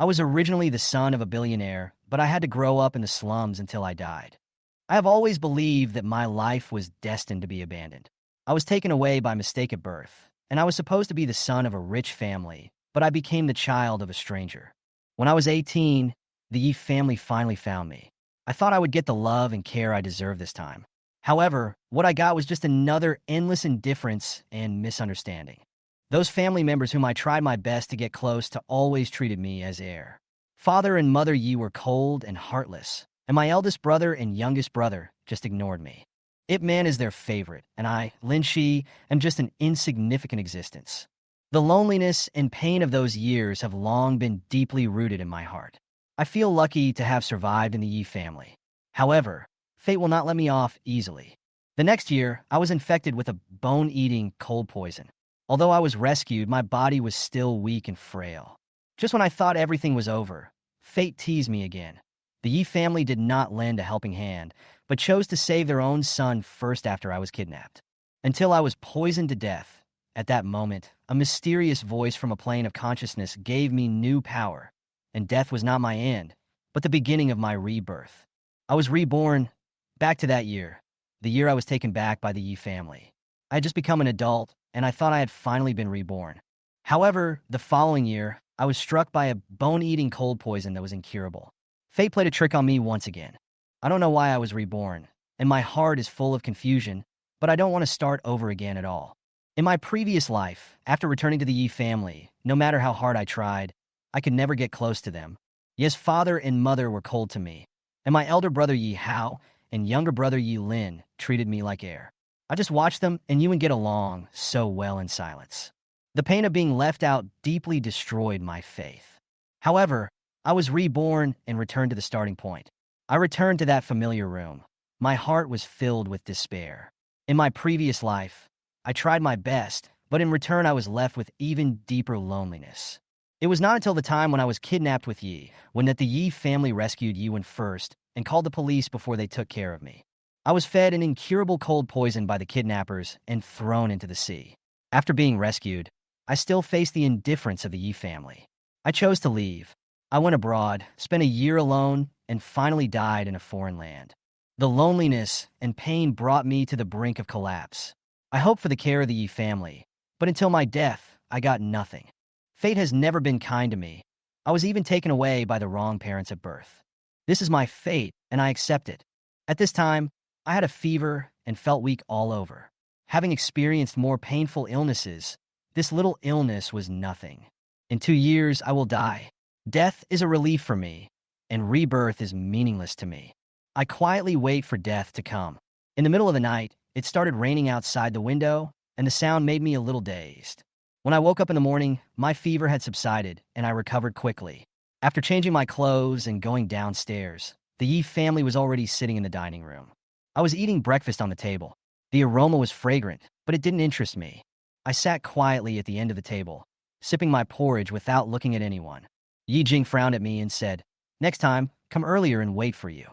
I was originally the son of a billionaire, but I had to grow up in the slums until I died. I have always believed that my life was destined to be abandoned. I was taken away by mistake at birth, and I was supposed to be the son of a rich family, but I became the child of a stranger. When I was 18, the Yi family finally found me. I thought I would get the love and care I deserved this time. However, what I got was just another endless indifference and misunderstanding. Those family members whom I tried my best to get close to always treated me as heir. Father and Mother Yi were cold and heartless, and my eldest brother and youngest brother just ignored me. Ip Man is their favorite, and I, Lin Shi, am just an insignificant existence. The loneliness and pain of those years have long been deeply rooted in my heart. I feel lucky to have survived in the Yi family. However, fate will not let me off easily. The next year, I was infected with a bone-eating cold poison. Although I was rescued, my body was still weak and frail. Just when I thought everything was over, fate teased me again. The Yi family did not lend a helping hand, but chose to save their own son first after I was kidnapped. Until I was poisoned to death. At that moment, a mysterious voice from a plane of consciousness gave me new power, and death was not my end, but the beginning of my rebirth. I was reborn back to that year, the year I was taken back by the Yi family. I had just become an adult, and I thought I had finally been reborn. However, the following year, I was struck by a bone-eating cold poison that was incurable. Fate played a trick on me once again. I don't know why I was reborn, and my heart is full of confusion, but I don't want to start over again at all. In my previous life, after returning to the Yi family, no matter how hard I tried, I could never get close to them. Yes, father and mother were cold to me, and my elder brother Yi Hao and younger brother Yi Lin treated me like heir. I just watched them and you would get along so well in silence. The pain of being left out deeply destroyed my faith. However, I was reborn and returned to the starting point. I returned to that familiar room. My heart was filled with despair. In my previous life, I tried my best, but in return I was left with even deeper loneliness. It was not until the time when I was kidnapped with Yi, when that the Yi family rescued Yiwen first and called the police before they took care of me. I was fed an incurable cold poison by the kidnappers and thrown into the sea. After being rescued, I still faced the indifference of the Yi family. I chose to leave. I went abroad, spent a year alone, and finally died in a foreign land. The loneliness and pain brought me to the brink of collapse. I hoped for the care of the Yi family, but until my death, I got nothing. Fate has never been kind to me. I was even taken away by the wrong parents at birth. This is my fate, and I accept it. At this time, I had a fever and felt weak all over. Having experienced more painful illnesses, this little illness was nothing. In 2 years, I will die. Death is a relief for me, and rebirth is meaningless to me. I quietly wait for death to come. In the middle of the night, it started raining outside the window, and the sound made me a little dazed. When I woke up in the morning, my fever had subsided, and I recovered quickly. After changing my clothes and going downstairs, the Yi family was already sitting in the dining room. I was eating breakfast on the table. The aroma was fragrant, but it didn't interest me. I sat quietly at the end of the table, sipping my porridge without looking at anyone. Yi Jing frowned at me and said, "Next time, come earlier and wait for you."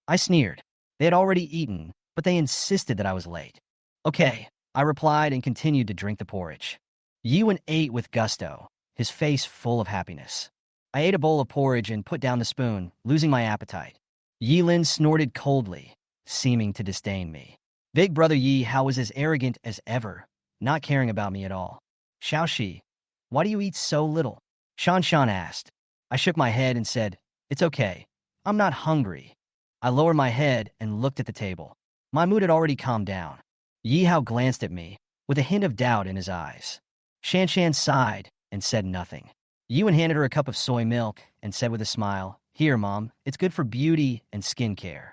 I sneered. They had already eaten, but they insisted that I was late. "Okay," I replied and continued to drink the porridge. Yiwen ate with gusto, his face full of happiness. I ate a bowl of porridge and put down the spoon, losing my appetite. Yilin snorted coldly, seeming to disdain me. Big brother Yi Hao was as arrogant as ever, not caring about me at all. "Xiaoxi, why do you eat so little?" Shan Shan asked. I shook my head and said, "It's okay. I'm not hungry." I lowered my head and looked at the table. My mood had already calmed down. Yi Hao glanced at me, with a hint of doubt in his eyes. Shan Shan sighed and said nothing. Yuan handed her a cup of soy milk and said with a smile, "Here, Mom, it's good for beauty and skincare."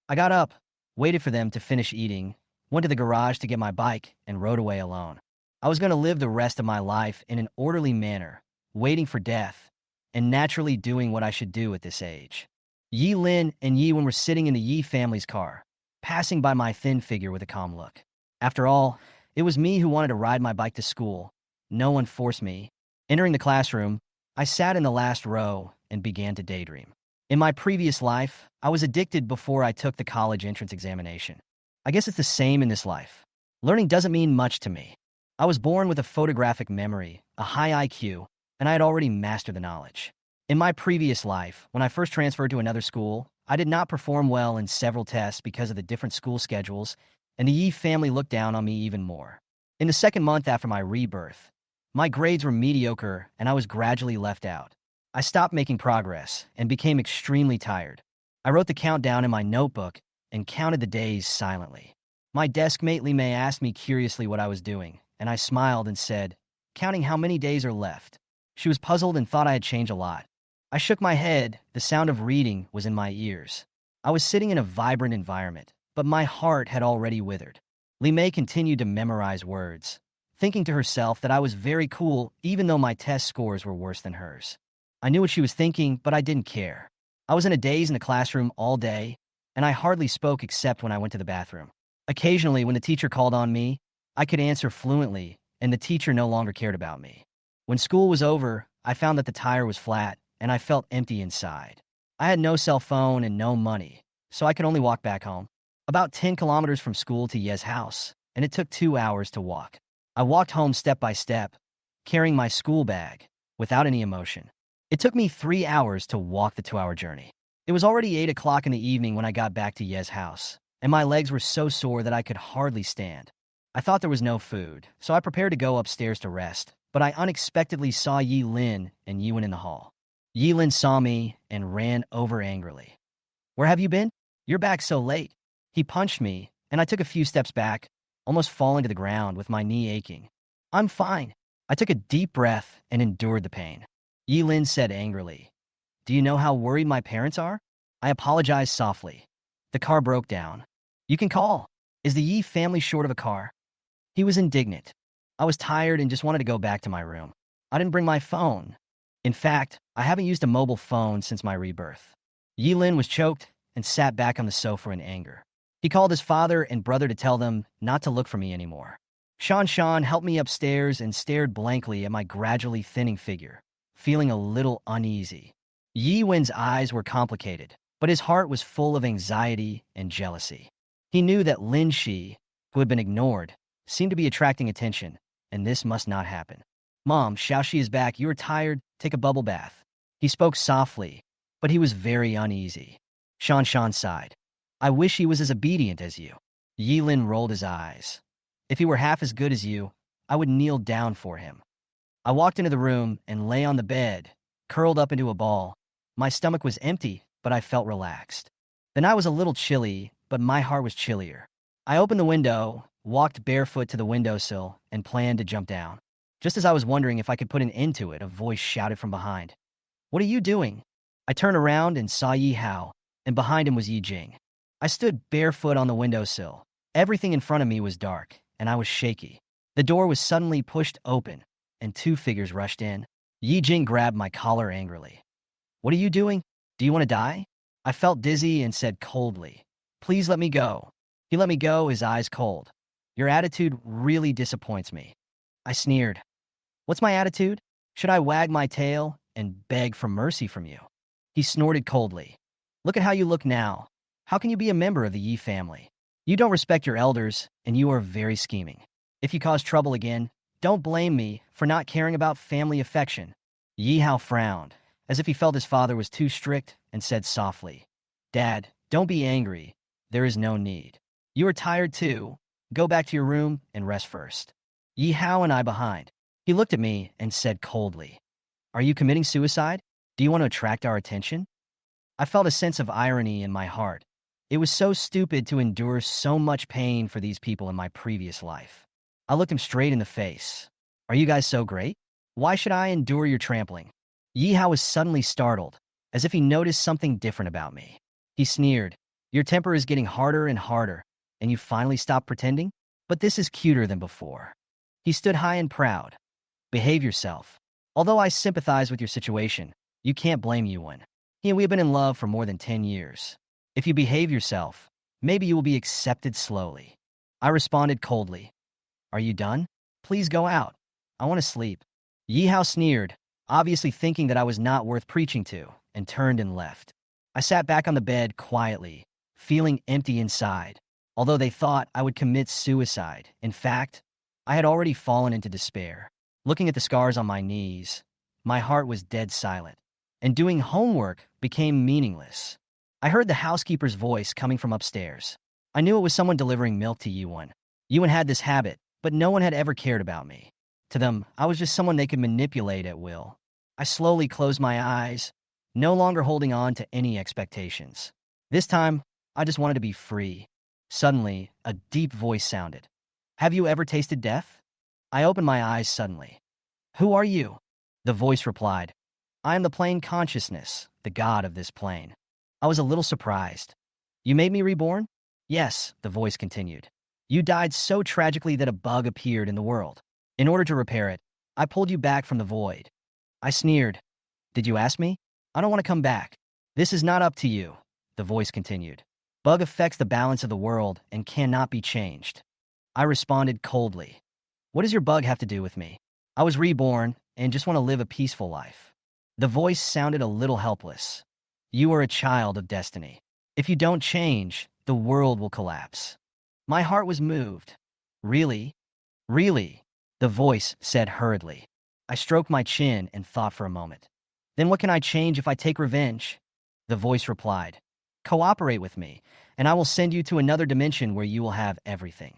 I got up, waited for them to finish eating, went to the garage to get my bike, and rode away alone. I was going to live the rest of my life in an orderly manner, waiting for death, and naturally doing what I should do at this age. Yi Lin and Yi Wen were sitting in the Yi family's car, passing by my thin figure with a calm look. After all, it was me who wanted to ride my bike to school. No one forced me. Entering the classroom, I sat in the last row and began to daydream. In my previous life, I was addicted before I took the college entrance examination. I guess it's the same in this life. Learning doesn't mean much to me. I was born with a photographic memory, a high IQ, and I had already mastered the knowledge. In my previous life, when I first transferred to another school, I did not perform well in several tests because of the different school schedules, and the Yi family looked down on me even more. In the second month after my rebirth, my grades were mediocre and I was gradually left out. I stopped making progress and became extremely tired. I wrote the countdown in my notebook and counted the days silently. My desk mate Li Mei asked me curiously what I was doing, and I smiled and said, "Counting how many days are left." She was puzzled and thought I had changed a lot. I shook my head. The sound of reading was in my ears. I was sitting in a vibrant environment, but my heart had already withered. Li Mei continued to memorize words, thinking to herself that I was very cool even though my test scores were worse than hers. I knew what she was thinking, but I didn't care. I was in a daze in the classroom all day, and I hardly spoke except when I went to the bathroom. Occasionally, when the teacher called on me, I could answer fluently, and the teacher no longer cared about me. When school was over, I found that the tire was flat, and I felt empty inside. I had no cell phone and no money, so I could only walk back home. About 10 kilometers from school to Ye's house, and it took 2 hours to walk. I walked home step by step, carrying my school bag, without any emotion. It took me 3 hours to walk the 2-hour journey. It was already 8 o'clock in the evening when I got back to Ye's house, and my legs were so sore that I could hardly stand. I thought there was no food, so I prepared to go upstairs to rest, but I unexpectedly saw Yi Lin and Yiwen in the hall. Yi Lin saw me and ran over angrily. "Where have you been? You're back so late." He punched me, and I took a few steps back, almost falling to the ground with my knee aching. "I'm fine." I took a deep breath and endured the pain. Yi Lin said angrily, "Do you know how worried my parents are?" I apologized softly. "The car broke down. You can call. Is the Yi family short of a car?" He was indignant. I was tired and just wanted to go back to my room. I didn't bring my phone. In fact, I haven't used a mobile phone since my rebirth. Yi Lin was choked and sat back on the sofa in anger. He called his father and brother to tell them not to look for me anymore. Shan helped me upstairs and stared blankly at my gradually thinning figure, feeling a little uneasy. Yi Wen's eyes were complicated, but his heart was full of anxiety and jealousy. He knew that Lin Shi, who had been ignored, seemed to be attracting attention, and this must not happen. "Mom, Xiaoxi is back. You are tired. Take a bubble bath." He spoke softly, but he was very uneasy. Shan sighed. "I wish he was as obedient as you." Yi Lin rolled his eyes. "If he were half as good as you, I would kneel down for him." I walked into the room and lay on the bed, curled up into a ball. My stomach was empty, but I felt relaxed. The night was a little chilly, but my heart was chillier. I opened the window, walked barefoot to the windowsill, and planned to jump down. Just as I was wondering if I could put an end to it, a voice shouted from behind, "What are you doing?" I turned around and saw Yi Hao, and behind him was Yi Jing. I stood barefoot on the windowsill. Everything in front of me was dark, and I was shaky. The door was suddenly pushed open, and 2 figures rushed in. Yi Jing grabbed my collar angrily. "What are you doing? Do you want to die?" I felt dizzy and said coldly, "Please let me go." He let me go, his eyes cold. "Your attitude really disappoints me." I sneered. "What's my attitude? Should I wag my tail and beg for mercy from you?" He snorted coldly. "Look at how you look now. How can you be a member of the Yi family? You don't respect your elders, and you are very scheming. If you cause trouble again, don't blame me for not caring about family affection." Yi Hao frowned, as if he felt his father was too strict, and said softly, "Dad, don't be angry. There is no need. You are tired too. Go back to your room and rest first." Yi Hao and I behind. He looked at me and said coldly, "Are you committing suicide? Do you want to attract our attention?" I felt a sense of irony in my heart. It was so stupid to endure so much pain for these people in my previous life. I looked him straight in the face. "Are you guys so great? Why should I endure your trampling?" Yi Hao was suddenly startled, as if he noticed something different about me. He sneered, "Your temper is getting harder and harder, and you finally stopped pretending? But this is cuter than before." He stood high and proud. "Behave yourself. Although I sympathize with your situation, you can't blame Yuan. He and we have been in love for more than 10 years. If you behave yourself, maybe you will be accepted slowly." I responded coldly, "Are you done? Please go out. I want to sleep." Yi Hao sneered, obviously thinking that I was not worth preaching to, and turned and left. I sat back on the bed quietly, feeling empty inside. Although they thought I would commit suicide, in fact, I had already fallen into despair. Looking at the scars on my knees, my heart was dead silent. and doing homework became meaningless. I heard the housekeeper's voice coming from upstairs. I knew it was someone delivering milk to Yuan. Yuan had this habit, but no one had ever cared about me. To them, I was just someone they could manipulate at will. I slowly closed my eyes, no longer holding on to any expectations. This time, I just wanted to be free. Suddenly, a deep voice sounded. Have you ever tasted death? I opened my eyes suddenly. Who are you? The voice replied. I am the plane consciousness, the god of this plane. I was a little surprised. You made me reborn? Yes, the voice continued. You died so tragically that a bug appeared in the world. In order to repair it, I pulled you back from the void. I sneered. Did you ask me? I don't want to come back. This is not up to you, the voice continued. Bug affects the balance of the world and cannot be changed. I responded coldly. What does your bug have to do with me? I was reborn and just want to live a peaceful life. The voice sounded a little helpless. You are a child of destiny. If you don't change, the world will collapse. My heart was moved. Really? Really? The voice said hurriedly. I stroked my chin and thought for a moment. Then what can I change if I take revenge? The voice replied. Cooperate with me, and I will send you to another dimension where you will have everything.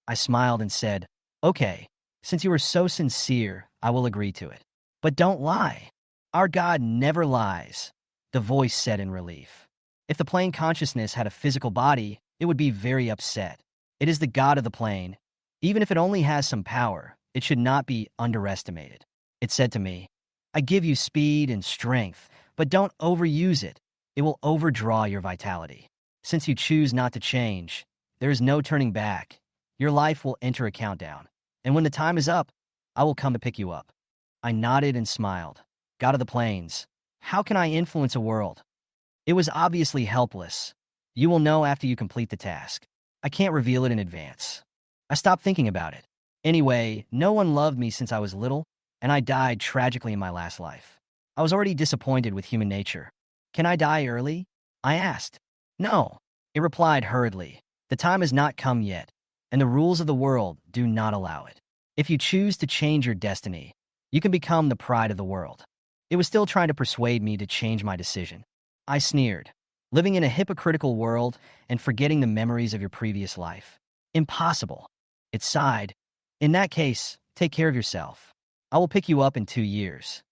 I smiled and said, okay, since you are so sincere, I will agree to it. But don't lie. Our God never lies, the voice said in relief. If the plane consciousness had a physical body, it would be very upset. It is the God of the plane. Even if it only has some power, it should not be underestimated. It said to me, I give you speed and strength, but don't overuse it. It will overdraw your vitality. Since you choose not to change, there is no turning back. Your life will enter a countdown. And when the time is up, I will come to pick you up. I nodded and smiled. God of the plains, how can I influence a world? It was obviously helpless. You will know after you complete the task. I can't reveal it in advance. I stopped thinking about it. Anyway, no one loved me since I was little, and I died tragically in my last life. I was already disappointed with human nature. Can I die early? I asked. No, it replied hurriedly. The time has not come yet, and the rules of the world do not allow it. If you choose to change your destiny, you can become the pride of the world. It was still trying to persuade me to change my decision. I sneered. Living in a hypocritical world and forgetting the memories of your previous life. Impossible. It sighed. In that case, take care of yourself. I will pick you up in 2 years.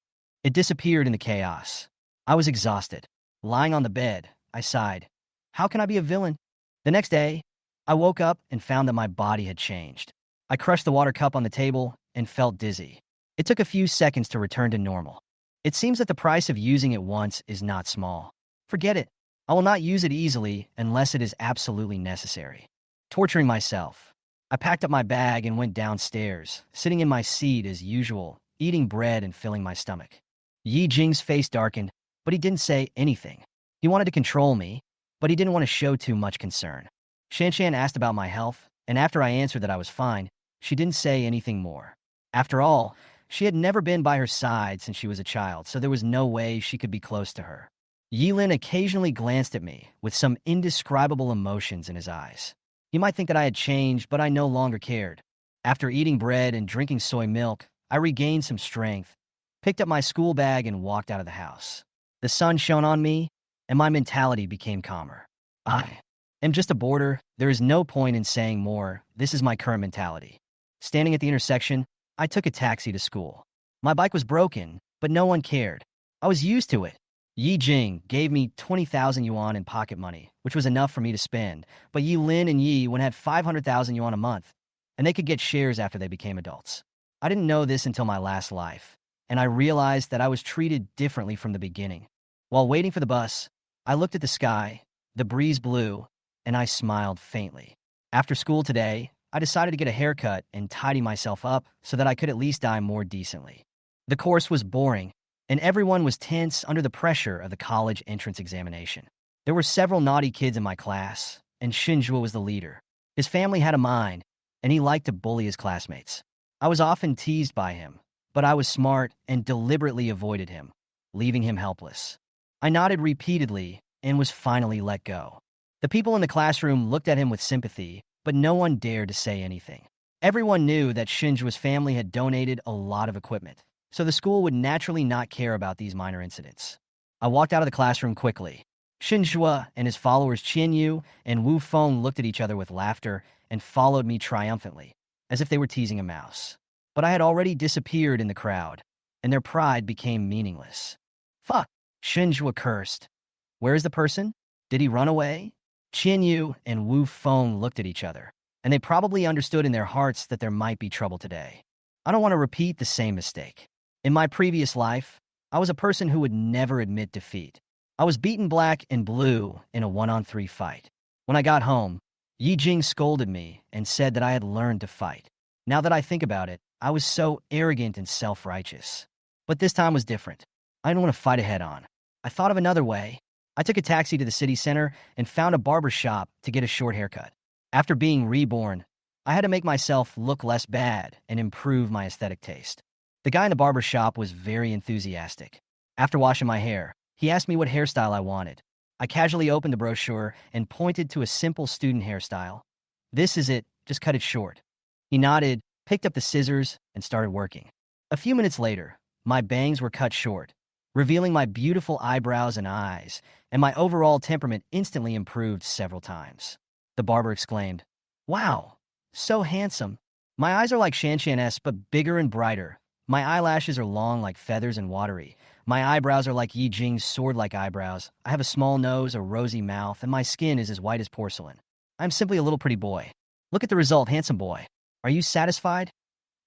It disappeared in the chaos. I was exhausted. Lying on the bed, I sighed. How can I be a villain? The next day, I woke up and found that my body had changed. I crushed the water cup on the table and felt dizzy. It took a few seconds to return to normal. It seems that the price of using it once is not small. Forget it. I will not use it easily unless it is absolutely necessary. Torturing myself. I packed up my bag and went downstairs, sitting in my seat as usual, eating bread and filling my stomach. Yi Jing's face darkened, but he didn't say anything. He wanted to control me, but he didn't want to show too much concern. Shanshan asked about my health, and after I answered that I was fine, she didn't say anything more. After all, she had never been by her side since she was a child, so there was no way she could be close to her. Yilin occasionally glanced at me with some indescribable emotions in his eyes. He might think that I had changed, but I no longer cared. After eating bread and drinking soy milk, I regained some strength, picked up my school bag, and walked out of the house. The sun shone on me, and my mentality became calmer. I am just a boarder. There is no point in saying more. This is my current mentality. Standing at the intersection, I took a taxi to school. My bike was broken, but no one cared. I was used to it. Yi Jing gave me 20,000 yuan in pocket money, which was enough for me to spend, but Yi Lin and Yi Wen had 500,000 yuan a month, and they could get shares after they became adults. I didn't know this until my last life, and I realized that I was treated differently from the beginning. While waiting for the bus, I looked at the sky, the breeze blew, and I smiled faintly. After school today, I decided to get a haircut and tidy myself up so that I could at least die more decently. The course was boring, and everyone was tense under the pressure of the college entrance examination. There were several naughty kids in my class, and Shinjua was the leader. His family had a mind, and he liked to bully his classmates. I was often teased by him, but I was smart and deliberately avoided him, leaving him helpless. I nodded repeatedly and was finally let go. The people in the classroom looked at him with sympathy, but no one dared to say anything. Everyone knew that Shinjua's family had donated a lot of equipment, so the school would naturally not care about these minor incidents. I walked out of the classroom quickly. Shinjua and his followers Qianyu and Wu Feng looked at each other with laughter and followed me triumphantly, as if they were teasing a mouse. But I had already disappeared in the crowd, and their pride became meaningless. Fuck, Shinjua cursed. Where is the person? Did he run away? Qianyu and Wu Feng looked at each other, and they probably understood in their hearts that there might be trouble today. I don't want to repeat the same mistake. In my previous life, I was a person who would never admit defeat. I was beaten black and blue in a 1-on-3 fight. When I got home, Yi Jing scolded me and said that I had learned to fight. Now that I think about it, I was so arrogant and self-righteous. But this time was different. I didn't want to fight it head on. I thought of another way. I took a taxi to the city center and found a barber shop to get a short haircut. After being reborn, I had to make myself look less bad and improve my aesthetic taste. The guy in the barber shop was very enthusiastic. After washing my hair, he asked me what hairstyle I wanted. I casually opened the brochure and pointed to a simple student hairstyle. This is it, just cut it short. He nodded, picked up the scissors, and started working. A few minutes later, my bangs were cut short, revealing my beautiful eyebrows and eyes, and my overall temperament instantly improved several times. The barber exclaimed, "Wow, so handsome. My eyes are like Shanshan-S, but bigger and brighter. My eyelashes are long like feathers and watery. My eyebrows are like Yi Jing's sword-like eyebrows. I have a small nose, a rosy mouth, and my skin is as white as porcelain. I'm simply a little pretty boy. Look at the result, handsome boy. Are you satisfied?"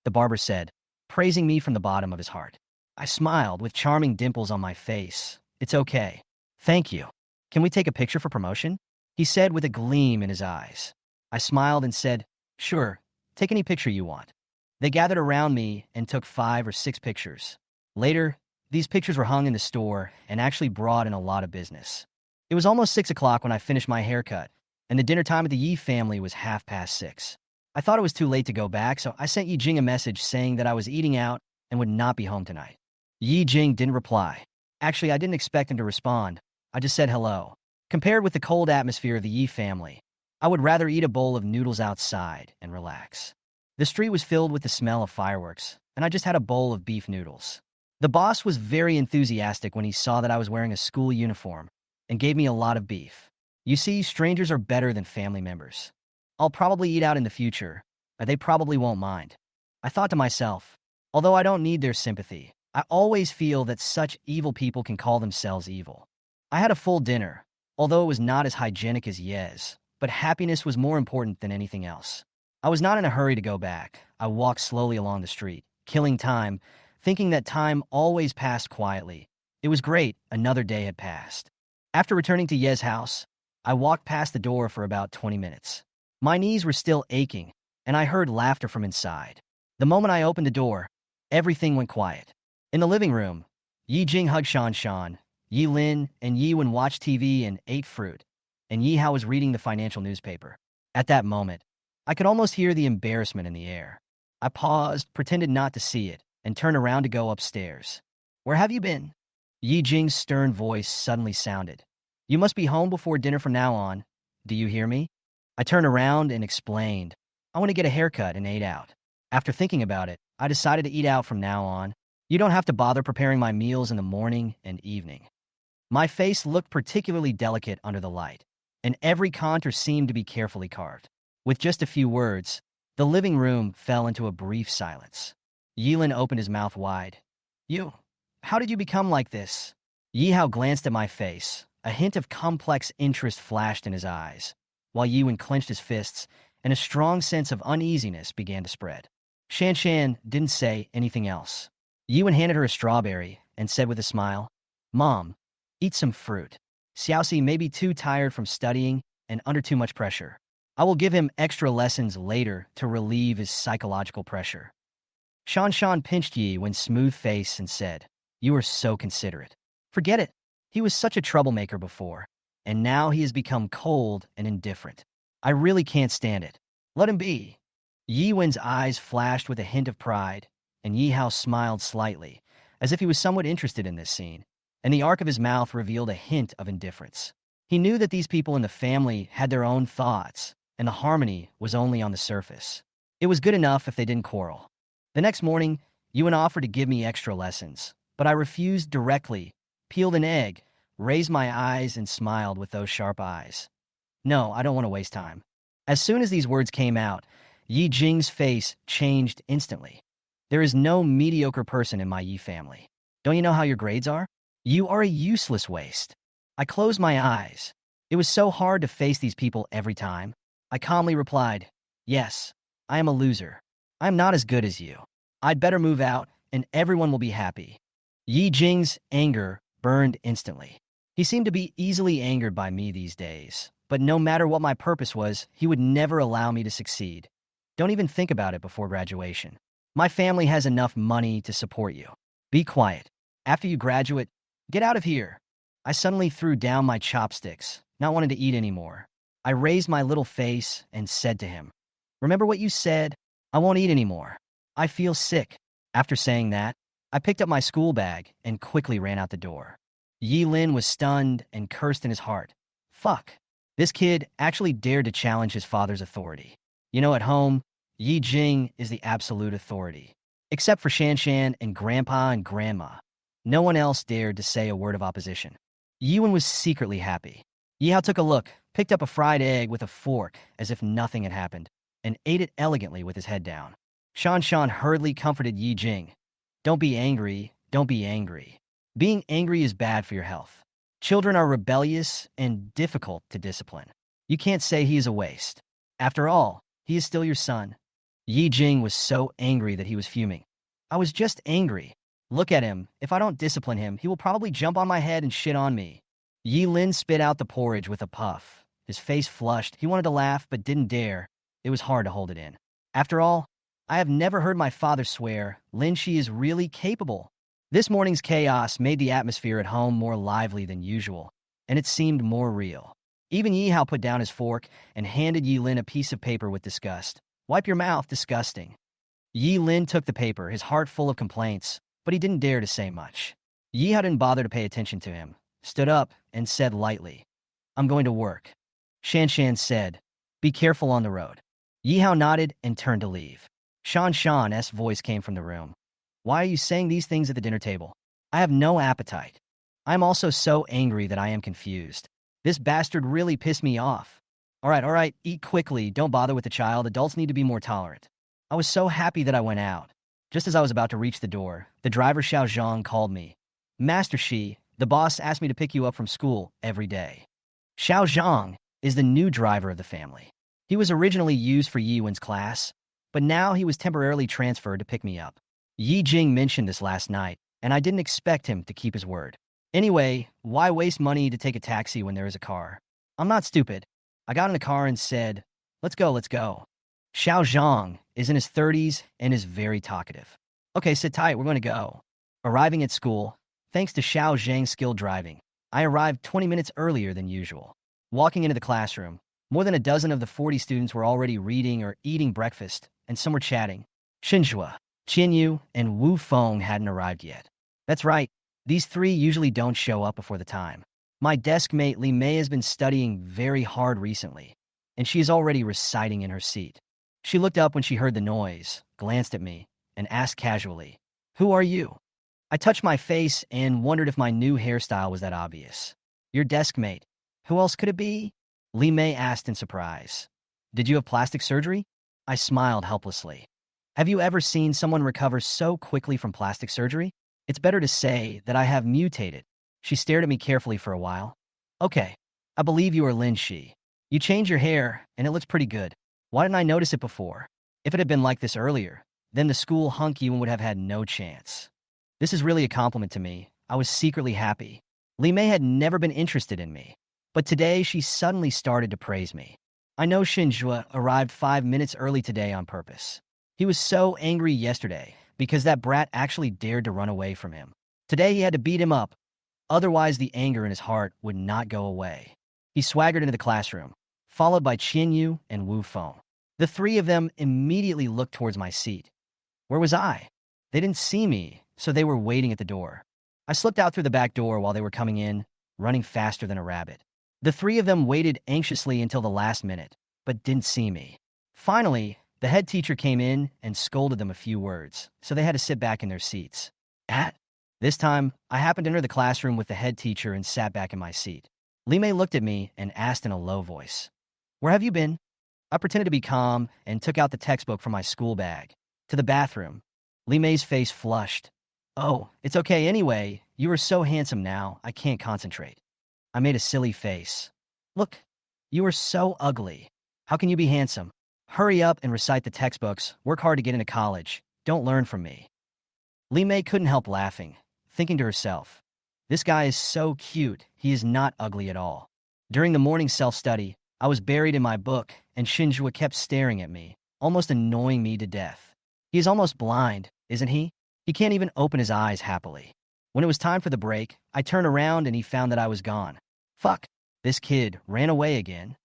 The barber said, praising me from the bottom of his heart. I smiled with charming dimples on my face. "It's okay. Thank you. Can we take a picture for promotion?" He said with a gleam in his eyes. I smiled and said, "Sure, take any picture you want." They gathered around me and took 5 or 6 pictures. Later, these pictures were hung in the store and actually brought in a lot of business. It was almost 6 o'clock when I finished my haircut, and the dinner time at the Yi family was 6:30. I thought it was too late to go back, so I sent Yi Jing a message saying that I was eating out and would not be home tonight. Yi Jing didn't reply. Actually, I didn't expect him to respond. I just said hello. Compared with the cold atmosphere of the Yi family, I would rather eat a bowl of noodles outside and relax. The street was filled with the smell of fireworks, and I just had a bowl of beef noodles. The boss was very enthusiastic when he saw that I was wearing a school uniform and gave me a lot of beef. You see, strangers are better than family members. I'll probably eat out in the future, but they probably won't mind. I thought to myself, although I don't need their sympathy, I always feel that such evil people can call themselves evil. I had a full dinner, although it was not as hygienic as Yez, but happiness was more important than anything else. I was not in a hurry to go back. I walked slowly along the street, killing time, thinking that time always passed quietly. It was great, another day had passed. After returning to Yez's house, I walked past the door for about 20 minutes. My knees were still aching, and I heard laughter from inside. The moment I opened the door, everything went quiet. In the living room, Yi Jing hugged Shan Shan, Yi Lin and Yi Wen watched TV and ate fruit, and Yi Hao was reading the financial newspaper. At that moment, I could almost hear the embarrassment in the air. I paused, pretended not to see it, and turned around to go upstairs. "Where have you been?" Yi Jing's stern voice suddenly sounded. "You must be home before dinner from now on. Do you hear me?" I turned around and explained, "I want to get a haircut and ate out." After thinking about it, I decided to eat out from now on. You don't have to bother preparing my meals in the morning and evening. My face looked particularly delicate under the light, and every contour seemed to be carefully carved. With just a few words, the living room fell into a brief silence. Yilin opened his mouth wide. How did you become like this?" Yi Hao glanced at my face. A hint of complex interest flashed in his eyes, while Yiwen clenched his fists, and a strong sense of uneasiness began to spread. Shan Shan didn't say anything else. Yiwen handed her a strawberry and said with a smile, "Mom, eat some fruit. Xiaoxi may be too tired from studying and under too much pressure. I will give him extra lessons later to relieve his psychological pressure." Shan Shan pinched Yi Wen's smooth face and said, "You are so considerate. Forget it. He was such a troublemaker before, and now he has become cold and indifferent. I really can't stand it. Let him be." Yi Wen's eyes flashed with a hint of pride, and Yi Hao smiled slightly, as if he was somewhat interested in this scene, and the arc of his mouth revealed a hint of indifference. He knew that these people in the family had their own thoughts, and the harmony was only on the surface. It was good enough if they didn't quarrel. The next morning, Yuan offered to give me extra lessons, but I refused directly peeled an egg, raised my eyes, and smiled with those sharp eyes. No, I don't want to waste time. As soon as these words came out, Yi Jing's face changed instantly. There is no mediocre person in my Yi family. Don't you know how your grades are? You are a useless waste. I closed my eyes. It was so hard to face these people every time. I calmly replied, yes, I am a loser. I am not as good as you. I'd better move out, and everyone will be happy. Yi Jing's anger burned instantly. He seemed to be easily angered by me these days, but no matter what my purpose was, he would never allow me to succeed. Don't even think about it before graduation. My family has enough money to support you. Be quiet. After you graduate, get out of here. I suddenly threw down my chopsticks, not wanting to eat anymore. I raised my little face and said to him, remember what you said? I won't eat anymore. I feel sick. After saying that, I picked up my school bag and quickly ran out the door. Yi Lin was stunned and cursed in his heart. Fuck. This kid actually dared to challenge his father's authority. You know, at home, Yi Jing is the absolute authority. Except for Shan Shan and Grandpa and Grandma. No one else dared to say a word of opposition. Yiwen was secretly happy. Yihao took a look, picked up a fried egg with a fork as if nothing had happened, and ate it elegantly with his head down. Shan Shan hurriedly comforted Yi Jing. Don't be angry, don't be angry. Being angry is bad for your health. Children are rebellious and difficult to discipline. You can't say he is a waste. After all, he is still your son. Yi Jing was so angry that he was fuming. I was just angry. Look at him. If I don't discipline him, he will probably jump on my head and shit on me. Yi Lin spit out the porridge with a puff. His face flushed. He wanted to laugh, but didn't dare. It was hard to hold it in. After all, I have never heard my father swear. Lin Shi is really capable. This morning's chaos made the atmosphere at home more lively than usual, and it seemed more real. Even Yi Hao put down his fork and handed Yi Lin a piece of paper with disgust. Wipe your mouth, disgusting. Yi Lin took the paper, his heart full of complaints, but he didn't dare to say much. Yi Hao didn't bother to pay attention to him, stood up, and said lightly, I'm going to work. Shan Shan said, be careful on the road. Yi Hao nodded and turned to leave. Shan Shan's voice came from the room. Why are you saying these things at the dinner table? I have no appetite. I am also so angry that I am confused. This bastard really pissed me off. All right, eat quickly, don't bother with the child, adults need to be more tolerant. I was so happy that I went out. Just as I was about to reach the door, the driver Xiao Zhang called me. Master Shi, the boss asked me to pick you up from school every day. Xiao Zhang is the new driver of the family. He was originally used for Yi Wen's class, but now he was temporarily transferred to pick me up. Yi Jing mentioned this last night, and I didn't expect him to keep his word. Anyway, why waste money to take a taxi when there is a car? I'm not stupid. I got in the car and said, let's go. Xiao Zhang is in his 30s and is very talkative. Okay, sit tight, we're going to go. Arriving at school, thanks to Xiao Zhang's skilled driving, I arrived 20 minutes earlier than usual. Walking into the classroom, more than a dozen of the 40 students were already reading or eating breakfast, and some were chatting. Xinhua, Qianyu, and Wu Feng hadn't arrived yet. That's right, these three usually don't show up before the time. My desk mate Li Mei has been studying very hard recently, and she is already reciting in her seat. She looked up when she heard the noise, glanced at me, and asked casually, who are you? I touched my face and wondered if my new hairstyle was that obvious. Your desk mate. Who else could it be? Li Mei asked in surprise. Did you have plastic surgery? I smiled helplessly. Have you ever seen someone recover so quickly from plastic surgery? It's better to say that I have mutated. She stared at me carefully for a while. Okay, I believe you are Lin Shi. You changed your hair, and it looks pretty good. Why didn't I notice it before? If it had been like this earlier, then the school hunk Yuan would have had no chance. This is really a compliment to me. I was secretly happy. Li Mei had never been interested in me, but today she suddenly started to praise me. I know Xinhua arrived 5 minutes early today on purpose. He was so angry yesterday because that brat actually dared to run away from him. Today he had to beat him up. Otherwise, the anger in his heart would not go away. He swaggered into the classroom, followed by Qianyu and Wu Feng. The three of them immediately looked towards my seat. Where was I? They didn't see me, so they were waiting at the door. I slipped out through the back door while they were coming in, running faster than a rabbit. The three of them waited anxiously until the last minute, but didn't see me. Finally, the head teacher came in and scolded them a few words, so they had to sit back in their seats. This time, I happened to enter the classroom with the head teacher and sat back in my seat. Li Mei looked at me and asked in a low voice, "Where have you been?" I pretended to be calm and took out the textbook from my school bag. "To the bathroom." Li Mei's face flushed. "Oh, it's okay anyway. You are so handsome now, I can't concentrate." I made a silly face. "Look, you are so ugly. How can you be handsome? Hurry up and recite the textbooks. Work hard to get into college. Don't learn from me." Li Mei couldn't help laughing, thinking to herself, "This guy is so cute, he is not ugly at all." During the morning self-study, I was buried in my book, and Shinjua kept staring at me, almost annoying me to death. He is almost blind, isn't he? He can't even open his eyes happily. When it was time for the break, I turned around and he found that I was gone. Fuck, this kid ran away again.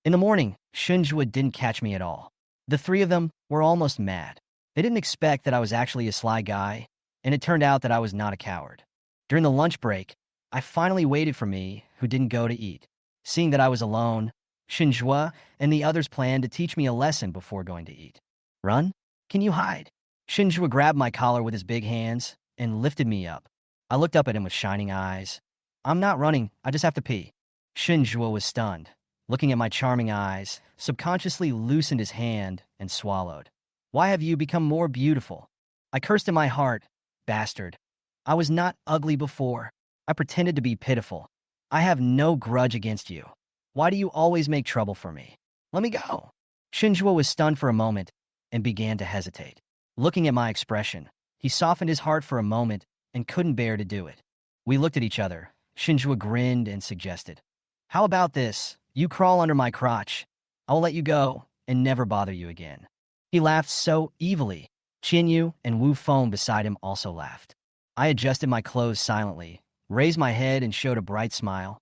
In the morning, Shinjua didn't catch me at all. The three of them were almost mad. They didn't expect that I was actually a sly guy, and it turned out that I was not a coward. During the lunch break, I finally waited for me, who didn't go to eat. Seeing that I was alone, Shinjua and the others planned to teach me a lesson before going to eat. "Run? Can you hide?" Shinjua grabbed my collar with his big hands and lifted me up. I looked up at him with shining eyes. "I'm not running, I just have to pee." Shinjua was stunned. Looking at my charming eyes, subconsciously loosened his hand and swallowed. "Why have you become more beautiful?" I cursed in my heart. Bastard. I was not ugly before. I pretended to be pitiful. I have no grudge against you. Why do you always make trouble for me? Let me go." Shinjua was stunned for a moment and began to hesitate. Looking at my expression, he softened his heart for a moment and couldn't bear to do it. We looked at each other. Shinjua grinned and suggested, "How about this? You crawl under my crotch. I will let you go and never bother you again." He laughed so evilly. Chinyu and Wu Feng beside him also laughed. I adjusted my clothes silently, raised my head and showed a bright smile.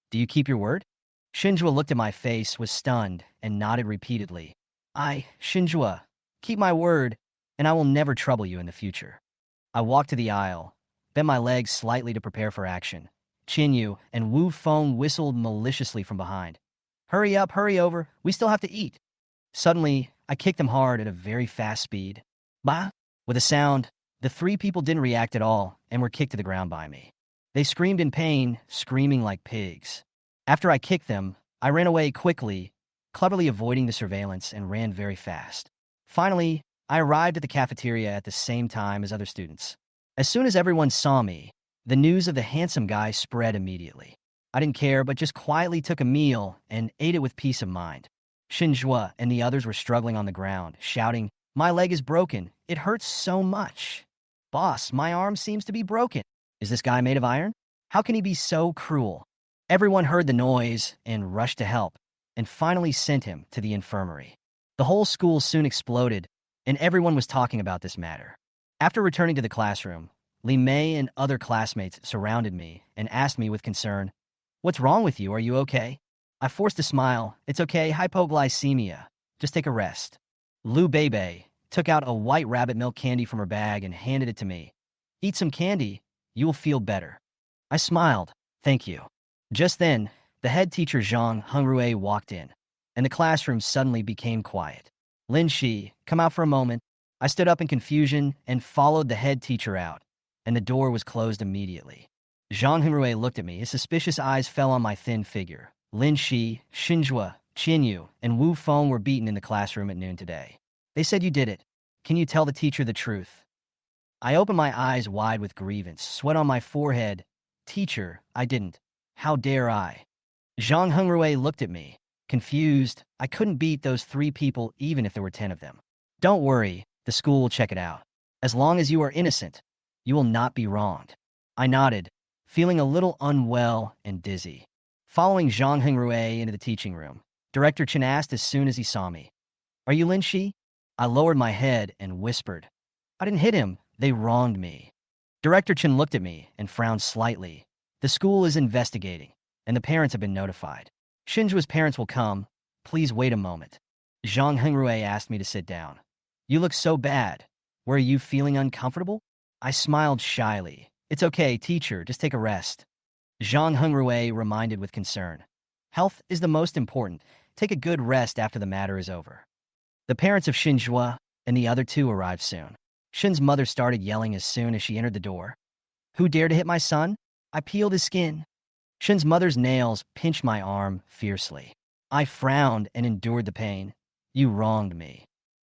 "Do you keep your word?" Shinjua looked at my face, was stunned, and nodded repeatedly. Shinjua, keep my word, and I will never trouble you in the future." I walked to the aisle, bent my legs slightly to prepare for action. Chinyu and Wu Feng whistled maliciously from behind. "Hurry up, hurry over, we still have to eat." Suddenly, I kicked them hard at a very fast speed. Bah! With a sound, the three people didn't react at all and were kicked to the ground by me. They screamed in pain, screaming like pigs. After I kicked them, I ran away quickly, cleverly avoiding the surveillance, and ran very fast. Finally, I arrived at the cafeteria at the same time as other students. As soon as everyone saw me, the news of the handsome guy spread immediately. I didn't care, but just quietly took a meal and ate it with peace of mind. Shinjua and the others were struggling on the ground, shouting, "My leg is broken. It hurts so much." "Boss, my arm seems to be broken. Is this guy made of iron? How can he be so cruel?" Everyone heard the noise and rushed to help, and finally sent him to the infirmary. The whole school soon exploded, and everyone was talking about this matter. After returning to the classroom, Li Mei and other classmates surrounded me and asked me with concern, "What's wrong with you? Are you okay?" I forced a smile. "It's okay, hypoglycemia. Just take a rest." Lu Bebe took out a white rabbit milk candy from her bag and handed it to me. "Eat some candy. You will feel better." I smiled. "Thank you." Just then, the head teacher Zhang Hengrui walked in, and the classroom suddenly became quiet. "Lin Shi, come out for a moment." I stood up in confusion and followed the head teacher out, and the door was closed immediately. Zhang Hengrui looked at me. His suspicious eyes fell on my thin figure. Lin Shi, Shinjua, Chinyu, and Wu Feng were beaten in the classroom at noon today. They said you did it. Can you tell the teacher the truth? I opened my eyes wide with grievance, sweat on my forehead. "Teacher, I didn't. How dare I?" Zhang Hengrui looked at me, confused. I couldn't beat those three people even if there were 10 of them. "Don't worry, the school will check it out. As long as you are innocent, you will not be wronged." I nodded, feeling a little unwell and dizzy. Following Zhang Hengrui into the teaching room, Director Chen asked as soon as he saw me, "Are you Lin Shi?" I lowered my head and whispered, "I didn't hit him, they wronged me." Director Chen looked at me and frowned slightly. "The school is investigating, and the parents have been notified. Shinjua's parents will come. Please wait a moment." Zhang Hengrui asked me to sit down. "You look so bad. Were you feeling uncomfortable?" I smiled shyly. "It's okay, teacher, just take a rest." Zhang Hengrui reminded with concern, "Health is the most important. Take a good rest after the matter is over." The parents of Shinjua and the other two arrived soon. Shin's mother started yelling as soon as she entered the door. Who dared to hit my son? I peeled his skin. Shin's mother's nails pinched my arm fiercely. I frowned and endured the pain. You wronged me.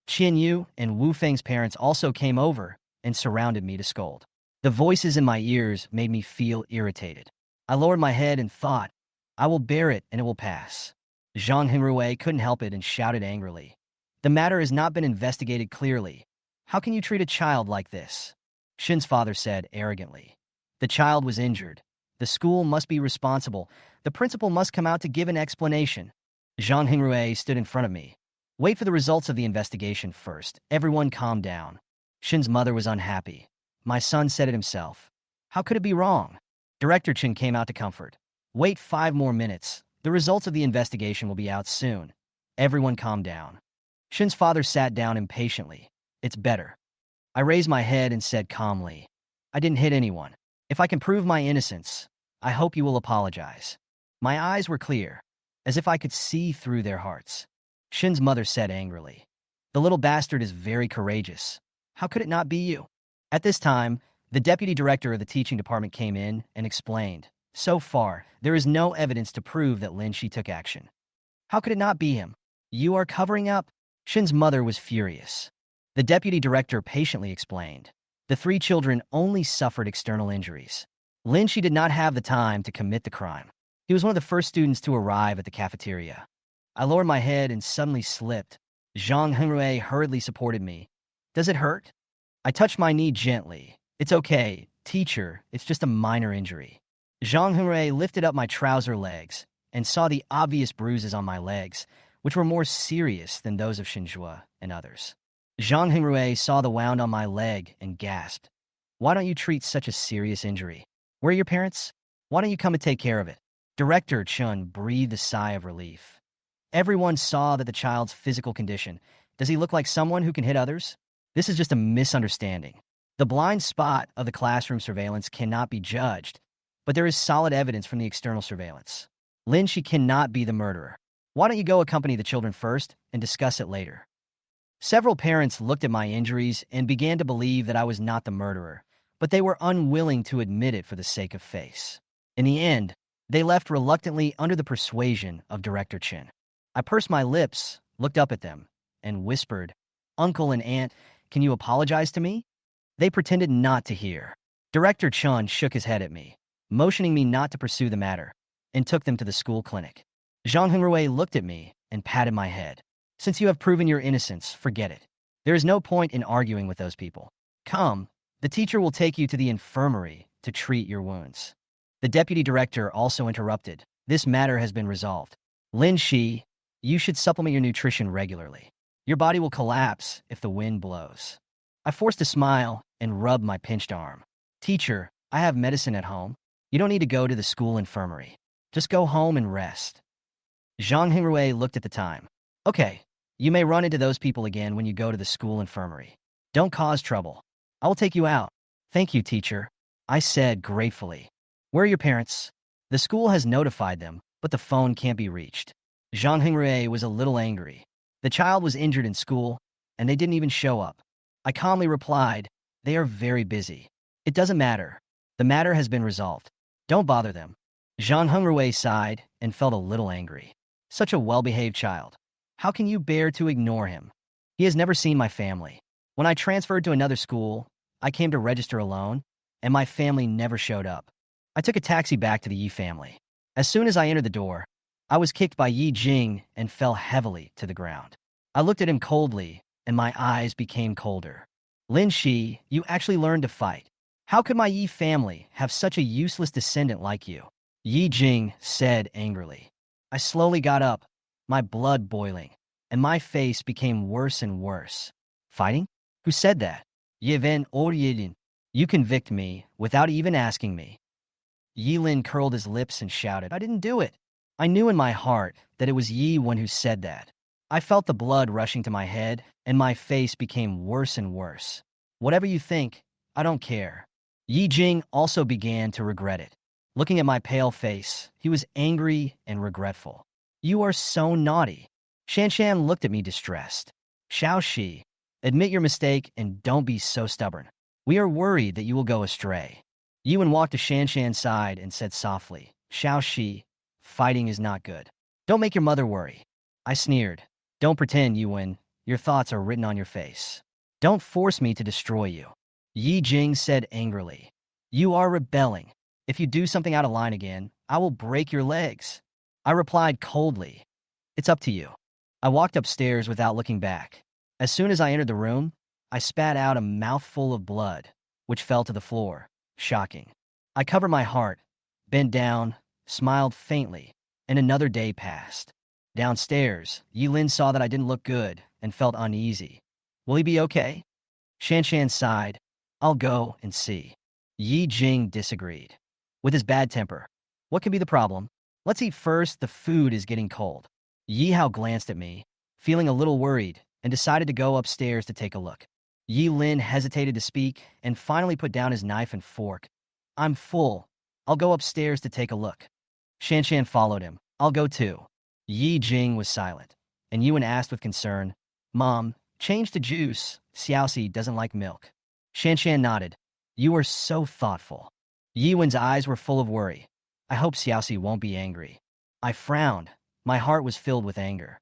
Qin Yu and Wu Feng's parents also came over and surrounded me to scold. The voices in my ears made me feel irritated. I lowered my head and thought, I will bear it and it will pass. Zhang Hengrui couldn't help it and shouted angrily. The matter has not been investigated clearly. How can you treat a child like this? Shin's father said arrogantly. The child was injured. The school must be responsible. The principal must come out to give an explanation. Zhang Hengrui stood in front of me. Wait for the results of the investigation first. Everyone calm down. Shin's mother was unhappy. My son said it himself. How could it be wrong? Director Chin came out to comfort. Wait 5 more minutes. The results of the investigation will be out soon. Everyone calm down. Shin's father sat down impatiently. It's better. I raised my head and said calmly, I didn't hit anyone. If I can prove my innocence, I hope you will apologize. My eyes were clear, as if I could see through their hearts. Shin's mother said angrily, the little bastard is very courageous. How could it not be you? At this time, the deputy director of the teaching department came in and explained, so far, there is no evidence to prove that Lin Shi took action. How could it not be him? You are covering up? Shin's mother was furious. The deputy director patiently explained. The 3 children only suffered external injuries. Lin Shi did not have the time to commit the crime. He was one of the first students to arrive at the cafeteria. I lowered my head and suddenly slipped. Zhang Hengrui hurriedly supported me. Does it hurt? I touched my knee gently. It's okay, teacher, it's just a minor injury. Zhang Hengrui lifted up my trouser legs and saw the obvious bruises on my legs, which were more serious than those of Shinjua and others. Zhang Hengrui saw the wound on my leg and gasped. Why don't you treat such a serious injury? Where are your parents? Why don't you come and take care of it? Director Chun breathed a sigh of relief. Everyone saw that the child's physical condition. Does he look like someone who can hit others? This is just a misunderstanding. The blind spot of the classroom surveillance cannot be judged, but there is solid evidence from the external surveillance. Lin Shi cannot be the murderer. Why don't you go accompany the children first and discuss it later? Several parents looked at my injuries and began to believe that I was not the murderer, but they were unwilling to admit it for the sake of face. In the end, they left reluctantly under the persuasion of Director Chin. I pursed my lips, looked up at them, and whispered, Uncle and Aunt, can you apologize to me? They pretended not to hear. Director Chun shook his head at me, motioning me not to pursue the matter, and took them to the school clinic. Zhang Hengrui looked at me and patted my head. Since you have proven your innocence, forget it. There is no point in arguing with those people. Come, the teacher will take you to the infirmary to treat your wounds. The deputy director also interrupted. This matter has been resolved. Lin Shi, you should supplement your nutrition regularly. Your body will collapse if the wind blows. I forced a smile and rubbed my pinched arm. Teacher, I have medicine at home. You don't need to go to the school infirmary. Just go home and rest. Zhang Hengrui looked at the time. Okay, you may run into those people again when you go to the school infirmary. Don't cause trouble. I will take you out. Thank you, teacher, I said gratefully. Where are your parents? The school has notified them, but the phone can't be reached. Zhang Hengrui was a little angry. The child was injured in school, and they didn't even show up. I calmly replied, they are very busy. It doesn't matter. The matter has been resolved. Don't bother them. Zhang Hengrui sighed and felt a little angry. Such a well-behaved child. How can you bear to ignore him? He has never seen my family. When I transferred to another school, I came to register alone, and my family never showed up. I took a taxi back to the Yi family. As soon as I entered the door, I was kicked by Yi Jing and fell heavily to the ground. I looked at him coldly, and my eyes became colder. Lin Shi, you actually learned to fight. How could my Yi family have such a useless descendant like you? Yi Jing said angrily. I slowly got up, my blood boiling, and my face became worse and worse. Fighting? Who said that? Yeven Oryedin. You convict me without even asking me. Yi Lin curled his lips and shouted, I didn't do it. I knew in my heart that it was Yi one who said that. I felt the blood rushing to my head, and my face became worse and worse. Whatever you think, I don't care. Yi Jing also began to regret it. Looking at my pale face, he was angry and regretful. You are so naughty. Shan Shan looked at me distressed. Xiao Shi, admit your mistake and don't be so stubborn. We are worried that you will go astray. Yiwen walked to Shanshan's side and said softly, Xiao Shi, fighting is not good. Don't make your mother worry. I sneered. Don't pretend, Yiwen. Your thoughts are written on your face. Don't force me to destroy you. Yi Jing said angrily. You are rebelling. If you do something out of line again, I will break your legs. I replied coldly. It's up to you. I walked upstairs without looking back. As soon as I entered the room, I spat out a mouthful of blood, which fell to the floor. Shocking. I covered my heart, bent down, smiled faintly, and another day passed. Downstairs, Yilin saw that I didn't look good and felt uneasy. Will he be okay? Shanshan sighed. I'll go and see. Yi Jing disagreed. With his bad temper, what could be the problem? Let's eat first, the food is getting cold. Yi Hao glanced at me, feeling a little worried, and decided to go upstairs to take a look. Yi Lin hesitated to speak and finally put down his knife and fork. I'm full. I'll go upstairs to take a look. Shanshan followed him. I'll go too. Yi Jing was silent, and Yuan asked with concern, Mom, change to juice. Xiaoxi doesn't like milk. Shanshan nodded. You are so thoughtful. Yiwen's eyes were full of worry. I hope Xiaoxi won't be angry. I frowned. My heart was filled with anger.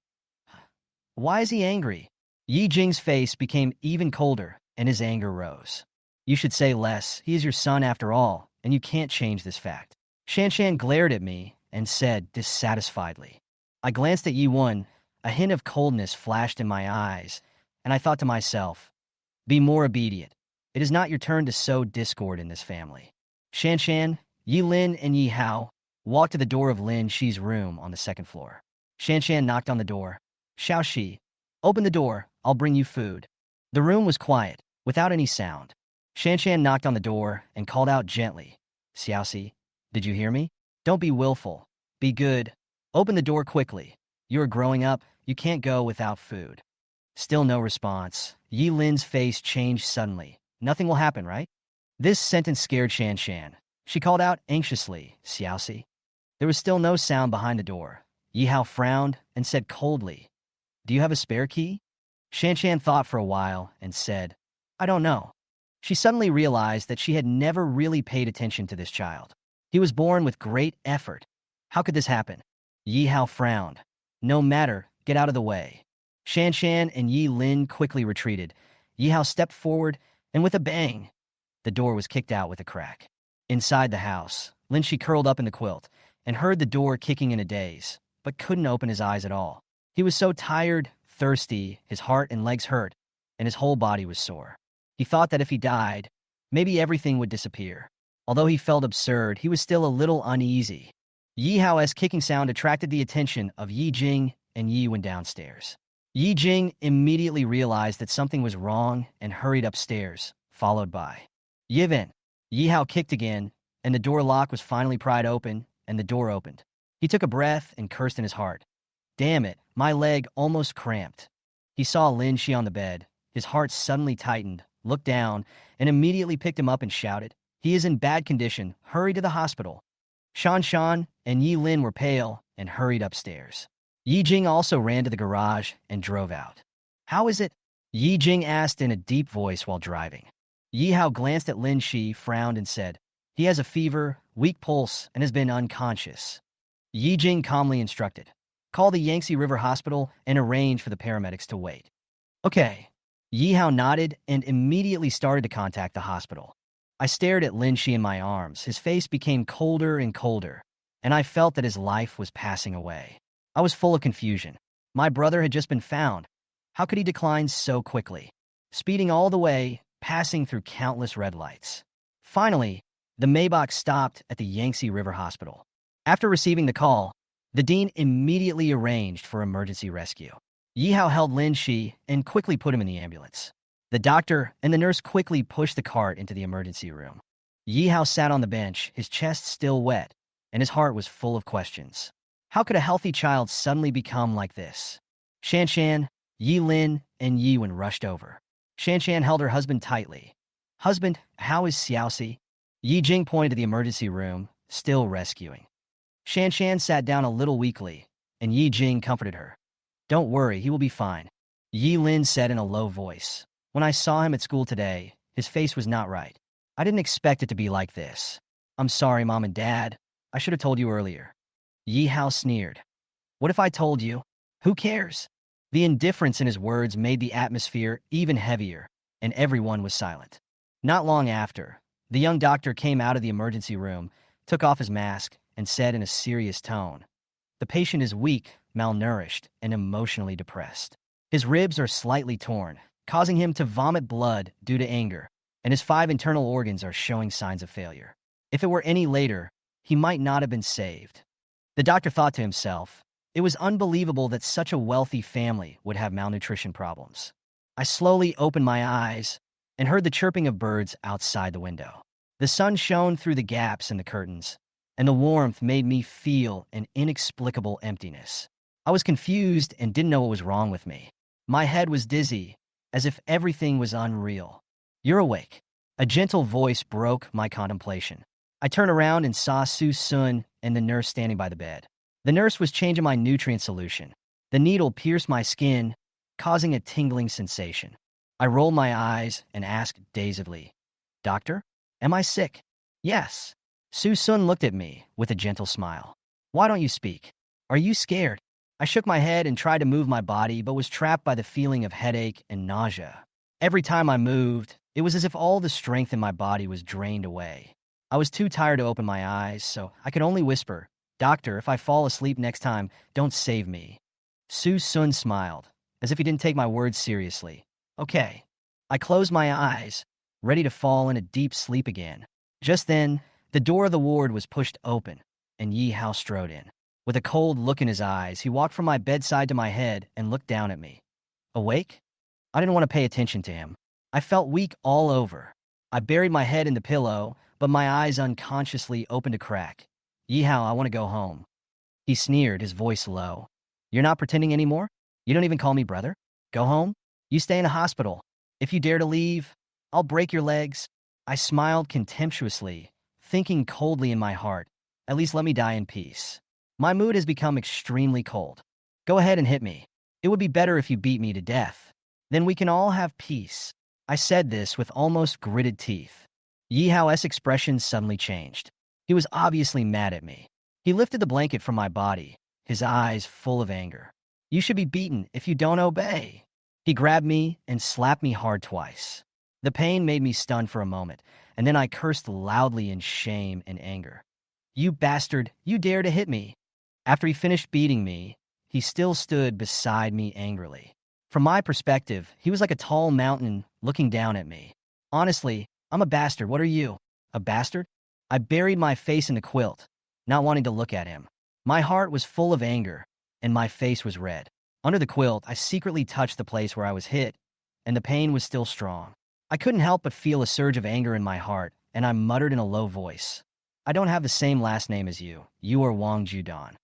Why is he angry? Yi Jing's face became even colder, and his anger rose. You should say less. He is your son after all, and you can't change this fact. Shanshan glared at me and said dissatisfiedly. I glanced at Yi Wen. A hint of coldness flashed in my eyes, and I thought to myself, be more obedient. It is not your turn to sow discord in this family. Shanshan, Yi Lin, and Yi Hao walked to the door of Lin Shi's room on the second floor. Shanshan knocked on the door. Xiao Shi, open the door. I'll bring you food. The room was quiet, without any sound. Shanshan knocked on the door and called out gently. Xiaoxi, did you hear me? Don't be willful. Be good. Open the door quickly. You are growing up. You can't go without food. Still no response. Yi Lin's face changed suddenly. Nothing will happen, right? This sentence scared Shanshan. She called out anxiously, Xiaoxi. There was still no sound behind the door. Yi Hao frowned and said coldly, Do you have a spare key? Shanshan thought for a while and said, I don't know. She suddenly realized that she had never really paid attention to this child. He was born with great effort. How could this happen? Yi Hao frowned. No matter, get out of the way. Shanshan and Yi Lin quickly retreated. Yi Hao stepped forward, and with a bang, the door was kicked out with a crack. Inside the house, Lin Shi curled up in the quilt and heard the door kicking in a daze, but couldn't open his eyes at all. He was so tired, thirsty, his heart and legs hurt, and his whole body was sore. He thought that if he died, maybe everything would disappear. Although he felt absurd, he was still a little uneasy. Yi Hao's kicking sound attracted the attention of Yi Jing and Yi went downstairs. Yi Jing immediately realized that something was wrong and hurried upstairs, followed by Yivin. Yi Hao kicked again, and the door lock was finally pried open, and the door opened. He took a breath and cursed in his heart. Damn it, my leg almost cramped. He saw Lin Shi on the bed. His heart suddenly tightened, looked down, and immediately picked him up and shouted, He is in bad condition. Hurry to the hospital. Shan and Yi Lin were pale and hurried upstairs. Yi Jing also ran to the garage and drove out. How is it? Yi Jing asked in a deep voice while driving. Yi Hao glanced at Lin Shi, frowned, and said, He has a fever, weak pulse, and has been unconscious. Yi Jing calmly instructed, Call the Yangtze River Hospital and arrange for the paramedics to wait. Okay. Yi Hao nodded and immediately started to contact the hospital. I stared at Lin Shi in my arms. His face became colder and colder, and I felt that his life was passing away. I was full of confusion. My brother had just been found. How could he decline so quickly? Speeding all the way, passing through countless red lights. Finally, the Maybach stopped at the Yangtze River Hospital. After receiving the call, the dean immediately arranged for emergency rescue. Yi Hao held Lin Shi and quickly put him in the ambulance. The doctor and the nurse quickly pushed the cart into the emergency room. Yi Hao sat on the bench, his chest still wet, and his heart was full of questions. How could a healthy child suddenly become like this? Shanshan, Yi Lin, and Yi Wen rushed over. Shanshan held her husband tightly. Husband, how is Xiaoxi? Yi Jing pointed to the emergency room, still rescuing. Shanshan sat down a little weakly, and Yi Jing comforted her. Don't worry, he will be fine. Yi Lin said in a low voice. When I saw him at school today, his face was not right. I didn't expect it to be like this. I'm sorry, Mom and Dad. I should have told you earlier. Yi Hao sneered. What if I told you? Who cares? The indifference in his words made the atmosphere even heavier, and everyone was silent. Not long after, the young doctor came out of the emergency room, took off his mask, and said in a serious tone, "The patient is weak, malnourished, and emotionally depressed. His ribs are slightly torn, causing him to vomit blood due to anger, and his 5 internal organs are showing signs of failure. If it were any later, he might not have been saved." The doctor thought to himself, it was unbelievable that such a wealthy family would have malnutrition problems. I slowly opened my eyes and heard the chirping of birds outside the window. The sun shone through the gaps in the curtains, and the warmth made me feel an inexplicable emptiness. I was confused and didn't know what was wrong with me. My head was dizzy, as if everything was unreal. "You're awake." A gentle voice broke my contemplation. I turned around and saw Su Sun and the nurse standing by the bed. The nurse was changing my nutrient solution. The needle pierced my skin, causing a tingling sensation. I rolled my eyes and asked dazedly, "Doctor, am I sick?" "Yes." Su Sun looked at me with a gentle smile. "Why don't you speak? Are you scared?" I shook my head and tried to move my body, but was trapped by the feeling of headache and nausea. Every time I moved, it was as if all the strength in my body was drained away. I was too tired to open my eyes, so I could only whisper, "Doctor, if I fall asleep next time, don't save me." Su Sun smiled, as if he didn't take my words seriously. "Okay." I closed my eyes, ready to fall in a deep sleep again. Just then, the door of the ward was pushed open, and Yi Hao strode in. With a cold look in his eyes, he walked from my bedside to my head and looked down at me. Awake? I didn't want to pay attention to him. I felt weak all over. I buried my head in the pillow, but my eyes unconsciously opened a crack. "Yi Hao, I want to go home." He sneered, his voice low. "You're not pretending anymore? You don't even call me brother? Go home? You stay in a hospital. If you dare to leave, I'll break your legs." I smiled contemptuously, thinking coldly in my heart, "At least let me die in peace. My mood has become extremely cold. Go ahead and hit me. It would be better if you beat me to death. Then we can all have peace." I said this with almost gritted teeth. Yi Hao's expression suddenly changed. He was obviously mad at me. He lifted the blanket from my body, his eyes full of anger. "You should be beaten if you don't obey." He grabbed me and slapped me hard twice. The pain made me stunned for a moment, and then I cursed loudly in shame and anger. "You bastard, you dare to hit me." After he finished beating me, he still stood beside me angrily. From my perspective, he was like a tall mountain looking down at me. "Honestly, I'm a bastard. What are you? A bastard?" I buried my face in the quilt, not wanting to look at him. My heart was full of anger, and my face was red. Under the quilt, I secretly touched the place where I was hit, and the pain was still strong. I couldn't help but feel a surge of anger in my heart, and I muttered in a low voice, "I don't have the same last name as you. You are Wang Judan."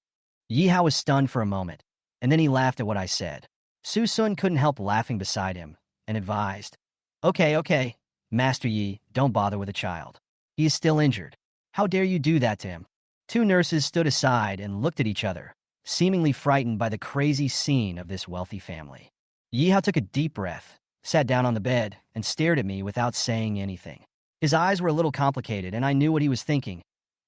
Yi Hao was stunned for a moment, and then he laughed at what I said. Su Sun couldn't help laughing beside him, and advised, Okay, Master Yi, don't bother with a child. He is still injured. How dare you do that to him?" Two nurses stood aside and looked at each other, seemingly frightened by the crazy scene of this wealthy family. Yi Hao took a deep breath, sat down on the bed, and stared at me without saying anything. His eyes were a little complicated, and I knew what he was thinking.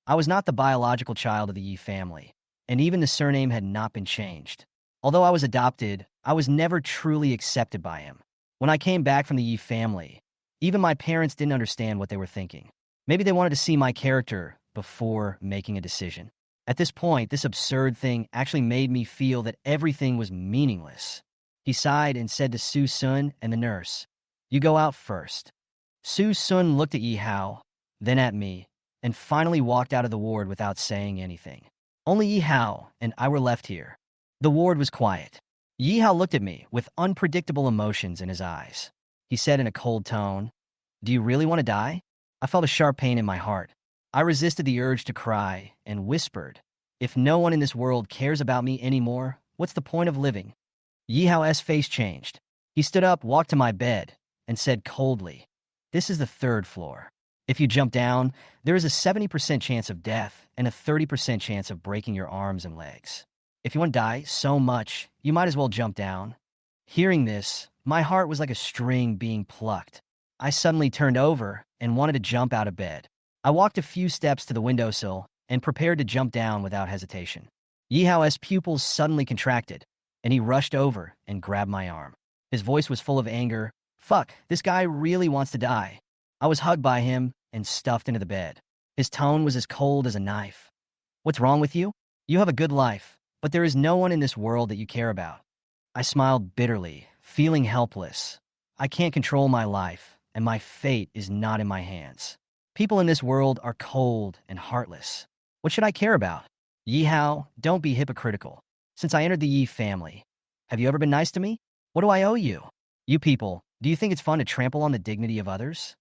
I was not the biological child of the Yi family, and even the surname had not been changed. Although I was adopted, I was never truly accepted by him. When I came back from the Yi family, even my parents didn't understand what they were thinking. Maybe they wanted to see my character before making a decision. At this point, this absurd thing actually made me feel that everything was meaningless. He sighed and said to Su Sun and the nurse, "You go out first." Su Sun looked at Yi Hao, then at me, and finally walked out of the ward without saying anything. Only Yi Hao and I were left here. The ward was quiet. Yi Hao looked at me with unpredictable emotions in his eyes. He said in a cold tone, "Do you really want to die?" I felt a sharp pain in my heart. I resisted the urge to cry and whispered, "If no one in this world cares about me anymore, what's the point of living?" Yi Hao's face changed. He stood up, walked to my bed, and said coldly, "This is the 3rd floor. If you jump down, there is a 70% chance of death and a 30% chance of breaking your arms and legs. If you want to die so much, you might as well jump down." Hearing this, my heart was like a string being plucked. I suddenly turned over and wanted to jump out of bed. I walked a few steps to the windowsill and prepared to jump down without hesitation. Yihao's pupils suddenly contracted, and he rushed over and grabbed my arm. His voice was full of anger. Fuck, this guy really wants to die. I was hugged by him and stuffed into the bed. His tone was as cold as a knife. What's wrong with you? You have a good life, but there is no one in this world that you care about. I smiled bitterly, feeling helpless. I can't control my life, and my fate is not in my hands. People in this world are cold and heartless. What should I care about? Yi Hao, don't be hypocritical. Since I entered the Yi family, have you ever been nice to me? What do I owe you? You people, do you think it's fun to trample on the dignity of others?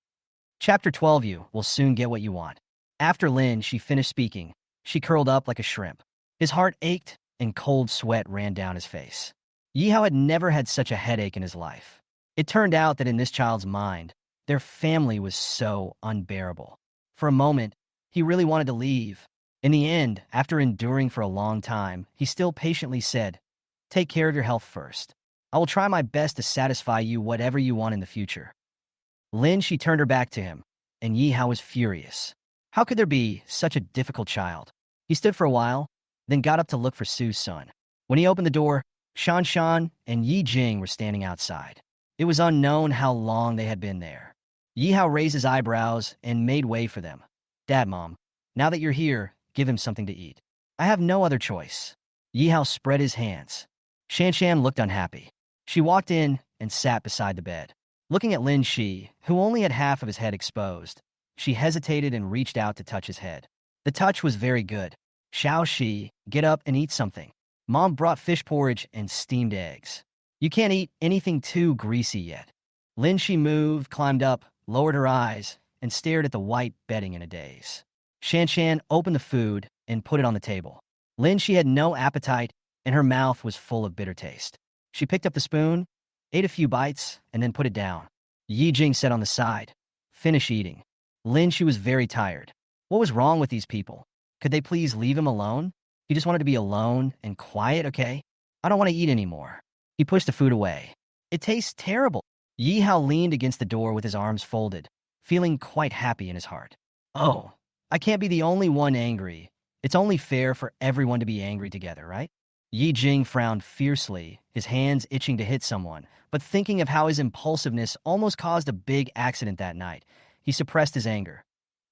Chapter 12. You will soon get what you want. After Lin, she finished speaking. She curled up like a shrimp. His heart ached, and cold sweat ran down his face. Yi Hao had never had such a headache in his life. It turned out that in this child's mind, their family was so unbearable. For a moment, he really wanted to leave. In the end, after enduring for a long time, he still patiently said, "Take care of your health first. I will try my best to satisfy you whatever you want in the future." Lin, she turned her back to him, and Yi Hao was furious. How could there be such a difficult child? He stood for a while, then got up to look for Su's son. When he opened the door, Shan Shan and Yi Jing were standing outside. It was unknown how long they had been there. Yi Hao raised his eyebrows and made way for them. "Dad, Mom, now that you're here, give him something to eat." "I have no other choice." Yi Hao spread his hands. Shan Shan looked unhappy. She walked in and sat beside the bed. Looking at Lin Shi, who only had half of his head exposed, she hesitated and reached out to touch his head. The touch was very good. "Xiao Shi, get up and eat something. Mom brought fish porridge and steamed eggs. You can't eat anything too greasy yet." Lin Shi moved, climbed up, lowered her eyes, and stared at the white bedding in a daze. Shan Shan opened the food and put it on the table. Lin Shi had no appetite, and her mouth was full of bitter taste. She picked up the spoon, ate a few bites, and then put it down. Yi Jing sat on the side. "Finish eating." Lin Shi was very tired. What was wrong with these people? Could they please leave him alone? He just wanted to be alone and quiet, okay? "I don't want to eat anymore." He pushed the food away. "It tastes terrible." Yi Hao leaned against the door with his arms folded, feeling quite happy in his heart. "Oh, I can't be the only one angry. It's only fair for everyone to be angry together, right?" Yi Jing frowned fiercely, his hands itching to hit someone, but thinking of how his impulsiveness almost caused a big accident that night, he suppressed his anger.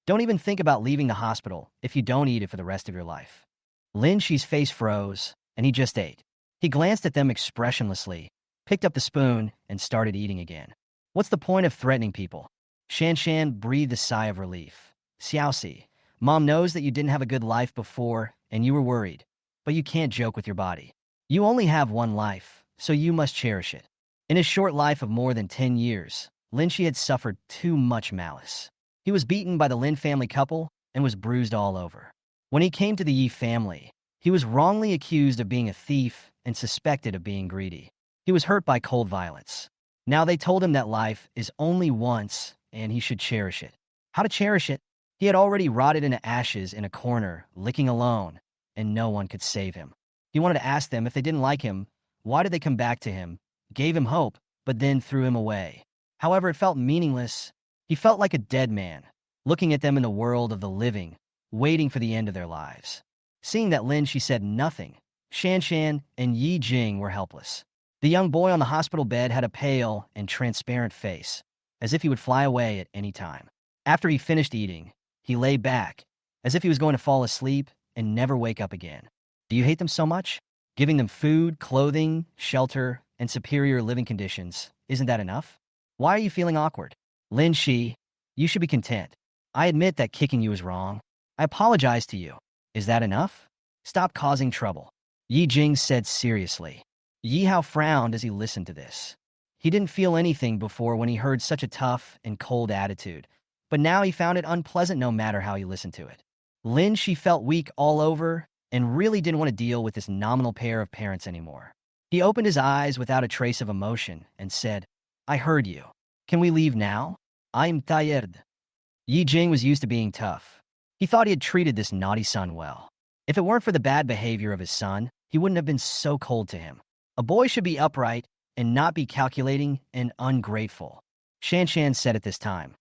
"Don't even think about leaving the hospital if you don't eat it for the rest of your life." Lin Shi's face froze, and he just ate. He glanced at them expressionlessly, picked up the spoon, and started eating again. "What's the point of threatening people?" Shan Shan breathed a sigh of relief. "Xiaoxi, Mom knows that you didn't have a good life before, and you were worried. But you can't joke with your body. You only have one life, so you must cherish it." In his short life of more than 10 years, Lin Shi had suffered too much malice. He was beaten by the Lin family couple and was bruised all over. When he came to the Yi family, he was wrongly accused of being a thief and suspected of being greedy. He was hurt by cold violence. Now they told him that life is only once and he should cherish it. How to cherish it? He had already rotted into ashes in a corner, licking alone, and no one could save him. He wanted to ask them if they didn't like him, why did they come back to him, gave him hope, but then threw him away. However, it felt meaningless. He felt like a dead man, looking at them in the world of the living, waiting for the end of their lives. Seeing that Lin, she said nothing. Shan Shan and Yi Jing were helpless. The young boy on the hospital bed had a pale and transparent face, as if he would fly away at any time. After he finished eating, he lay back, as if he was going to fall asleep and never wake up again. Do you hate them so much? Giving them food, clothing, shelter, and superior living conditions, isn't that enough? Why are you feeling awkward? Lin Shi, you should be content. I admit that kicking you is wrong. I apologize to you. Is that enough? Stop causing trouble. Yi Jing said seriously. Yi Hao frowned as he listened to this. He didn't feel anything before when he heard such a tough and cold attitude, but now he found it unpleasant no matter how he listened to it. Lin Shi felt weak all over and really didn't want to deal with this nominal pair of parents anymore. He opened his eyes without a trace of emotion and said, "I heard you. Can we leave now? I'm tired." Yi Jing was used to being tough. He thought he had treated this naughty son well. If it weren't for the bad behavior of his son, he wouldn't have been so cold to him. A boy should be upright and not be calculating and ungrateful. Shan Shan said at this time.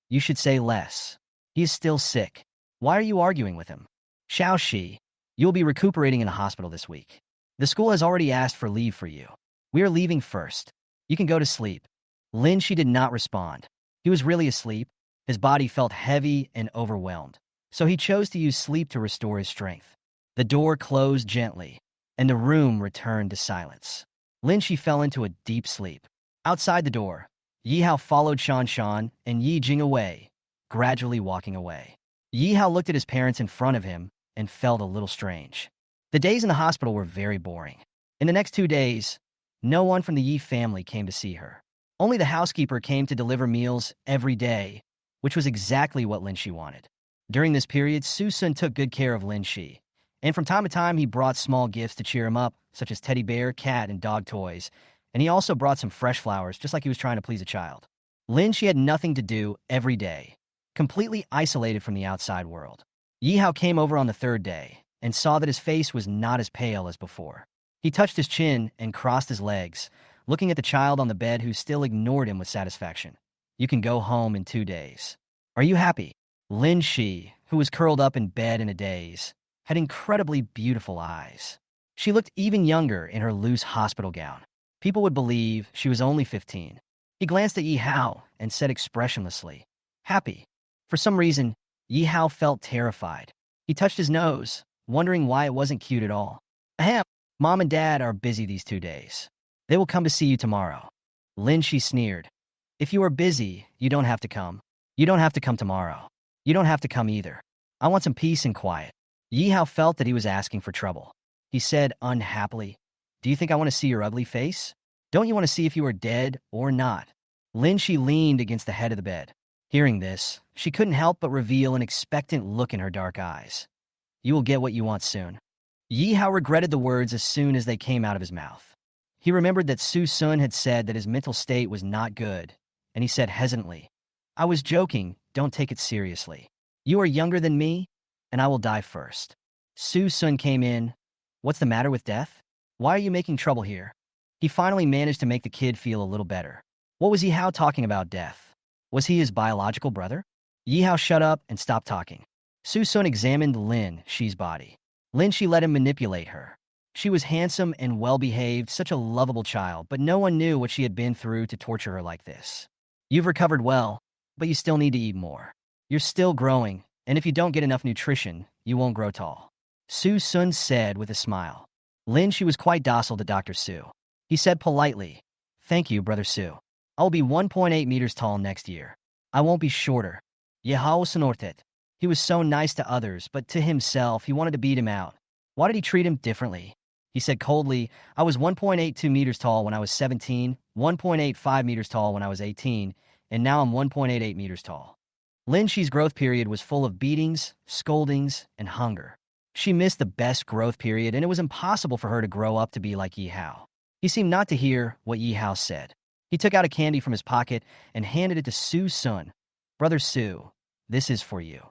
You should say less. He is still sick. Why are you arguing with him? Xiao Shi, you'll be recuperating in a hospital this week. The school has already asked for leave for you. We are leaving first. You can go to sleep. Lin Shi did not respond. He was really asleep. His body felt heavy and overwhelmed. So he chose to use sleep to restore his strength. The door closed gently, and the room returned to silence. Lin Shi fell into a deep sleep. Outside the door, Yi Hao followed Shan Shan and Yi Jing away, gradually walking away. Yi Hao looked at his parents in front of him and felt a little strange. The days in the hospital were very boring. In the next 2 days, no one from the Yi family came to see her. Only the housekeeper came to deliver meals every day, which was exactly what Lin Shi wanted. During this period, Su Sun took good care of Lin Shi, and from time to time he brought small gifts to cheer him up, such as teddy bear, cat, and dog toys, and he also brought some fresh flowers, just like he was trying to please a child. Lin Shi had nothing to do every day, completely isolated from the outside world. Yi Hao came over on the 3rd day and saw that his face was not as pale as before. He touched his chin and crossed his legs, looking at the child on the bed who still ignored him with satisfaction. You can go home in 2 days. Are you happy? Lin Shi, who was curled up in bed in a daze, had incredibly beautiful eyes. She looked even younger in her loose hospital gown. People would believe she was only 15. He glanced at Yi Hao and said expressionlessly, happy. For some reason, Yi Hao felt terrified. He touched his nose, wondering why it wasn't cute at all. Ahem, Mom and Dad are busy these 2 days. They will come to see you tomorrow. Lin Shi sneered. If you are busy, you don't have to come. You don't have to come tomorrow. You don't have to come either. I want some peace and quiet. Yi Hao felt that he was asking for trouble. He said unhappily, do you think I want to see your ugly face? Don't you want to see if you are dead or not? Lin Shi leaned against the head of the bed. Hearing this, she couldn't help but reveal an expectant look in her dark eyes. You will get what you want soon. Yi Hao regretted the words as soon as they came out of his mouth. He remembered that Su Sun had said that his mental state was not good, and he said hesitantly, I was joking, don't take it seriously. You are younger than me, and I will die first. Su Sun came in. What's the matter with death? Why are you making trouble here? He finally managed to make the kid feel a little better. What was Yi Hao talking about death? Was he his biological brother? Yi Hao shut up and stopped talking. Su Sun examined Lin Shi's body. Lin Shi let him manipulate her. She was handsome and well-behaved, such a lovable child, but no one knew what she had been through to torture her like this. You've recovered well, but you still need to eat more. You're still growing, and if you don't get enough nutrition, you won't grow tall. Su Sun said with a smile. Lin Shi was quite docile to Dr. Su. He said politely, thank you, Brother Su. I will be 1.8 meters tall next year. I won't be shorter. Yehao Sonortet. He was so nice to others, but to himself, he wanted to beat him out. Why did he treat him differently? He said coldly, I was 1.82 meters tall when I was 17, 1.85 meters tall when I was 18, and now I'm 1.88 meters tall. Lin Shi's growth period was full of beatings, scoldings, and hunger. She missed the best growth period, and it was impossible for her to grow up to be like Yi Hao. He seemed not to hear what Yi Hao said. He took out a candy from his pocket and handed it to Su Sun. Brother Su, this is for you.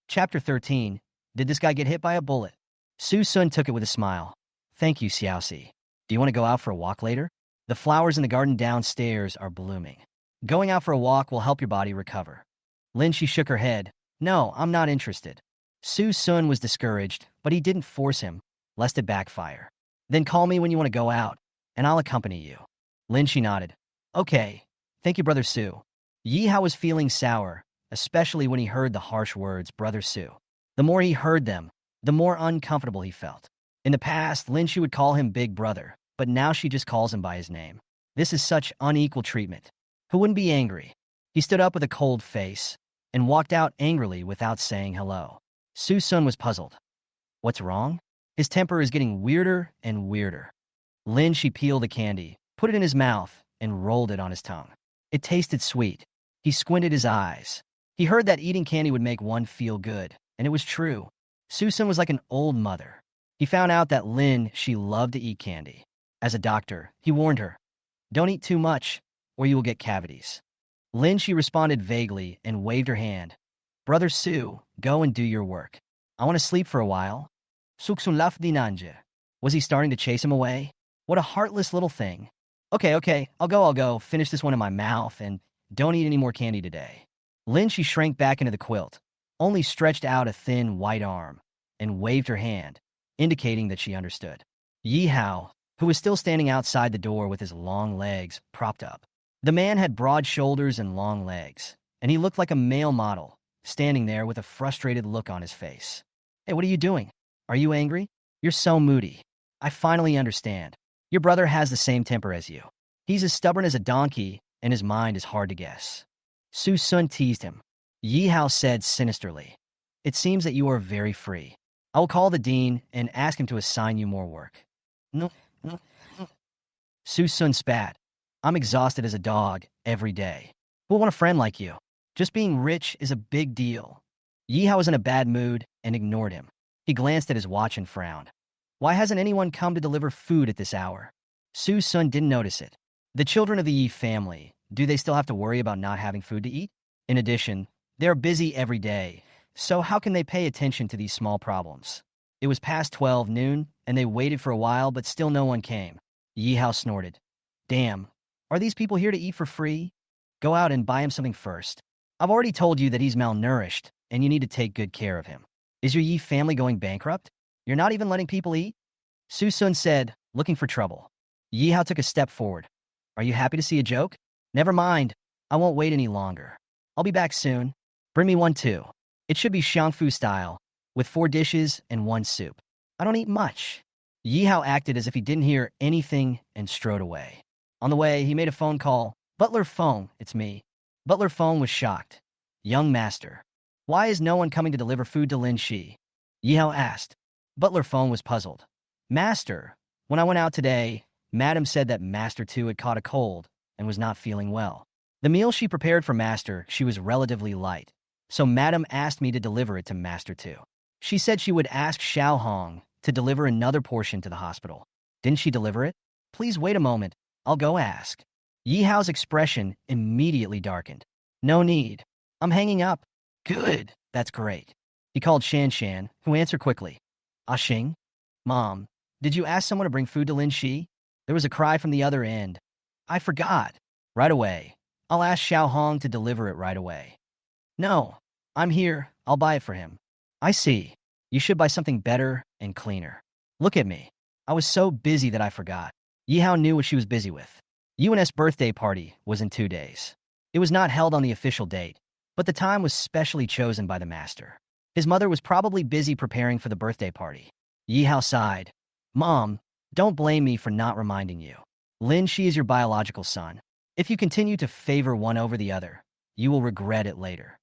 Chapter 13. Did this guy get hit by a bullet? Su Sun took it with a smile. Thank you, Xiaoxi. Do you want to go out for a walk later? The flowers in the garden downstairs are blooming. Going out for a walk will help your body recover. Lin Shi shook her head. No, I'm not interested. Su Sun was discouraged, but he didn't force him, lest it backfire. Then call me when you want to go out, and I'll accompany you. Lin Shi nodded. Okay. Thank you, Brother Su. Yi Hao was feeling sour, especially when he heard the harsh words, Brother Su. The more he heard them, the more uncomfortable he felt. In the past, Lin Shi would call him Big Brother, but now she just calls him by his name. This is such unequal treatment. Who wouldn't be angry? He stood up with a cold face and walked out angrily without saying hello. Su Sun was puzzled. What's wrong? His temper is getting weirder and weirder. Lin Shi peeled a candy, put it in his mouth, and rolled it on his tongue. It tasted sweet. He squinted his eyes. He heard that eating candy would make one feel good, and it was true. Su Sun was like an old mother. He found out that Lin Shi loved to eat candy. As a doctor, he warned her, don't eat too much, or you will get cavities. Lin Shi responded vaguely and waved her hand. Brother Su, go and do your work. I want to sleep for a while. Suksun laf dinanje. Was he starting to chase him away? What a heartless little thing. Okay, I'll go, finish this one in my mouth, and don't eat any more candy today. Lin, she shrank back into the quilt, only stretched out a thin white arm, and waved her hand, indicating that she understood. Yi Hao, who was still standing outside the door with his long legs propped up. The man had broad shoulders and long legs, and he looked like a male model, standing there with a frustrated look on his face. Hey, what are you doing? Are you angry? You're so moody. I finally understand. Your brother has the same temper as you. He's as stubborn as a donkey, and his mind is hard to guess. Su Sun teased him. Yi Hao said sinisterly, "It seems that you are very free. I will call the dean and ask him to assign you more work." No, no, no. Su Sun spat. "I'm exhausted as a dog every day. Who'll want a friend like you? Just being rich is a big deal." Yi Hao was in a bad mood and ignored him. He glanced at his watch and frowned. Why hasn't anyone come to deliver food at this hour? Su Sun didn't notice it. The children of the Yi family, do they still have to worry about not having food to eat? In addition, they're busy every day, so how can they pay attention to these small problems? It was past 12 noon, and they waited for a while, but still no one came. Yi Hao snorted. Damn, are these people here to eat for free? Go out and buy him something first. I've already told you that he's malnourished, and you need to take good care of him. Is your Yi family going bankrupt? You're not even letting people eat? Su Sun said, looking for trouble. Yi Hao took a step forward. Are you happy to see a joke? Never mind. I won't wait any longer. I'll be back soon. Bring me one too. It should be Xiangfu style, with 4 dishes and 1 soup. I don't eat much. Yi Hao acted as if he didn't hear anything and strode away. On the way, he made a phone call. Butler Feng, it's me. Butler Feng was shocked. Young master. Why is no one coming to deliver food to Lin Shi? Yi Hao asked. Butler Feng was puzzled. Master, when I went out today, Madam said that Master 2 had caught a cold and was not feeling well. The meal she prepared for Master, she was relatively light, so Madam asked me to deliver it to Master 2. She said she would ask Xiao Hong to deliver another portion to the hospital. Didn't she deliver it? Please wait a moment. I'll go ask. Yi Hao's expression immediately darkened. No need. I'm hanging up. Good. That's great. He called Shan Shan, who answered quickly. Ah Xing? Mom, did you ask someone to bring food to Lin Shi? There was a cry from the other end. I forgot. Right away. I'll ask Xiao Hong to deliver it right away. No. I'm here. I'll buy it for him. I see. You should buy something better and cleaner. Look at me. I was so busy that I forgot. Yi Hao knew what she was busy with. UN's birthday party was in 2 days. It was not held on the official date, but the time was specially chosen by the master. His mother was probably busy preparing for the birthday party. Yi Hao sighed. Mom, don't blame me for not reminding you. Lin Shi is your biological son. If you continue to favor one over the other, you will regret it later.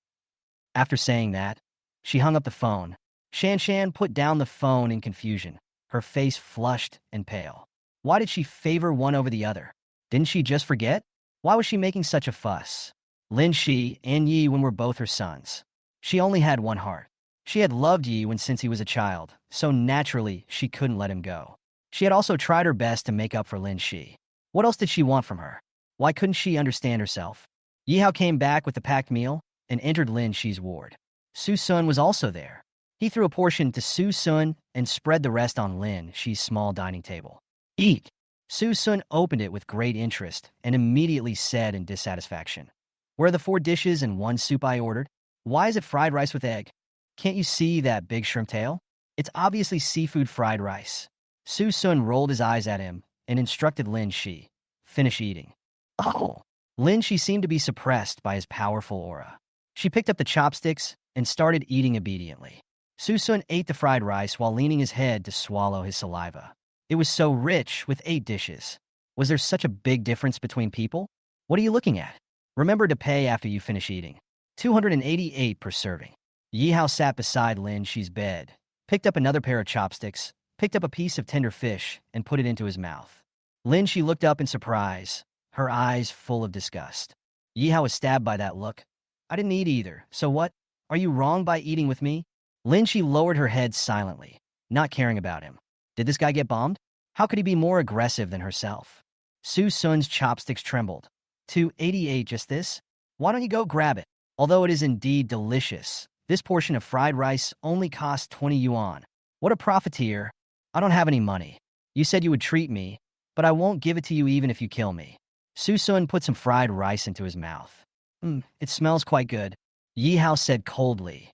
After saying that, she hung up the phone. Shan Shan put down the phone in confusion, her face flushed and pale. Why did she favor one over the other? Didn't she just forget? Why was she making such a fuss? Lin Shi and Yi Wen were both her sons. She only had one heart. She had loved Yi Wen since he was a child, so naturally she couldn't let him go. She had also tried her best to make up for Lin Shi. What else did she want from her? Why couldn't she understand herself? Yi Hao came back with the packed meal and entered Lin Shi's ward. Su Sun was also there. He threw a portion to Su Sun and spread the rest on Lin Shi's small dining table. Eat! Su Sun opened it with great interest and immediately said in dissatisfaction, Where are the 4 dishes and 1 soup I ordered? Why is it fried rice with egg? Can't you see that big shrimp tail? It's obviously seafood fried rice. Su Sun rolled his eyes at him and instructed Lin Shi, Finish eating. Oh! Lin Shi seemed to be suppressed by his powerful aura. She picked up the chopsticks and started eating obediently. Su Sun ate the fried rice while leaning his head to swallow his saliva. It was so rich with 8 dishes. Was there such a big difference between people? What are you looking at? Remember to pay after you finish eating. 288 per serving. Yi Hao sat beside Lin Shi's bed, picked up another pair of chopsticks, picked up a piece of tender fish, and put it into his mouth. Lin Shi looked up in surprise, her eyes full of disgust. Yi Hao was stabbed by that look. I didn't eat either, so what? Are you wrong by eating with me? Lin Shi lowered her head silently, not caring about him. Did this guy get bombed? How could he be more aggressive than herself? Su Sun's chopsticks trembled. 288 just this? Why don't you go grab it? Although it is indeed delicious, this portion of fried rice only costs 20 yuan. What a profiteer. I don't have any money. You said you would treat me, but I won't give it to you even if you kill me. Su Sun put some fried rice into his mouth. It smells quite good, Yi Hao said coldly.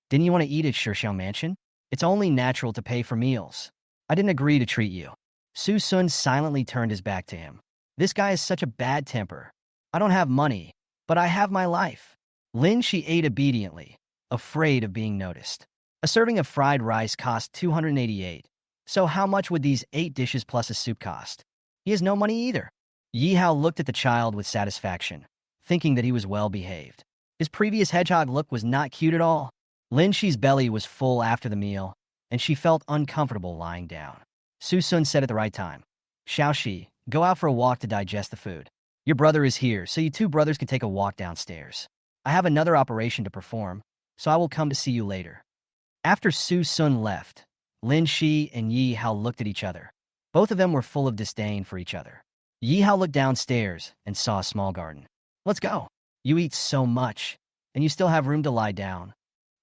Didn't you want to eat at Shixiao Mansion? It's only natural to pay for meals. I didn't agree to treat you. Su Sun silently turned his back to him. This guy has such a bad temper. I don't have money, but I have my life. Lin Shi ate obediently, afraid of being noticed. A serving of fried rice cost 288. So how much would these 8 dishes plus a soup cost? He has no money either. Yi Hao looked at the child with satisfaction, thinking that he was well behaved. His previous hedgehog look was not cute at all. Lin Shi's belly was full after the meal, and she felt uncomfortable lying down. Su Sun said at the right time, Xiaoxi, go out for a walk to digest the food. Your brother is here, so you two brothers can take a walk downstairs. I have another operation to perform, so I will come to see you later. After Su Sun left, Lin Shi and Yi Hao looked at each other. Both of them were full of disdain for each other. Yi Hao looked downstairs and saw a small garden. Let's go. You eat so much, and you still have room to lie down.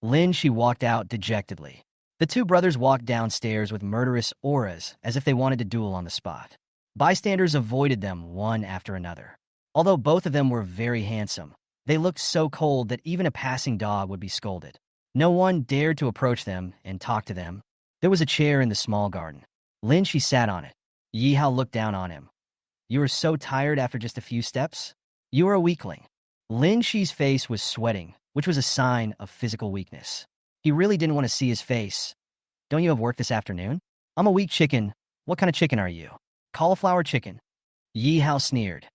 Lin Shi walked out dejectedly. The two brothers walked downstairs with murderous auras as if they wanted to duel on the spot. Bystanders avoided them one after another. Although both of them were very handsome, they looked so cold that even a passing dog would be scolded. No one dared to approach them and talk to them. There was a chair in the small garden. Lin Shi sat on it. Yi Hao looked down on him. You are so tired after just a few steps? You are a weakling. Lin Shi's face was sweating, which was a sign of physical weakness. He really didn't want to see his face. Don't you have work this afternoon? I'm a weak chicken. What kind of chicken are you? Cauliflower chicken. Yi Hao sneered.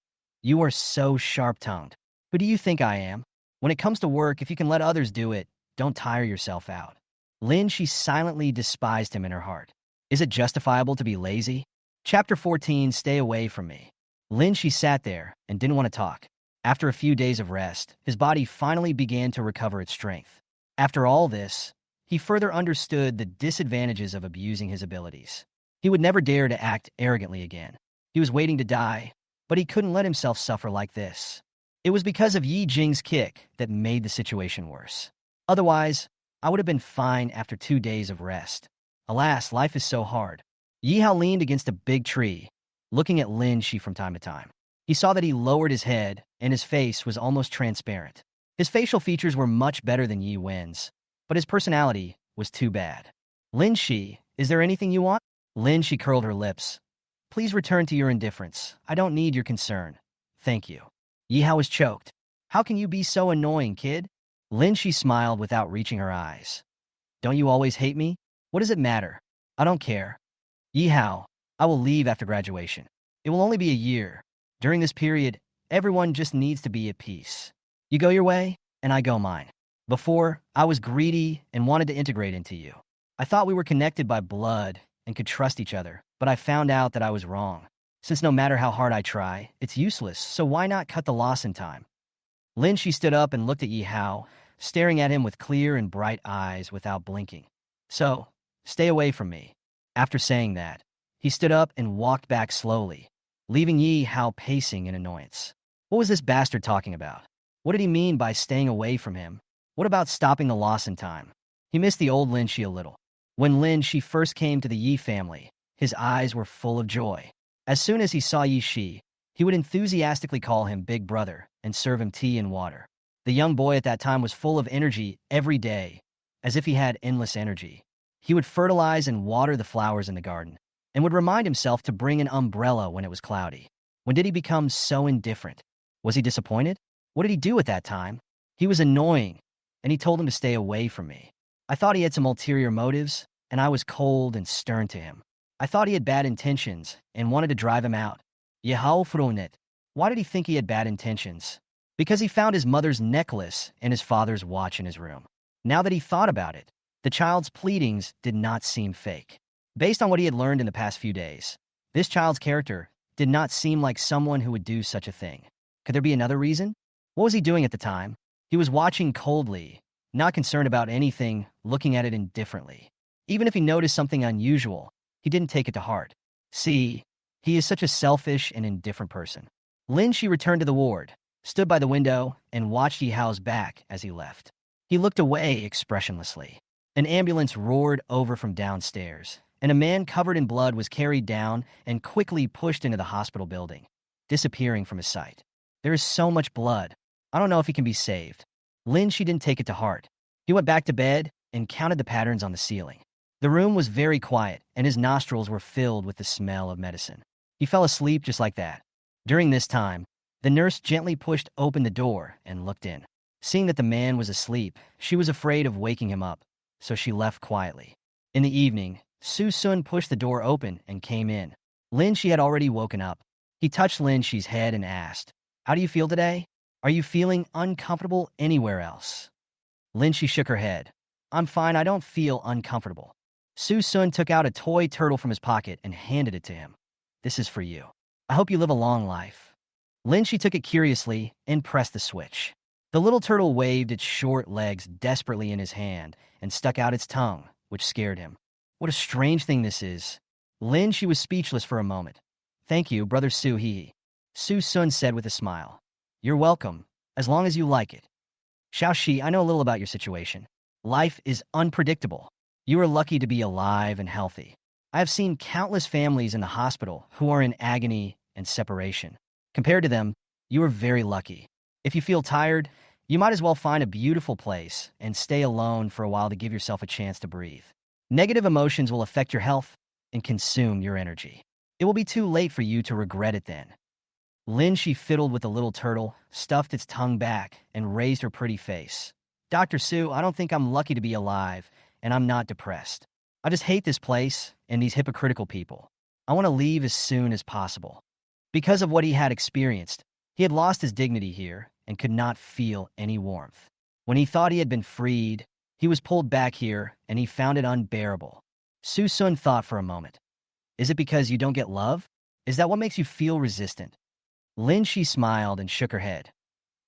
You are so sharp-tongued. Who do you think I am? When it comes to work, if you can let others do it, don't tire yourself out. Lin Shi silently despised him in her heart. Is it justifiable to be lazy? Chapter 14, Stay Away From Me. Lin Shi sat there and didn't want to talk. After a few days of rest, his body finally began to recover its strength. After all this, he further understood the disadvantages of abusing his abilities. He would never dare to act arrogantly again. He was waiting to die, but he couldn't let himself suffer like this. It was because of Yi Jing's kick that made the situation worse. Otherwise, I would have been fine after 2 days of rest. Alas, life is so hard. Yi Hao leaned against a big tree, looking at Lin Shi from time to time. He saw that he lowered his head, and his face was almost transparent. His facial features were much better than Yi Wen's, but his personality was too bad. Lin Shi, is there anything you want? Lin Shi curled her lips. Please return to your indifference. I don't need your concern. Thank you. Yi Hao was choked. How can you be so annoying, kid? Lin Shi smiled without reaching her eyes. Don't you always hate me? What does it matter? I don't care. Yi Hao, I will leave after graduation. It will only be a year. During this period, everyone just needs to be at peace. You go your way, and I go mine. Before, I was greedy and wanted to integrate into you. I thought we were connected by blood and could trust each other, but I found out that I was wrong. Since no matter how hard I try, it's useless, so why not cut the loss in time? Lin Shi stood up and looked at Yi Hao, staring at him with clear and bright eyes without blinking. So, stay away from me. After saying that, he stood up and walked back slowly, leaving Yi Hao pacing in annoyance. What was this bastard talking about? What did he mean by staying away from him? What about stopping the loss in time? He missed the old Lin Shi a little. When Lin Shi first came to the Yi family, his eyes were full of joy. As soon as he saw Yi Shi, he would enthusiastically call him Big Brother and serve him tea and water. The young boy at that time was full of energy every day, as if he had endless energy. He would fertilize and water the flowers in the garden, and would remind himself to bring an umbrella when it was cloudy. When did he become so indifferent? Was he disappointed? What did he do at that time? He was annoying, and he told him to stay away from me. I thought he had some ulterior motives, and I was cold and stern to him. I thought he had bad intentions and wanted to drive him out. Yehaofrunet. Why did he think he had bad intentions? Because he found his mother's necklace and his father's watch in his room. Now that he thought about it, the child's pleadings did not seem fake. Based on what he had learned in the past few days, this child's character did not seem like someone who would do such a thing. Could there be another reason? What was he doing at the time? He was watching coldly, not concerned about anything, looking at it indifferently. Even if he noticed something unusual, he didn't take it to heart. See, he is such a selfish and indifferent person. Lin Shi returned to the ward, stood by the window, and watched Yi Hao's back as he left. He looked away expressionlessly. An ambulance roared over from downstairs, and a man covered in blood was carried down and quickly pushed into the hospital building, disappearing from his sight. There is so much blood. I don't know if he can be saved. Lin, she didn't take it to heart. He went back to bed and counted the patterns on the ceiling. The room was very quiet, and his nostrils were filled with the smell of medicine. He fell asleep just like that. During this time, the nurse gently pushed open the door and looked in. Seeing that the man was asleep, she was afraid of waking him up, so she left quietly. In the evening, Su Sun pushed the door open and came in. Lin Shi had already woken up. He touched Lin Shi's head and asked, "How do you feel today? Are you feeling uncomfortable anywhere else?" Lin Shi shook her head. "I'm fine, I don't feel uncomfortable." Su Sun took out a toy turtle from his pocket and handed it to him. "This is for you. I hope you live a long life." Lin Shi took it curiously and pressed the switch. The little turtle waved its short legs desperately in his hand and stuck out its tongue, which scared him. What a strange thing this is. Lin Shi was speechless for a moment. "Thank you, Brother Su He," Su Sun said with a smile. "You're welcome, as long as you like it." "Xiao Shi, I know a little about your situation. Life is unpredictable. You are lucky to be alive and healthy. I have seen countless families in the hospital who are in agony and separation. Compared to them, you are very lucky. If you feel tired, you might as well find a beautiful place and stay alone for a while to give yourself a chance to breathe. Negative emotions will affect your health and consume your energy. It will be too late for you to regret it then." Lin Shi fiddled with the little turtle, stuffed its tongue back, and raised her pretty face. "Dr. Su, I don't think I'm lucky to be alive, and I'm not depressed. I just hate this place and these hypocritical people. I want to leave as soon as possible." Because of what he had experienced, he had lost his dignity here and could not feel any warmth. When he thought he had been freed, he was pulled back here, and he found it unbearable. Su Sun thought for a moment. "Is it because you don't get love? Is that what makes you feel resistant?" Lin Shi smiled and shook her head.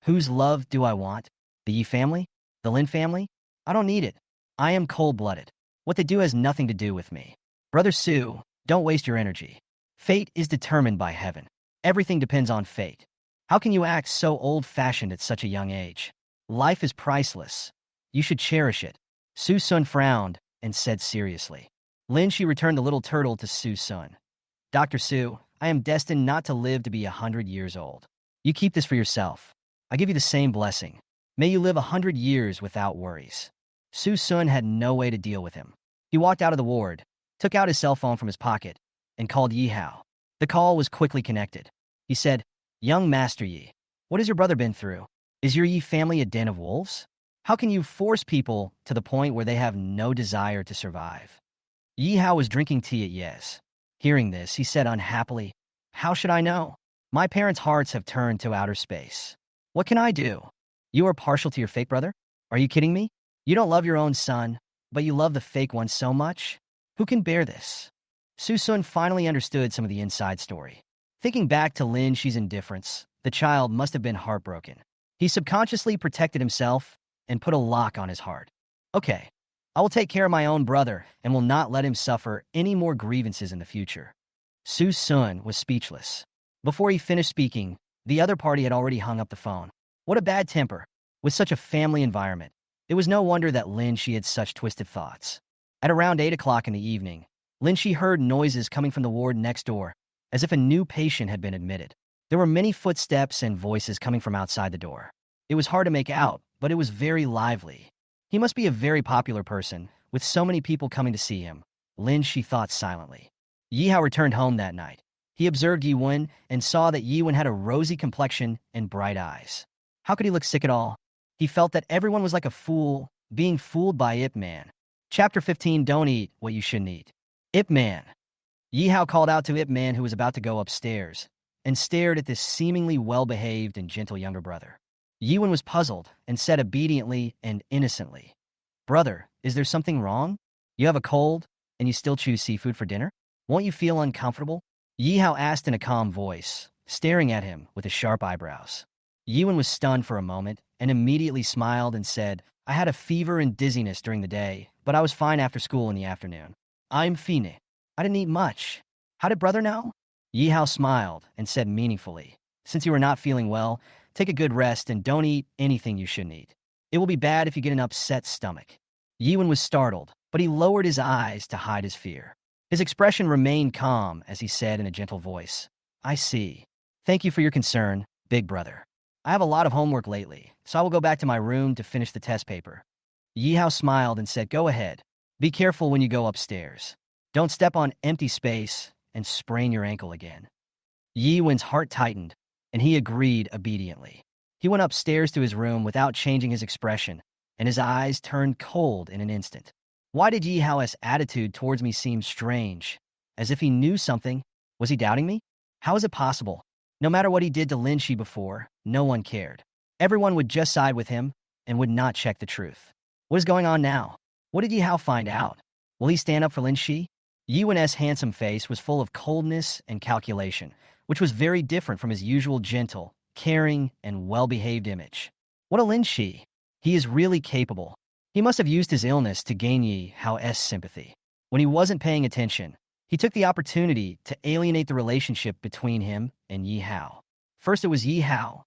"Whose love do I want? The Yi family? The Lin family? I don't need it. I am cold-blooded. What they do has nothing to do with me. Brother Su, don't waste your energy. Fate is determined by heaven. Everything depends on fate. How can you act so old-fashioned at such a young age? Life is priceless. You should cherish it." Su Sun frowned and said seriously. Lin Shi returned the little turtle to Su Sun. "Dr. Su, I am destined not to live to be 100 years old. You keep this for yourself. I give you the same blessing. May you live 100 years without worries." Su Sun had no way to deal with him. He walked out of the ward, took out his cell phone from his pocket, and called Yi Hao. The call was quickly connected. He said, "Young Master Yi, what has your brother been through? Is your Yi family a den of wolves? How can you force people to the point where they have no desire to survive?" Yi Hao was drinking tea at Yes. Hearing this, he said unhappily, "How should I know? My parents' hearts have turned to outer space. What can I do? You are partial to your fake brother? Are you kidding me? You don't love your own son, but you love the fake one so much? Who can bear this?" Su Sun finally understood some of the inside story. Thinking back to Lin Shi's indifference, the child must have been heartbroken. He subconsciously protected himself and put a lock on his heart. "Okay, I will take care of my own brother and will not let him suffer any more grievances in the future." Su Sun was speechless. Before he finished speaking, the other party had already hung up the phone. What a bad temper. With such a family environment, it was no wonder that Lin Shi had such twisted thoughts. At around 8 o'clock in the evening, Lin Shi heard noises coming from the ward next door, as if a new patient had been admitted. There were many footsteps and voices coming from outside the door. It was hard to make out, but it was very lively. He must be a very popular person, with so many people coming to see him, Lin Shi thought silently. Yi Hao returned home that night. He observed Yi Wen and saw that Yi Wen had a rosy complexion and bright eyes. How could he look sick at all? He felt that everyone was like a fool, being fooled by Ip Man. Chapter 15, Don't Eat What You Shouldn't Eat. Ip Man. Yi Hao called out to Ip Man, who was about to go upstairs, and stared at this seemingly well-behaved and gentle younger brother. Yi Wen was puzzled and said obediently and innocently, "Brother, is there something wrong? You have a cold, and you still choose seafood for dinner? Won't you feel uncomfortable?" Yi Hao asked in a calm voice, staring at him with his sharp eyebrows. Yi Wen was stunned for a moment and immediately smiled and said, "I had a fever and dizziness during the day, but I was fine after school in the afternoon. I'm fine. I didn't eat much. How did brother know?" Yi Hao smiled and said meaningfully, "Since you are not feeling well, take a good rest and don't eat anything you shouldn't eat. It will be bad if you get an upset stomach." Yi Wen was startled, but he lowered his eyes to hide his fear. His expression remained calm as he said in a gentle voice, "I see. Thank you for your concern, big brother." I have a lot of homework lately, so I will go back to my room to finish the test paper. Yi Hao smiled and said, go ahead. Be careful when you go upstairs. Don't step on empty space and sprain your ankle again. Yi Wen's heart tightened, and he agreed obediently. He went upstairs to his room without changing his expression, and his eyes turned cold in an instant. Why did Yi Hao's attitude towards me seem strange? As if he knew something? Was he doubting me? How is it possible? No matter what he did to Lin Shi before, no one cared. Everyone would just side with him and would not check the truth. What is going on now? What did Yi Hao find out? Will he stand up for Lin Shi? Yi Wen's handsome face was full of coldness and calculation, which was very different from his usual gentle, caring, and well-behaved image. What a Lin Shi! He is really capable. He must have used his illness to gain Yi Hao's sympathy. When he wasn't paying attention, he took the opportunity to alienate the relationship between him and Yi Hao. First it was Yi Hao,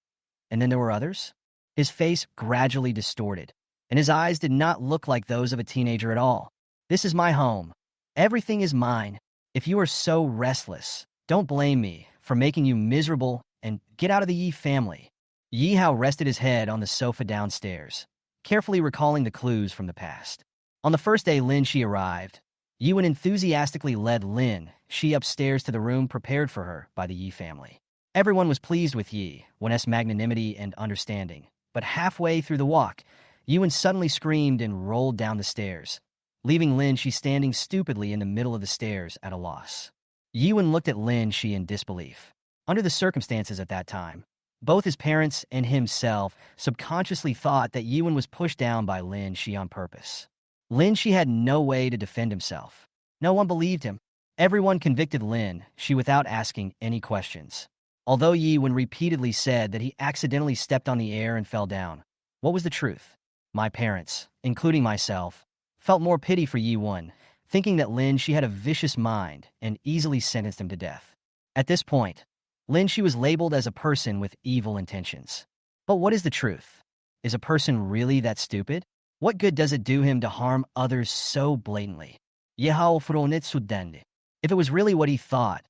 and then there were others. His face gradually distorted, and his eyes did not look like those of a teenager at all. This is my home. Everything is mine. If you are so restless, don't blame me for making you miserable and get out of the Yi family. Yi Hao rested his head on the sofa downstairs, carefully recalling the clues from the past. On the first day Lin Shi arrived, Yi Wen enthusiastically led Lin Shi upstairs to the room prepared for her by the Yi family. Everyone was pleased with Yi Wen's magnanimity and understanding, but halfway through the walk, Yi Wen suddenly screamed and rolled down the stairs, leaving Lin Shi standing stupidly in the middle of the stairs at a loss. Yi Wen looked at Lin Shi in disbelief. Under the circumstances at that time, both his parents and himself subconsciously thought that Yi Wen was pushed down by Lin Shi on purpose. Lin Shi had no way to defend himself. No one believed him. Everyone convicted Lin Shi without asking any questions. Although Yi Wen repeatedly said that he accidentally stepped on the air and fell down, what was the truth? My parents, including myself, felt more pity for Yi Wen, thinking that Lin Shi had a vicious mind and easily sentenced him to death. At this point, Lin Shi was labeled as a person with evil intentions. But what is the truth? Is a person really that stupid? What good does it do him to harm others so blatantly? If it was really what he thought,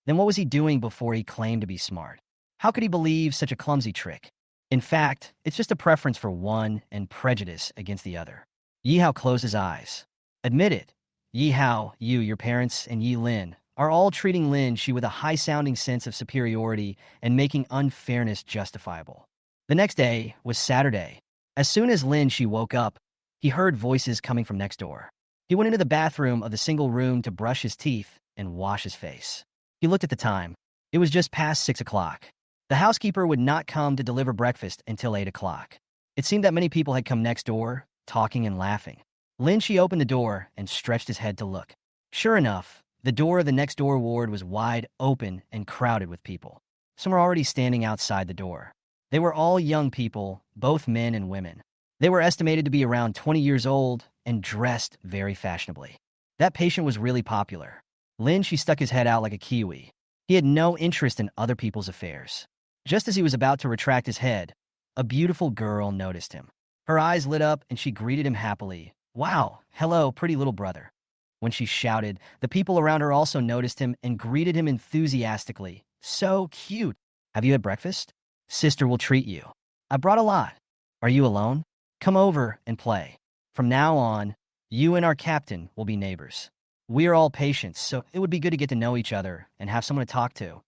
then what was he doing before he claimed to be smart? How could he believe such a clumsy trick? In fact, it's just a preference for one and prejudice against the other. Yi Hao closed his eyes. Admit it. Yi Hao, you, your parents, and Yi Lin are all treating Lin Shi with a high-sounding sense of superiority and making unfairness justifiable. The next day was Saturday. As soon as Lin Shi woke up, he heard voices coming from next door. He went into the bathroom of the single room to brush his teeth and wash his face. He looked at the time. It was just past 6 o'clock. The housekeeper would not come to deliver breakfast until 8 o'clock. It seemed that many people had come next door, talking and laughing. Lin Shi opened the door and stretched his head to look. Sure enough, the door of the next door ward was wide open and crowded with people. Some were already standing outside the door. They were all young people, both men and women. They were estimated to be around 20 years old and dressed very fashionably. That patient was really popular. Lin Shi stuck his head out like a kiwi. He had no interest in other people's affairs. Just as he was about to retract his head, a beautiful girl noticed him. Her eyes lit up and she greeted him happily. Wow, hello, pretty little brother. When she shouted, the people around her also noticed him and greeted him enthusiastically. So cute. Have you had breakfast? Sister will treat you. I brought a lot. Are you alone? Come over and play. From now on, you and our captain will be neighbors. We are all patients, so it would be good to get to know each other and have someone to talk to.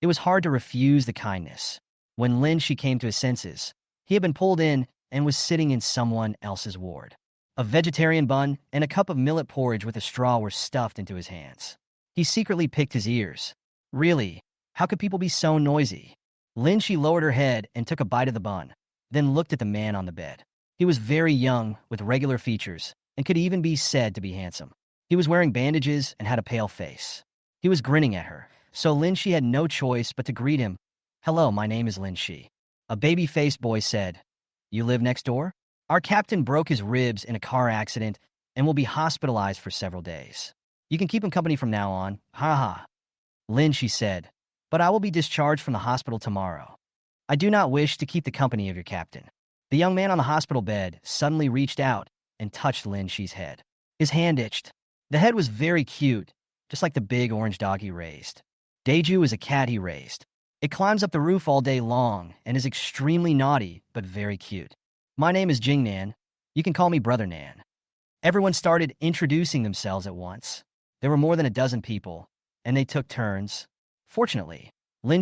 It was hard to refuse the kindness. When Lin Shi came to his senses, he had been pulled in and was sitting in someone else's ward. A vegetarian bun and a cup of millet porridge with a straw were stuffed into his hands. He secretly picked his ears. Really, how could people be so noisy? Lin Shi lowered her head and took a bite of the bun, then looked at the man on the bed. He was very young, with regular features, and could even be said to be handsome. He was wearing bandages and had a pale face. He was grinning at her, so Lin Shi had no choice but to greet him. Hello, my name is Lin Shi. A baby-faced boy said. You live next door? Our captain broke his ribs in a car accident and will be hospitalized for several days. You can keep him company from now on. Ha ha. Lin Shi said, but I will be discharged from the hospital tomorrow. I do not wish to keep the company of your captain. The young man on the hospital bed suddenly reached out and touched Lin Shi's head. His hand itched. The head was very cute, just like the big orange dog he raised. Daeju is a cat he raised. It climbs up the roof all day long and is extremely naughty, but very cute. My name is Jingnan. You can call me Brother Nan. Everyone started introducing themselves at once. There were more than a dozen people, and they took turns. Fortunately,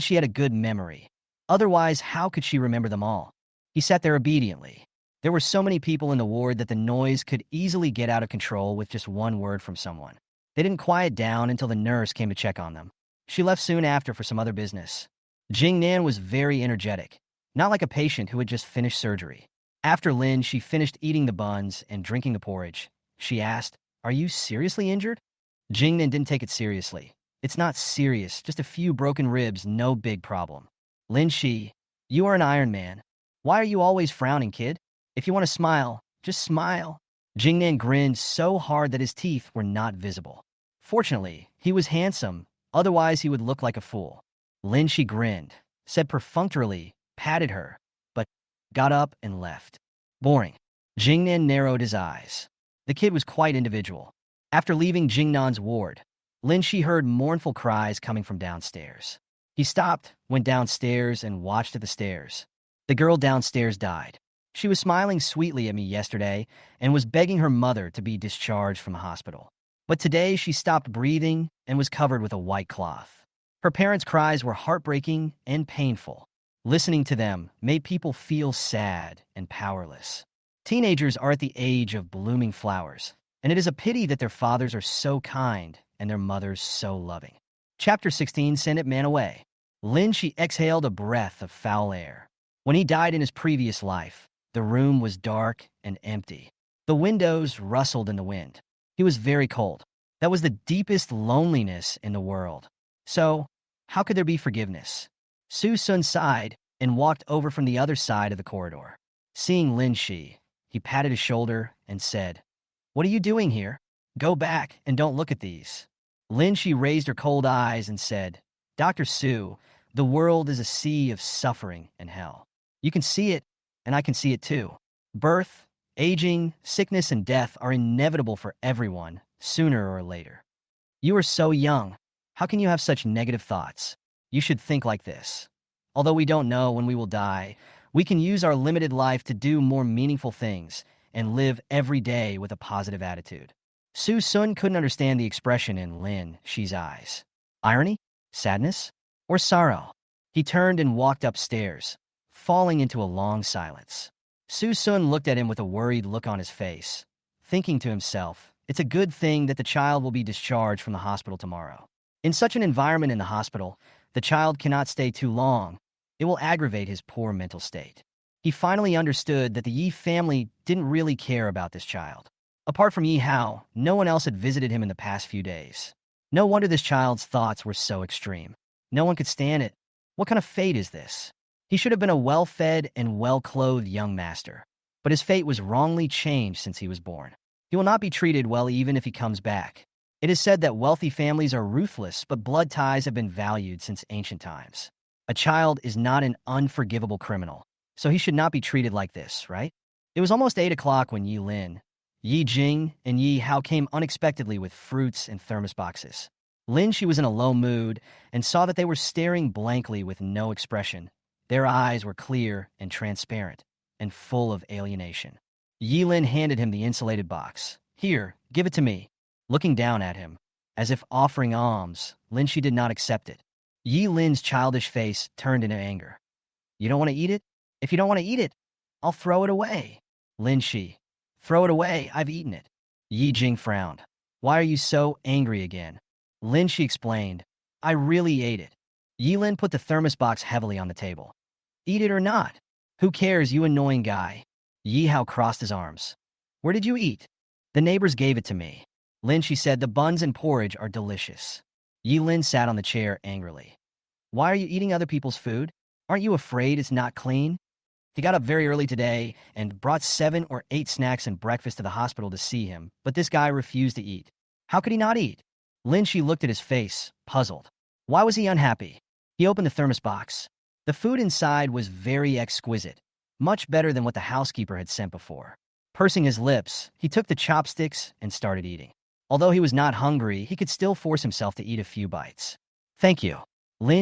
She had a good memory. Otherwise, how could she remember them all? He sat there obediently. There were so many people in the ward that the noise could easily get out of control with just one word from someone. They didn't quiet down until the nurse came to check on them. She left soon after for some other business. Jingnan was very energetic, not like a patient who had just finished surgery. After she finished eating the buns and drinking the porridge, she asked, "Are you seriously injured?" Jingnan didn't take it seriously. "It's not serious, just a few broken ribs, no big problem." Shi, "You are an Iron Man. Why are you always frowning, kid? If you want to smile, just smile." Jingnan grinned so hard that his teeth were not visible. Fortunately, he was handsome, otherwise he would look like a fool. Shi grinned, said perfunctorily, patted her, but got up and left. Boring. Jingnan narrowed his eyes. The kid was quite individual. After leaving Jingnan's ward, Shi heard mournful cries coming from downstairs. He stopped, went downstairs, and watched at the stairs. The girl downstairs died. She was smiling sweetly at me yesterday and was begging her mother to be discharged from the hospital. But today she stopped breathing and was covered with a white cloth. Her parents' cries were heartbreaking and painful. Listening to them made people feel sad and powerless. Teenagers are at the age of blooming flowers, and it is a pity that their fathers are so kind and their mothers so loving. Chapter 16, Send It Man Away. She exhaled a breath of foul air. When he died in his previous life, the room was dark and empty. The windows rustled in the wind. He was very cold. That was the deepest loneliness in the world. So, how could there be forgiveness? Su Sun sighed and walked over from the other side of the corridor. Seeing Shi, he patted his shoulder and said, "What are you doing here? Go back and don't look at these." Shi raised her cold eyes and said, "Dr. Su, the world is a sea of suffering and hell. You can see it, and I can see it too. Birth, aging, sickness, and death are inevitable for everyone, sooner or later. You are so young. How can you have such negative thoughts? You should think like this. Although we don't know when we will die, we can use our limited life to do more meaningful things and live every day with a positive attitude." Su Sun couldn't understand the expression in Shi's eyes. Irony? Sadness? Or sorrow? He turned and walked upstairs, falling into a long silence. Su Sun looked at him with a worried look on his face, thinking to himself, it's a good thing that the child will be discharged from the hospital tomorrow. In such an environment in the hospital, the child cannot stay too long. It will aggravate his poor mental state. He finally understood that the Yi family didn't really care about this child. Apart from Yi Hao, no one else had visited him in the past few days. No wonder this child's thoughts were so extreme. No one could stand it. What kind of fate is this? He should have been a well-fed and well-clothed young master. But his fate was wrongly changed since he was born. He will not be treated well even if he comes back. It is said that wealthy families are ruthless, but blood ties have been valued since ancient times. A child is not an unforgivable criminal, so he should not be treated like this, right? It was almost 8 o'clock when Yi Jing, and Yi Hao came unexpectedly with fruits and thermos boxes. She was in a low mood and saw that they were staring blankly with no expression. Their eyes were clear and transparent and full of alienation. Yi Lin handed him the insulated box. "Here, give it to me." Looking down at him, as if offering alms, Shi did not accept it. Yi Lin's childish face turned into anger. "You don't want to eat it? If you don't want to eat it, I'll throw it away." Shi, "Throw it away, I've eaten it." Yi Jing frowned. "Why are you so angry again?" Shi explained, "I really ate it." Yi Lin put the thermos box heavily on the table. "Eat it or not? Who cares, you annoying guy." Yi Hao crossed his arms. "Where did you eat?" "The neighbors gave it to me." Shi said, "The buns and porridge are delicious." Yi Lin sat on the chair angrily. "Why are you eating other people's food? Aren't you afraid it's not clean?" He got up very early today and brought 7 or 8 snacks and breakfast to the hospital to see him, but this guy refused to eat. How could he not eat? Shi looked at his face, puzzled. Why was he unhappy? He opened the thermos box. The food inside was very exquisite, much better than what the housekeeper had sent before. Pursing his lips, he took the chopsticks and started eating. Although he was not hungry, he could still force himself to eat a few bites. "Thank you,"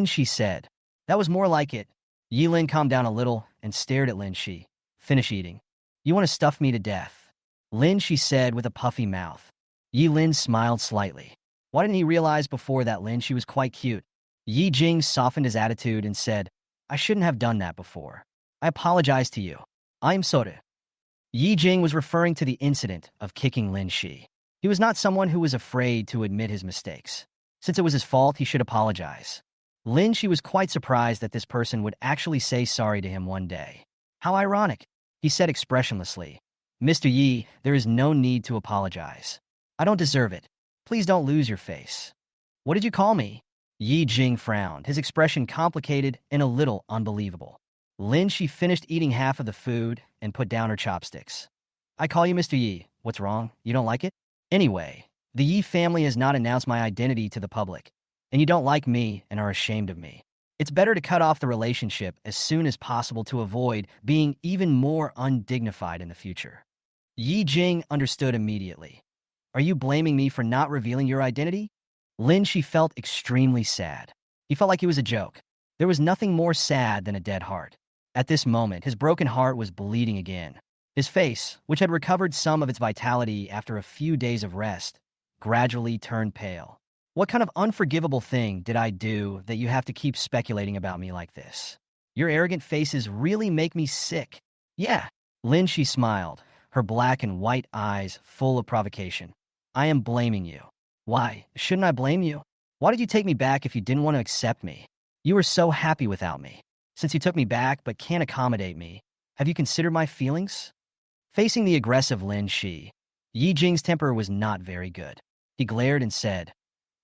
Shi said. That was more like it. Yi Lin calmed down a little and stared at Lin Shi. Finish eating. You want to stuff me to death? Lin Shi said with a puffy mouth. Yi Lin smiled slightly. Why didn't he realize before that Lin Shi was quite cute? Yi Jing softened his attitude and said, I shouldn't have done that before. I apologize to you. I am sorry. Yi Jing was referring to the incident of kicking Lin Shi. He was not someone who was afraid to admit his mistakes. Since it was his fault, he should apologize. Lin Shi was quite surprised that this person would actually say sorry to him one day. How ironic, he said expressionlessly. Mr. Yi, there is no need to apologize. I don't deserve it. Please don't lose your face. What did you call me? Yi Jing frowned, his expression complicated and a little unbelievable. Lin Shi finished eating half of the food and put down her chopsticks. I call you Mr. Yi. What's wrong? You don't like it? Anyway, the Yi family has not announced my identity to the public, and you don't like me and are ashamed of me. It's better to cut off the relationship as soon as possible to avoid being even more undignified in the future. Yi Jing understood immediately. Are you blaming me for not revealing your identity? Lin Shi felt extremely sad. He felt like he was a joke. There was nothing more sad than a dead heart. At this moment, his broken heart was bleeding again. His face, which had recovered some of its vitality after a few days of rest, gradually turned pale. What kind of unforgivable thing did I do that you have to keep speculating about me like this? Your arrogant faces really make me sick. Yeah. Lin Shi smiled, her black and white eyes full of provocation. I am blaming you. Why? Shouldn't I blame you? Why did you take me back if you didn't want to accept me? You were so happy without me. Since you took me back but can't accommodate me, have you considered my feelings? Facing the aggressive Lin Shi, Yi Jing's temper was not very good. He glared and said,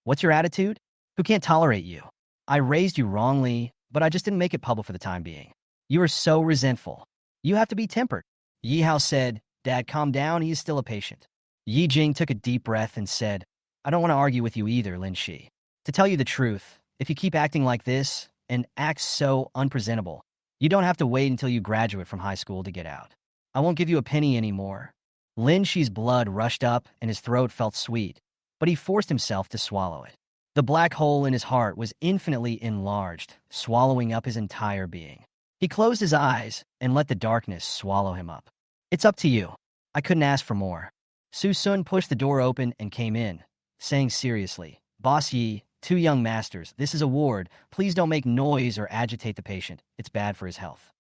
What's your attitude? Who can't tolerate you? I raised you wrongly, but I just didn't make it public for the time being. You are so resentful. You have to be tempered. Yi Hao said, Dad, calm down, he is still a patient. Yi Jing took a deep breath and said, I don't want to argue with you either, Lin Shi. To tell you the truth, if you keep acting like this and act so unpresentable, you don't have to wait until you graduate from high school to get out. I won't give you a penny anymore. Lin Shi's blood rushed up and his throat felt sweet, but he forced himself to swallow it. The black hole in his heart was infinitely enlarged, swallowing up his entire being. He closed his eyes and let the darkness swallow him up. It's up to you. I couldn't ask for more. Su Sun pushed the door open and came in, saying seriously, Boss Yi, 2 young masters, this is a ward. Please don't make noise or agitate the patient. It's bad for his health.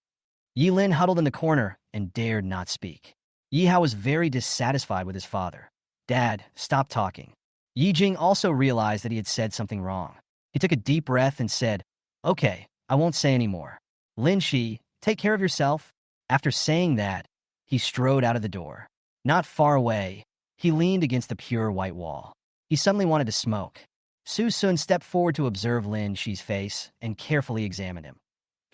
Yi Lin huddled in the corner and dared not speak. Yi Hao was very dissatisfied with his father. Dad, stop talking. Yi Jing also realized that he had said something wrong. He took a deep breath and said, Okay, I won't say any more. Lin Shi, take care of yourself. After saying that, he strode out of the door. Not far away, he leaned against the pure white wall. He suddenly wanted to smoke. Su Sun stepped forward to observe Lin Shi's face and carefully examined him.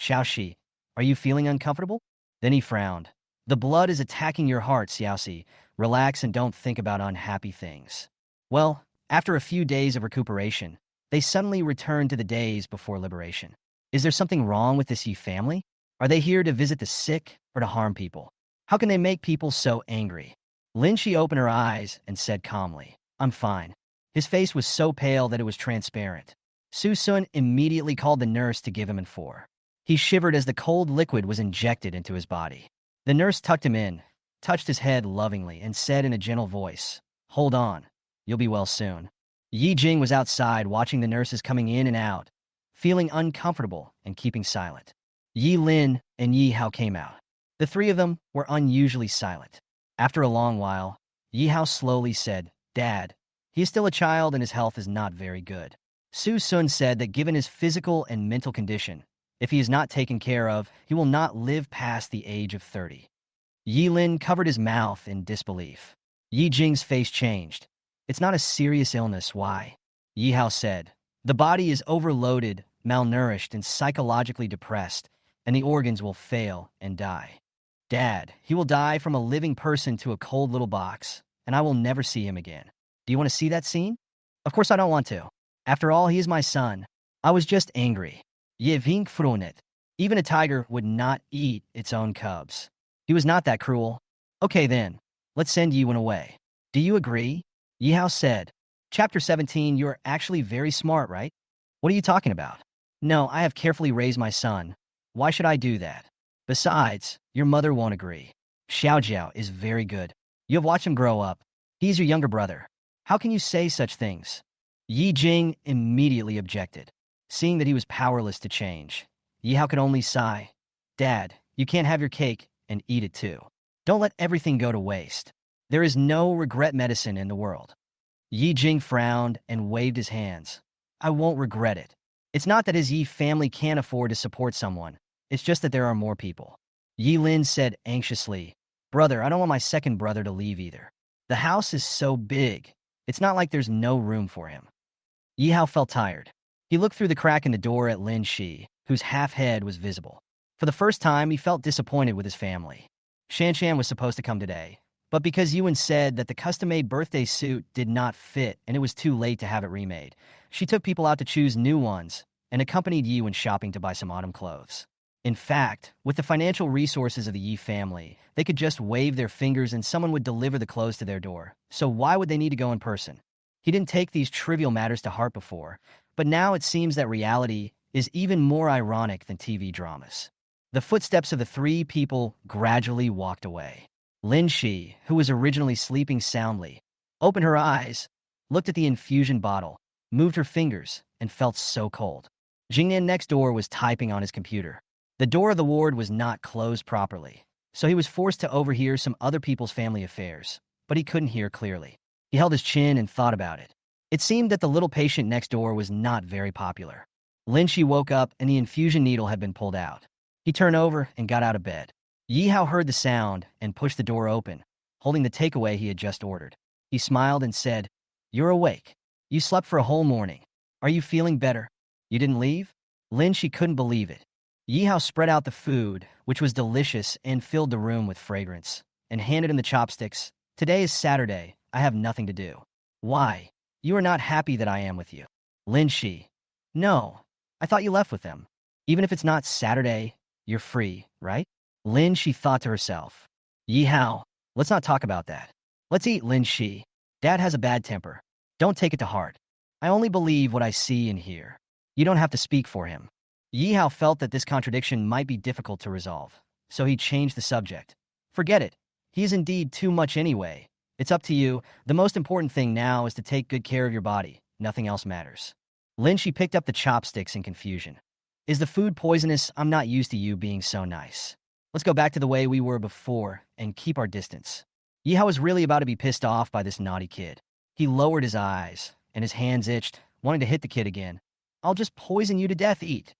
Xiao Shi, are you feeling uncomfortable? Then he frowned. The blood is attacking your heart, Xiaoxi. Relax and don't think about unhappy things. Well, after a few days of recuperation, they suddenly returned to the days before liberation. Is there something wrong with this Yi family? Are they here to visit the sick or to harm people? How can they make people so angry? Lin Shi opened her eyes and said calmly, I'm fine. His face was so pale that it was transparent. Su Sun immediately called the nurse to give him N4. He shivered as the cold liquid was injected into his body. The nurse tucked him in, touched his head lovingly, and said in a gentle voice, Hold on, you'll be well soon. Yi Jing was outside watching the nurses coming in and out, feeling uncomfortable and keeping silent. Yi Lin and Yi Hao came out. The 3 of them were unusually silent. After a long while, Yi Hao slowly said, Dad, he is still a child and his health is not very good. Su Sun said that given his physical and mental condition, if he is not taken care of, he will not live past the age of 30. Yi Lin covered his mouth in disbelief. Yi Jing's face changed. It's not a serious illness, why? Yi Hao said, The body is overloaded, malnourished, and psychologically depressed, and the organs will fail and die. Dad, he will die from a living person to a cold little box, and I will never see him again. Do you want to see that scene? Of course I don't want to. After all, he is my son. I was just angry. Ye vink frunet. Even a tiger would not eat its own cubs. He was not that cruel. Okay then, let's send Yi Wen away. Do you agree? Yi Hao said. Chapter 17, you're actually very smart, right? What are you talking about? No, I have carefully raised my son. Why should I do that? Besides, your mother won't agree. Xiaojiao is very good. You have watched him grow up. He's your younger brother. How can you say such things? Yi Jing immediately objected, seeing that he was powerless to change. Yi Hao could only sigh. Dad, you can't have your cake and eat it too. Don't let everything go to waste. There is no regret medicine in the world. Yi Jing frowned and waved his hands. I won't regret it. It's not that his Yi family can't afford to support someone. It's just that there are more people. Yi Lin said anxiously, Brother, I don't want my second brother to leave either. The house is so big. It's not like there's no room for him. Yi Hao felt tired. He looked through the crack in the door at Lin Shi, whose half head was visible. For the first time, he felt disappointed with his family. Shan Shan was supposed to come today, but because Yuan said that the custom-made birthday suit did not fit and it was too late to have it remade, she took people out to choose new ones and accompanied Yuan shopping to buy some autumn clothes. In fact, with the financial resources of the Yi family, they could just wave their fingers and someone would deliver the clothes to their door. So why would they need to go in person? He didn't take these trivial matters to heart before, but now it seems that reality is even more ironic than TV dramas. The footsteps of the three people gradually walked away. Lin Shi, who was originally sleeping soundly, opened her eyes, looked at the infusion bottle, moved her fingers, and felt so cold. Jingnan next door was typing on his computer. The door of the ward was not closed properly, so he was forced to overhear some other people's family affairs, but he couldn't hear clearly. He held his chin and thought about it. It seemed that the little patient next door was not very popular. Lin Shi woke up and the infusion needle had been pulled out. He turned over and got out of bed. Yi Hao heard the sound and pushed the door open, holding the takeaway he had just ordered. He smiled and said, You're awake. You slept for a whole morning. Are you feeling better? You didn't leave? Lin Shi couldn't believe it. Yi Hao spread out the food, which was delicious and filled the room with fragrance, and handed him the chopsticks. Today is Saturday. I have nothing to do. Why? You are not happy that I am with you. Lin Shi. No. I thought you left with them. Even if it's not Saturday, you're free, right? Lin Shi thought to herself. Yi Hao, let's not talk about that. Let's eat, Lin Shi. Dad has a bad temper. Don't take it to heart. I only believe what I see and hear. You don't have to speak for him. Yi Hao felt that this contradiction might be difficult to resolve, so he changed the subject. Forget it. He is indeed too much anyway. It's up to you. The most important thing now is to take good care of your body. Nothing else matters. Lin Shi picked up the chopsticks in confusion. Is the food poisonous? I'm not used to you being so nice. Let's go back to the way we were before and keep our distance. Yi Hao was really about to be pissed off by this naughty kid. He lowered his eyes, and his hands itched, wanting to hit the kid again. I'll just poison you to death, eat.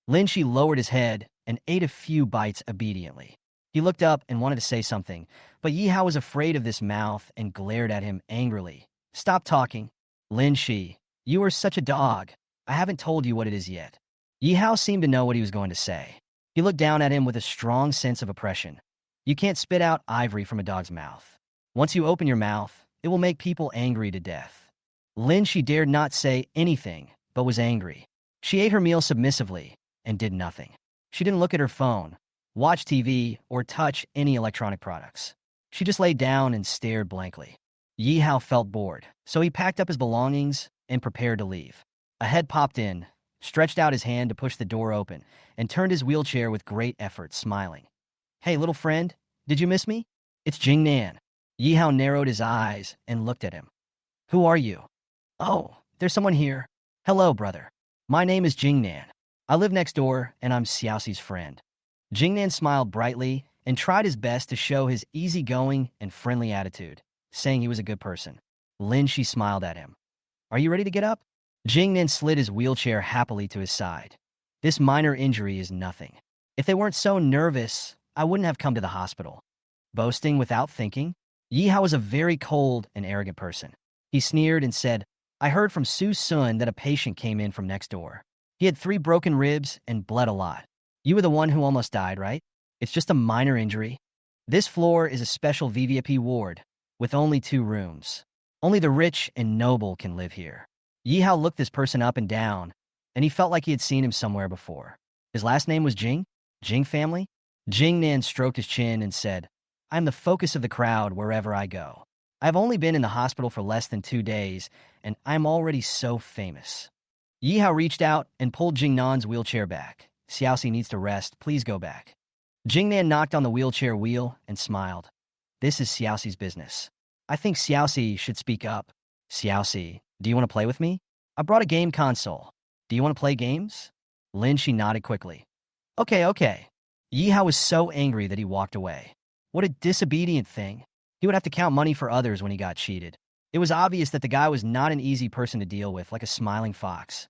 Lin Shi lowered his head and ate a few bites obediently. He looked up and wanted to say something, but Yi Hao was afraid of this mouth and glared at him angrily. Stop talking. Lin Shi, you are such a dog. I haven't told you what it is yet. Yi Hao seemed to know what he was going to say. He looked down at him with a strong sense of oppression. You can't spit out ivory from a dog's mouth. Once you open your mouth, it will make people angry to death. Lin Shi dared not say anything, but was angry. She ate her meal submissively and did nothing. She didn't look at her phone, watch TV, or touch any electronic products. She just lay down and stared blankly. Yi Hao felt bored, so he packed up his belongings and prepared to leave. A head popped in, stretched out his hand to push the door open, and turned his wheelchair with great effort, smiling. Hey, little friend, did you miss me? It's Jing Nan. Yi Hao narrowed his eyes and looked at him. Who are you? Oh, there's someone here. Hello, brother. My name is Jing Nan. I live next door, and I'm Xiaoxi's friend. Jing Nan smiled brightly and tried his best to show his easygoing and friendly attitude, saying he was a good person. Lin Shi smiled at him. Are you ready to get up? Jing Nan slid his wheelchair happily to his side. This minor injury is nothing. If they weren't so nervous, I wouldn't have come to the hospital. Boasting without thinking? Yi Hao was a very cold and arrogant person. He sneered and said, I heard from Su Sun that a patient came in from next door. He had 3 broken ribs and bled a lot. You were the one who almost died, right? It's just a minor injury. This floor is a special VVIP ward with only 2 rooms. Only the rich and noble can live here. Yi Hao looked this person up and down, and he felt like he had seen him somewhere before. His last name was Jing? Jing family? Jing Nan stroked his chin and said, I'm the focus of the crowd wherever I go. I've only been in the hospital for less than 2 days, and I'm already so famous. Yihao reached out and pulled Jingnan's wheelchair back. Xiaoxi needs to rest. Please go back. Jingnan knocked on the wheelchair wheel and smiled. This is Xiaoxi's business. I think Xiaoxi should speak up. Xiaoxi, do you want to play with me? I brought a game console. Do you want to play games? She nodded quickly. Okay. Yihao was so angry that he walked away. What a disobedient thing. He would have to count money for others when he got cheated. It was obvious that the guy was not an easy person to deal with, like a smiling fox.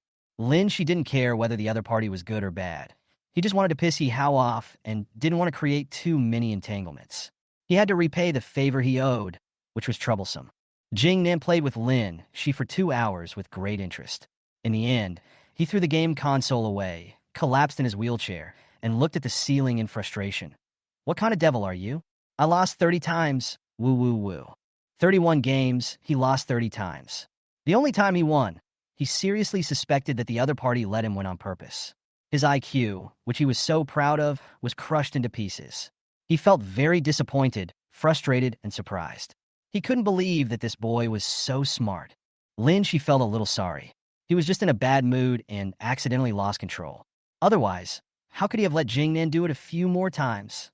She didn't care whether the other party was good or bad. He just wanted to piss Yihao off and didn't want to create too many entanglements. He had to repay the favor he owed, which was troublesome. Jingnan played with she for 2 hours with great interest. In the end, he threw the game console away, collapsed in his wheelchair, and looked at the ceiling in frustration. What kind of devil are you? I lost 30 times. Woo. 31 games, he lost 30 times. The only time he won, he seriously suspected that the other party let him win on purpose. His IQ, which he was so proud of, was crushed into pieces. He felt very disappointed, frustrated, and surprised. He couldn't believe that this boy was so smart. She felt a little sorry. He was just in a bad mood and accidentally lost control. Otherwise, how could he have let Jingnan do it a few more times?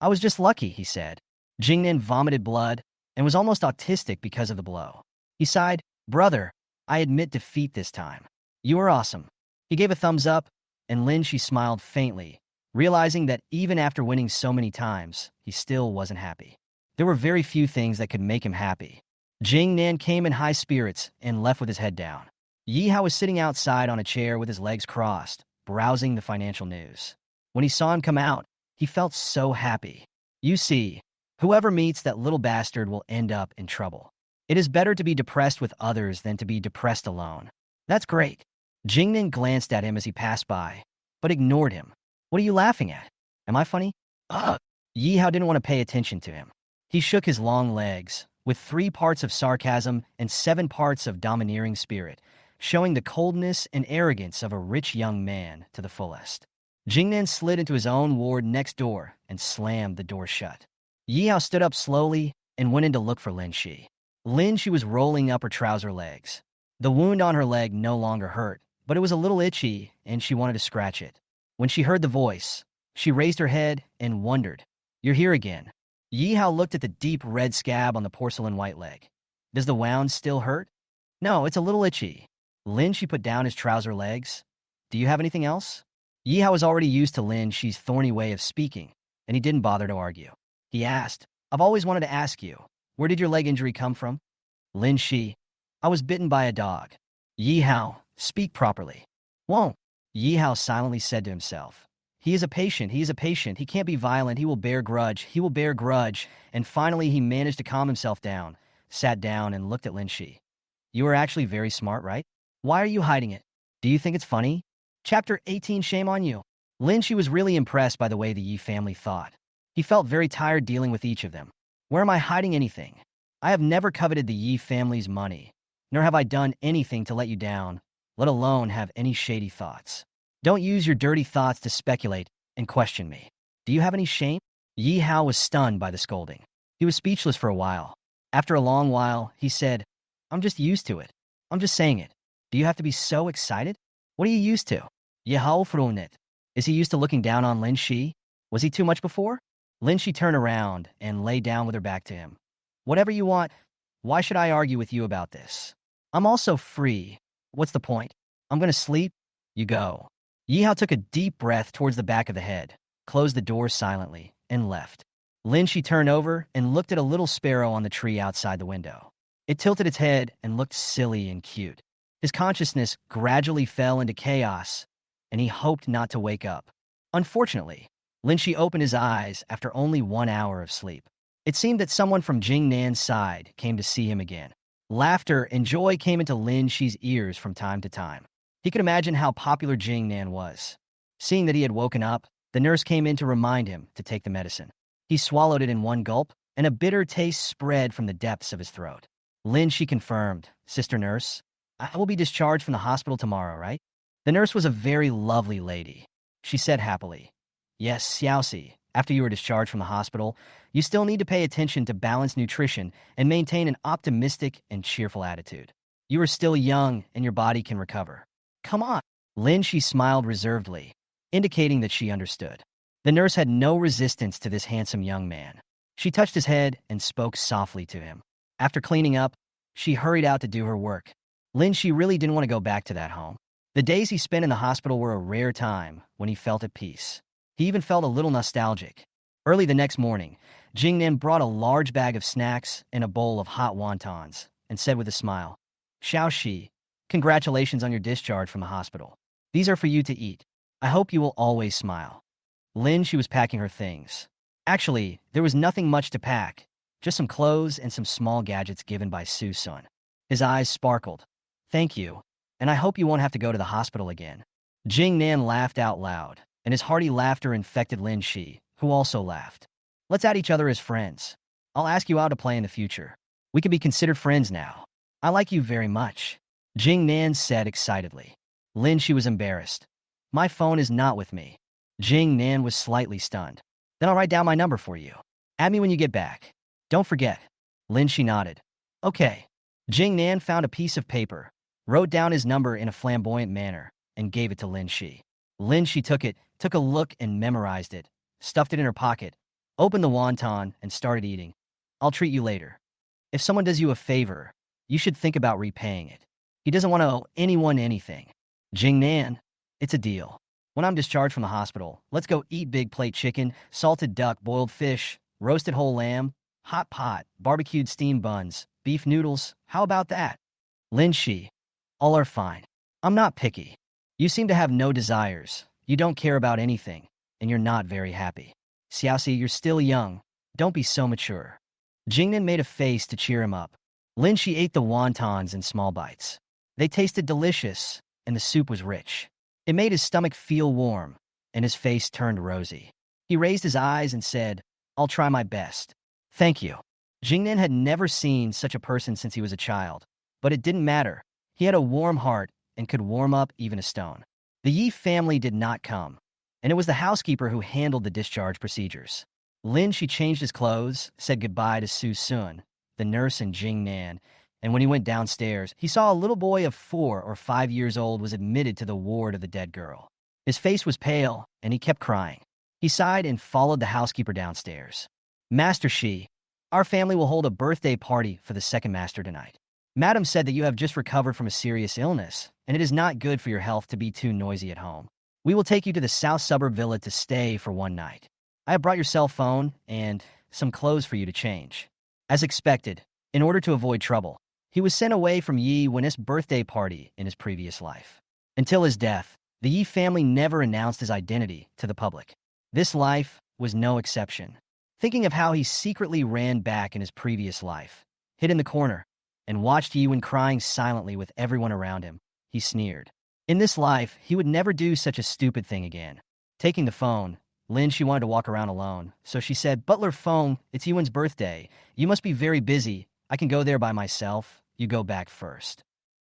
I was just lucky, he said. Jingnan vomited blood and was almost autistic because of the blow. He sighed, Brother, I admit defeat this time. You were awesome. He gave a thumbs up, and she smiled faintly, realizing that even after winning so many times, he still wasn't happy. There were very few things that could make him happy. Jingnan came in high spirits and left with his head down. Yihao was sitting outside on a chair with his legs crossed, browsing the financial news. When he saw him come out, he felt so happy. You see, whoever meets that little bastard will end up in trouble. It is better to be depressed with others than to be depressed alone. That's great. Jingnan glanced at him as he passed by, but ignored him. What are you laughing at? Am I funny? Ugh. Yihao didn't want to pay attention to him. He shook his long legs, with 3 parts of sarcasm and 7 parts of domineering spirit, showing the coldness and arrogance of a rich young man to the fullest. Jingnan slid into his own ward next door and slammed the door shut. Yihao stood up slowly and went in to look for She was rolling up her trouser legs. The wound on her leg no longer hurt, but it was a little itchy and she wanted to scratch it. When she heard the voice, she raised her head and wondered, You're here again. Yihao looked at the deep red scab on the porcelain white leg. Does the wound still hurt? No, it's a little itchy. She put down his trouser legs. Do you have anything else? Yihao was already used to She's thorny way of speaking, and he didn't bother to argue. He asked, I've always wanted to ask you, where did your leg injury come from? She, I was bitten by a dog. Yihao, speak properly. Won't. Yihao silently said to himself. He is a patient, he can't be violent, he will bear grudge, and finally he managed to calm himself down, sat down and looked at She. You are actually very smart, right? Why are you hiding it? Do you think it's funny? Chapter 18, Shame on You. She was really impressed by the way the Yi family thought. He felt very tired dealing with each of them. Where am I hiding anything? I have never coveted the Yi family's money, nor have I done anything to let you down, let alone have any shady thoughts. Don't use your dirty thoughts to speculate and question me. Do you have any shame? Yihao was stunned by the scolding. He was speechless for a while. After a long while, he said, I'm just used to it. I'm just saying it. Do you have to be so excited? What are you used to? Yihao Frunet. Is he used to looking down on Shi? Was he too much before? Shi turned around and lay down with her back to him. Whatever you want. Why should I argue with you about this? I'm also free. What's the point? I'm going to sleep. You go. Yihao took a deep breath towards the back of the head, closed the door silently, and left. She turned over and looked at a little sparrow on the tree outside the window. It tilted its head and looked silly and cute. His consciousness gradually fell into chaos, and he hoped not to wake up. Unfortunately, Shi opened his eyes after only 1 hour of sleep. It seemed that someone from Jingnan's side came to see him again. Laughter and joy came into Shi's ears from time to time. He could imagine how popular Jingnan was. Seeing that he had woken up, the nurse came in to remind him to take the medicine. He swallowed it in one gulp, and a bitter taste spread from the depths of his throat. Shi confirmed, Sister Nurse, I will be discharged from the hospital tomorrow, right? The nurse was a very lovely lady. She said happily, Yes, Xiaoxi, after you were discharged from the hospital, you still need to pay attention to balanced nutrition and maintain an optimistic and cheerful attitude. You are still young and your body can recover. Come on. Lin Shi smiled reservedly, indicating that she understood. The nurse had no resistance to this handsome young man. She touched his head and spoke softly to him. After cleaning up, she hurried out to do her work. Lin Shi really didn't want to go back to that home. The days he spent in the hospital were a rare time when he felt at peace. He even felt a little nostalgic. Early the next morning, Jingnan brought a large bag of snacks and a bowl of hot wontons and said with a smile, Xiao Shi, congratulations on your discharge from the hospital. These are for you to eat. I hope you will always smile. Lin, she was packing her things. Actually, there was nothing much to pack, just some clothes and some small gadgets given by Su-sun. His eyes sparkled. Thank you, and I hope you won't have to go to the hospital again. Jing Nan laughed out loud, and his hearty laughter infected Lin Shi, who also laughed. Let's add each other as friends. I'll ask you out to play in the future. We can be considered friends now. I like you very much. Jing Nan said excitedly. Lin Shi was embarrassed. My phone is not with me. Jing Nan was slightly stunned. Then I'll write down my number for you. Add me when you get back. Don't forget. Lin Shi nodded. Okay. Jing Nan found a piece of paper, wrote down his number in a flamboyant manner, and gave it to Lin Shi. Lin Shi took it, took a look and memorized it, stuffed it in her pocket, opened the wonton, and started eating. I'll treat you later. If someone does you a favor, you should think about repaying it. He doesn't want to owe anyone anything. Jing Nan, it's a deal. When I'm discharged from the hospital, let's go eat big plate chicken, salted duck, boiled fish, roasted whole lamb, hot pot, barbecued steamed buns, beef noodles. How about that? Lin Shi, all are fine. I'm not picky. You seem to have no desires. You don't care about anything, and you're not very happy. Xiaoxi, you're still young. Don't be so mature. Jingnan made a face to cheer him up. Lin Shi ate the wontons in small bites. They tasted delicious, and the soup was rich. It made his stomach feel warm, and his face turned rosy. He raised his eyes and said, I'll try my best. Thank you. Jingnan had never seen such a person since he was a child, but it didn't matter. He had a warm heart and could warm up even a stone. The Yi family did not come, and it was the housekeeper who handled the discharge procedures. Lin Shi changed his clothes, said goodbye to Su-sun, the nurse, and Jingnan, and when he went downstairs, he saw a little boy of 4 or 5 years old was admitted to the ward of the dead girl. His face was pale, and he kept crying. He sighed and followed the housekeeper downstairs. Master Shi, our family will hold a birthday party for the second master tonight. Madam said that you have just recovered from a serious illness, and it is not good for your health to be too noisy at home. We will take you to the south suburb villa to stay for one night. I have brought your cell phone and some clothes for you to change. As expected, in order to avoid trouble, he was sent away from Yi Wen's birthday party in his previous life. Until his death, the Yi family never announced his identity to the public. This life was no exception. Thinking of how he secretly ran back in his previous life, hid in the corner, and watched Yi Wen crying silently with everyone around him, he sneered. In this life, he would never do such a stupid thing again. Taking the phone, Lin, she wanted to walk around alone, so she said, Butler phone, it's Yi Wen's birthday. You must be very busy. I can go there by myself. You go back first.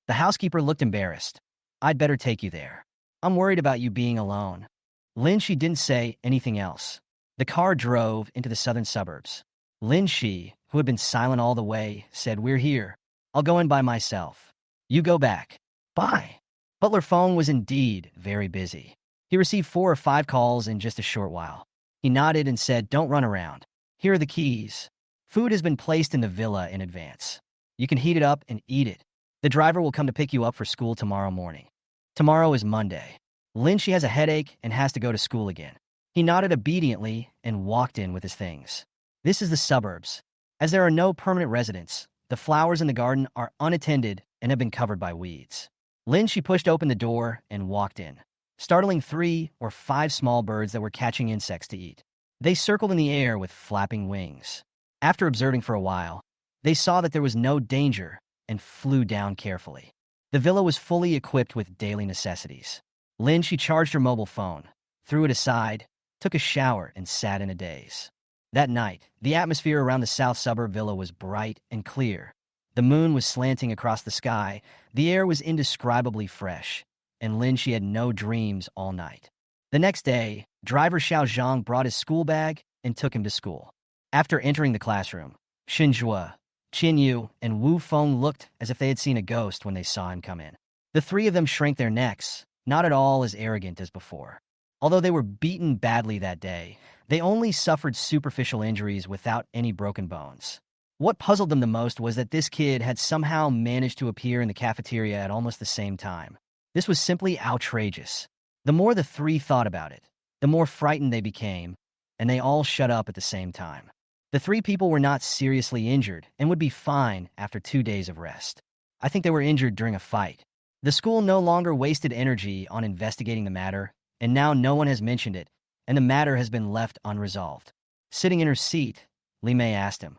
The housekeeper looked embarrassed. I'd better take you there. I'm worried about you being alone. Lin Shi didn't say anything else. The car drove into the southern suburbs. Lin Shi, who had been silent all the way, said, We're here. I'll go in by myself. You go back. Bye. Butler phone was indeed very busy. He received 4 or 5 calls in just a short while. He nodded and said, Don't run around. Here are the keys. Food has been placed in the villa in advance. You can heat it up and eat it. The driver will come to pick you up for school tomorrow morning. Tomorrow is Monday. Lin Shi has a headache and has to go to school again. He nodded obediently and walked in with his things. This is the suburbs. As there are no permanent residents, the flowers in the garden are unattended and have been covered by weeds. Lin Shi pushed open the door and walked in, startling 3 or 5 small birds that were catching insects to eat. They circled in the air with flapping wings. After observing for a while, they saw that there was no danger and flew down carefully. The villa was fully equipped with daily necessities. Lin, she charged her mobile phone, threw it aside, took a shower, and sat in a daze. That night, the atmosphere around the south suburb villa was bright and clear. The moon was slanting across the sky, the air was indescribably fresh, and Lin, she had no dreams all night. The next day, driver Xiao Zhang brought his school bag and took him to school. After entering the classroom, Xinjue, Qin Yu, and Wu Feng looked as if they had seen a ghost when they saw him come in. The three of them shrank their necks, not at all as arrogant as before. Although they were beaten badly that day, they only suffered superficial injuries without any broken bones. What puzzled them the most was that this kid had somehow managed to appear in the cafeteria at almost the same time. This was simply outrageous. The more the three thought about it, the more frightened they became, and they all shut up at the same time. The three people were not seriously injured and would be fine after 2 days of rest. I think they were injured during a fight. The school no longer wasted energy on investigating the matter, and now no one has mentioned it, and the matter has been left unresolved. Sitting in her seat, Li Mei asked him,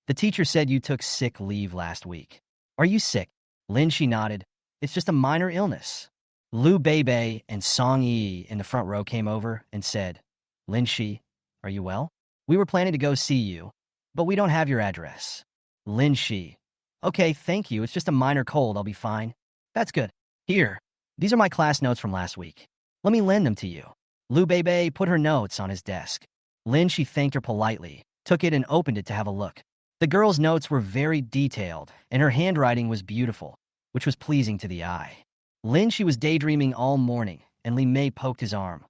"The teacher said you took sick leave last week. Are you sick?" Lin Shi nodded. "It's just a minor illness." Liu Beibei and Song Yi in the front row came over and said, "Lin Shi, are you well? We were planning to go see you, but we don't have your address." Lin Shi, "Okay, thank you. It's just a minor cold. I'll be fine." "That's good. Here, these are my class notes from last week. Let me lend them to you." Liu Beibei put her notes on his desk. Lin Shi thanked her politely, took it and opened it to have a look. The girl's notes were very detailed, and her handwriting was beautiful, which was pleasing to the eye. Lin Shi was daydreaming all morning, and Li Mei poked his arm.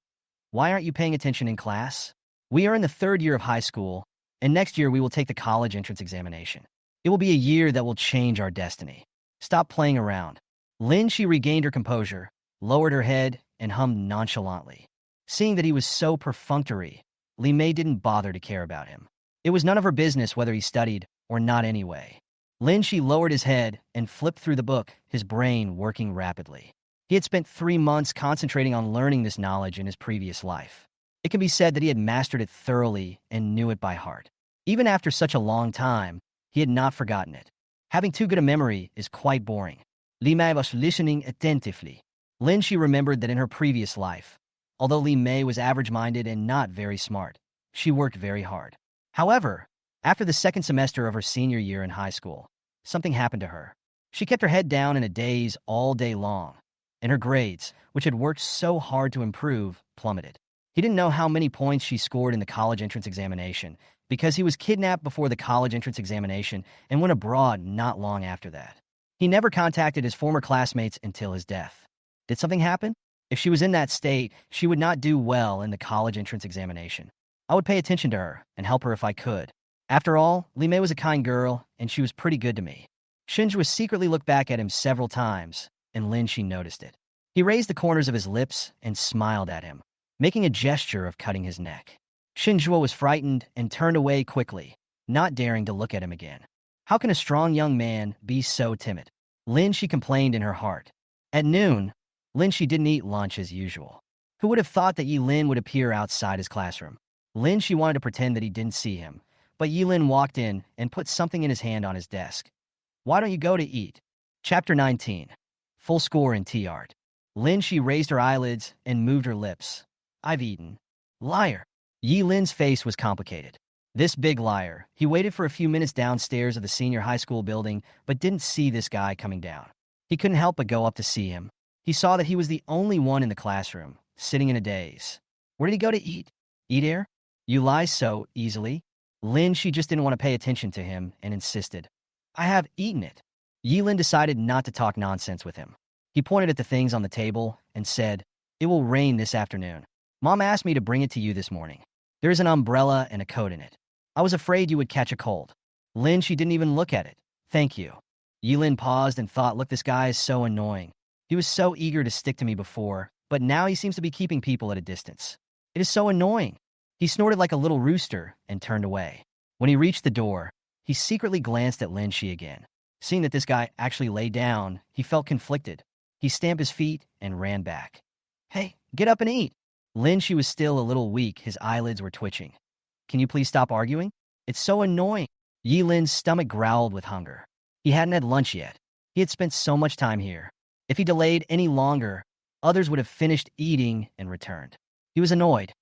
"Why aren't you paying attention in class? We are in the 3rd year of high school, and next year we will take the college entrance examination. It will be a year that will change our destiny. Stop playing around." Lin Shi regained her composure, lowered her head, and hummed nonchalantly. Seeing that he was so perfunctory, Li Mei didn't bother to care about him. It was none of her business whether he studied or not anyway. Lin Shi lowered his head and flipped through the book, his brain working rapidly. He had spent 3 months concentrating on learning this knowledge in his previous life. It can be said that he had mastered it thoroughly and knew it by heart. Even after such a long time, he had not forgotten it. Having too good a memory is quite boring. Li Mei was listening attentively. Lin Shi remembered that in her previous life, although Li Mei was average-minded and not very smart, she worked very hard. However, after the 2nd semester of her senior year in high school, something happened to her. She kept her head down in a daze all day long, and her grades, which had worked so hard to improve, plummeted. He didn't know how many points she scored in the college entrance examination because he was kidnapped before the college entrance examination and went abroad not long after that. He never contacted his former classmates until his death. Did something happen? If she was in that state, she would not do well in the college entrance examination. I would pay attention to her and help her if I could. After all, Li Mei was a kind girl, and she was pretty good to me. Shinjua secretly looked back at him several times, and Lin Shi noticed it. He raised the corners of his lips and smiled at him, making a gesture of cutting his neck. Shinjua was frightened and turned away quickly, not daring to look at him again. How can a strong young man be so timid? Lin Shi complained in her heart. At noon, Lin Shi didn't eat lunch as usual. Who would have thought that Yi Lin would appear outside his classroom? Lin Shi wanted to pretend that he didn't see him, but Yi Lin walked in and put something in his hand on his desk. "Why don't you go to eat?" Chapter 19. Full score in tea art. Lin Shi raised her eyelids and moved her lips. "I've eaten." "Liar." Yi Lin's face was complicated. This big liar. He waited for a few minutes downstairs of the senior high school building, but didn't see this guy coming down. He couldn't help but go up to see him. He saw that he was the only one in the classroom, sitting in a daze. Where did he go to eat? Eat air? You lie so easily. Lin, she just didn't want to pay attention to him and insisted. "I have eaten it." Yi Lin decided not to talk nonsense with him. He pointed at the things on the table and said, "It will rain this afternoon. Mom asked me to bring it to you this morning. There is an umbrella and a coat in it. I was afraid you would catch a cold." Lin, she didn't even look at it. "Thank you." Yi Lin paused and thought, look, this guy is so annoying. He was so eager to stick to me before, but now he seems to be keeping people at a distance. It is so annoying. He snorted like a little rooster and turned away. When he reached the door, he secretly glanced at Lin Shi again. Seeing that this guy actually lay down, he felt conflicted. He stamped his feet and ran back. "Hey, get up and eat." Lin Shi was still a little weak. His eyelids were twitching. "Can you please stop arguing? It's so annoying." Yi Lin's stomach growled with hunger. He hadn't had lunch yet. He had spent so much time here. If he delayed any longer, others would have finished eating and returned. He was annoyed.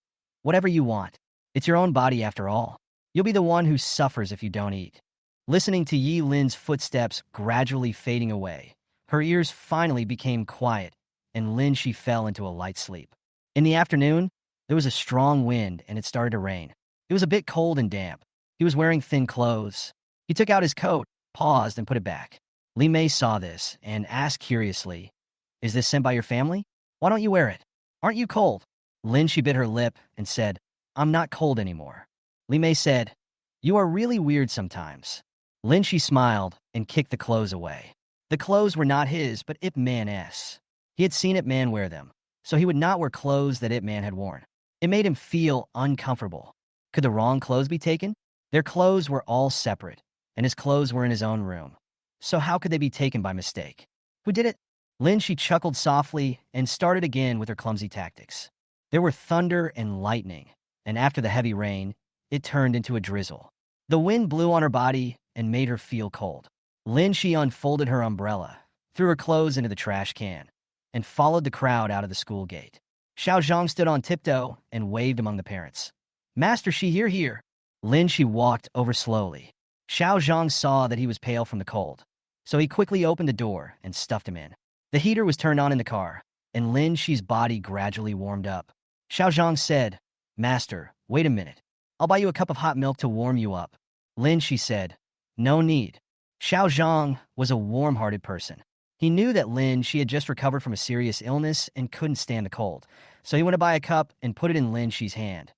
"Whatever you want. It's your own body after all. You'll be the one who suffers if you don't eat." Listening to Yi Lin's footsteps gradually fading away, her ears finally became quiet, and Lin Shi fell into a light sleep. In the afternoon, there was a strong wind and it started to rain. It was a bit cold and damp. He was wearing thin clothes. He took out his coat, paused, and put it back. Li Mei saw this and asked curiously, Is this sent by your family? Why don't you wear it? Aren't you cold? Lin, she bit her lip and said, I'm not cold anymore. Li Mei said, you are really weird sometimes. Lin, she smiled and kicked the clothes away. The clothes were not his, but Ip Man's. He had seen Ip Man wear them, so he would not wear clothes that Ip Man had worn. It made him feel uncomfortable. Could the wrong clothes be taken? Their clothes were all separate, and his clothes were in his own room. So how could they be taken by mistake? Who did it? Lin, she chuckled softly and started again with her clumsy tactics. There were thunder and lightning, and after the heavy rain, it turned into a drizzle. The wind blew on her body and made her feel cold. Lin, she unfolded her umbrella, threw her clothes into the trash can, and followed the crowd out of the school gate. Xiao Zhang stood on tiptoe and waved among the parents. Master, she here. Lin, she walked over slowly. Xiao Zhang saw that he was pale from the cold, so he quickly opened the door and stuffed him in. The heater was turned on in the car, and Lin Shi's body gradually warmed up. Xiao Zhang said, Master, wait a minute. I'll buy you a cup of hot milk to warm you up. Lin Shi said, no need. Xiao Zhang was a warm-hearted person. He knew that Lin Shi had just recovered from a serious illness and couldn't stand the cold, so he went to buy a cup and put it in Lin Shi's hand.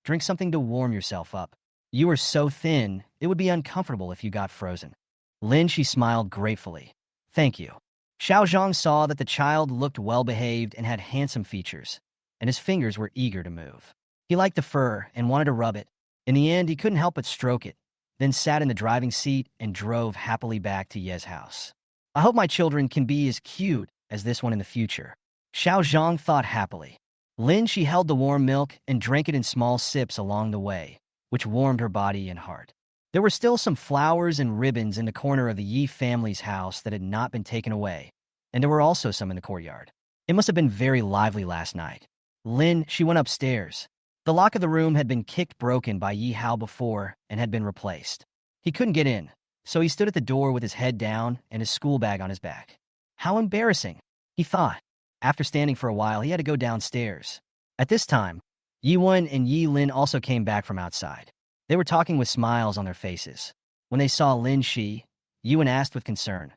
Drink something to warm yourself up. You are so thin, it would be uncomfortable if you got frozen. Lin Shi smiled gratefully. Thank you. Xiao Zhang saw that the child looked well-behaved and had handsome features, and his fingers were eager to move. He liked the fur and wanted to rub it. In the end, he couldn't help but stroke it, then sat in the driving seat and drove happily back to Ye's house. I hope my children can be as cute as this one in the future. Xiao Zhang thought happily. Lin, she held the warm milk and drank it in small sips along the way, which warmed her body and heart. There were still some flowers and ribbons in the corner of the Yi family's house that had not been taken away, and there were also some in the courtyard. It must have been very lively last night. Lin, she went upstairs. The lock of the room had been kicked broken by Yi Hao before and had been replaced. He couldn't get in, so he stood at the door with his head down and his school bag on his back. How embarrassing, he thought. After standing for a while, he had to go downstairs. At this time, Yi Wen and Yi Lin also came back from outside. They were talking with smiles on their faces. When they saw Lin Shi, Yi Wen asked with concern,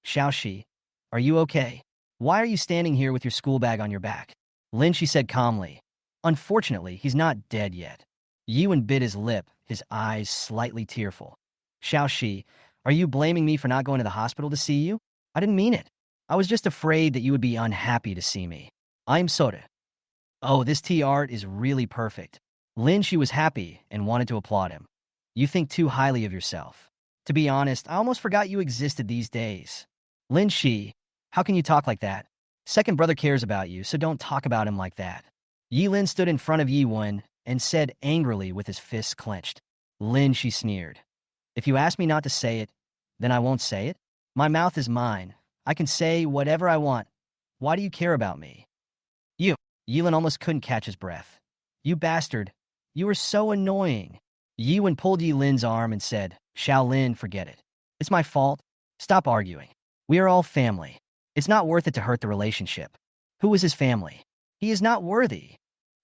Xiao Shi, are you okay? Why are you standing here with your school bag on your back? Lin Shi said calmly, unfortunately, he's not dead yet. Yi Wen bit his lip, his eyes slightly tearful. Xiao Shi, are you blaming me for not going to the hospital to see you? I didn't mean it. I was just afraid that you would be unhappy to see me. I'm sorry. Oh, this tea art is really perfect. Lin Shi was happy and wanted to applaud him. You think too highly of yourself. To be honest, I almost forgot you existed these days. Lin Shi, how can you talk like that? Second brother cares about you, so don't talk about him like that. Yi Lin stood in front of Yi Wen and said angrily with his fists clenched. Lin, she sneered. If you ask me not to say it, then I won't say it. My mouth is mine. I can say whatever I want. Why do you care about me? You. Yi Lin almost couldn't catch his breath. You bastard. You are so annoying. Yi Wen pulled Yi Lin's arm and said, Xiao Lin, forget it. It's my fault. Stop arguing. We are all family. It's not worth it to hurt the relationship. Who is his family? He is not worthy.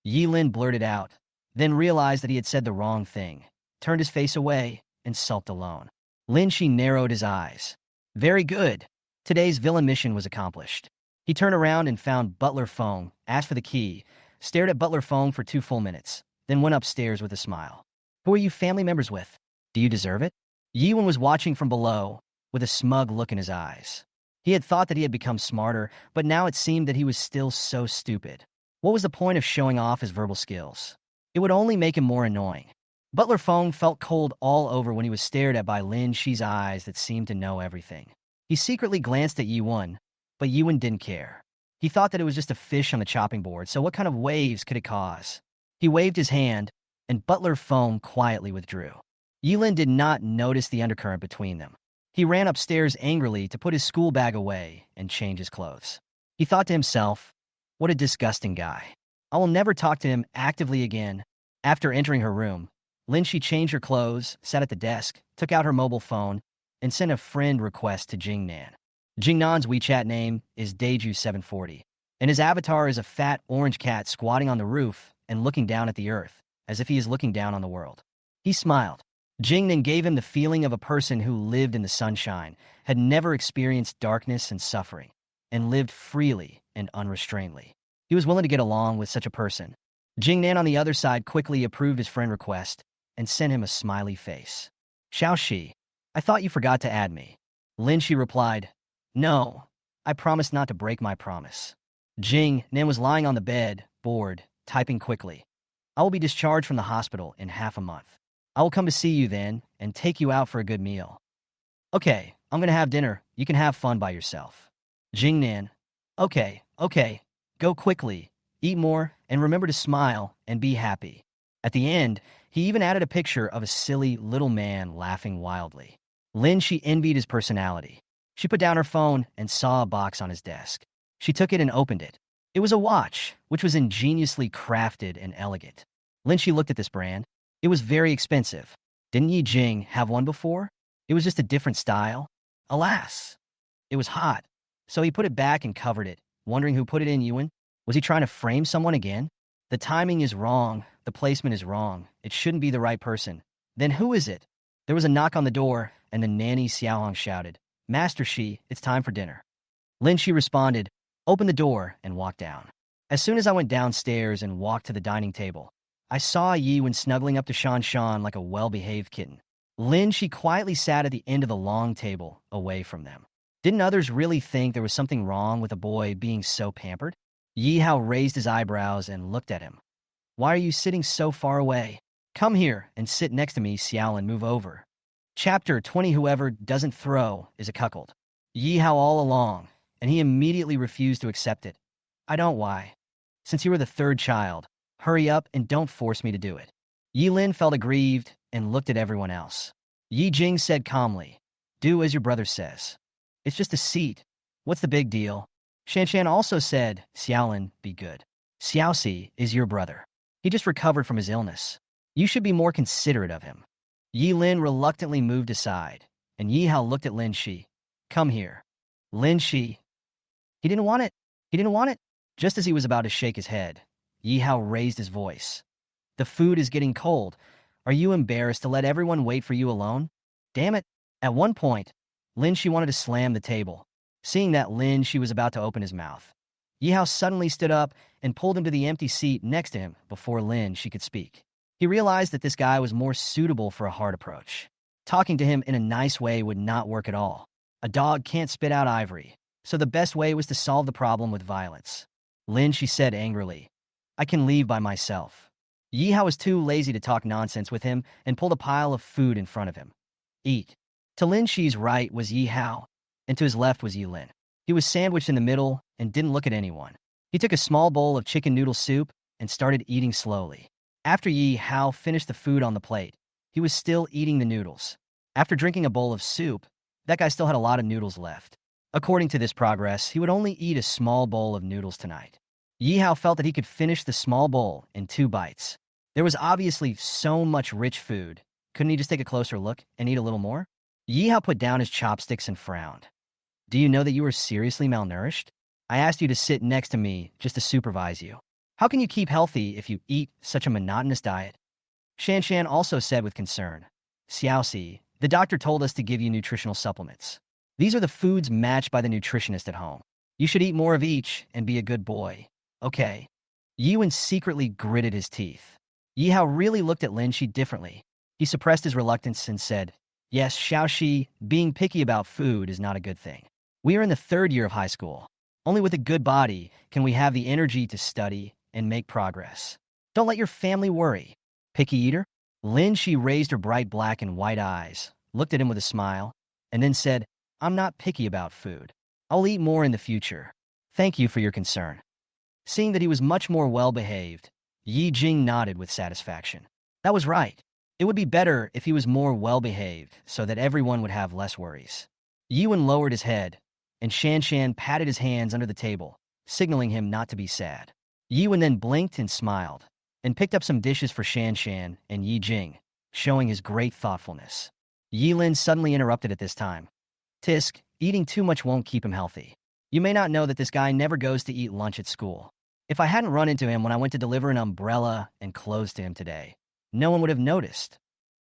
Yi Lin blurted out, then realized that he had said the wrong thing, turned his face away, and sulked alone. Lin Shi narrowed his eyes. Very good. Today's villain mission was accomplished. He turned around and found Butler Feng, asked for the key, stared at Butler Feng for 2 full minutes, then went upstairs with a smile. Who are you family members with? Do you deserve it? Yi Wen was watching from below, with a smug look in his eyes. He had thought that he had become smarter, but now it seemed that he was still so stupid. What was the point of showing off his verbal skills? It would only make him more annoying. Butler Feng felt cold all over when he was stared at by Lin Shi's eyes that seemed to know everything. He secretly glanced at Yi Wen, but Yi Wen didn't care. He thought that it was just a fish on the chopping board, so what kind of waves could it cause? He waved his hand, and Butler Feng quietly withdrew. Yi Lin did not notice the undercurrent between them. He ran upstairs angrily to put his school bag away and change his clothes. He thought to himself, what a disgusting guy. I will never talk to him actively again. After entering her room, Lin Shi changed her clothes, sat at the desk, took out her mobile phone, and sent a friend request to Jingnan. Jingnan's WeChat name is Daeju740, and his avatar is a fat orange cat squatting on the roof and looking down at the earth, as if he is looking down on the world. He smiled. Jingnan gave him the feeling of a person who lived in the sunshine, had never experienced darkness and suffering, and lived freely and unrestrainedly. He was willing to get along with such a person. Jingnan on the other side quickly approved his friend request and sent him a smiley face. Xiaoxi, I thought you forgot to add me. Lin Shi replied, No, I promised not to break my promise. Jing Nan was lying on the bed, bored, typing quickly. I will be discharged from the hospital in half a month. I will come to see you then and take you out for a good meal. Okay, I'm gonna have dinner. You can have fun by yourself. Jing Nan, okay, go quickly, eat more, and remember to smile and be happy. At the end, he even added a picture of a silly little man laughing wildly. Lin She envied his personality. She put down her phone and saw a box on his desk. She took it and opened it. It was a watch, which was ingeniously crafted and elegant. Lin Shi looked at this brand. It was very expensive. Didn't Yi Jing have one before? It was just a different style. Alas, it was hot. So he put it back and covered it, wondering who put it in Yuan. Was he trying to frame someone again? The timing is wrong. The placement is wrong. It shouldn't be the right person. Then who is it? There was a knock on the door, and the nanny Xiaohong shouted, Master Shi, it's time for dinner. Lin Shi responded, Open the door, and walked down. As soon as I went downstairs and walked to the dining table, I saw Yi Wen snuggling up to Shan Shan like a well-behaved kitten. Lin Shi quietly sat at the end of the long table, away from them. Didn't others really think there was something wrong with a boy being so pampered? Yi Hao raised his eyebrows and looked at him. Why are you sitting so far away? Come here and sit next to me, Xiaolin, move over. Chapter 20 Whoever doesn't throw is a cuckold. Yi Hao all along, and he immediately refused to accept it. I don't why. Since you were the third child, hurry up and don't force me to do it. Yi Lin felt aggrieved and looked at everyone else. Yi Jing said calmly, Do as your brother says. It's just a seat. What's the big deal? Shan Shan also said, Xiaolin, be good. Xiaoxi is your brother. He just recovered from his illness. You should be more considerate of him. Yi Lin reluctantly moved aside, and Yi Hao looked at Lin Shi. Come here. Lin Shi. He didn't want it. He didn't want it. Just as he was about to shake his head, Yi Hao raised his voice. The food is getting cold. Are you embarrassed to let everyone wait for you alone? Damn it. At one point, Lin Shi wanted to slam the table. Seeing that Lin Shi was about to open his mouth, Yi Hao suddenly stood up and pulled him to the empty seat next to him before Lin Shi could speak. He realized that this guy was more suitable for a hard approach. Talking to him in a nice way would not work at all. A dog can't spit out ivory, so the best way was to solve the problem with violence. Lin Shi said angrily, I can leave by myself. Yi Hao was too lazy to talk nonsense with him and pulled a pile of food in front of him. Eat. To Lin Shi's right was Yi Hao, and to his left was Yi Lin. He was sandwiched in the middle and didn't look at anyone. He took a small bowl of chicken noodle soup and started eating slowly. After Yi Hao finished the food on the plate, he was still eating the noodles. After drinking a bowl of soup, that guy still had a lot of noodles left. According to this progress, he would only eat a small bowl of noodles tonight. Yi Hao felt that he could finish the small bowl in 2 bites. There was obviously so much rich food. Couldn't he just take a closer look and eat a little more? Yi Hao put down his chopsticks and frowned. Do you know that you are seriously malnourished? I asked you to sit next to me just to supervise you. How can you keep healthy if you eat such a monotonous diet? Shan Shan also said with concern, Xiaoxi, the doctor told us to give you nutritional supplements. These are the foods matched by the nutritionist at home. You should eat more of each and be a good boy. Okay. Yi Wen secretly gritted his teeth. Yi Hao really looked at Lin Shi differently. He suppressed his reluctance and said, Yes, Xiaoxi, being picky about food is not a good thing. We are in the 3rd year of high school. Only with a good body can we have the energy to study and make progress. Don't let your family worry. Picky eater? Lin Shi raised her bright black and white eyes, looked at him with a smile, and then said, I'm not picky about food. I'll eat more in the future. Thank you for your concern. Seeing that he was much more well-behaved, Yi Jing nodded with satisfaction. That was right. It would be better if he was more well-behaved so that everyone would have less worries. Yi Wen lowered his head, and Shan Shan patted his hands under the table, signaling him not to be sad. Yi Wen then blinked and smiled, and picked up some dishes for Shan Shan and Yi Jing, showing his great thoughtfulness. Yi Lin suddenly interrupted at this time. Tisk, eating too much won't keep him healthy. You may not know that this guy never goes to eat lunch at school. If I hadn't run into him when I went to deliver an umbrella and clothes to him today, no one would have noticed.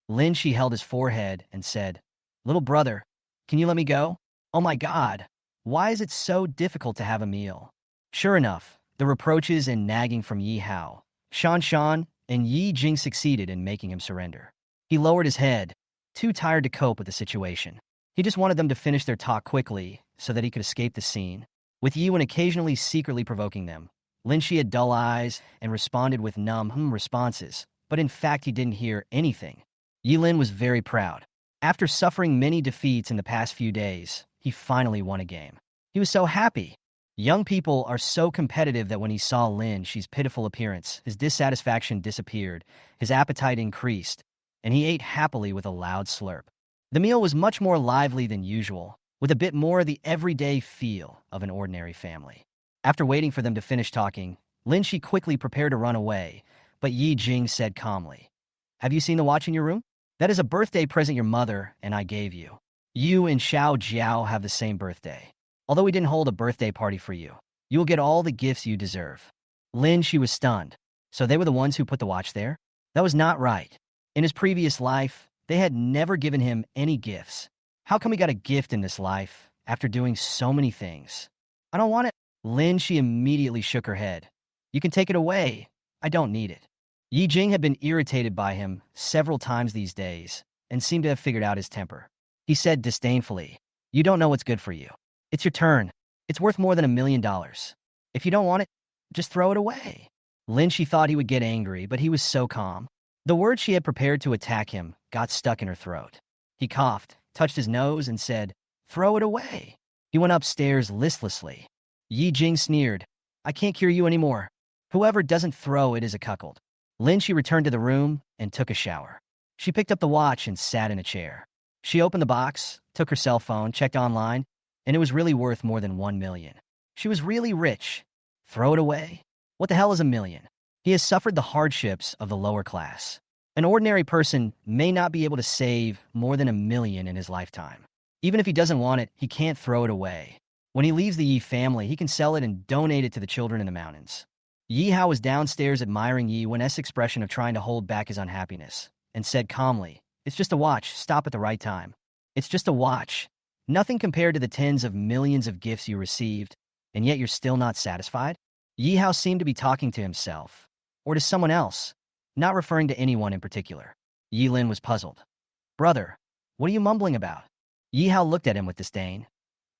Lin Shi held his forehead and said, Little brother, can you let me go? Oh my God. Why is it so difficult to have a meal? Sure enough, the reproaches and nagging from Yi Hao, Shan, and Yi Jing succeeded in making him surrender. He lowered his head, too tired to cope with the situation. He just wanted them to finish their talk quickly so that he could escape the scene. With Yi Wen occasionally secretly provoking them, Lin Shi had dull eyes and responded with numb responses, but in fact he didn't hear anything. Yi Lin was very proud. After suffering many defeats in the past few days, he finally won a game. He was so happy. Young people are so competitive that when he saw Lin Shi's pitiful appearance, his dissatisfaction disappeared, his appetite increased, and he ate happily with a loud slurp. The meal was much more lively than usual, with a bit more of the everyday feel of an ordinary family. After waiting for them to finish talking, Lin Shi quickly prepared to run away, but Yi Jing said calmly, "Have you seen the watch in your room? That is a birthday present your mother and I gave you. You and Xiao Jiao have the same birthday. Although we didn't hold a birthday party for you, you will get all the gifts you deserve." Lin Shi was stunned. So they were the ones who put the watch there? That was not right. In his previous life, they had never given him any gifts. How come he got a gift in this life after doing so many things? "I don't want it." Lin Shi immediately shook her head. "You can take it away. I don't need it." Yi Jing had been irritated by him several times these days and seemed to have figured out his temper. He said disdainfully, "You don't know what's good for you. It's your turn. It's worth more than $1,000,000. If you don't want it, just throw it away." Lin Shi thought he would get angry, but he was so calm. The words she had prepared to attack him got stuck in her throat. He coughed, touched his nose, and said, "Throw it away." He went upstairs listlessly. Yi Jing sneered, "I can't cure you anymore. Whoever doesn't throw it is a cuckold." Lin Shi returned to the room and took a shower. She picked up the watch and sat in a chair. She opened the box, took her cell phone, checked online, and it was really worth more than 1 million. She was really rich. Throw it away? What the hell is 1 million? He has suffered the hardships of the lower class. An ordinary person may not be able to save more than 1 million in his lifetime. Even if he doesn't want it, he can't throw it away. When he leaves the Yi family, he can sell it and donate it to the children in the mountains. Yi Hao was downstairs admiring Yi Wen's expression of trying to hold back his unhappiness, and said calmly, "It's just a watch. Stop at the right time. It's just a watch. Nothing compared to the tens of millions of gifts you received, and yet you're still not satisfied?" Yi Hao seemed to be talking to himself, or to someone else, not referring to anyone in particular. Yi Lin was puzzled. "Brother, what are you mumbling about?" Yi Hao looked at him with disdain.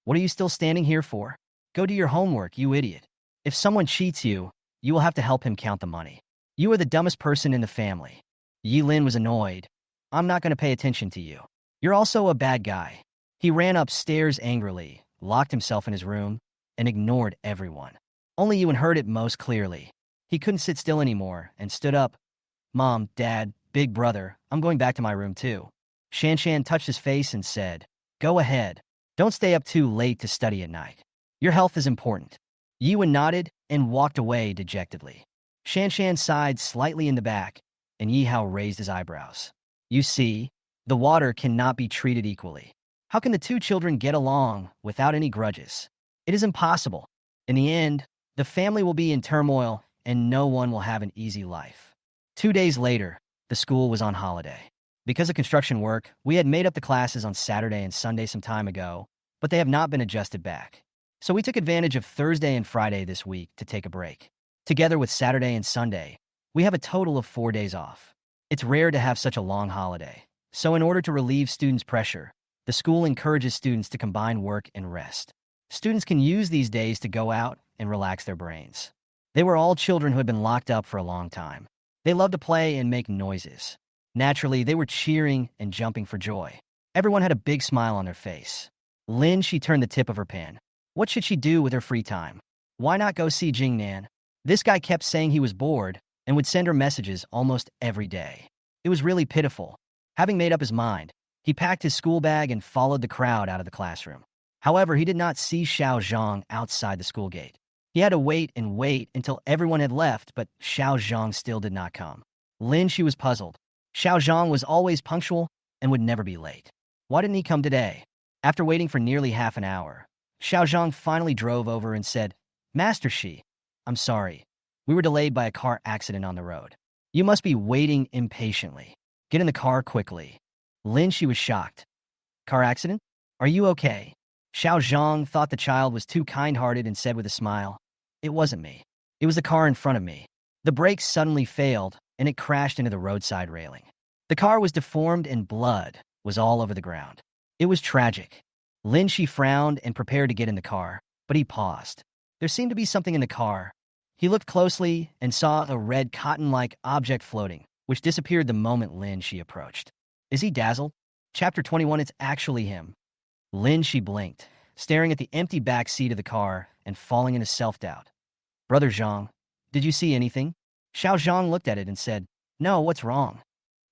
"What are you still standing here for? Go do your homework, you idiot. If someone cheats you, you will have to help him count the money. You are the dumbest person in the family." Yi Lin was annoyed. "I'm not going to pay attention to you. You're also a bad guy." He ran upstairs angrily, locked himself in his room, and ignored everyone. Only Yi Wen heard it most clearly. He couldn't sit still anymore and stood up. "Mom, Dad, Big Brother, I'm going back to my room too." Shan touched his face and said, "Go ahead. Don't stay up too late to study at night. Your health is important." Yi Wen nodded and walked away dejectedly. Shan sighed slightly in the back, and Yi Hao raised his eyebrows. "You see, the water cannot be treated equally. How can the two children get along without any grudges? It is impossible. In the end, the family will be in turmoil, and no one will have an easy life." 2 days later, the school was on holiday. Because of construction work, we had made up the classes on Saturday and Sunday some time ago, but they have not been adjusted back. So we took advantage of Thursday and Friday this week to take a break. Together with Saturday and Sunday, we have a total of 4 days off. It's rare to have such a long holiday. So in order to relieve students' pressure, the school encourages students to combine work and rest. Students can use these days to go out and relax their brains. They were all children who had been locked up for a long time. They loved to play and make noises. Naturally, they were cheering and jumping for joy. Everyone had a big smile on their face. Lin Shi turned the tip of her pen. What should she do with her free time? Why not go see Jingnan? This guy kept saying he was bored and would send her messages almost every day. It was really pitiful. Having made up his mind, he packed his school bag and followed the crowd out of the classroom. However, he did not see Xiao Zhang outside the school gate. He had to wait and wait until everyone had left, but Xiao Zhang still did not come. Lin Shi was puzzled. Xiao Zhang was always punctual and would never be late. Why didn't he come today? After waiting for nearly half an hour, Xiao Zhang finally drove over and said, "Master Shi, I'm sorry. We were delayed by a car accident on the road. You must be waiting impatiently. Get in the car quickly." Lin Shi was shocked. "Car accident? Are you okay?" Xiao Zhang thought the child was too kind-hearted and said with a smile, "It wasn't me. It was the car in front of me." The brakes suddenly failed, and it crashed into the roadside railing. The car was deformed and blood was all over the ground. It was tragic. Lin Shi frowned and prepared to get in the car, but he paused. There seemed to be something in the car. He looked closely and saw a red cotton-like object floating, which disappeared the moment Lin Shi approached. Is he dazzled? Chapter 21, it's actually him. Lin Shi blinked, staring at the empty back seat of the car and falling into self-doubt. Brother Zhang, did you see anything? Xiao Zhang looked at it and said, No, what's wrong?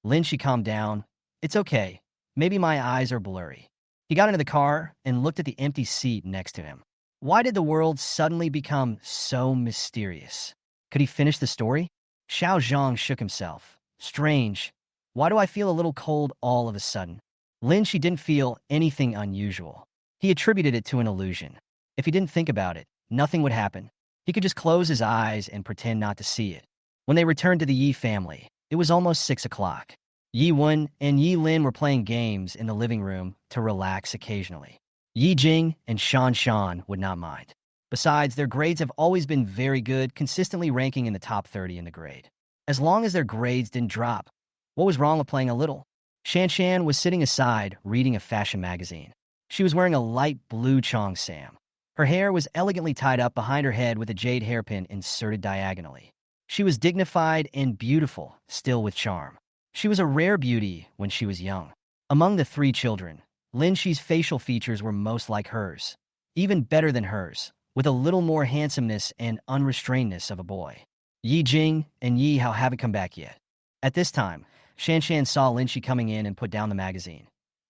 Lin Shi calmed down. It's okay. Maybe my eyes are blurry. He got into the car and looked at the empty seat next to him. Why did the world suddenly become so mysterious? Could he finish the story? Xiao Zhang shook himself. Strange. Why do I feel a little cold all of a sudden? Lin Shi didn't feel anything unusual. He attributed it to an illusion. If he didn't think about it, nothing would happen. He could just close his eyes and pretend not to see it. When they returned to the Yi family, it was almost 6 o'clock. Yi Wen and Yi Lin were playing games in the living room to relax occasionally. Yi Jing and Shan Shan would not mind. Besides, their grades have always been very good, consistently ranking in the top 30 in the grade. As long as their grades didn't drop, what was wrong with playing a little? Shan Shan was sitting aside, reading a fashion magazine. She was wearing a light blue cheongsam. Her hair was elegantly tied up behind her head with a jade hairpin inserted diagonally. She was dignified and beautiful, still with charm. She was a rare beauty when she was young. Among the 3 children, Lin Shi's facial features were most like hers, even better than hers, with a little more handsomeness and unrestrainedness of a boy. Yi Jing and Yi Hao haven't come back yet. At this time, Shan Shan saw Lin Shi coming in and put down the magazine.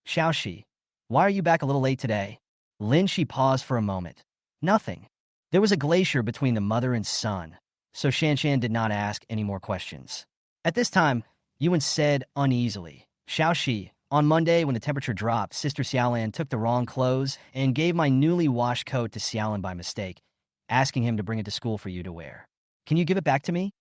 Xiao Shi, why are you back a little late today? Lin Shi paused for a moment. Nothing. There was a glacier between the mother and son, so Shan Shan did not ask any more questions. At this time, Yuan said uneasily, Xiao Shi, on Monday when the temperature dropped, Sister Xiaolan took the wrong clothes and gave my newly washed coat to Xiaolan by mistake, asking him to bring it to school for you to wear. Can you give it back to me?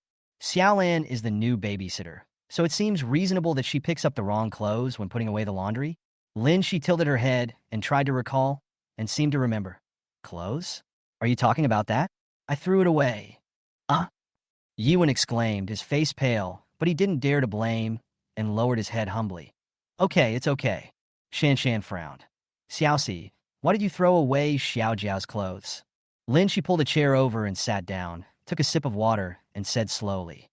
Xiaolan is the new babysitter, so it seems reasonable that she picks up the wrong clothes when putting away the laundry. Lin Shi tilted her head and tried to recall, and seemed to remember. Clothes? Are you talking about that? I threw it away. Yuan exclaimed, his face pale, but he didn't dare to blame, and lowered his head humbly. Okay, it's okay. Shan Shan frowned. Xiaoxi, why did you throw away Xiao Jiao's clothes? Lin Shi pulled a chair over and sat down, took a sip of water, and said slowly.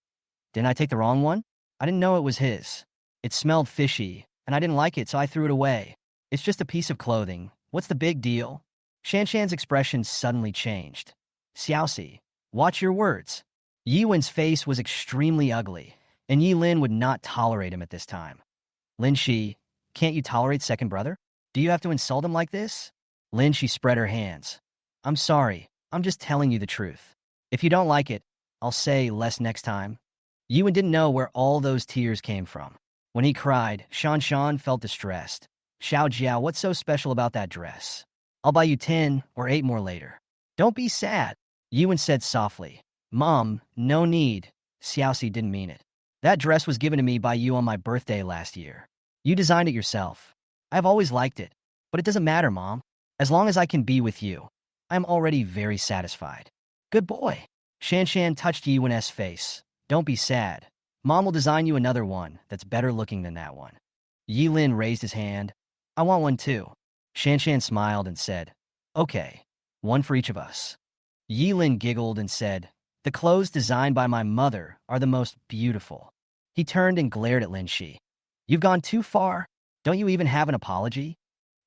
Didn't I take the wrong one? I didn't know it was his. It smelled fishy, and I didn't like it, so I threw it away. It's just a piece of clothing. What's the big deal? Shan Shan's expression suddenly changed. Xiaoxi, watch your words. Yi Wen's face was extremely ugly, and Yi Lin would not tolerate him at this time. Lin Shi, can't you tolerate second brother? Do you have to insult him like this? Lin Shi spread her hands. I'm sorry. I'm just telling you the truth. If you don't like it, I'll say less next time. Yuan didn't know where all those tears came from. When he cried, Shan Shan felt distressed. Xiao Jiao, what's so special about that dress? I'll buy you 10 or 8 more later. Don't be sad, Yuan said softly. Mom, no need. Xiaoxi didn't mean it. That dress was given to me by you on my birthday last year. You designed it yourself. I've always liked it, but it doesn't matter, Mom. As long as I can be with you, I'm already very satisfied. Good boy. Shan Shan touched Yuan's face. Don't be sad. Mom will design you another one that's better looking than that one. Yi Lin raised his hand. I want one too. Shan Shan smiled and said, Okay, one for each of us. Yi Lin giggled and said, The clothes designed by my mother are the most beautiful. He turned and glared at Lin Shi. You've gone too far. Don't you even have an apology?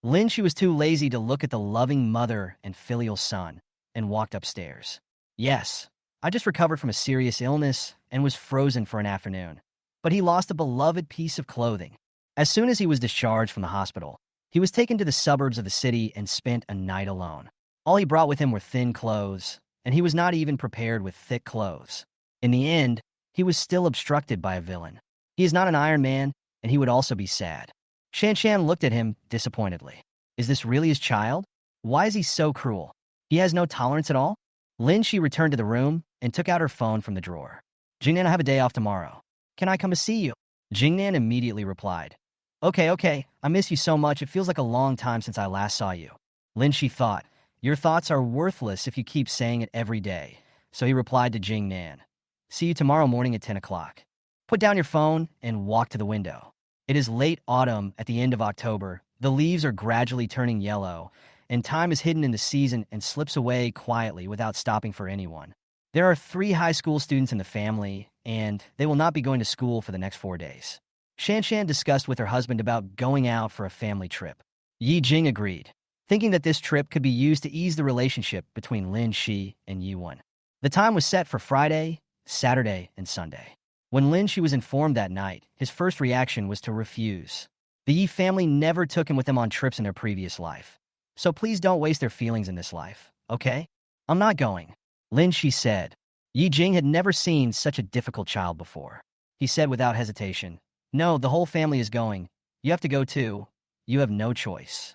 Lin Shi was too lazy to look at the loving mother and filial son and walked upstairs. Yes, I just recovered from a serious illness and was frozen for an afternoon. But he lost a beloved piece of clothing. As soon as he was discharged from the hospital, he was taken to the suburbs of the city and spent a night alone. All he brought with him were thin clothes, and he was not even prepared with thick clothes. In the end, he was still obstructed by a villain. He is not an Iron Man, and he would also be sad. Shan Shan looked at him disappointedly. Is this really his child? Why is he so cruel? He has no tolerance at all? Lin Shi returned to the room and took out her phone from the drawer. Jingnan, I have a day off tomorrow. Can I come to see you? Jingnan immediately replied. Okay, I miss you so much. It feels like a long time since I last saw you. Lin Shi thought, your thoughts are worthless if you keep saying it every day. So he replied to Jing Nan, see you tomorrow morning at 10 o'clock. Put down your phone and walk to the window. It is late autumn at the end of October. The leaves are gradually turning yellow, and time is hidden in the season and slips away quietly without stopping for anyone. There are 3 high school students in the family, and they will not be going to school for the next 4 days. Shan Shan discussed with her husband about going out for a family trip. Yi Jing agreed, thinking that this trip could be used to ease the relationship between Lin Shi and Yi Wen. The time was set for Friday, Saturday, and Sunday. When Lin Shi was informed that night, his first reaction was to refuse. The Yi family never took him with them on trips in their previous life. So please don't waste their feelings in this life, okay? I'm not going, Lin Shi said. Yi Jing had never seen such a difficult child before. He said without hesitation, no, the whole family is going. You have to go too. You have no choice.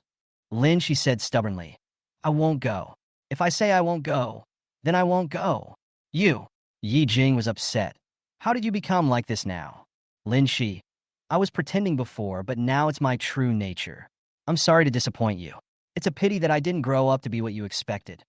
Lin Shi said stubbornly, I won't go. If I say I won't go, then I won't go. You. Yi Jing was upset. How did you become like this now? Lin Shi, I was pretending before, but now it's my true nature. I'm sorry to disappoint you. It's a pity that I didn't grow up to be what you expected.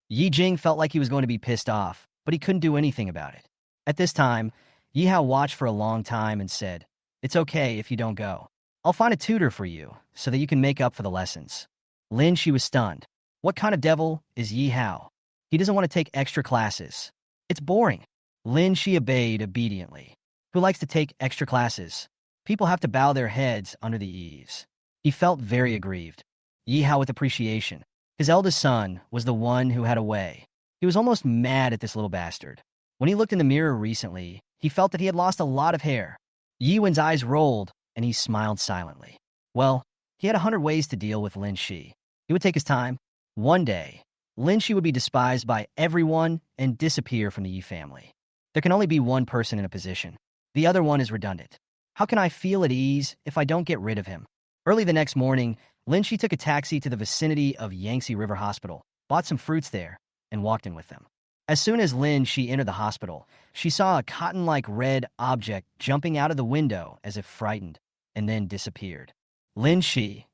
Yi Jing felt like he was going to be pissed off, but he couldn't do anything about it. At this time, Yi Hao watched for a long time and said, it's okay if you don't go. I'll find a tutor for you so that you can make up for the lessons. Lin Shi was stunned. What kind of devil is Yi Hao? He doesn't want to take extra classes. It's boring. Lin Shi obeyed obediently. Who likes to take extra classes? People have to bow their heads under the eaves. He felt very aggrieved. Yi Hao with appreciation. His eldest son was the one who had a way. He was almost mad at this little bastard. When he looked in the mirror recently, he felt that he had lost a lot of hair. Yi Wen's eyes rolled, and he smiled silently. Well, he had 100 ways to deal with Lin Shi. He would take his time. One day, Lin Shi would be despised by everyone and disappear from the Yi family. There can only be one person in a position. The other one is redundant. How can I feel at ease if I don't get rid of him? Early the next morning, Lin Shi took a taxi to the vicinity of Yangtze River Hospital, bought some fruits there, and walked in with them. As soon as Lin Shi entered the hospital, she saw a cotton-like red object jumping out of the window as if frightened, and then disappeared. Lin Shi.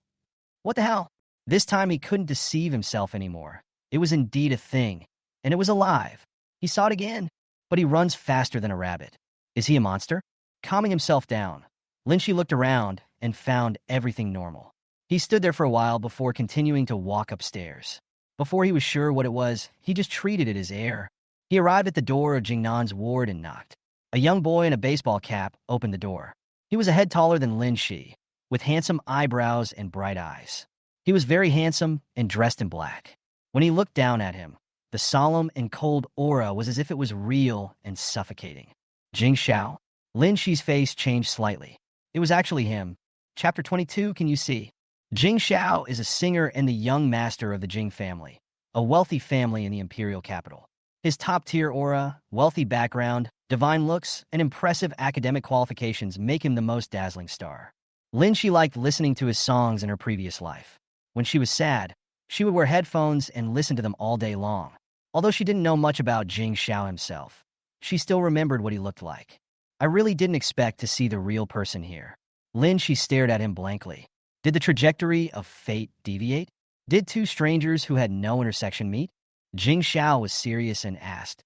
What the hell? This time he couldn't deceive himself anymore. It was indeed a thing, and it was alive. He saw it again, but he runs faster than a rabbit. Is he a monster? Calming himself down, Lin Shi looked around and found everything normal. He stood there for a while before continuing to walk upstairs. Before he was sure what it was, he just treated it as air. He arrived at the door of Jingnan's ward and knocked. A young boy in a baseball cap opened the door. He was a head taller than Lin Shi, with handsome eyebrows and bright eyes. He was very handsome and dressed in black. When he looked down at him, the solemn and cold aura was as if it was real and suffocating. Jing Xiao? Lin Shi's face changed slightly. It was actually him. Chapter 22, can you see? Jing Xiao is a singer and the young master of the Jing family, a wealthy family in the imperial capital. His top-tier aura, wealthy background, divine looks, and impressive academic qualifications make him the most dazzling star. Lin Shi liked listening to his songs in her previous life. When she was sad, she would wear headphones and listen to them all day long. Although she didn't know much about Jing Xiao himself, she still remembered what he looked like. I really didn't expect to see the real person here. Lin Shi stared at him blankly. Did the trajectory of fate deviate? Did two strangers who had no intersection meet? Jing Xiao was serious and asked,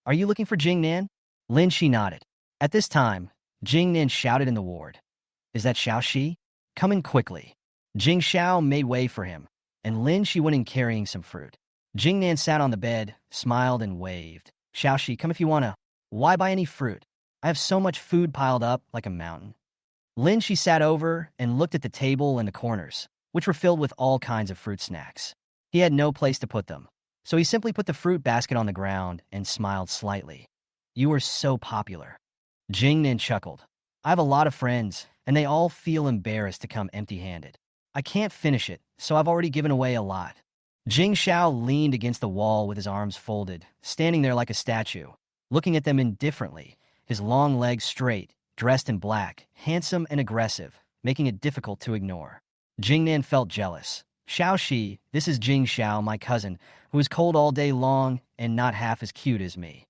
Are you looking for Jing Nan? Lin Shi nodded. At this time, Jing Nan shouted in the ward, Is that Xiao Shi? Come in quickly. Jing Xiao made way for him, and Lin Shi went in carrying some fruit. Jing Nan sat on the bed, smiled and waved. Xiao Shi, come if you wanna. Why buy any fruit? I have so much food piled up like a mountain. Lin Shi sat over and looked at the table and the corners, which were filled with all kinds of fruit snacks. He had no place to put them, so he simply put the fruit basket on the ground and smiled slightly. You are so popular. Jing Nan chuckled. I have a lot of friends, and they all feel embarrassed to come empty-handed. I can't finish it, so I've already given away a lot. Jing Xiao leaned against the wall with his arms folded, standing there like a statue, looking at them indifferently, his long legs straight, dressed in black, handsome and aggressive, making it difficult to ignore. Jing Nan felt jealous. Xiao Shi, this is Jing Xiao, my cousin, who is cold all day long and not half as cute as me.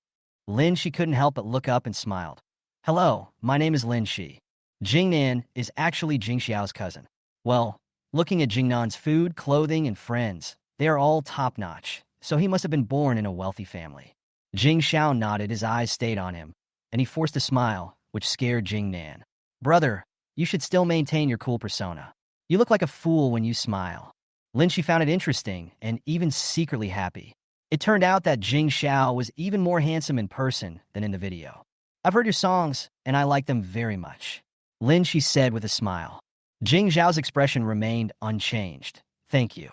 Lin Shi couldn't help but look up and smiled. Hello, my name is Lin Shi. Jing Nan is actually Jing Xiao's cousin. Well, Looking at Jingnan's food, clothing, and friends, they are all top-notch, so he must have been born in a wealthy family. Jing Xiao nodded, his eyes stayed on him, and he forced a smile, which scared Jingnan. Brother, you should still maintain your cool persona. You look like a fool when you smile. Lin Shi found it interesting and even secretly happy. It turned out that Jing Xiao was even more handsome in person than in the video. I've heard your songs, and I like them very much, Lin Shi said with a smile. Jing Xiao's expression remained unchanged. Thank you.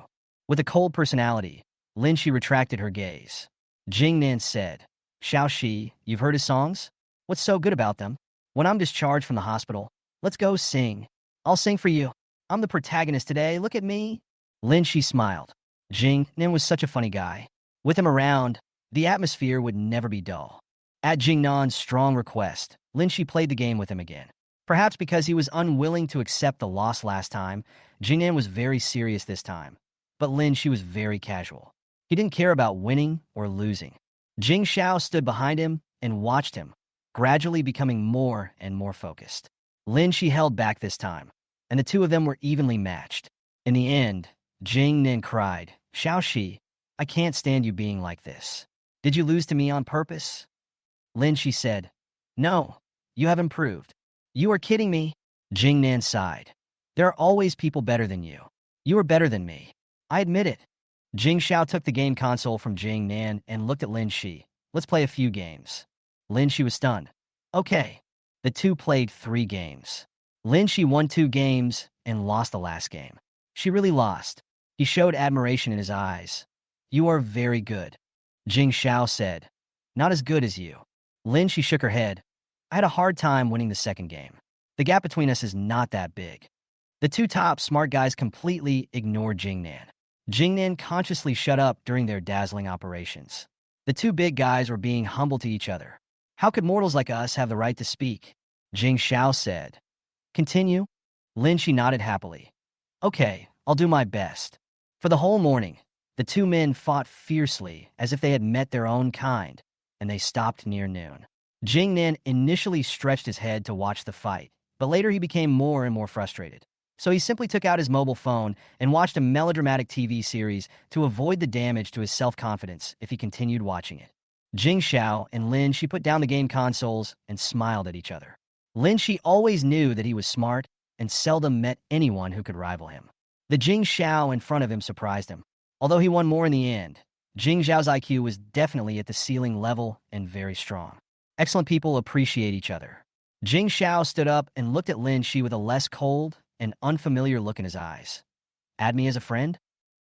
With a cold personality, Lin Shi retracted her gaze. Jing Nan said, Xiao Shi, you've heard his songs? What's so good about them? When I'm discharged from the hospital, let's go sing. I'll sing for you. I'm the protagonist today, look at me. Lin Shi smiled. Jing Nan was such a funny guy. With him around, the atmosphere would never be dull. At Jing Nan's strong request, Lin Shi played the game with him again. Perhaps because he was unwilling to accept the loss last time, Jing Nan was very serious this time. But Lin Shi was very casual. He didn't care about winning or losing. Jing Xiao stood behind him and watched him, gradually becoming more and more focused. Lin Shi held back this time, and the two of them were evenly matched. In the end, Jing Nin cried, Xiao Shi, I can't stand you being like this. Did you lose to me on purpose? Lin Shi said, No, you have improved. You are kidding me. Jing Nan sighed. There are always people better than you. You are better than me. I admit it. Jing Xiao took the game console from Jing Nan and looked at Lin Shi. Let's play a few games. Lin Shi was stunned. Okay. The two played 3 games. Lin Shi won 2 games and lost the last game. She really lost. He showed admiration in his eyes. You are very good. Jing Xiao said. Not as good as you. Lin Shi shook her head. I had a hard time winning the second game. The gap between us is not that big. The 2 top smart guys completely ignored Jingnan. Jingnan consciously shut up during their dazzling operations. The 2 big guys were being humble to each other. How could mortals like us have the right to speak? Jing Xiao said. Continue? Lin Shi nodded happily. Okay, I'll do my best. For the whole morning, the 2 men fought fiercely as if they had met their own kind, and they stopped near noon. Jingnan initially stretched his head to watch the fight, but later he became more and more frustrated. So he simply took out his mobile phone and watched a melodramatic TV series to avoid the damage to his self-confidence if he continued watching it. Jing Xiao and Lin Shi put down the game consoles and smiled at each other. Lin Shi always knew that he was smart and seldom met anyone who could rival him. The Jing Xiao in front of him surprised him. Although he won more in the end, Jing Xiao's IQ was definitely at the ceiling level and very strong. Excellent people appreciate each other. Jing Xiao stood up and looked at Lin Shi with a less cold and unfamiliar look in his eyes. Add me as a friend?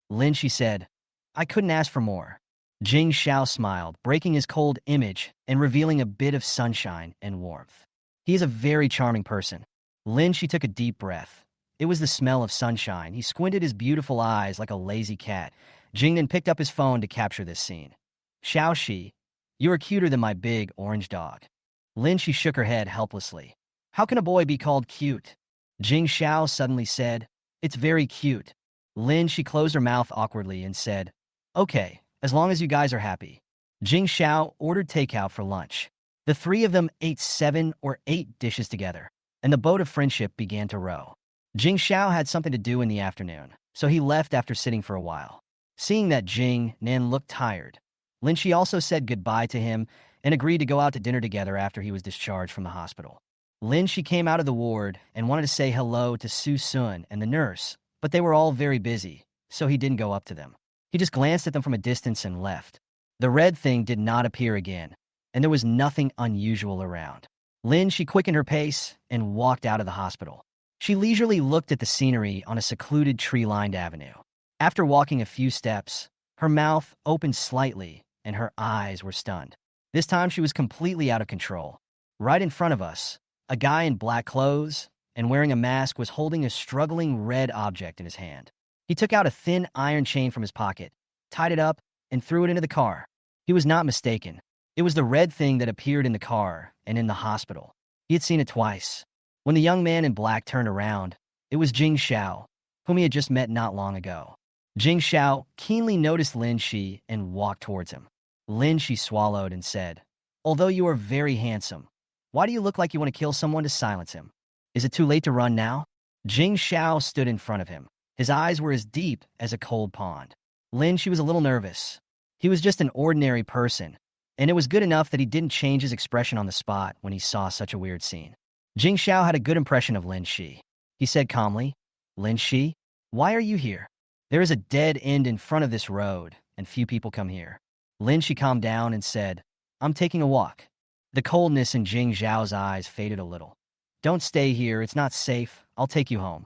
Lin Shi said, I couldn't ask for more. Jing Xiao smiled, breaking his cold image and revealing a bit of sunshine and warmth. He is a very charming person. Lin Shi took a deep breath. It was the smell of sunshine. He squinted his beautiful eyes like a lazy cat. Jingnan picked up his phone to capture this scene. Xiao Shi, you are cuter than my big orange dog. Lin Shi shook her head helplessly. How can a boy be called cute? Jing Xiao suddenly said, It's very cute. Lin Shi closed her mouth awkwardly and said, Okay, as long as you guys are happy. Jing Xiao ordered takeout for lunch. The 3 of them ate 7 or 8 dishes together, and the boat of friendship began to row. Jing Xiao had something to do in the afternoon, so he left after sitting for a while. Seeing that Jing Nan looked tired, Lin Shi also said goodbye to him and agreed to go out to dinner together after he was discharged from the hospital. Lin Shi came out of the ward and wanted to say hello to Su Sun and the nurse, but they were all very busy, so he didn't go up to them. He just glanced at them from a distance and left. The red thing did not appear again, and there was nothing unusual around. Lin Shi quickened her pace and walked out of the hospital. She leisurely looked at the scenery on a secluded tree-lined avenue. After walking a few steps, her mouth opened slightly and her eyes were stunned. This time she was completely out of control. Right in front of us, a guy in black clothes and wearing a mask was holding a struggling red object in his hand. He took out a thin iron chain from his pocket, tied it up, and threw it into the car. He was not mistaken. It was the red thing that appeared in the car and in the hospital. He had seen it twice. When the young man in black turned around, it was Jing Xiao, whom he had just met not long ago. Jing Xiao keenly noticed Lin Shi and walked towards him. Lin Shi swallowed and said, Although you are very handsome, why do you look like you want to kill someone to silence him? Is it too late to run now? Jing Xiao stood in front of him. His eyes were as deep as a cold pond. Lin, she was a little nervous. He was just an ordinary person, and it was good enough that he didn't change his expression on the spot when he saw such a weird scene. Jing Xiao had a good impression of Lin Shi. He said calmly, Lin Shi, why are you here? There is a dead end in front of this road, and few people come here. Lin Shi calmed down and said, I'm taking a walk. The coldness in Jing Xiao's eyes faded a little. Don't stay here, it's not safe, I'll take you home.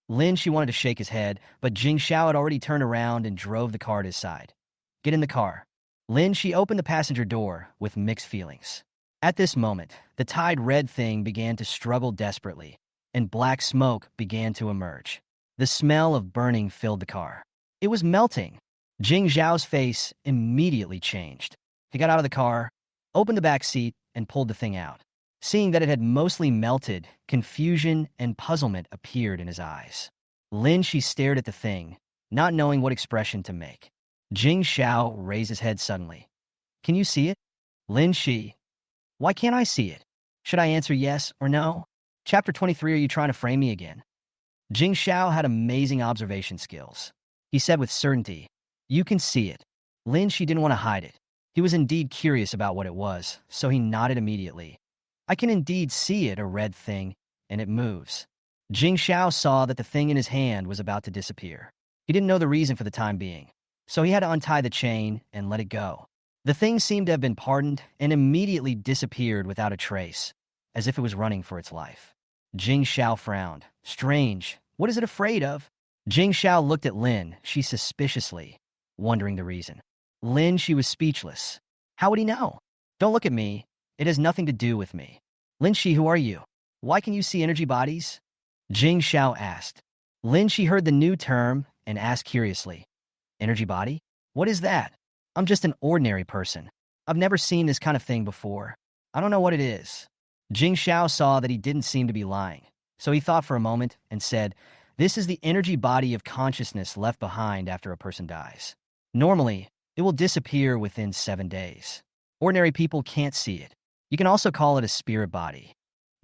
Lin Shi wanted to shake his head, but Jing Xiao had already turned around and drove the car at his side. Get in the car. Lin Shi opened the passenger door with mixed feelings. At this moment, the tied red thing began to struggle desperately, and black smoke began to emerge. The smell of burning filled the car. It was melting. Jing Xiao's face immediately changed. He got out of the car, opened the back seat, and pulled the thing out. Seeing that it had mostly melted, confusion and puzzlement appeared in his eyes. Lin Shi stared at the thing, not knowing what expression to make. Jing Xiao raised his head suddenly. Can you see it? Lin Shi. Why can't I see it? Should I answer yes or no? Chapter 23, are you trying to frame me again? Jing Xiao had amazing observation skills. He said with certainty, you can see it. Lin Shi didn't want to hide it. He was indeed curious about what it was, so he nodded immediately. I can indeed see it, a red thing, and it moves. Jing Xiao saw that the thing in his hand was about to disappear. He didn't know the reason for the time being, so he had to untie the chain and let it go. The thing seemed to have been pardoned and immediately disappeared without a trace, as if it was running for its life. Jing Xiao frowned. Strange. What is it afraid of? Jing Xiao looked at Lin Shi suspiciously, wondering the reason. Lin Shi was speechless. How would he know? Don't look at me. It has nothing to do with me. Lin Shi, who are you? Why can you see energy bodies? Jing Xiao asked. Lin Shi heard the new term and asked curiously. Energy body? What is that? I'm just an ordinary person. I've never seen this kind of thing before. I don't know what it is. Jing Xiao saw that he didn't seem to be lying, so he thought for a moment and said, this is the energy body of consciousness left behind after a person dies. Normally, it will disappear within 7 days. Ordinary people can't see it. You can also call it a spirit body.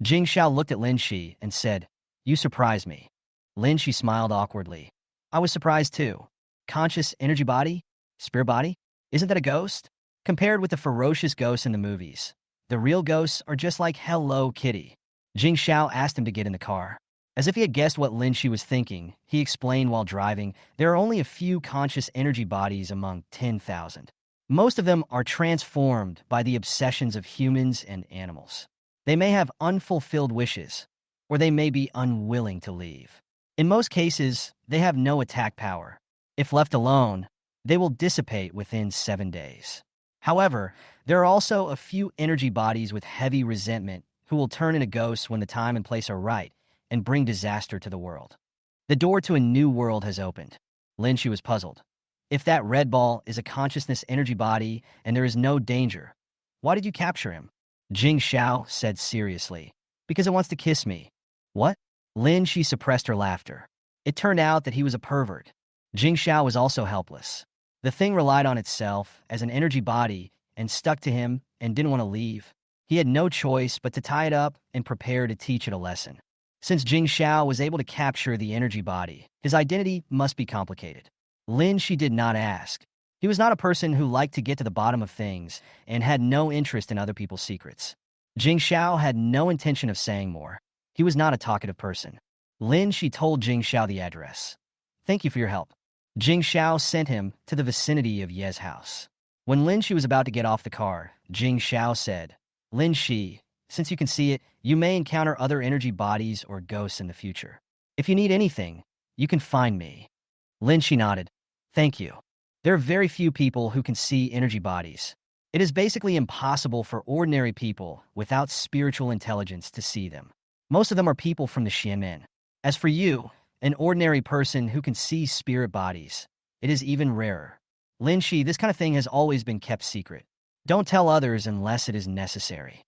Jing Xiao looked at Lin Shi and said, you surprise me. Lin Shi smiled awkwardly. I was surprised too. Conscious energy body? Spirit body? Isn't that a ghost? Compared with the ferocious ghosts in the movies, the real ghosts are just like Hello Kitty. Jing Xiao asked him to get in the car. As if he had guessed what Lin Shi was thinking, he explained while driving, there are only a few conscious energy bodies among 10,000. Most of them are transformed by the obsessions of humans and animals. They may have unfulfilled wishes, or they may be unwilling to leave. In most cases, they have no attack power. If left alone, they will dissipate within 7 days. However, there are also a few energy bodies with heavy resentment who will turn into ghosts when the time and place are right and bring disaster to the world. The door to a new world has opened. Lin Shi was puzzled. If that red ball is a consciousness energy body and there is no danger, why did you capture him? Jing Xiao said seriously. Because it wants to kiss me. What? Lin Shi suppressed her laughter. It turned out that he was a pervert. Jing Xiao was also helpless. The thing relied on itself as an energy body and stuck to him and didn't want to leave. He had no choice but to tie it up and prepare to teach it a lesson. Since Jing Xiao was able to capture the energy body, his identity must be complicated. Lin Shi did not ask. He was not a person who liked to get to the bottom of things and had no interest in other people's secrets. Jing Xiao had no intention of saying more. He was not a talkative person. Lin Shi told Jing Xiao the address. Thank you for your help. Jing Xiao sent him to the vicinity of Ye's house. When Lin Shi was about to get off the car, Jing Xiao said, Lin Shi, since you can see it, you may encounter other energy bodies or ghosts in the future. If you need anything, you can find me. Lin Shi nodded. Thank you. There are very few people who can see energy bodies. It is basically impossible for ordinary people without spiritual intelligence to see them. Most of them are people from the Xianmen. As for you, an ordinary person who can see spirit bodies, it is even rarer. Lin Shi, this kind of thing has always been kept secret. Don't tell others unless it is necessary.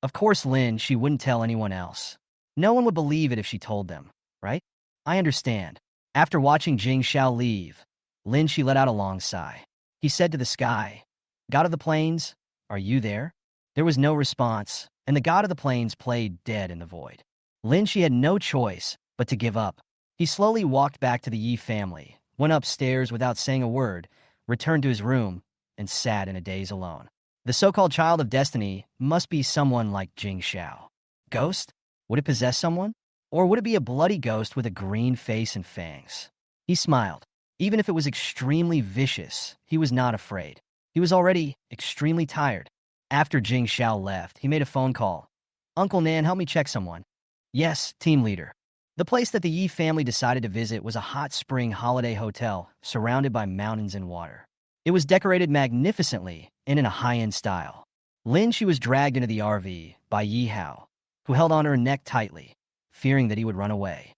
Of course, Lin Shi wouldn't tell anyone else. No one would believe it if she told them, right? I understand. After watching Jing Xiao leave, Lin Shi let out a long sigh. He said to the sky, God of the Plains, are you there? There was no response, and the God of the Plains played dead in the void. Lin Shi had no choice but to give up. He slowly walked back to the Yi family, went upstairs without saying a word, returned to his room, and sat in a daze alone. The so-called child of destiny must be someone like Jing Xiao. Ghost? Would it possess someone? Or would it be a bloody ghost with a green face and fangs? He smiled. Even if it was extremely vicious, he was not afraid. He was already extremely tired. After Jing Xiao left, he made a phone call. Uncle Nan, help me check someone. Yes, team leader. The place that the Yi family decided to visit was a hot spring holiday hotel surrounded by mountains and water. It was decorated magnificently and in a high-end style. She was dragged into the RV by Yi Hao, who held on her neck tightly, fearing that he would run away.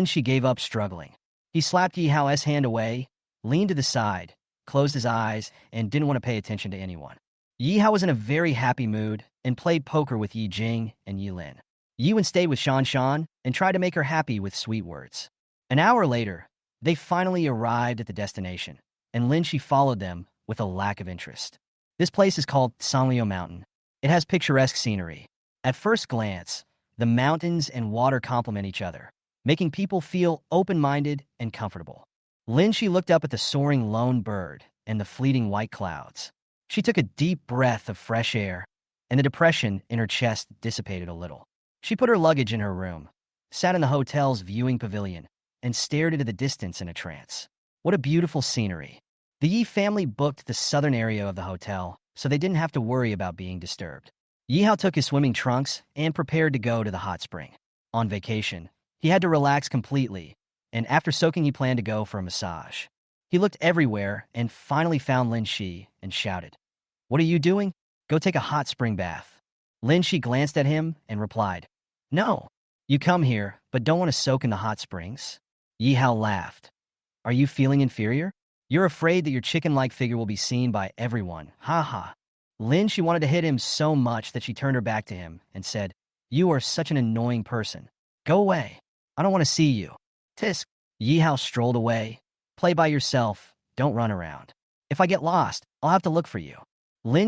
She gave up struggling. He slapped Yi Hao's hand away, leaned to the side, closed his eyes, and didn't want to pay attention to anyone. Yi Hao was in a very happy mood and played poker with Yi Jing and Yi Lin. Yi Wen stayed with Shan Shan and tried to make her happy with sweet words. An hour later, they finally arrived at the destination, and Lin Shi followed them with a lack of interest. This place is called Sanliu Mountain. It has picturesque scenery. At first glance, the mountains and water complement each other, making people feel open-minded and comfortable. Lin Shi looked up at the soaring lone bird and the fleeting white clouds. She took a deep breath of fresh air, and the depression in her chest dissipated a little. She put her luggage in her room, sat in the hotel's viewing pavilion, and stared into the distance in a trance. What a beautiful scenery. The Yi family booked the southern area of the hotel, so they didn't have to worry about being disturbed. Yi Hao took his swimming trunks and prepared to go to the hot spring. On vacation, he had to relax completely, and after soaking he planned to go for a massage. He looked everywhere and finally found Lin Shi and shouted, "What are you doing? Go take a hot spring bath." Lin Shi glanced at him and replied, "No, you come here, but don't want to soak in the hot springs?" Yi Hao laughed. "Are you feeling inferior? You're afraid that your chicken-like figure will be seen by everyone. Ha ha." She wanted to hit him so much that she turned her back to him and said, "You are such an annoying person. Go away. I don't want to see you." Tisk. Yi Hao strolled away. "Play by yourself. Don't run around. If I get lost, I'll have to look for you."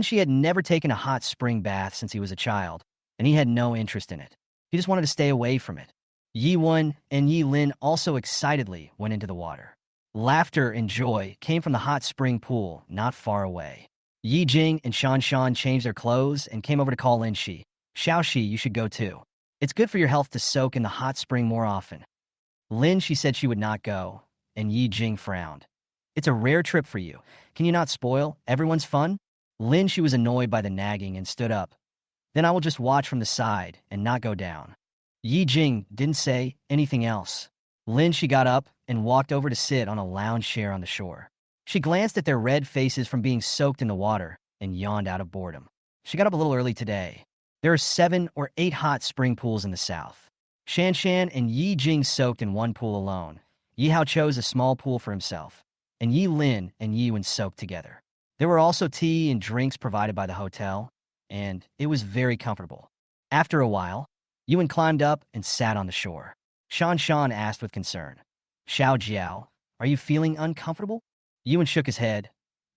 She had never taken a hot spring bath since he was a child, and he had no interest in it. He just wanted to stay away from it. Yi Wen and Yi Lin also excitedly went into the water. Laughter and joy came from the hot spring pool not far away. Yi Jing and Shan Shan changed their clothes and came over to call Lin Shi. "Xiao Shi, you should go too. It's good for your health to soak in the hot spring more often." She said she would not go, and Yi Jing frowned. "It's a rare trip for you. Can you not spoil everyone's fun?" She was annoyed by the nagging and stood up. "Then I will just watch from the side and not go down." Yi Jing didn't say anything else. She got up and walked over to sit on a lounge chair on the shore. She glanced at their red faces from being soaked in the water and yawned out of boredom. She got up a little early today. There are 7 or 8 hot spring pools in the south. Shan Shan and Yi Jing soaked in one pool alone. Yi Hao chose a small pool for himself, and Yi Lin and Yi Wen soaked together. There were also tea and drinks provided by the hotel, and it was very comfortable. After a while, Yi Wen climbed up and sat on the shore. Shan Shan asked with concern, "Xiao Jiao, are you feeling uncomfortable?" Yi Wen shook his head.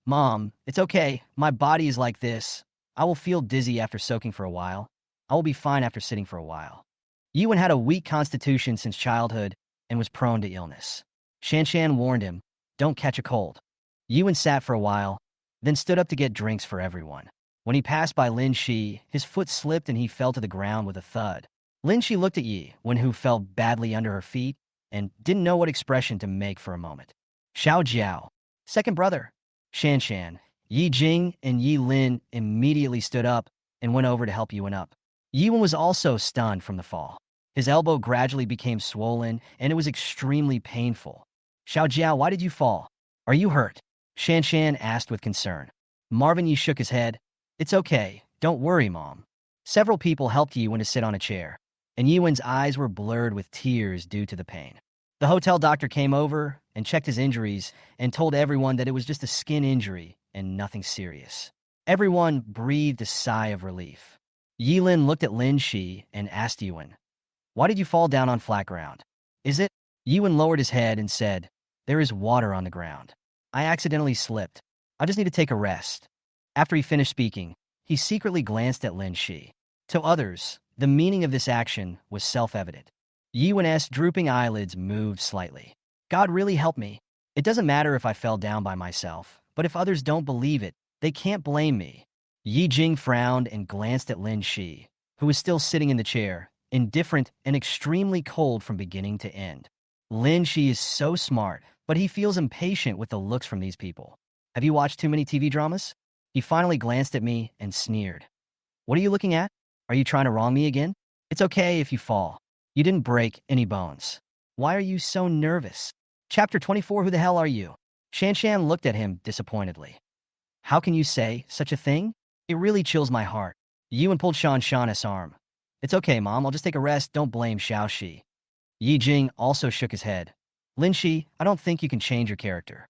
"Mom, it's okay. My body is like this. I will feel dizzy after soaking for a while. I will be fine after sitting for a while." Yi Wen had a weak constitution since childhood and was prone to illness. Shan Shan warned him, "Don't catch a cold." Yi Wen sat for a while, then stood up to get drinks for everyone. When he passed by Lin Shi, his foot slipped and he fell to the ground with a thud. Lin Shi looked at Yi Wen, who fell badly under her feet, and didn't know what expression to make for a moment. "Xiao Jiao, second brother." Shan Shan, Yi Jing, and Yi Lin immediately stood up and went over to help Yi Wen up. Yi Wen was also stunned from the fall. His elbow gradually became swollen, and it was extremely painful. "Xiao Jiao, why did you fall? Are you hurt?" Shan Shan asked with concern. Marvin Yi shook his head. "It's okay. Don't worry, Mom." Several people helped Yi Wen to sit on a chair, and Yi Wen's eyes were blurred with tears due to the pain. The hotel doctor came over and checked his injuries and told everyone that it was just a skin injury and nothing serious. Everyone breathed a sigh of relief. Yi Lin looked at Lin Shi and asked Yi Wen, "Why did you fall down on flat ground? Is it?" Yi Wen lowered his head and said, "There is water on the ground. I accidentally slipped. I just need to take a rest." After he finished speaking, he secretly glanced at Lin Shi. To others, the meaning of this action was self-evident. Yi Wen's drooping eyelids moved slightly. God really helped me. It doesn't matter if I fell down by myself, but if others don't believe it, they can't blame me. Yi Jing frowned and glanced at Lin Shi, who was still sitting in the chair, indifferent and extremely cold from beginning to end. Lin Shi is so smart, but he feels impatient with the looks from these people. Have you watched too many TV dramas? He finally glanced at me and sneered. What are you looking at? Are you trying to wrong me again? It's okay if you fall. You didn't break any bones. Why are you so nervous? Chapter 24. Who the hell are you? Shan Shan looked at him disappointedly. How can you say such a thing? It really chills my heart. Yuan pulled Shan Shan's arm. It's okay, Mom. I'll just take a rest. Don't blame Xiao Shi. Yi Jing also shook his head. Lin Shi, I don't think you can change your character.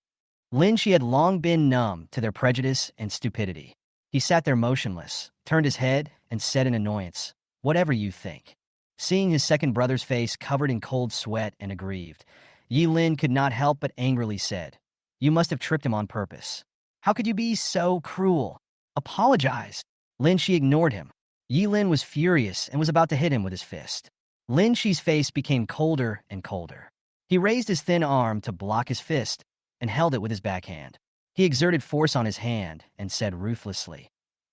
Lin Shi had long been numb to their prejudice and stupidity. He sat there motionless, turned his head, and said in annoyance, whatever you think. Seeing his second brother's face covered in cold sweat and aggrieved, Yi Lin could not help but angrily said, you must have tripped him on purpose. How could you be so cruel? Apologize. Lin Shi ignored him. Yi Lin was furious and was about to hit him with his fist. Lin Shi's face became colder and colder. He raised his thin arm to block his fist and held it with his backhand. He exerted force on his hand and said ruthlessly,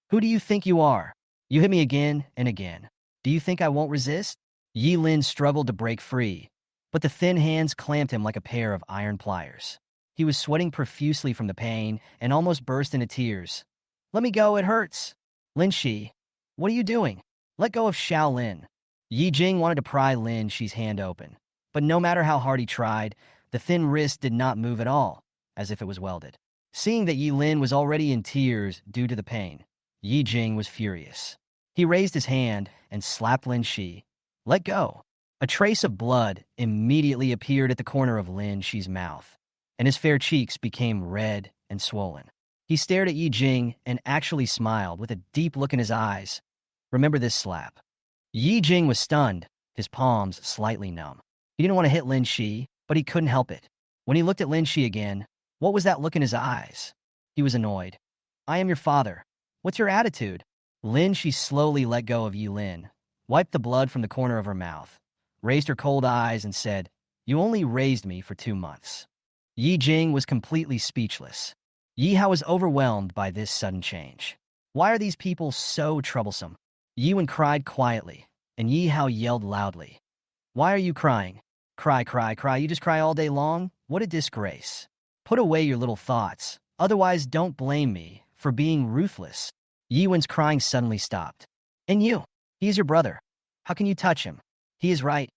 who do you think you are? You hit me again and again. Do you think I won't resist? Yi Lin struggled to break free, but the thin hands clamped him like a pair of iron pliers. He was sweating profusely from the pain and almost burst into tears. Let me go, it hurts. Lin Shi, what are you doing? Let go of Xiao Lin. Yi Jing wanted to pry Lin Shi's hand open, but no matter how hard he tried, the thin wrist did not move at all, as if it was welded. Seeing that Yi Lin was already in tears due to the pain, Yi Jing was furious. He raised his hand and slapped Lin Shi. Let go. A trace of blood immediately appeared at the corner of Lin Shi's mouth, and his fair cheeks became red and swollen. He stared at Yi Jing and actually smiled with a deep look in his eyes. Remember this slap. Yi Jing was stunned, his palms slightly numb. He didn't want to hit Lin Shi, but he couldn't help it. When he looked at Lin Shi again, what was that look in his eyes? He was annoyed. I am your father. What's your attitude? Lin Shi slowly let go of Yi Lin, wiped the blood from the corner of her mouth, raised her cold eyes and said, you only raised me for 2 months. Yi Jing was completely speechless. Yi Hao was overwhelmed by this sudden change. Why are these people so troublesome? Yi Wen cried quietly, and Yi Hao yelled loudly. Why are you crying? Cry, cry, cry. You just cry all day long? What a disgrace. Put away your little thoughts. Otherwise, don't blame me for being ruthless. Yi Wen's crying suddenly stopped. And you? He is your brother. How can you touch him? He is right.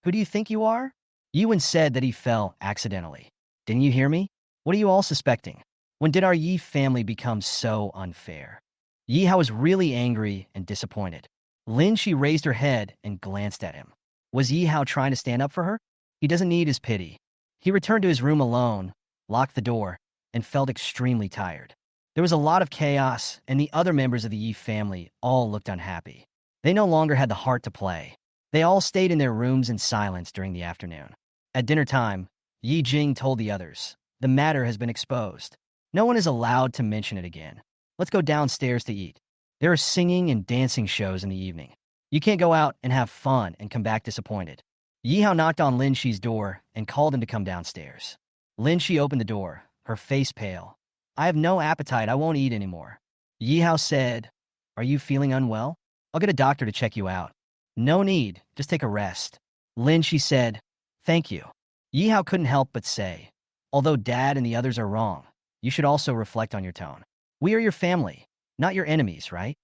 Who do you think you are? Yi Wen said that he fell accidentally. Didn't you hear me? What are you all suspecting? When did our Yi family become so unfair? Yi Hao was really angry and disappointed. Lin Shi raised her head and glanced at him. Was Yi Hao trying to stand up for her? He doesn't need his pity. He returned to his room alone, locked the door, and felt extremely tired. There was a lot of chaos, and the other members of the Yi family all looked unhappy. They no longer had the heart to play. They all stayed in their rooms in silence during the afternoon. At dinner time, Yi Jing told the others, the matter has been exposed. No one is allowed to mention it again. Let's go downstairs to eat. There are singing and dancing shows in the evening. You can't go out and have fun and come back disappointed. Yi Hao knocked on Lin Shi's door and called him to come downstairs. Lin Shi opened the door, her face pale. I have no appetite. I won't eat anymore. Yi Hao said, are you feeling unwell? I'll get a doctor to check you out. No need. Just take a rest. Lin Shi said, thank you. Yi Hao couldn't help but say, although Dad and the others are wrong, you should also reflect on your tone. We are your family, not your enemies, right?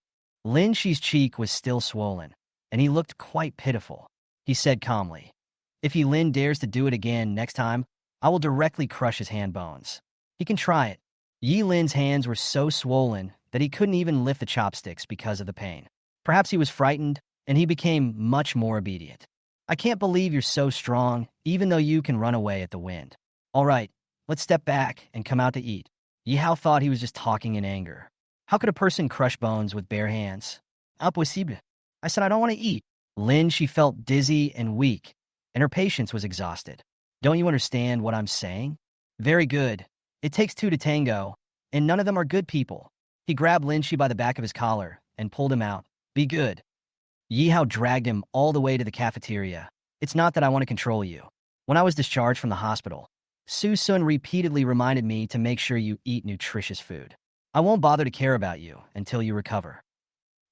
Lin Shi's cheek was still swollen, and he looked quite pitiful. He said calmly, if Yi Lin dares to do it again next time, I will directly crush his hand bones. He can try it. Yi Lin's hands were so swollen that he couldn't even lift the chopsticks because of the pain. Perhaps he was frightened, and he became much more obedient. I can't believe you're so strong, even though you can run away at the wind. All right, let's step back and come out to eat. Yi Hao thought he was just talking in anger. How could a person crush bones with bare hands? Impossible. I said I don't want to eat. Lin, she felt dizzy and weak, and her patience was exhausted. Don't you understand what I'm saying? Very good. It takes two to tango, and none of them are good people. He grabbed Lin Shi by the back of his collar and pulled him out. Be good. Yi Hao dragged him all the way to the cafeteria It's not that I want to control you. When I was discharged from the hospital, Su-sun repeatedly reminded me to make sure you eat nutritious food. I won't bother to care about you until you recover.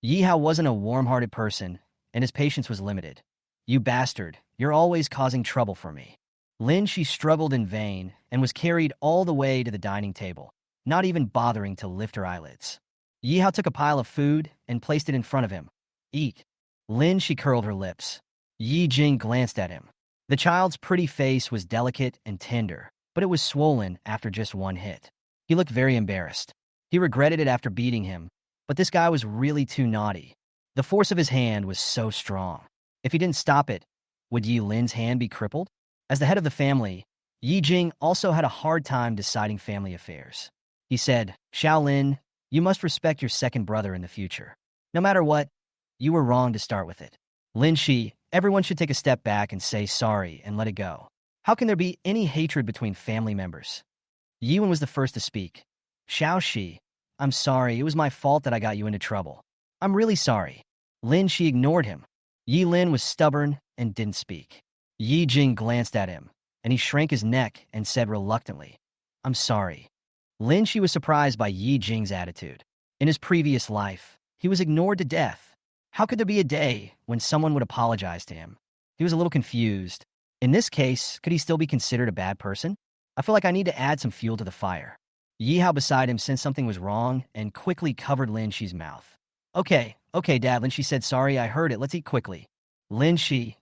Yihao wasn't a warm-hearted person, and his patience was limited. You bastard, you're always causing trouble for me. Lin she struggled in vain and was carried all the way to the dining table, not even bothering to lift her eyelids. Yihao took a pile of food and placed it in front of him. Eat. Lin she curled her lips. Yi Jing glanced at him. The child's pretty face was delicate and tender, but it was swollen after just one hit. He looked very embarrassed. He regretted it after beating him, but this guy was really too naughty. The force of his hand was so strong. If he didn't stop it, would Yi Lin's hand be crippled? As the head of the family, Yi Jing also had a hard time deciding family affairs. He said, Shaolin, you must respect your second brother in the future. No matter what, you were wrong to start with it. Lin Shi, everyone should take a step back and say sorry and let it go. How can there be any hatred between family members? Yi Wen was the first to speak. Xiao Shi, I'm sorry, it was my fault that I got you into trouble. I'm really sorry. Lin Shi ignored him. Yi Lin was stubborn and didn't speak. Yi Jing glanced at him, and he shrank his neck and said reluctantly, I'm sorry. Lin Shi was surprised by Yi Jing's attitude. In his previous life, he was ignored to death. How could there be a day when someone would apologize to him? He was a little confused. In this case, could he still be considered a bad person? I feel like I need to add some fuel to the fire. Yihao beside him sensed something was wrong and quickly covered Lin Shi's mouth. Okay, Dad, Lin Shi said, sorry, I heard it, let's eat quickly. Lin Shi,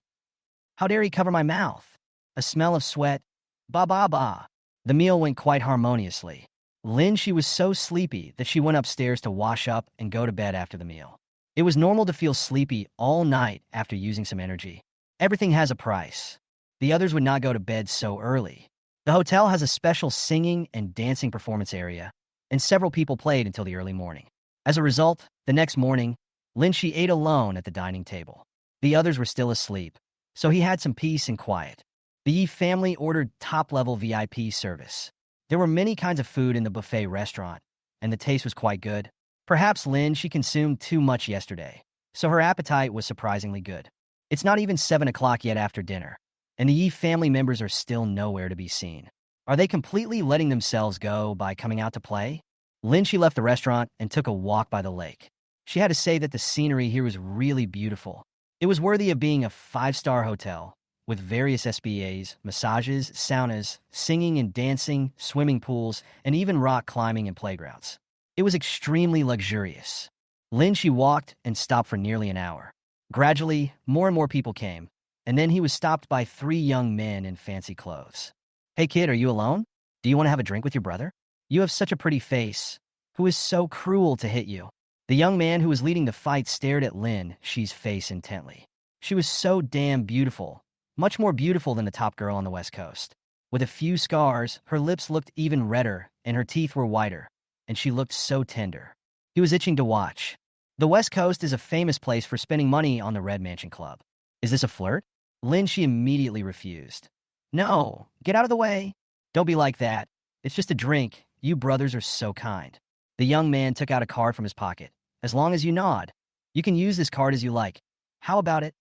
how dare he cover my mouth? A smell of sweat. Ba ba ba. The meal went quite harmoniously. Lin Shi was so sleepy that she went upstairs to wash up and go to bed after the meal. It was normal to feel sleepy all night after using some energy. Everything has a price. The others would not go to bed so early. The hotel has a special singing and dancing performance area, and several people played until the early morning. As a result, the next morning, Lin Shi ate alone at the dining table. The others were still asleep, so he had some peace and quiet. The Yi family ordered top-level VIP service. There were many kinds of food in the buffet restaurant, and the taste was quite good. Perhaps Lin Shi consumed too much yesterday, so her appetite was surprisingly good. It's not even 7 o'clock yet after dinner, and the Yi family members are still nowhere to be seen. Are they completely letting themselves go by coming out to play? Lin Shi left the restaurant and took a walk by the lake. She had to say that the scenery here was really beautiful. It was worthy of being a 5-star hotel, with various SBAs, massages, saunas, singing and dancing, swimming pools, and even rock climbing and playgrounds. It was extremely luxurious. Lin Shi walked and stopped for nearly an hour. Gradually, more and more people came, and then he was stopped by 3 young men in fancy clothes. Hey kid, are you alone? Do you want to have a drink with your brother? You have such a pretty face. Who is so cruel to hit you? The young man who was leading the fight stared at Lin Shi's face intently. She was so damn beautiful, much more beautiful than the top girl on the West Coast. With a few scars, her lips looked even redder and her teeth were whiter, and she looked so tender. He was itching to watch. The West Coast is a famous place for spending money on the Red Mansion Club. Is this a flirt? Lin Shi immediately refused. No, get out of the way. Don't be like that. It's just a drink. You brothers are so kind. The young man took out a card from his pocket. As long as you nod, you can use this card as you like. How about it?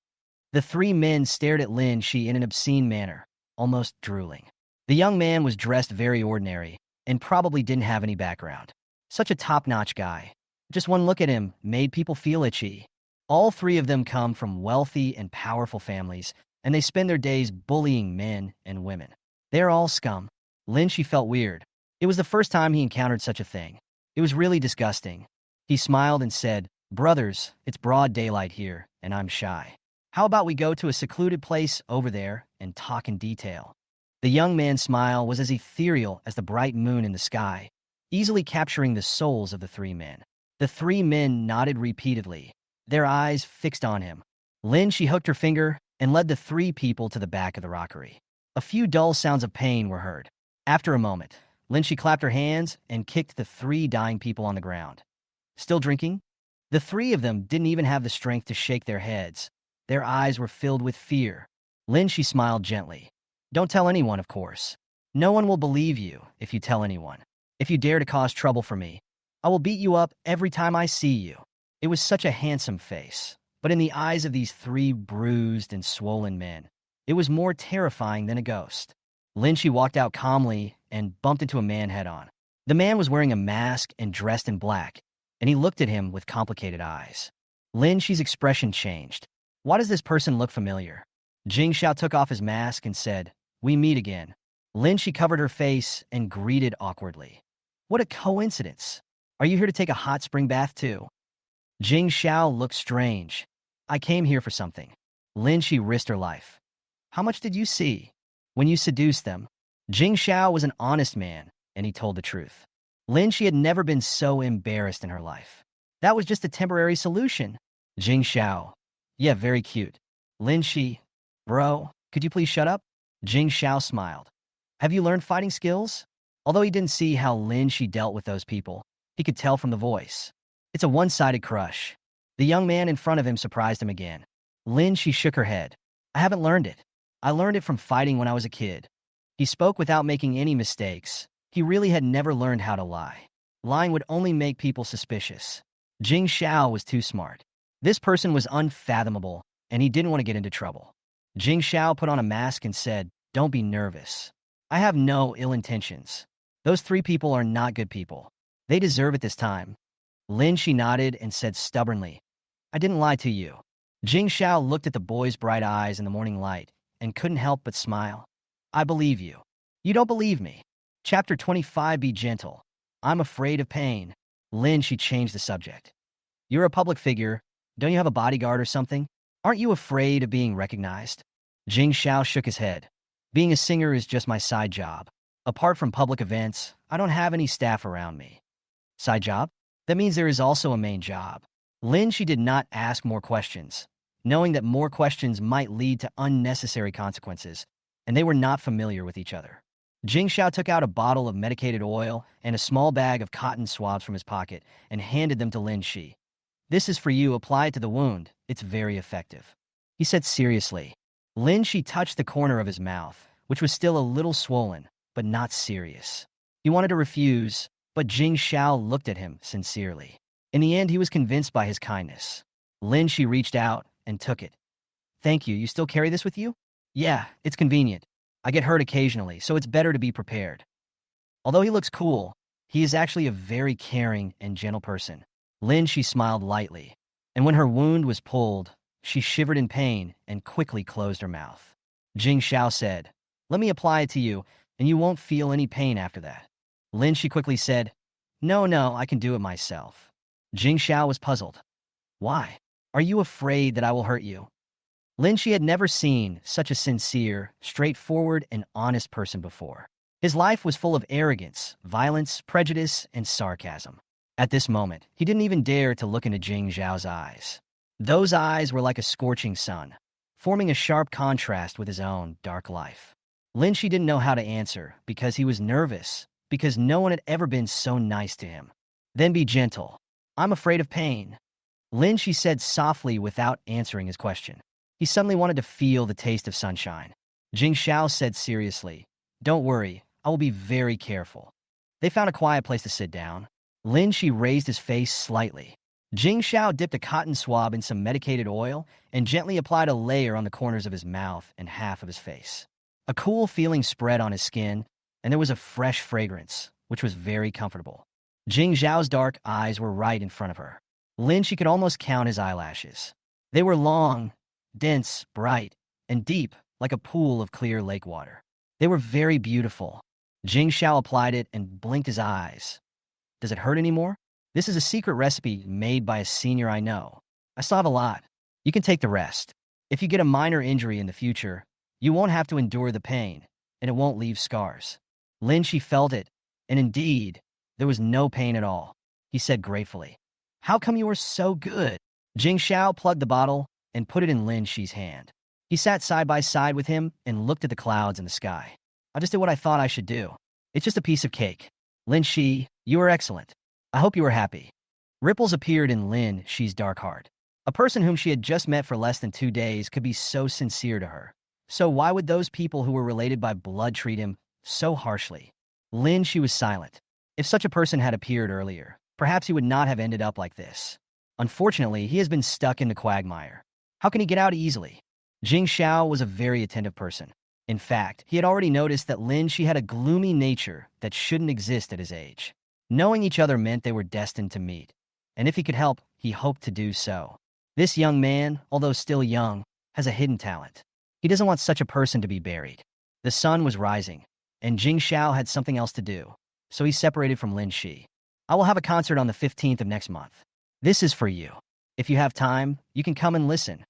The 3 men stared at Lin Shi in an obscene manner, almost drooling. The young man was dressed very ordinary and probably didn't have any background. Such a top-notch guy. Just one look at him made people feel itchy. All 3 of them come from wealthy and powerful families, and they spend their days bullying men and women. They're all scum. Lin Shi felt weird. It was the first time he encountered such a thing. It was really disgusting. He smiled and said, Brothers, it's broad daylight here, and I'm shy. How about we go to a secluded place over there and talk in detail? The young man's smile was as ethereal as the bright moon in the sky, easily capturing the souls of the 3 men. The 3 men nodded repeatedly, their eyes fixed on him. Lin Shi hooked her finger and led the 3 people to the back of the rockery. A few dull sounds of pain were heard. After a moment, Lin Shi clapped her hands and kicked the 3 dying people on the ground. Still drinking? The 3 of them didn't even have the strength to shake their heads. Their eyes were filled with fear. Lin Shi smiled gently. Don't tell anyone, of course. No one will believe you if you tell anyone. If you dare to cause trouble for me, I will beat you up every time I see you. It was such a handsome face, but in the eyes of these 3 bruised and swollen men, It was more terrifying than a ghost. Lin Shi walked out calmly and bumped into a man head-on. The man was wearing a mask and dressed in black, and he looked at him with complicated eyes. Lin Shi's expression changed. Why does this person look familiar? Jing Xiao took off his mask and said, "We meet again." Lin Shi covered her face and greeted awkwardly. "What a coincidence. Are you here to take a hot spring bath too?" Jing Xiao looked strange. "I came here for something." Lin Shi risked her life. "How much did you see when you seduced them?" Jing Xiao was an honest man, and he told the truth. Lin Shi had never been so embarrassed in her life. "That was just a temporary solution." Jing Xiao, "Yeah, very cute." Lin Shi, "Bro, could you please shut up?" Jing Xiao smiled. "Have you learned fighting skills?" Although he didn't see how Lin Shi dealt with those people, he could tell from the voice. It's a one-sided crush. The young man in front of him surprised him again. Lin Shi shook her head. "I haven't learned it. I learned it from fighting when I was a kid." He spoke without making any mistakes. He really had never learned how to lie. Lying would only make people suspicious. Jing Xiao was too smart. This person was unfathomable, and he didn't want to get into trouble. Jing Xiao put on a mask and said, "Don't be nervous. I have no ill intentions. Those three people are not good people. They deserve it this time." Lin Shi nodded and said stubbornly, "I didn't lie to you." Jing Xiao looked at the boy's bright eyes in the morning light and couldn't help but smile. "I believe you." "You don't believe me." Chapter 25, Be Gentle. "I'm afraid of pain." Lin Shi changed the subject. "You're a public figure. Don't you have a bodyguard or something? Aren't you afraid of being recognized?" Jing Xiao shook his head. "Being a singer is just my side job. Apart from public events, I don't have any staff around me." "Side job? That means there is also a main job." Lin Shi did not ask more questions, knowing that more questions might lead to unnecessary consequences, and they were not familiar with each other. Jing Xiao took out a bottle of medicated oil and a small bag of cotton swabs from his pocket and handed them to Lin Shi. "This is for you. Apply it to the wound. It's very effective," he said seriously. Lin Shi touched the corner of his mouth, which was still a little swollen, but not serious. He wanted to refuse, but Jing Xiao looked at him sincerely. In the end, he was convinced by his kindness. Lin Shi reached out and took it. "Thank you. You still carry this with you?" "Yeah, it's convenient. I get hurt occasionally, so it's better to be prepared." Although he looks cool, he is actually a very caring and gentle person. Lin Shi smiled lightly, and when her wound was pulled, she shivered in pain and quickly closed her mouth. Jing Xiao said, "Let me apply it to you, and you won't feel any pain after that." Lin Shi quickly said, No, I can do it myself." Jing Xiao was puzzled. "Why? Are you afraid that I will hurt you?" Lin Shi had never seen such a sincere, straightforward, and honest person before. His life was full of arrogance, violence, prejudice, and sarcasm. At this moment, he didn't even dare to look into Jing Xiao's eyes. Those eyes were like a scorching sun, forming a sharp contrast with his own dark life. Lin Shi didn't know how to answer because he was nervous, because no one had ever been so nice to him. "Then be gentle. I'm afraid of pain," Lin Shi said softly without answering his question. He suddenly wanted to feel the taste of sunshine. Jing Xiao said seriously, "Don't worry, I will be very careful." They found a quiet place to sit down. Lin Shi raised his face slightly. Jing Xiao dipped a cotton swab in some medicated oil and gently applied a layer on the corners of his mouth and half of his face. A cool feeling spread on his skin, and there was a fresh fragrance, which was very comfortable. Jing Xiao's dark eyes were right in front of her. Lin Shi could almost count his eyelashes. They were long, dense, bright, and deep, like a pool of clear lake water. They were very beautiful. Jing Xiao applied it and blinked his eyes. "Does it hurt anymore?" "This is a secret recipe made by a senior I know. I still have a lot. You can take the rest. If you get a minor injury in the future, you won't have to endure the pain, and it won't leave scars." Lin Shi felt it, and indeed, there was no pain at all. He said gratefully, "How come you are so good?" Jing Xiao plugged the bottle and put it in Lin Shi's hand. He sat side by side with him and looked at the clouds in the sky. "I just did what I thought I should do. It's just a piece of cake." "Lin Shi, you are excellent. I hope you are happy." Ripples appeared in Lin Shi's dark heart. A person whom she had just met for less than 2 days could be so sincere to her. So why would those people who were related by blood treat him so harshly? Lin Shi was silent. If such a person had appeared earlier, perhaps he would not have ended up like this. Unfortunately, he has been stuck in the quagmire. How can he get out easily? Jing Xiao was a very attentive person. In fact, he had already noticed that Lin Shi had a gloomy nature that shouldn't exist at his age. Knowing each other meant they were destined to meet, and if he could help, he hoped to do so. This young man, although still young, has a hidden talent. He doesn't want such a person to be buried. The sun was rising, and Jing Xiao had something else to do, so he separated from Lin Shi. I will have a concert on the 15th of next month. This is for you. If you have time, you can come and listen.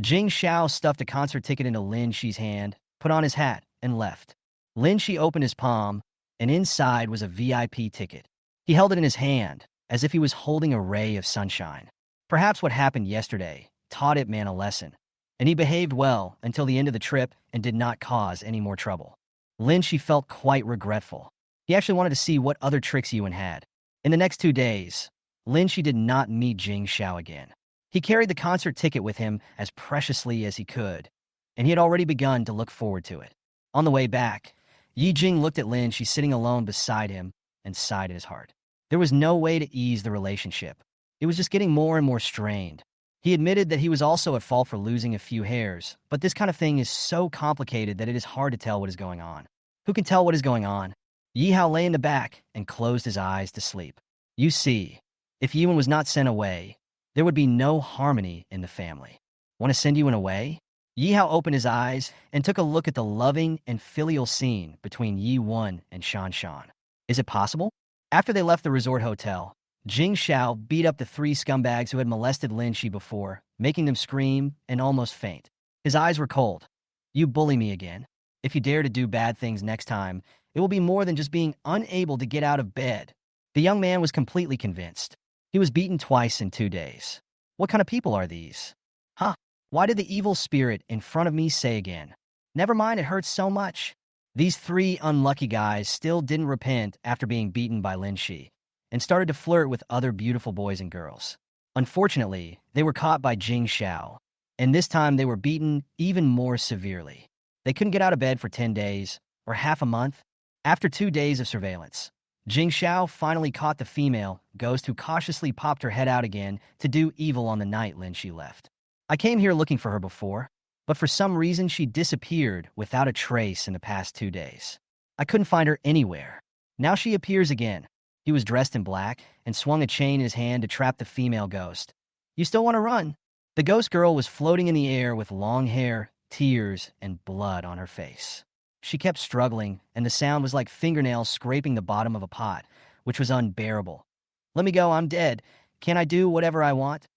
Jing Xiao stuffed a concert ticket into Lin Shi's hand, put on his hat, and left. Lin Shi opened his palm, and inside was a VIP ticket. He held it in his hand, as if he was holding a ray of sunshine. Perhaps what happened yesterday taught it man a lesson, and he behaved well until the end of the trip and did not cause any more trouble. Lin Shi felt quite regretful. He actually wanted to see what other tricks Yuan had. In the next 2 days, Lin Shi did not meet Jing Xiao again. He carried the concert ticket with him as preciously as he could, and he had already begun to look forward to it. On the way back, Yi Jing looked at Lin Shi sitting alone beside him and sighed in his heart. There was no way to ease the relationship. It was just getting more and more strained. He admitted that he was also at fault for losing a few hairs, but this kind of thing is so complicated that it is hard to tell what is going on. Who can tell what is going on? Yi Hao lay in the back and closed his eyes to sleep. You see, if Yuan was not sent away, there would be no harmony in the family. Want to send Yuan away? Yi Hao opened his eyes and took a look at the loving and filial scene between Yi Wen and Shan Shan. Is it possible? After they left the resort hotel, Jing Xiao beat up the 3 scumbags who had molested Lin Shi before, making them scream and almost faint. His eyes were cold. You bully me again. If you dare to do bad things next time, it will be more than just being unable to get out of bed. The young man was completely convinced. He was beaten twice in 2 days. What kind of people are these? Huh? Why did the evil spirit in front of me say again? Never mind, it hurts so much. These 3 unlucky guys still didn't repent after being beaten by Lin Shi, and started to flirt with other beautiful boys and girls. Unfortunately, they were caught by Jing Xiao, and this time they were beaten even more severely. They couldn't get out of bed for 10 days, or half a month. After 2 days of surveillance, Jing Xiao finally caught the female ghost who cautiously popped her head out again to do evil on the night Lin Shi left. I came here looking for her before, but for some reason she disappeared without a trace in the past 2 days. I couldn't find her anywhere. Now she appears again. He was dressed in black and swung a chain in his hand to trap the female ghost. You still want to run? The ghost girl was floating in the air with long hair, tears, and blood on her face. She kept struggling, and the sound was like fingernails scraping the bottom of a pot, which was unbearable. Let me go, I'm dead. Can't I do whatever I want?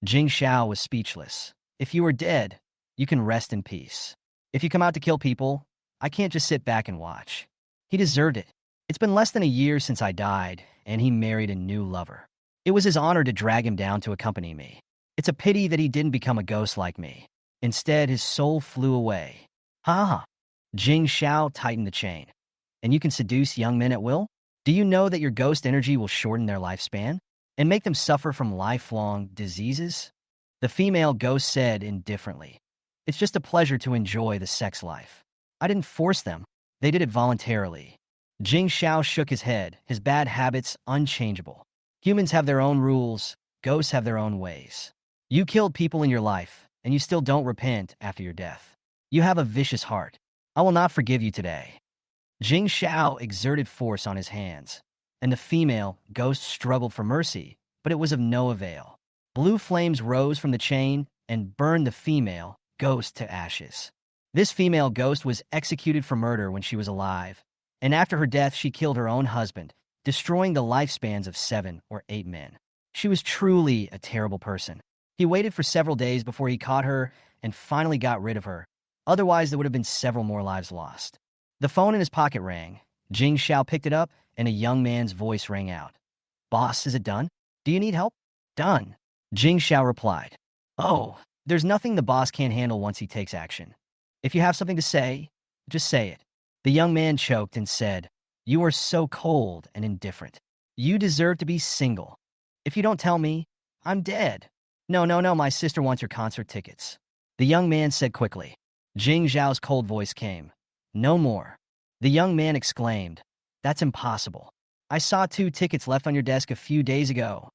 Jing Xiao was speechless. If you are dead, you can rest in peace. If you come out to kill people, I can't just sit back and watch. He deserved it. It's been less than a year since I died, and he married a new lover. It was his honor to drag him down to accompany me. It's a pity that he didn't become a ghost like me. Instead, his soul flew away. Ha ha. Jing Xiao tightened the chain. And you can seduce young men at will? Do you know that your ghost energy will shorten their lifespan and make them suffer from lifelong diseases? The female ghost said indifferently. It's just a pleasure to enjoy the sex life. I didn't force them. They did it voluntarily. Jing Xiao shook his head, his bad habits unchangeable. Humans have their own rules, ghosts have their own ways. You killed people in your life, and you still don't repent after your death. You have a vicious heart. I will not forgive you today. Jing Xiao exerted force on his hands, and the female ghost struggled for mercy, but it was of no avail. Blue flames rose from the chain and burned the female ghost to ashes. This female ghost was executed for murder when she was alive, and after her death she killed her own husband, destroying the lifespans of 7 or 8 men. She was truly a terrible person. He waited for several days before he caught her and finally got rid of her. Otherwise, there would have been several more lives lost. The phone in his pocket rang. Jing Xiao picked it up, and a young man's voice rang out. Boss, is it done? Do you need help? Done. Jing Xiao replied. Oh, there's nothing the boss can't handle once he takes action. If you have something to say, just say it. The young man choked and said, You are so cold and indifferent. You deserve to be single. If you don't tell me, I'm dead. No, my sister wants your concert tickets. The young man said quickly. Jing Zhao's cold voice came. No more. The young man exclaimed. That's impossible. I saw 2 tickets left on your desk a few days ago.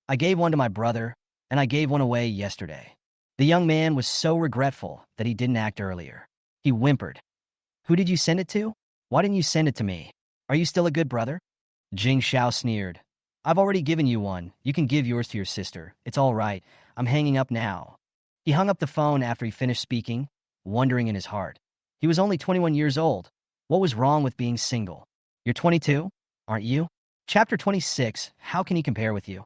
I gave one to my brother, and I gave one away yesterday. The young man was so regretful that he didn't act earlier. He whimpered. Who did you send it to? Why didn't you send it to me? Are you still a good brother? Jing Xiao sneered. I've already given you one. You can give yours to your sister. It's all right. I'm hanging up now. He hung up the phone after he finished speaking, wondering in his heart. He was only 21 years old. What was wrong with being single? You're 22, aren't you? Chapter 26, How Can He Compare with You?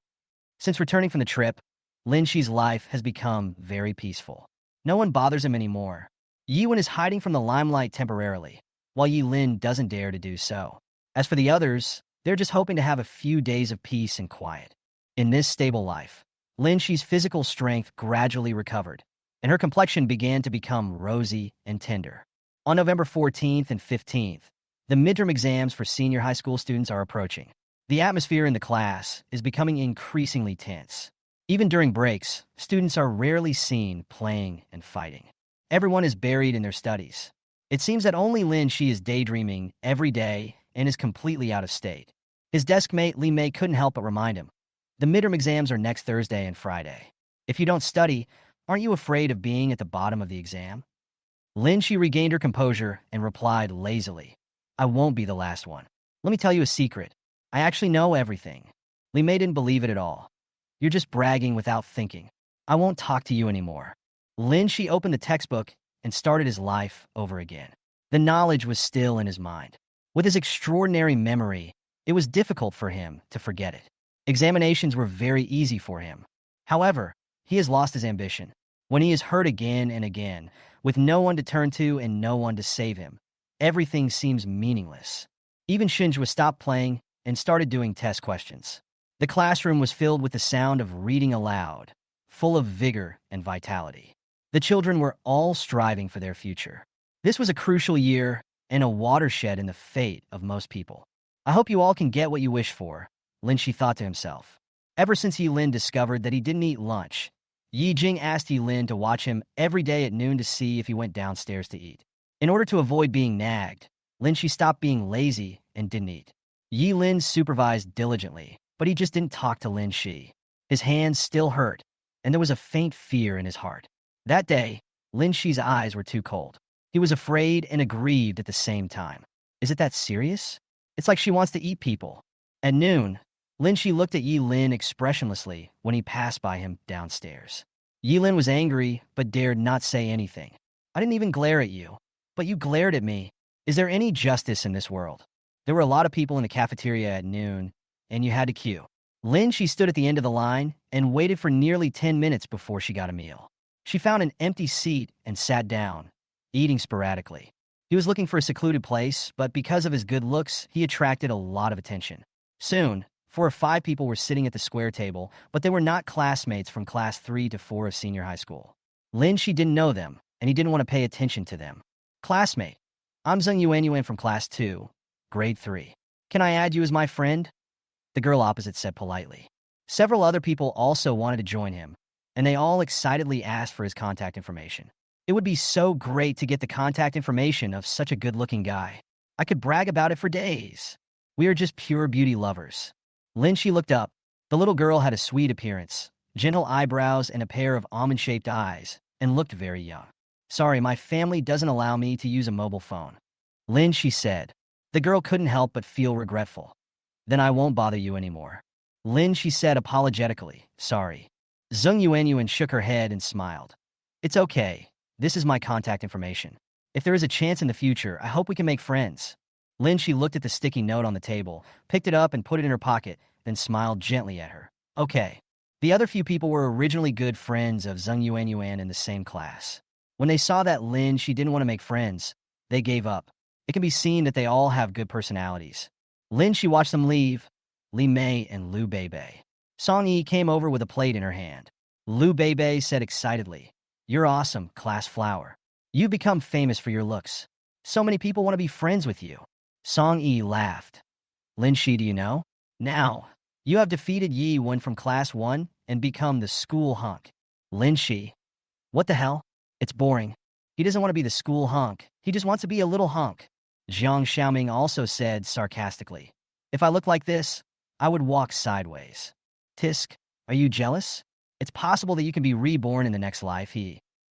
Since returning from the trip, Lin Shi's life has become very peaceful. No one bothers him anymore. Yi Wen is hiding from the limelight temporarily, while Yi Lin doesn't dare to do so. As for the others, they're just hoping to have a few days of peace and quiet. In this stable life, Lin Shi's physical strength gradually recovered, and her complexion began to become rosy and tender. On November 14th and 15th, the midterm exams for senior high school students are approaching. The atmosphere in the class is becoming increasingly tense. Even during breaks, students are rarely seen playing and fighting. Everyone is buried in their studies. It seems that only Lin Shi is daydreaming every day and is completely out of state. His desk mate Li Mei couldn't help but remind him. The midterm exams are next Thursday and Friday. If you don't study, aren't you afraid of being at the bottom of the exam? Lin Shi regained her composure and replied lazily, I won't be the last one. Let me tell you a secret. I actually know everything. Li Mei didn't believe it at all. You're just bragging without thinking. I won't talk to you anymore. Lin Shi opened the textbook and started his life over again. The knowledge was still in his mind. With his extraordinary memory, it was difficult for him to forget it. Examinations were very easy for him. However, he has lost his ambition. When he is hurt again and again, with no one to turn to and no one to save him, everything seems meaningless. Even Shinjua stopped playing and started doing test questions. The classroom was filled with the sound of reading aloud, full of vigor and vitality. The children were all striving for their future. This was a crucial year and a watershed in the fate of most people. I hope you all can get what you wish for, Lin Shi thought to himself. Ever since Yi Lin discovered that he didn't eat lunch, Yi Jing asked Yi Lin to watch him every day at noon to see if he went downstairs to eat. In order to avoid being nagged, Lin Shi stopped being lazy and didn't eat. Yi Lin supervised diligently, but he just didn't talk to Lin Shi. His hands still hurt, and there was a faint fear in his heart. That day, Lin Shi's eyes were too cold. He was afraid and aggrieved at the same time. Is it that serious? It's like she wants to eat people. At noon, Lin Shi looked at Yi Lin expressionlessly when he passed by him downstairs. Yi Lin was angry, but dared not say anything. I didn't even glare at you, but you glared at me. Is there any justice in this world? There were a lot of people in the cafeteria at noon, and you had to queue. Lin Shi stood at the end of the line and waited for nearly 10 minutes before she got a meal. She found an empty seat and sat down, eating sporadically. He was looking for a secluded place, but because of his good looks, he attracted a lot of attention. Soon, 4 or 5 people were sitting at the square table, but they were not classmates from class 3 to 4 of senior high school. Lin Shi didn't know them, and he didn't want to pay attention to them. Classmate, I'm Zheng Yuanyuan from class 2, grade 3. Can I add you as my friend? The girl opposite said politely. Several other people also wanted to join him, and they all excitedly asked for his contact information. It would be so great to get the contact information of such a good-looking guy. I could brag about it for days. We are just pure beauty lovers. Lin Shi looked up. The little girl had a sweet appearance, gentle eyebrows, and a pair of almond-shaped eyes, and looked very young. Sorry, my family doesn't allow me to use a mobile phone. Lin Shi said. The girl couldn't help but feel regretful. Then I won't bother you anymore. Lin Shi said apologetically, sorry. Zheng Yuanyuan shook her head and smiled. It's okay. This is my contact information. If there is a chance in the future, I hope we can make friends. Lin Shi looked at the sticky note on the table, picked it up and put it in her pocket, then smiled gently at her. Okay. The other few people were originally good friends of Zheng Yuanyuan in the same class. When they saw that Lin Shi didn't want to make friends, they gave up. It can be seen that they all have good personalities. Lin Shi watched them leave, Li Mei and Liu Beibei. Song Yi came over with a plate in her hand. Liu Beibei said excitedly, You're awesome, class flower. You've become famous for your looks. So many people want to be friends with you. Song Yi laughed. Lin Shi, do you know? Now, you have defeated Yi Wen from class 1 and become the school hunk. Lin Shi. What the hell? It's boring. He doesn't want to be the school hunk. He just wants to be a little hunk. Jiang Xiaoming also said sarcastically. If I look like this, I would walk sideways. Tisk, are you jealous? It's possible that you can be reborn in the next life,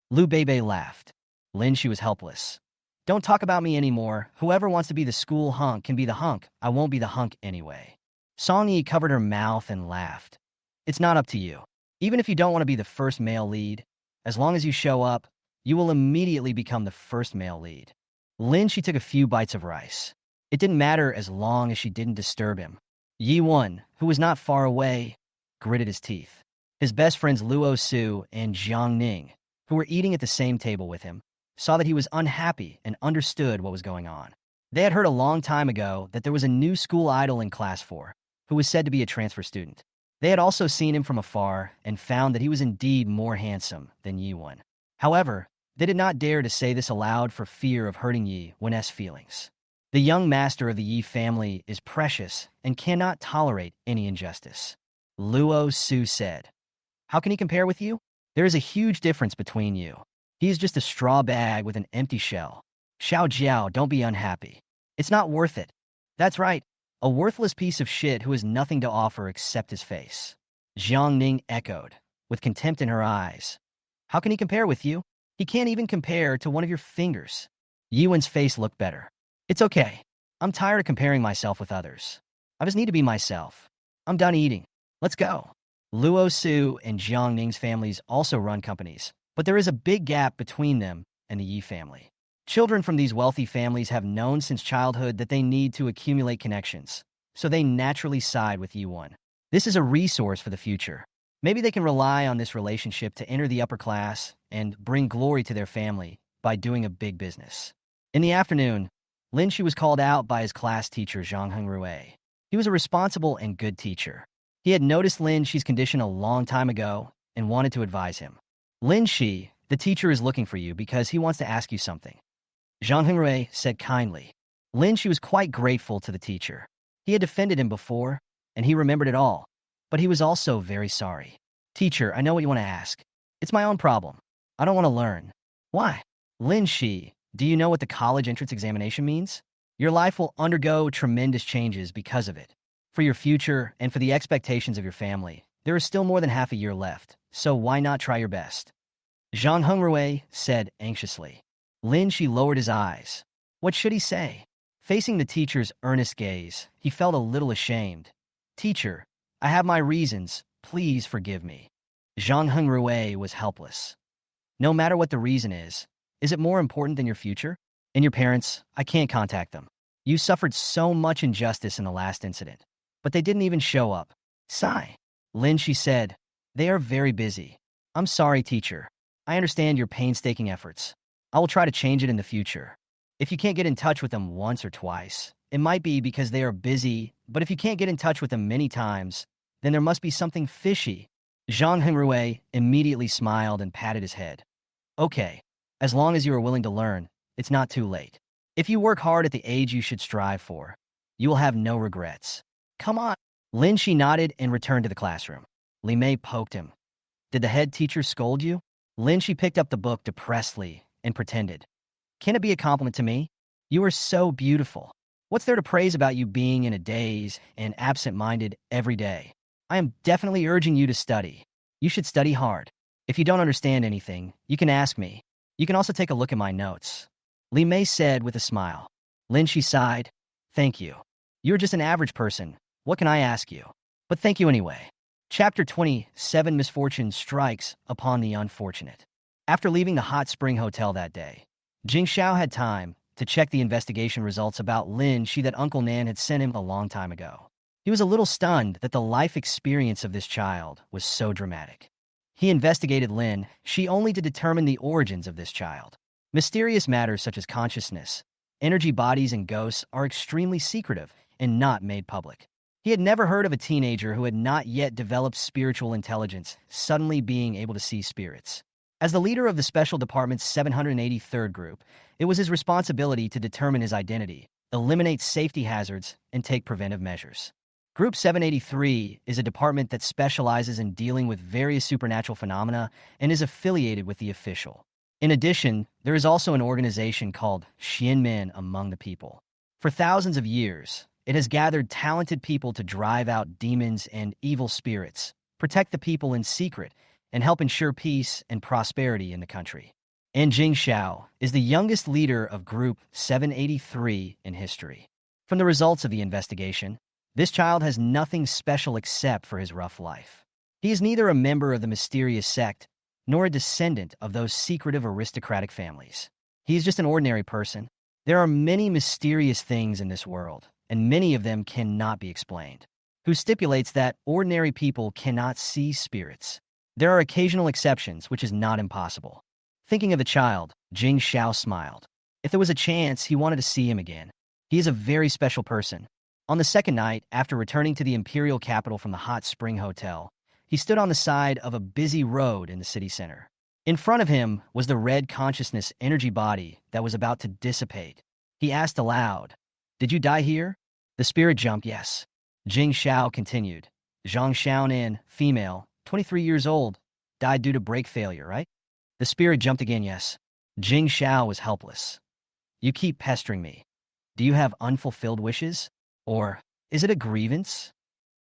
Lu Bebe laughed. Lin, she was helpless. Don't talk about me anymore. Whoever wants to be the school hunk can be the hunk. I won't be the hunk anyway. Song Yi covered her mouth and laughed. It's not up to you. Even if you don't want to be the first male lead, as long as you show up, you will immediately become the first male lead. Lin, she took a few bites of rice. It didn't matter as long as she didn't disturb him. Yi Won, who was not far away, gritted his teeth. His best friends Luo Su and Jiang Ning, who were eating at the same table with him, saw that he was unhappy and understood what was going on. They had heard a long time ago that there was a new school idol in Class 4, who was said to be a transfer student. They had also seen him from afar and found that he was indeed more handsome than Yi Won. However, they did not dare to say this aloud for fear of hurting Yi Won's feelings. The young master of the Yi family is precious and cannot tolerate any injustice. Luo Su said. How can he compare with you? There is a huge difference between you. He is just a straw bag with an empty shell. Xiao Jiao, don't be unhappy. It's not worth it. That's right. A worthless piece of shit who has nothing to offer except his face. Jiang Ning echoed, with contempt in her eyes. How can he compare with you? He can't even compare to one of your fingers. Yuan's face looked better. It's okay. I'm tired of comparing myself with others. I just need to be myself. I'm done eating. Let's go. Luo Su and Jiang Ning's families also run companies, but there is a big gap between them and the Yi family. Children from these wealthy families have known since childhood that they need to accumulate connections, so they naturally side with Yi Won. This is a resource for the future. Maybe they can rely on this relationship to enter the upper class and bring glory to their family by doing a big business. In the afternoon, Lin Shi was called out by his class teacher, Zhang Hengrui. He was a responsible and good teacher. He had noticed Lin Shi's condition a long time ago and wanted to advise him. Lin Shi, the teacher is looking for you because he wants to ask you something. Zhang Hengrui said kindly. Lin Shi was quite grateful to the teacher. He had defended him before, and he remembered it all. But he was also very sorry. Teacher, I know what you want to ask. It's my own problem. I don't want to learn. Why? Lin Shi, do you know what the college entrance examination means? Your life will undergo tremendous changes because of it. For your future and for the expectations of your family, there is still more than half a year left, so why not try your best? Zhang Hengrui said anxiously. Lin Shi lowered his eyes. What should he say? Facing the teacher's earnest gaze, he felt a little ashamed. Teacher, I have my reasons. Please forgive me. Zhang Hengrui was helpless. No matter what the reason is it more important than your future? And your parents, I can't contact them. You suffered so much injustice in the last incident. But they didn't even show up. Sigh. Lin Shi said, they are very busy. I'm sorry, teacher. I understand your painstaking efforts. I will try to change it in the future. If you can't get in touch with them once or twice, it might be because they are busy, but if you can't get in touch with them many times, then there must be something fishy. Zhang Hengrui immediately smiled and patted his head. Okay, as long as you are willing to learn, it's not too late. If you work hard at the age you should strive for, you will have no regrets. Come on. Lin Shi nodded and returned to the classroom. Li Mei poked him. Did the head teacher scold you? Lin Shi picked up the book depressedly and pretended. Can it be a compliment to me? You are so beautiful. What's there to praise about you being in a daze and absent-minded every day? I am definitely urging you to study. You should study hard. If you don't understand anything, you can ask me. You can also take a look at my notes. Li Mei said with a smile. Lin Shi sighed. Thank you. You're just an average person. What can I ask you? But thank you anyway. Chapter 27 Misfortune Strikes Upon the Unfortunate. After leaving the hot spring hotel that day, Jing Xiao had time to check the investigation results about Lin Shi that Uncle Nan had sent him a long time ago. He was a little stunned that the life experience of this child was so dramatic. He investigated Lin Shi only to determine the origins of this child. Mysterious matters such as consciousness, energy bodies, and ghosts are extremely secretive and not made public. He had never heard of a teenager who had not yet developed spiritual intelligence suddenly being able to see spirits. As the leader of the Special Department's 783rd Group, it was his responsibility to determine his identity, eliminate safety hazards, and take preventive measures. Group 783 is a department that specializes in dealing with various supernatural phenomena and is affiliated with the official. In addition, there is also an organization called Xianmen among the people. For thousands of years, it has gathered talented people to drive out demons and evil spirits, protect the people in secret, and help ensure peace and prosperity in the country. And Jing Xiao is the youngest leader of Group 783 in history. From the results of the investigation, this child has nothing special except for his rough life. He is neither a member of the mysterious sect nor a descendant of those secretive aristocratic families. He is just an ordinary person. There are many mysterious things in this world, and many of them cannot be explained. Who stipulates that ordinary people cannot see spirits? There are occasional exceptions, which is not impossible. Thinking of the child, Jing Xiao smiled. If there was a chance, he wanted to see him again. He is a very special person. On the second night, after returning to the imperial capital from the Hot Spring Hotel, he stood on the side of a busy road in the city center. In front of him was the red consciousness energy body that was about to dissipate. He asked aloud, "Did you die here?" The spirit jumped, yes. Jing Xiao continued, "Zhang Xiaonan, female, 23 years old, died due to brake failure, right?" The spirit jumped again, yes. Jing Xiao was helpless. "You keep pestering me. Do you have unfulfilled wishes? Or is it a grievance?"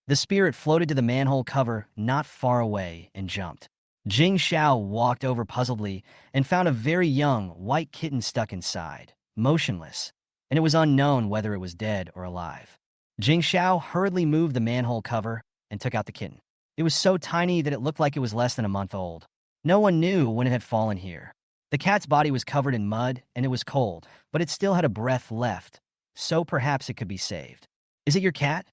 The spirit floated to the manhole cover not far away and jumped. Jing Xiao walked over puzzledly and found a very young, white kitten stuck inside, motionless, and it was unknown whether it was dead or alive. Jing Xiao hurriedly moved the manhole cover and took out the kitten. It was so tiny that it looked like it was less than a month old. No one knew when it had fallen here. The cat's body was covered in mud and it was cold, but it still had a breath left, so perhaps it could be saved. "Is it your cat?"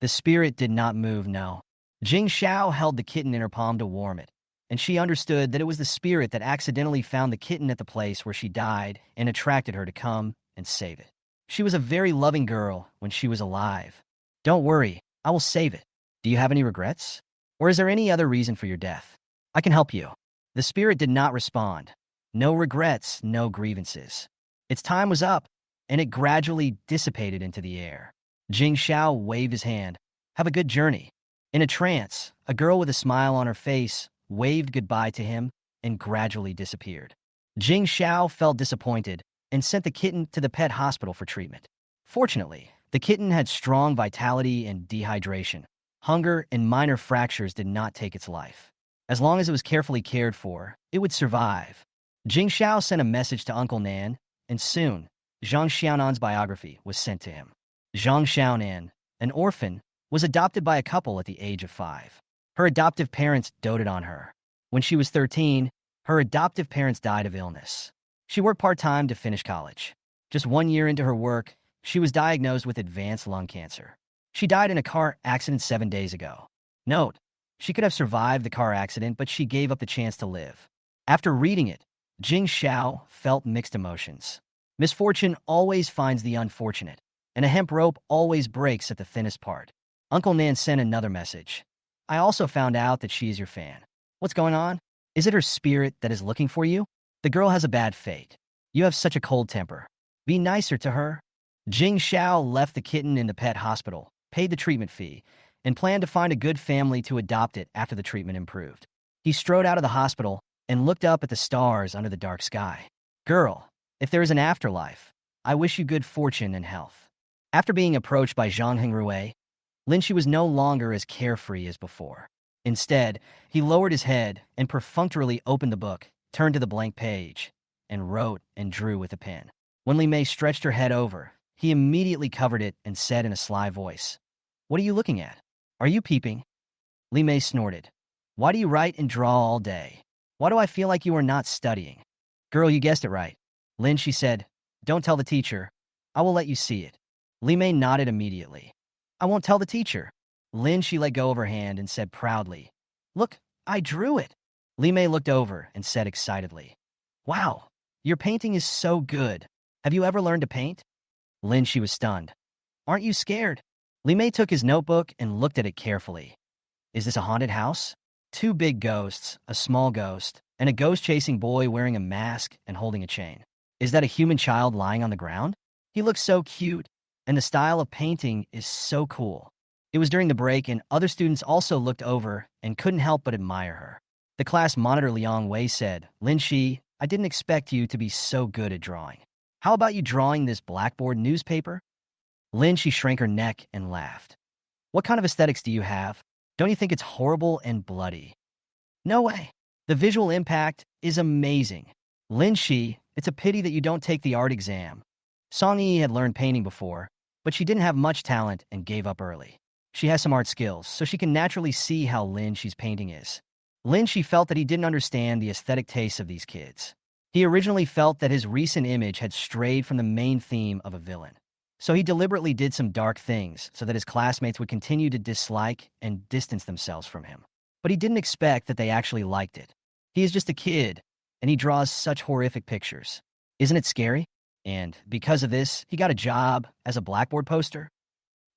The spirit did not move, no. Jing Xiao held the kitten in her palm to warm it, and she understood that it was the spirit that accidentally found the kitten at the place where she died and attracted her to come and save it. She was a very loving girl when she was alive. "Don't worry, I will save it. Do you have any regrets? Or is there any other reason for your death? I can help you." The spirit did not respond. No regrets, no grievances. Its time was up, and it gradually dissipated into the air. Jing Xiao waved his hand. "Have a good journey." In a trance, a girl with a smile on her face waved goodbye to him and gradually disappeared. Jing Xiao felt disappointed and sent the kitten to the pet hospital for treatment. Fortunately, the kitten had strong vitality and dehydration. Hunger and minor fractures did not take its life. As long as it was carefully cared for, it would survive. Jing Xiao sent a message to Uncle Nan, and soon, Zhang Xiaonan's biography was sent to him. Zhang Xiaonan, an orphan, was adopted by a couple at the age of 5. Her adoptive parents doted on her. When she was 13, her adoptive parents died of illness. She worked part-time to finish college. Just 1 year into her work, she was diagnosed with advanced lung cancer. She died in a car accident 7 days ago. Note, she could have survived the car accident, but she gave up the chance to live. After reading it, Jing Xiao felt mixed emotions. Misfortune always finds the unfortunate, and a hemp rope always breaks at the thinnest part. Uncle Nan sent another message. "I also found out that she is your fan. What's going on? Is it her spirit that is looking for you? The girl has a bad fate. You have such a cold temper. Be nicer to her." Jing Xiao left the kitten in the pet hospital, paid the treatment fee, and planned to find a good family to adopt it after the treatment improved. He strode out of the hospital and looked up at the stars under the dark sky. "Girl, if there is an afterlife, I wish you good fortune and health." After being approached by Zhang Hengrui, Lin Shi was no longer as carefree as before. Instead, he lowered his head and perfunctorily opened the book, turned to the blank page, and wrote and drew with a pen. When Li Mei stretched her head over, he immediately covered it and said in a sly voice, "What are you looking at? Are you peeping?" Li Mei snorted. "Why do you write and draw all day? Why do I feel like you are not studying?" "Girl, you guessed it right." Lin, she said, "Don't tell the teacher. I will let you see it." Li Mei nodded immediately. "I won't tell the teacher." Lin, she let go of her hand and said proudly, "Look, I drew it." Li Mei looked over and said excitedly, "Wow, your painting is so good. Have you ever learned to paint?" Lin, she was stunned. "Aren't you scared?" Li Mei took his notebook and looked at it carefully. "Is this a haunted house?" 2 big ghosts, a small ghost, and a ghost-chasing boy wearing a mask and holding a chain. "Is that a human child lying on the ground? He looks so cute, and the style of painting is so cool." It was during the break, and other students also looked over and couldn't help but admire her. The class monitor Liang Wei said, "Lin Shi, I didn't expect you to be so good at drawing. How about you drawing this blackboard newspaper?" Lin, she shrank her neck and laughed. "What kind of aesthetics do you have? Don't you think it's horrible and bloody?" "No way. The visual impact is amazing. Lin Shi, it's a pity that you don't take the art exam. Song Yi had learned painting before, but she didn't have much talent and gave up early. She has some art skills, so she can naturally see how Lin Shi's painting is. Lin Shi felt that he didn't understand the aesthetic tastes of these kids. He originally felt that his recent image had strayed from the main theme of a villain. So he deliberately did some dark things so that his classmates would continue to dislike and distance themselves from him. But he didn't expect that they actually liked it. He is just a kid, and he draws such horrific pictures. Isn't it scary? And because of this, he got a job as a blackboard poster.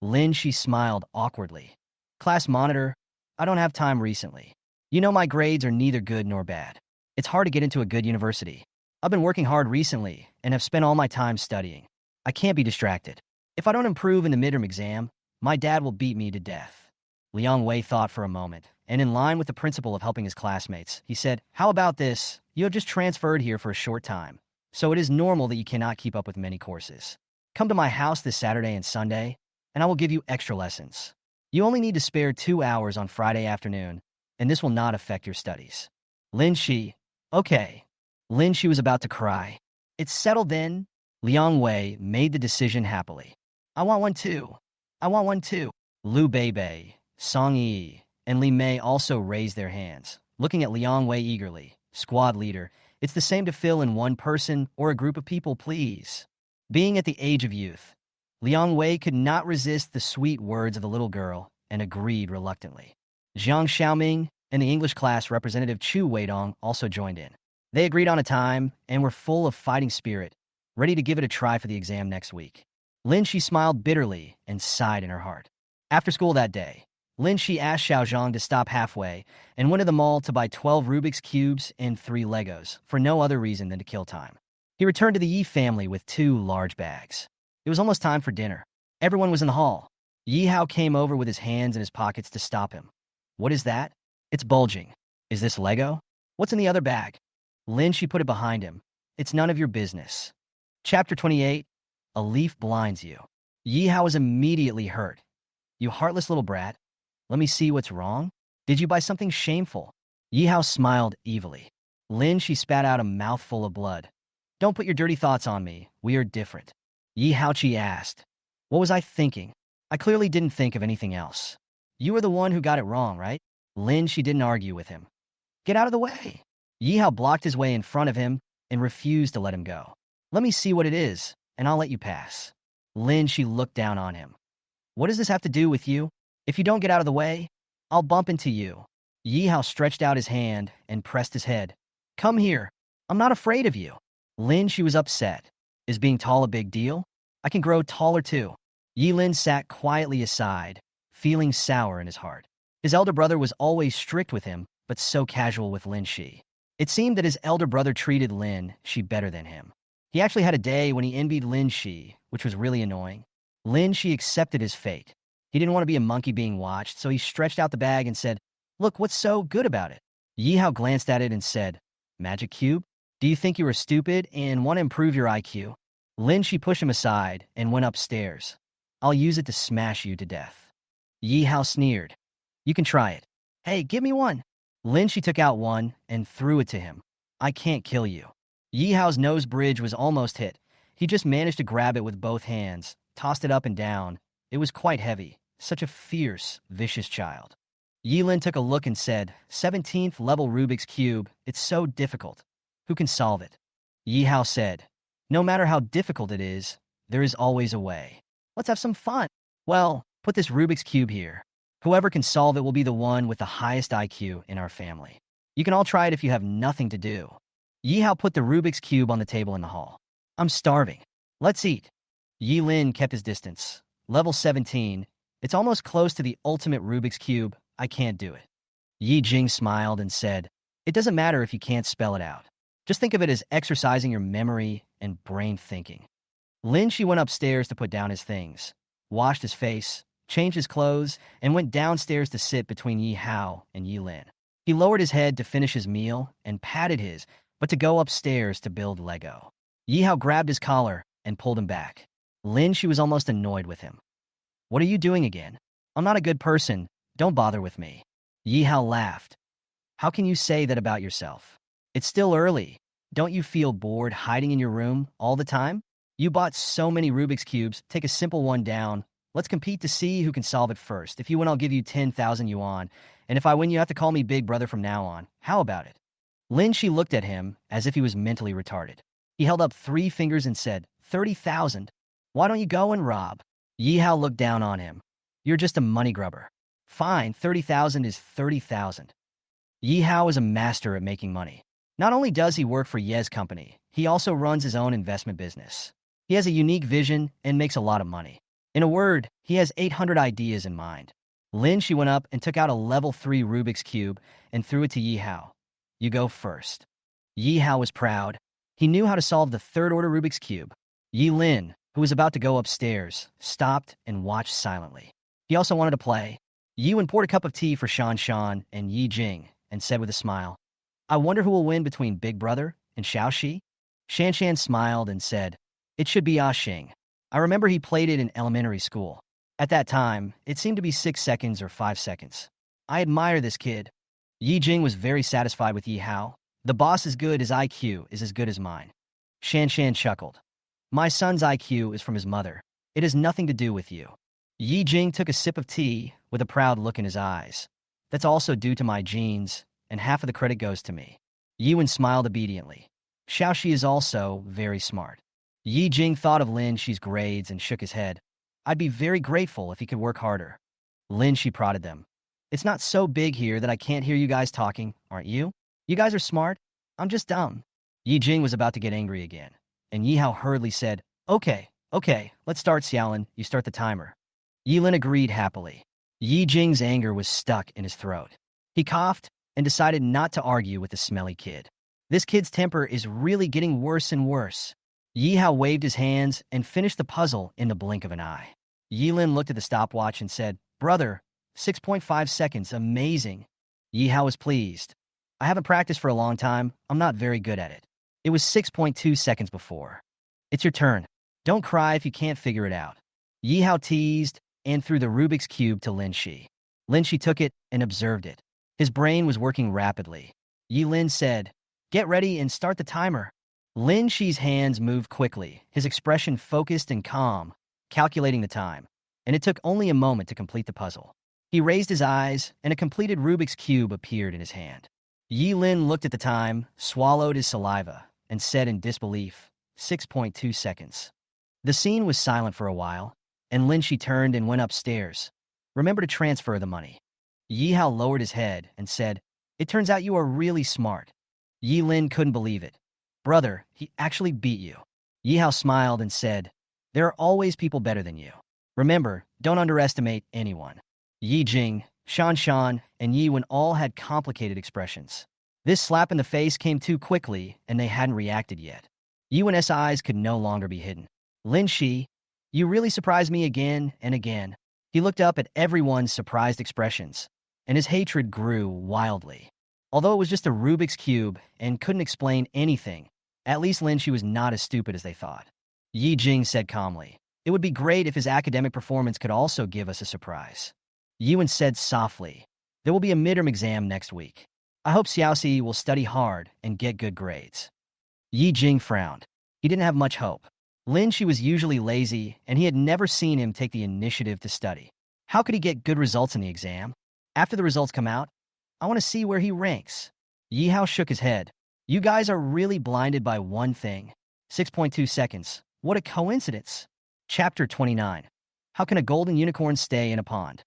Lin, she smiled awkwardly. Class monitor, I don't have time recently. You know my grades are neither good nor bad. It's hard to get into a good university. I've been working hard recently and have spent all my time studying. I can't be distracted. If I don't improve in the midterm exam, my dad will beat me to death. Liang Wei thought for a moment, and in line with the principle of helping his classmates, he said, How about this? You have just transferred here for a short time, so it is normal that you cannot keep up with many courses. Come to my house this Saturday and Sunday, and I will give you extra lessons. You only need to spare 2 hours on Friday afternoon, and this will not affect your studies. Lin Shi, okay. Lin Shi was about to cry. It's settled then. Liang Wei made the decision happily. I want one too. I want one too. Liu Beibei, Song Yi, and Li Mei also raised their hands, looking at Liang Wei eagerly. Squad leader, it's the same to fill in one person or a group of people, please. Being at the age of youth, Liang Wei could not resist the sweet words of the little girl and agreed reluctantly. Zhang Xiaoming and the English class representative Chu Weidong also joined in. They agreed on a time and were full of fighting spirit, ready to give it a try for the exam next week. Lin Shi smiled bitterly and sighed in her heart. After school that day, Lin Shi asked Xiao Zhang to stop halfway and went to the mall to buy 12 Rubik's Cubes and 3 Legos for no other reason than to kill time. He returned to the Yi family with 2 large bags. It was almost time for dinner. Everyone was in the hall. Yi Hao came over with his hands in his pockets to stop him. What is that? It's bulging. Is this Lego? What's in the other bag? Lin Shi put it behind him. It's none of your business. Chapter 28, A Leaf Blinds You. Yi Hao was immediately hurt. You heartless little brat. Let me see what's wrong. Did you buy something shameful? Yi Hao smiled evilly. Lin Shi spat out a mouthful of blood. Don't put your dirty thoughts on me. We are different. Yi Haoqi asked. What was I thinking? I clearly didn't think of anything else. You were the one who got it wrong, right? Lin Shi didn't argue with him. Get out of the way. Yi Hao blocked his way in front of him and refused to let him go. Let me see what it is, and I'll let you pass. Lin Shi looked down on him. What does this have to do with you? If you don't get out of the way, I'll bump into you. Yi Hao stretched out his hand and pressed his head. Come here. I'm not afraid of you. Lin Shi was upset. Is being tall a big deal? I can grow taller too. Yi Lin sat quietly aside, feeling sour in his heart. His elder brother was always strict with him, but so casual with Lin Shi. It seemed that his elder brother treated Lin Shi better than him. He actually had a day when he envied Lin Shi, which was really annoying. Lin Shi accepted his fate. He didn't want to be a monkey being watched, so he stretched out the bag and said, Look, what's so good about it? Yi Hao glanced at it and said, Magic cube? Do you think you are stupid and want to improve your IQ? Lin Shi pushed him aside and went upstairs. I'll use it to smash you to death. Yi Hao sneered. You can try it. Hey, give me one. Lin Shi took out one and threw it to him. I can't kill you. Yi Hao's nose bridge was almost hit. He just managed to grab it with both hands, tossed it up and down. It was quite heavy. Such a fierce, vicious child. Yi Lin took a look and said, 17th level Rubik's Cube, it's so difficult. Who can solve it? Yi Hao said, No matter how difficult it is, there is always a way. Let's have some fun. Well, put this Rubik's Cube here. Whoever can solve it will be the one with the highest IQ in our family. You can all try it if you have nothing to do. Yi Hao put the Rubik's Cube on the table in the hall. I'm starving. Let's eat. Yi Lin kept his distance. Level 17. It's almost close to the ultimate Rubik's Cube. I can't do it. Yi Jing smiled and said, It doesn't matter if you can't spell it out. Just think of it as exercising your memory and brain thinking. Lin Shi went upstairs to put down his things, washed his face, changed his clothes, and went downstairs to sit between Yi Hao and Yi Lin. He lowered his head to finish his meal and patted his, but to go upstairs to build Lego. Yi Hao grabbed his collar and pulled him back. Lin Shi was almost annoyed with him. What are you doing again? I'm not a good person. Don't bother with me. Yi Hao laughed. How can you say that about yourself? It's still early. Don't you feel bored hiding in your room all the time? You bought so many Rubik's Cubes, take a simple one down. Let's compete to see who can solve it first. If you win, I'll give you 10,000 yuan. And if I win, you have to call me Big Brother from now on. How about it? Lin Shi looked at him as if he was mentally retarded. He held up 3 fingers and said, 30,000. Why don't you go and rob? Yi Hao looked down on him. You're just a money grubber. Fine, 30,000 is 30,000. Yi Hao is a master at making money. Not only does he work for Ye's company, he also runs his own investment business. He has a unique vision and makes a lot of money. In a word, he has 800 ideas in mind. Lin Shi went up and took out a level 3 Rubik's Cube and threw it to Yi Hao. You go first. Yi Hao was proud. He knew how to solve the third-order Rubik's Cube. Yi Lin, who was about to go upstairs, stopped and watched silently. He also wanted to play. Yi Wen poured a cup of tea for Shan Shan and Yi Jing and said with a smile, I wonder who will win between Big Brother and Xiaoxi? Shan Shan smiled and said, It should be Ah Xing. I remember he played it in elementary school. At that time, it seemed to be 6 seconds or 5 seconds. I admire this kid. Yi Jing was very satisfied with Yi Hao. The boss is good, his IQ is as good as mine. Shan Shan chuckled. My son's IQ is from his mother. It has nothing to do with you. Yi Jing took a sip of tea with a proud look in his eyes. That's also due to my genes, and half of the credit goes to me. Yi Wen smiled obediently. Xiaoxi is also very smart. Yi Jing thought of Lin Shi's grades and shook his head. I'd be very grateful if he could work harder. Lin Shi prodded them. It's not so big here that I can't hear you guys talking, aren't you? You guys are smart. I'm just dumb. Yi Jing was about to get angry again, and Yi Hao hurriedly said, Okay, let's start, Xiaolin. You start the timer. Yi Lin agreed happily. Yi Jing's anger was stuck in his throat. He coughed and decided not to argue with the smelly kid. This kid's temper is really getting worse and worse. Yi Hao waved his hands and finished the puzzle in the blink of an eye. Yi Lin looked at the stopwatch and said, Brother, 6.5 seconds, amazing. Yi Hao was pleased. I haven't practiced for a long time. I'm not very good at it. It was 6.2 seconds before. It's your turn. Don't cry if you can't figure it out. Yi Hao teased and threw the Rubik's Cube to Lin Shi. Lin Shi took it and observed it. His brain was working rapidly. Yi Lin said, Get ready and start the timer. Lin Shi's hands moved quickly, his expression focused and calm, calculating the time, and it took only a moment to complete the puzzle. He raised his eyes, and a completed Rubik's Cube appeared in his hand. Yi Lin looked at the time, swallowed his saliva, and said in disbelief, 6.2 seconds. The scene was silent for a while, and Lin Shi turned and went upstairs. Remember to transfer the money. Yi Hao lowered his head and said, It turns out you are really smart. Yi Lin couldn't believe it. Brother, he actually beat you. Yi Hao smiled and said, There are always people better than you. Remember, don't underestimate anyone. Yi Jing, Shan Shan, and Yi Wen all had complicated expressions. This slap in the face came too quickly, and they hadn't reacted yet. Yi Wen's eyes could no longer be hidden. Lin Shi, you really surprised me again and again. He looked up at everyone's surprised expressions, and his hatred grew wildly. Although it was just a Rubik's Cube and couldn't explain anything, at least Lin Shi was not as stupid as they thought. Yi Jing said calmly, It would be great if his academic performance could also give us a surprise. Yi Wen said softly, There will be a midterm exam next week. I hope Xiaoxi will study hard and get good grades. Yi Jing frowned. He didn't have much hope. Lin Shi was usually lazy, and he had never seen him take the initiative to study. How could he get good results in the exam? After the results come out, I want to see where he ranks. Yi Hao shook his head. You guys are really blinded by one thing. 6.2 seconds. What a coincidence. Chapter 29. How can a golden unicorn stay in a pond?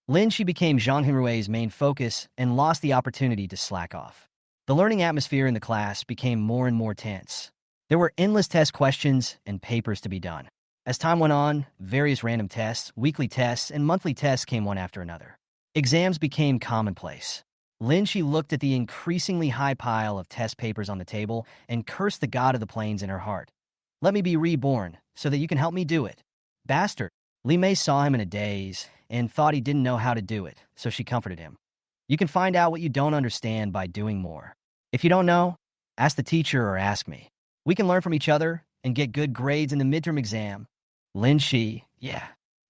Lin Shi became Zhang Henrui's main focus and lost the opportunity to slack off. The learning atmosphere in the class became more and more tense. There were endless test questions and papers to be done. As time went on, various random tests, weekly tests, and monthly tests came one after another. Exams became commonplace. Lin Shi looked at the increasingly high pile of test papers on the table and cursed the god of the plains in her heart. Let me be reborn, so that you can help me do it. Bastard. Li Mei saw him in a daze and thought he didn't know how to do it, so she comforted him. You can find out what you don't understand by doing more. If you don't know, ask the teacher or ask me. We can learn from each other and get good grades in the midterm exam. Lin Shi, yeah.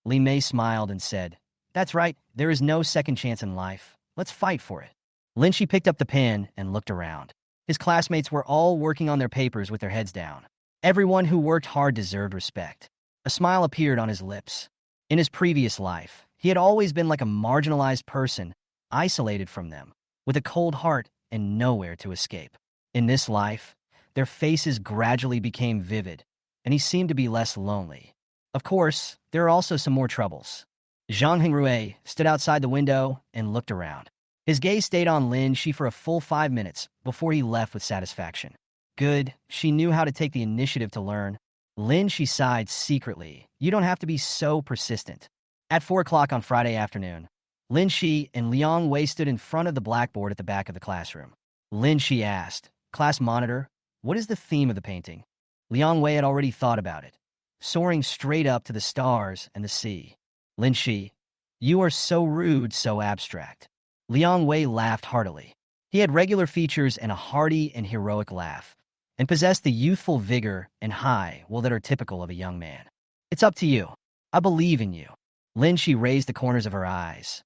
Li Mei smiled and said, That's right, there is no second chance in life. Let's fight for it. Lin Shi picked up the pen and looked around. His classmates were all working on their papers with their heads down. Everyone who worked hard deserved respect. A smile appeared on his lips. In his previous life, he had always been like a marginalized person, isolated from them, with a cold heart and nowhere to escape. In this life, their faces gradually became vivid, and he seemed to be less lonely. Of course, there are also some more troubles. Zhang Hengrui stood outside the window and looked around. His gaze stayed on Lin Shi for a full 5 minutes before he left with satisfaction. Good, she knew how to take the initiative to learn. Lin Shi sighed secretly. You don't have to be so persistent. At 4 o'clock on Friday afternoon, Lin Shi and Liang Wei stood in front of the blackboard at the back of the classroom. Lin Shi asked, "Class monitor, what is the theme of the painting?" Liang Wei had already thought about it. Soaring straight up to the stars and the sea. Lin Shi, you are so rude, so abstract. Liang Wei laughed heartily. He had regular features and a hearty and heroic laugh, and possessed the youthful vigor and high will that are typical of a young man. It's up to you. I believe in you. Lin Shi raised the corners of her eyes.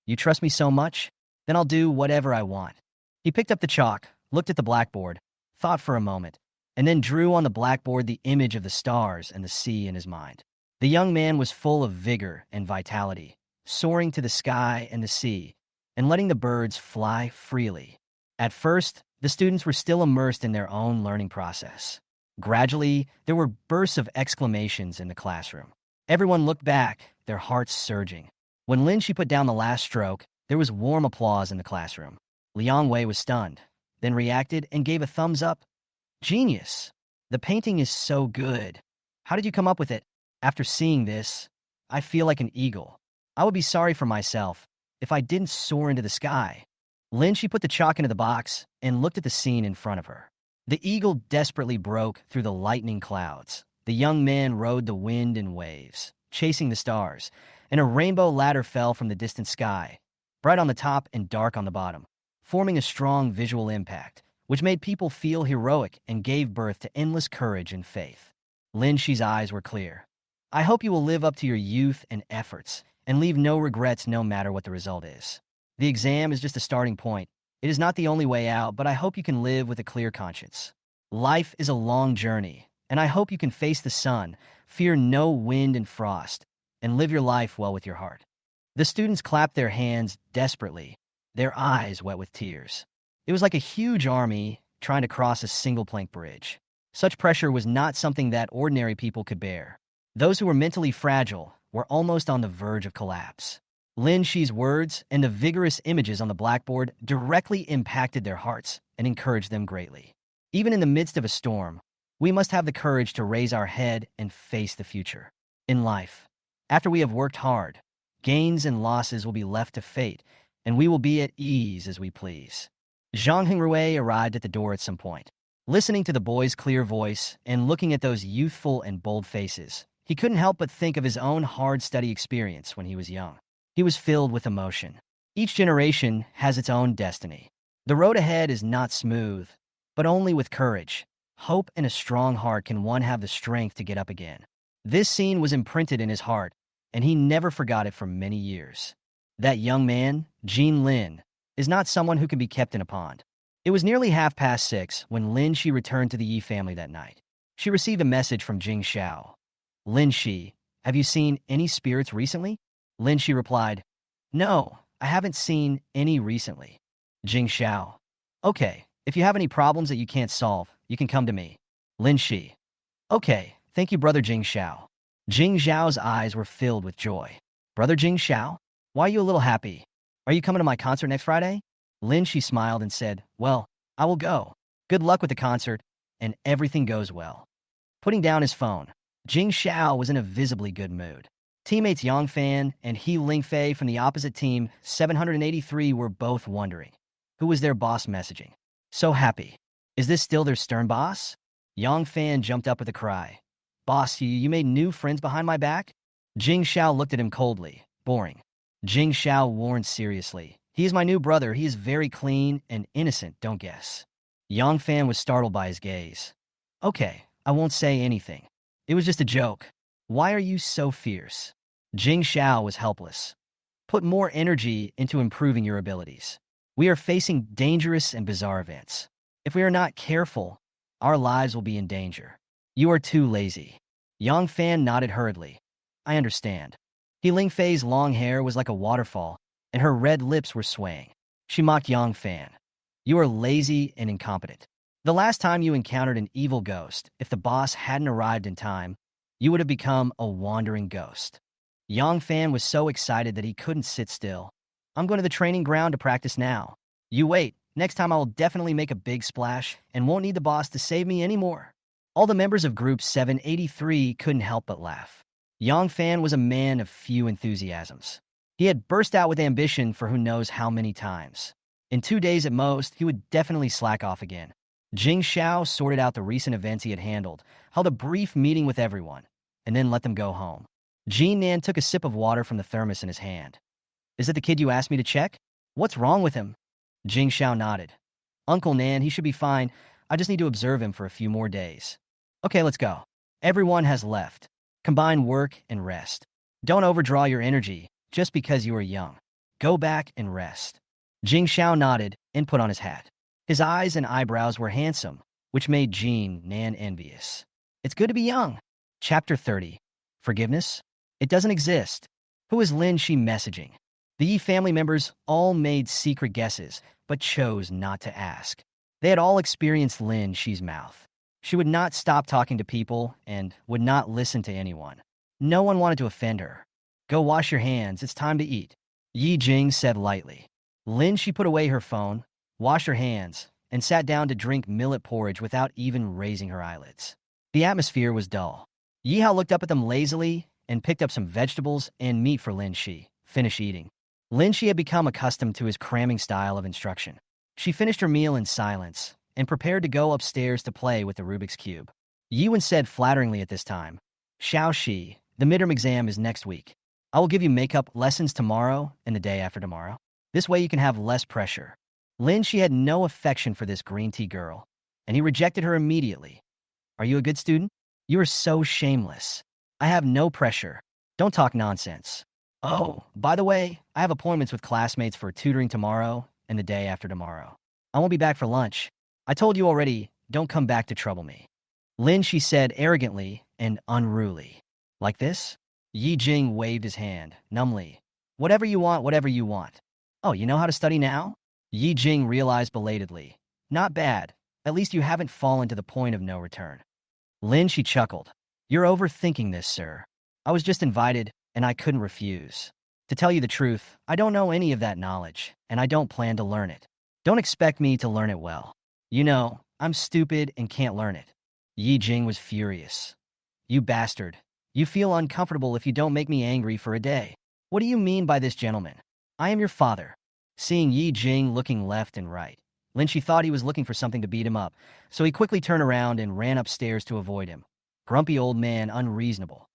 You trust me so much? Then I'll do whatever I want. He picked up the chalk, looked at the blackboard, thought for a moment, and then drew on the blackboard the image of the stars and the sea in his mind. The young man was full of vigor and vitality, soaring to the sky and the sea, and letting the birds fly freely. At first, the students were still immersed in their own learning process. Gradually, there were bursts of exclamations in the classroom. Everyone looked back, their hearts surging. When Lin Shi put down the last stroke, there was warm applause in the classroom. Liang Wei was stunned, then reacted and gave a thumbs up. Genius! The painting is so good. How did you come up with it? After seeing this, I feel like an eagle. I would be sorry for myself if I didn't soar into the sky. Lin Shi put the chalk into the box and looked at the scene in front of her. The eagle desperately broke through the lightning clouds. The young man rode the wind and waves, chasing the stars, and a rainbow ladder fell from the distant sky, bright on the top and dark on the bottom, forming a strong visual impact, which made people feel heroic and gave birth to endless courage and faith. Lin Shi's eyes were clear. I hope you will live up to your youth and efforts, and leave no regrets no matter what the result is. The exam is just a starting point. It is not the only way out, but I hope you can live with a clear conscience. Life is a long journey, and I hope you can face the sun, fear no wind and frost, and live your life well with your heart. The students clapped their hands desperately, their eyes wet with tears. It was like a huge army trying to cross a single plank bridge. Such pressure was not something that ordinary people could bear. Those who were mentally fragile were almost on the verge of collapse. Lin Shi's words and the vigorous images on the blackboard directly impacted their hearts and encouraged them greatly. Even in the midst of a storm, we must have the courage to raise our head and face the future. In life, after we have worked hard, gains and losses will be left to fate, and we will be at ease as we please. Zhang Hengrui arrived at the door at some point. Listening to the boy's clear voice and looking at those youthful and bold faces, he couldn't help but think of his own hard study experience when he was young. He was filled with emotion. Each generation has its own destiny. The road ahead is not smooth, but only with courage, hope, and a strong heart can one have the strength to get up again. This scene was imprinted in his heart, and he never forgot it for many years. That young man, Jean Lin, is not someone who can be kept in a pond. It was nearly 6:30 when Lin Shi returned to the Yi family that night. She received a message from Jing Xiao. Lin Shi, have you seen any spirits recently? Lin Shi replied, No, I haven't seen any recently. Jing Xiao, okay, if you have any problems that you can't solve, you can come to me. Lin Shi, okay, thank you, Brother Jing Xiao. Jing Xiao's eyes were filled with joy. Brother Jing Xiao, why are you a little happy? Are you coming to my concert next Friday? Lin Shi smiled and said, Well, I will go. Good luck with the concert, and everything goes well. Putting down his phone, Jing Xiao was in a visibly good mood. Teammates Yang Fan and He Lingfei from the opposite team, 783, were both wondering, who was their boss messaging? So happy. Is this still their stern boss? Yang Fan jumped up with a cry. Boss, you made new friends behind my back? Jing Xiao looked at him coldly. Boring. Jing Xiao warned seriously. He is my new brother. He is very clean and innocent, don't guess. Yang Fan was startled by his gaze. Okay, I won't say anything. It was just a joke. Why are you so fierce? Jing Xiao was helpless. Put more energy into improving your abilities. We are facing dangerous and bizarre events. If we are not careful, our lives will be in danger. You are too lazy. Yang Fan nodded hurriedly. I understand. He Ling Fei's long hair was like a waterfall, and her red lips were swaying. She mocked Yang Fan. You are lazy and incompetent. The last time you encountered an evil ghost, if the boss hadn't arrived in time, you would have become a wandering ghost. Yang Fan was so excited that he couldn't sit still. I'm going to the training ground to practice now. You wait. Next time I will definitely make a big splash and won't need the boss to save me anymore. All the members of Group 783 couldn't help but laugh. Yang Fan was a man of few enthusiasms. He had burst out with ambition for who knows how many times. In 2 days at most, he would definitely slack off again. Jing Xiao sorted out the recent events he had handled, held a brief meeting with everyone, and then let them go home. Jean Nan took a sip of water from the thermos in his hand. Is it the kid you asked me to check? What's wrong with him? Jing Xiao nodded. Uncle Nan, he should be fine. I just need to observe him for a few more days. Okay, let's go. Everyone has left. Combine work and rest. Don't overdraw your energy just because you are young. Go back and rest. Jing Xiao nodded and put on his hat. His eyes and eyebrows were handsome, which made Jean Nan envious. It's good to be young. Chapter 30. Forgiveness? It doesn't exist. Who is Lin Shi messaging? The Yi family members all made secret guesses, but chose not to ask. They had all experienced Lin Shi's mouth. She would not stop talking to people and would not listen to anyone. No one wanted to offend her. Go wash your hands, it's time to eat, Yi Jing said lightly. Lin Shi put away her phone, washed her hands, and sat down to drink millet porridge without even raising her eyelids. The atmosphere was dull. Yi Hao looked up at them lazily and picked up some vegetables and meat for Lin Shi. Finish eating. Lin Shi had become accustomed to his cramming style of instruction. She finished her meal in silence and prepared to go upstairs to play with the Rubik's Cube. Yi Wen said flatteringly at this time, Xiao Shi, the midterm exam is next week. I will give you makeup lessons tomorrow and the day after tomorrow. This way you can have less pressure. Lin Shi had no affection for this green tea girl, and he rejected her immediately. Are you a good student? You are so shameless. I have no pressure. Don't talk nonsense. Oh, by the way, I have appointments with classmates for tutoring tomorrow and the day after tomorrow. I won't be back for lunch. I told you already, don't come back to trouble me. Lin Shi said arrogantly and unruly. Like this? Yi Jing waved his hand, numbly. Whatever you want, whatever you want. Oh, you know how to study now? Yi Jing realized belatedly. Not bad. At least you haven't fallen to the point of no return. Lin Shi chuckled. You're overthinking this, sir. I was just invited, and I couldn't refuse. To tell you the truth, I don't know any of that knowledge, and I don't plan to learn it. Don't expect me to learn it well. You know, I'm stupid and can't learn it. Yi Jing was furious. You bastard. You feel uncomfortable if you don't make me angry for a day. What do you mean by this, gentleman? I am your father. Seeing Yi Jing looking left and right, Lin Shi thought he was looking for something to beat him up, so he quickly turned around and ran upstairs to avoid him. Grumpy old man, unreasonable.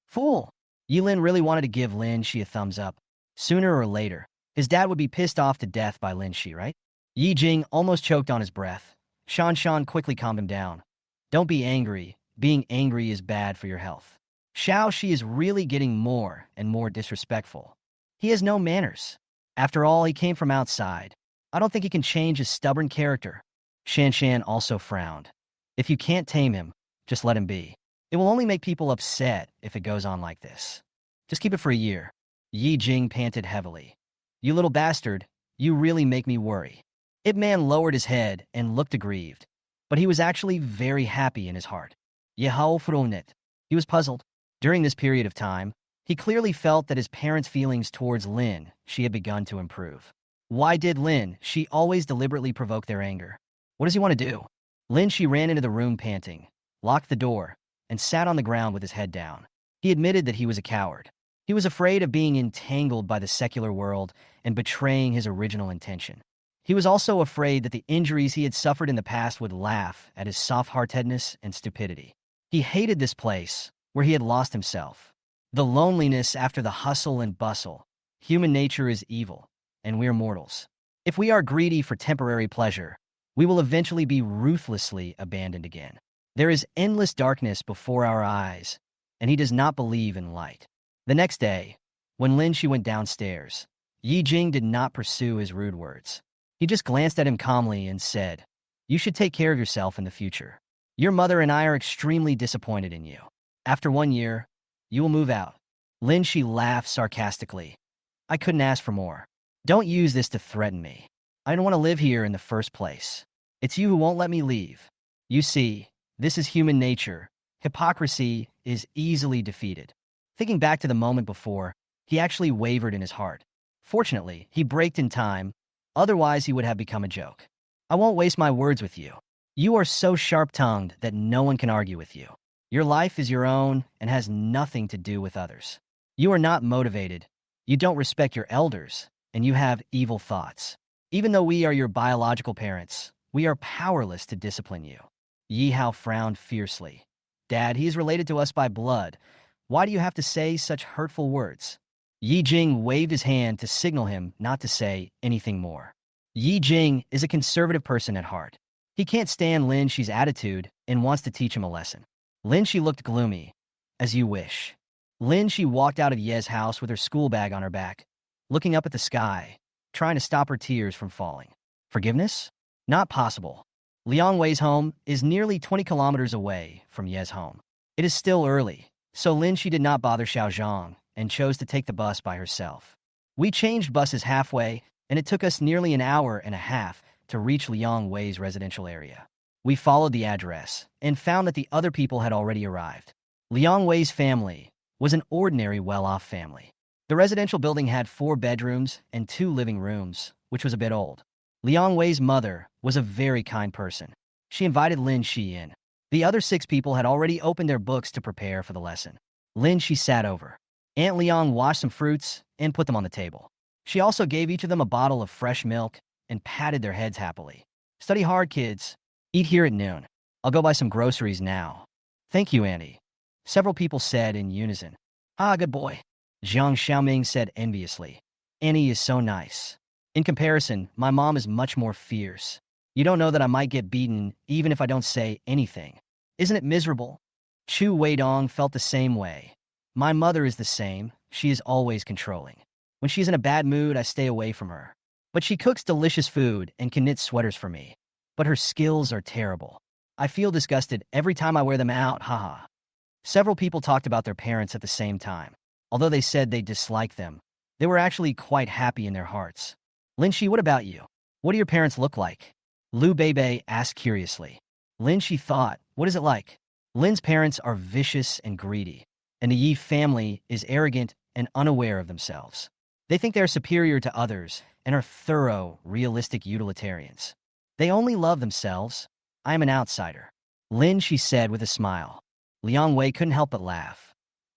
Fool! Yi Lin really wanted to give Lin Shi a thumbs up. Sooner or later, his dad would be pissed off to death by Lin Shi, right? Yi Jing almost choked on his breath. Shan quickly calmed him down. Don't be angry. Being angry is bad for your health. Xiao Shi is really getting more and more disrespectful. He has no manners. After all, he came from outside. I don't think he can change his stubborn character. Shan also frowned. If you can't tame him, just let him be. It will only make people upset if it goes on like this. Just keep it for a year. Yi Jing panted heavily. You little bastard, you really make me worry. Ip Man lowered his head and looked aggrieved, but he was actually very happy in his heart. Yehao Fronet. He was puzzled. During this period of time, he clearly felt that his parents' feelings towards Lin Shi had begun to improve. Why did Lin Shi always deliberately provoke their anger? What does he want to do? Lin Shi ran into the room panting, locked the door, and sat on the ground with his head down. He admitted that he was a coward. He was afraid of being entangled by the secular world and betraying his original intention. He was also afraid that the injuries he had suffered in the past would laugh at his soft-heartedness and stupidity. He hated this place, where he had lost himself. The loneliness after the hustle and bustle. Human nature is evil, and we're mortals. If we are greedy for temporary pleasure, we will eventually be ruthlessly abandoned again. There is endless darkness before our eyes, and he does not believe in light. The next day, when Lin Shi went downstairs, Yi Jing did not pursue his rude words. He just glanced at him calmly and said, "You should take care of yourself in the future. Your mother and I are extremely disappointed in you. After 1 year, you will move out." Lin Shi laughed sarcastically. "I couldn't ask for more. Don't use this to threaten me. I don't want to live here in the first place. It's you who won't let me leave. You see, this is human nature. Hypocrisy is easily defeated." Thinking back to the moment before, he actually wavered in his heart. Fortunately, he braked in time, otherwise he would have become a joke. "I won't waste my words with you. You are so sharp-tongued that no one can argue with you. Your life is your own and has nothing to do with others. You are not motivated, you don't respect your elders, and you have evil thoughts. Even though we are your biological parents, we are powerless to discipline you." Yi Hao frowned fiercely. "Dad, he is related to us by blood. Why do you have to say such hurtful words?" Yi Jing waved his hand to signal him not to say anything more. Yi Jing is a conservative person at heart. He can't stand Lin Shi's attitude and wants to teach him a lesson. Lin Shi looked gloomy. "As you wish." Lin Shi walked out of Ye's house with her school bag on her back, looking up at the sky, trying to stop her tears from falling. Forgiveness? Not possible. Liang Wei's home is nearly 20 kilometers away from Ye's home. It is still early, so Lin Shi did not bother Xiaozhang and chose to take the bus by herself. "We changed buses halfway, and it took us nearly an hour and a half to reach Liang Wei's residential area. We followed the address and found that the other people had already arrived. Liang Wei's family was an ordinary well-off family. The residential building had 4 bedrooms and 2 living rooms, which was a bit old. Liang Wei's mother was a very kind person. She invited Lin Shi in. The other 6 people had already opened their books to prepare for the lesson. Lin Shi sat over. Aunt Liang washed some fruits and put them on the table. She also gave each of them a bottle of fresh milk and patted their heads happily. "Study hard, kids. Eat here at noon. I'll go buy some groceries now." "Thank you, Auntie," several people said in unison. "Ah, good boy," Zhang Xiaoming said enviously. "Annie is so nice. In comparison, my mom is much more fierce. You don't know that I might get beaten even if I don't say anything. Isn't it miserable?" Chu Weidong felt the same way. "My mother is the same. She is always controlling. When she's in a bad mood, I stay away from her. But she cooks delicious food and can knit sweaters for me. But her skills are terrible. I feel disgusted every time I wear them out, haha." Several people talked about their parents at the same time. Although they said they disliked them, they were actually quite happy in their hearts. "Lin Shi, what about you? What do your parents look like?" Lu Beibei asked curiously. Lin Shi thought, "What is it like?" Lin's parents are vicious and greedy, and the Yi family is arrogant and unaware of themselves. They think they are superior to others and are thorough, realistic utilitarians. They only love themselves. I am an outsider." Lin Shi said with a smile. Liang Wei couldn't help but laugh.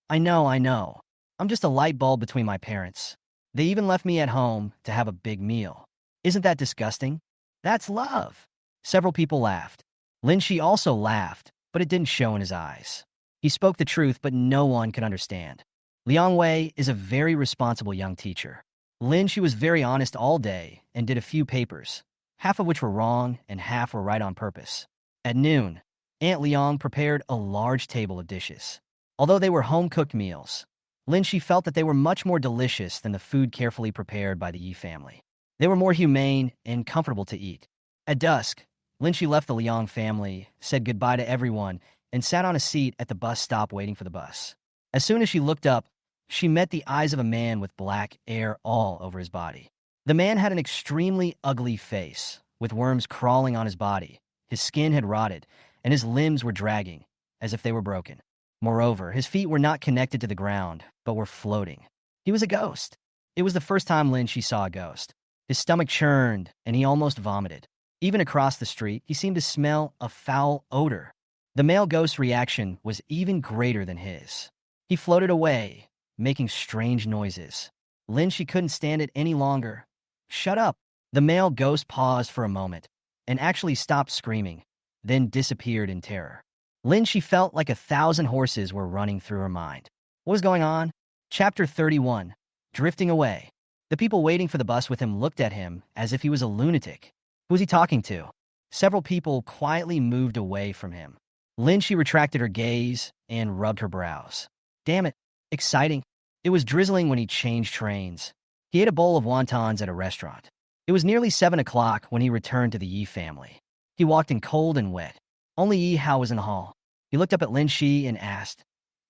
I know. I'm just a light bulb between my parents. They even left me at home to have a big meal. Isn't that disgusting?" "That's love." Several people laughed. Lin Shi also laughed, but it didn't show in his eyes. He spoke the truth, but no one could understand. Liang Wei is a very responsible young teacher. Lin Shi was very honest all day and did a few papers, half of which were wrong and half were right on purpose. At noon, Aunt Liang prepared a large table of dishes. Although they were home-cooked meals, Lin Shi felt that they were much more delicious than the food carefully prepared by the Yi family. They were more humane and comfortable to eat. At dusk, Lin Shi left the Liang family, said goodbye to everyone, and sat on a seat at the bus stop waiting for the bus. As soon as she looked up, she met the eyes of a man with black hair all over his body. The man had an extremely ugly face, with worms crawling on his body. His skin had rotted, and his limbs were dragging, as if they were broken. Moreover, his feet were not connected to the ground, but were floating. He was a ghost. It was the first time Lin Shi saw a ghost. His stomach churned, and he almost vomited. Even across the street, he seemed to smell a foul odor. The male ghost's reaction was even greater than his. He floated away, making strange noises. Lin Shi couldn't stand it any longer. "Shut up!" The male ghost paused for a moment, and actually stopped screaming, then disappeared in terror. Lin Shi felt like 1,000 horses were running through her mind. What was going on? Chapter 31. Drifting Away. The people waiting for the bus with him looked at him as if he was a lunatic. Who was he talking to? Several people quietly moved away from him. Lin Shi retracted her gaze and rubbed her brows. Damn it. Exciting. It was drizzling when he changed trains. He ate a bowl of wontons at a restaurant. It was nearly 7 o'clock when he returned to the Yi family. He walked in cold and wet. Only Yi Hao was in the hall. He looked up at Lin Shi and asked,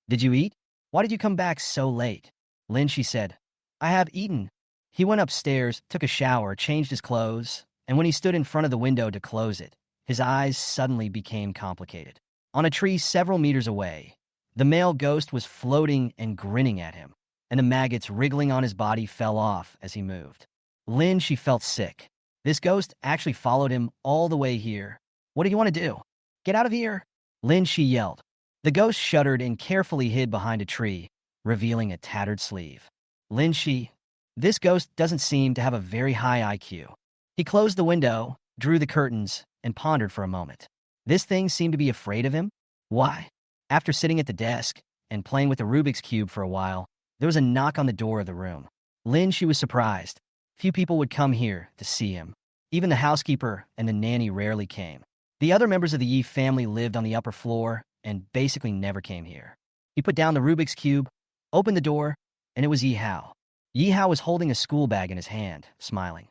"Did you eat? Why did you come back so late?" Lin Shi said, "I have eaten." He went upstairs, took a shower, changed his clothes, and when he stood in front of the window to close it, his eyes suddenly became complicated. On a tree several meters away, the male ghost was floating and grinning at him, and the maggots wriggling on his body fell off as he moved. Lin Shi felt sick. This ghost actually followed him all the way here. "What do you want to do? Get out of here!" Lin Shi yelled. The ghost shuddered and carefully hid behind a tree, revealing a tattered sleeve. Lin Shi, this ghost doesn't seem to have a very high IQ. He closed the window, drew the curtains, and pondered for a moment. This thing seemed to be afraid of him? Why? After sitting at the desk and playing with the Rubik's Cube for a while, there was a knock on the door of the room. Lin Shi was surprised. Few people would come here to see him. Even the housekeeper and the nanny rarely came. The other members of the Yi family lived on the upper floor and basically never came here. He put down the Rubik's Cube, opened the door, and it was Yi Hao. Yi Hao was holding a school bag in his hand, smiling.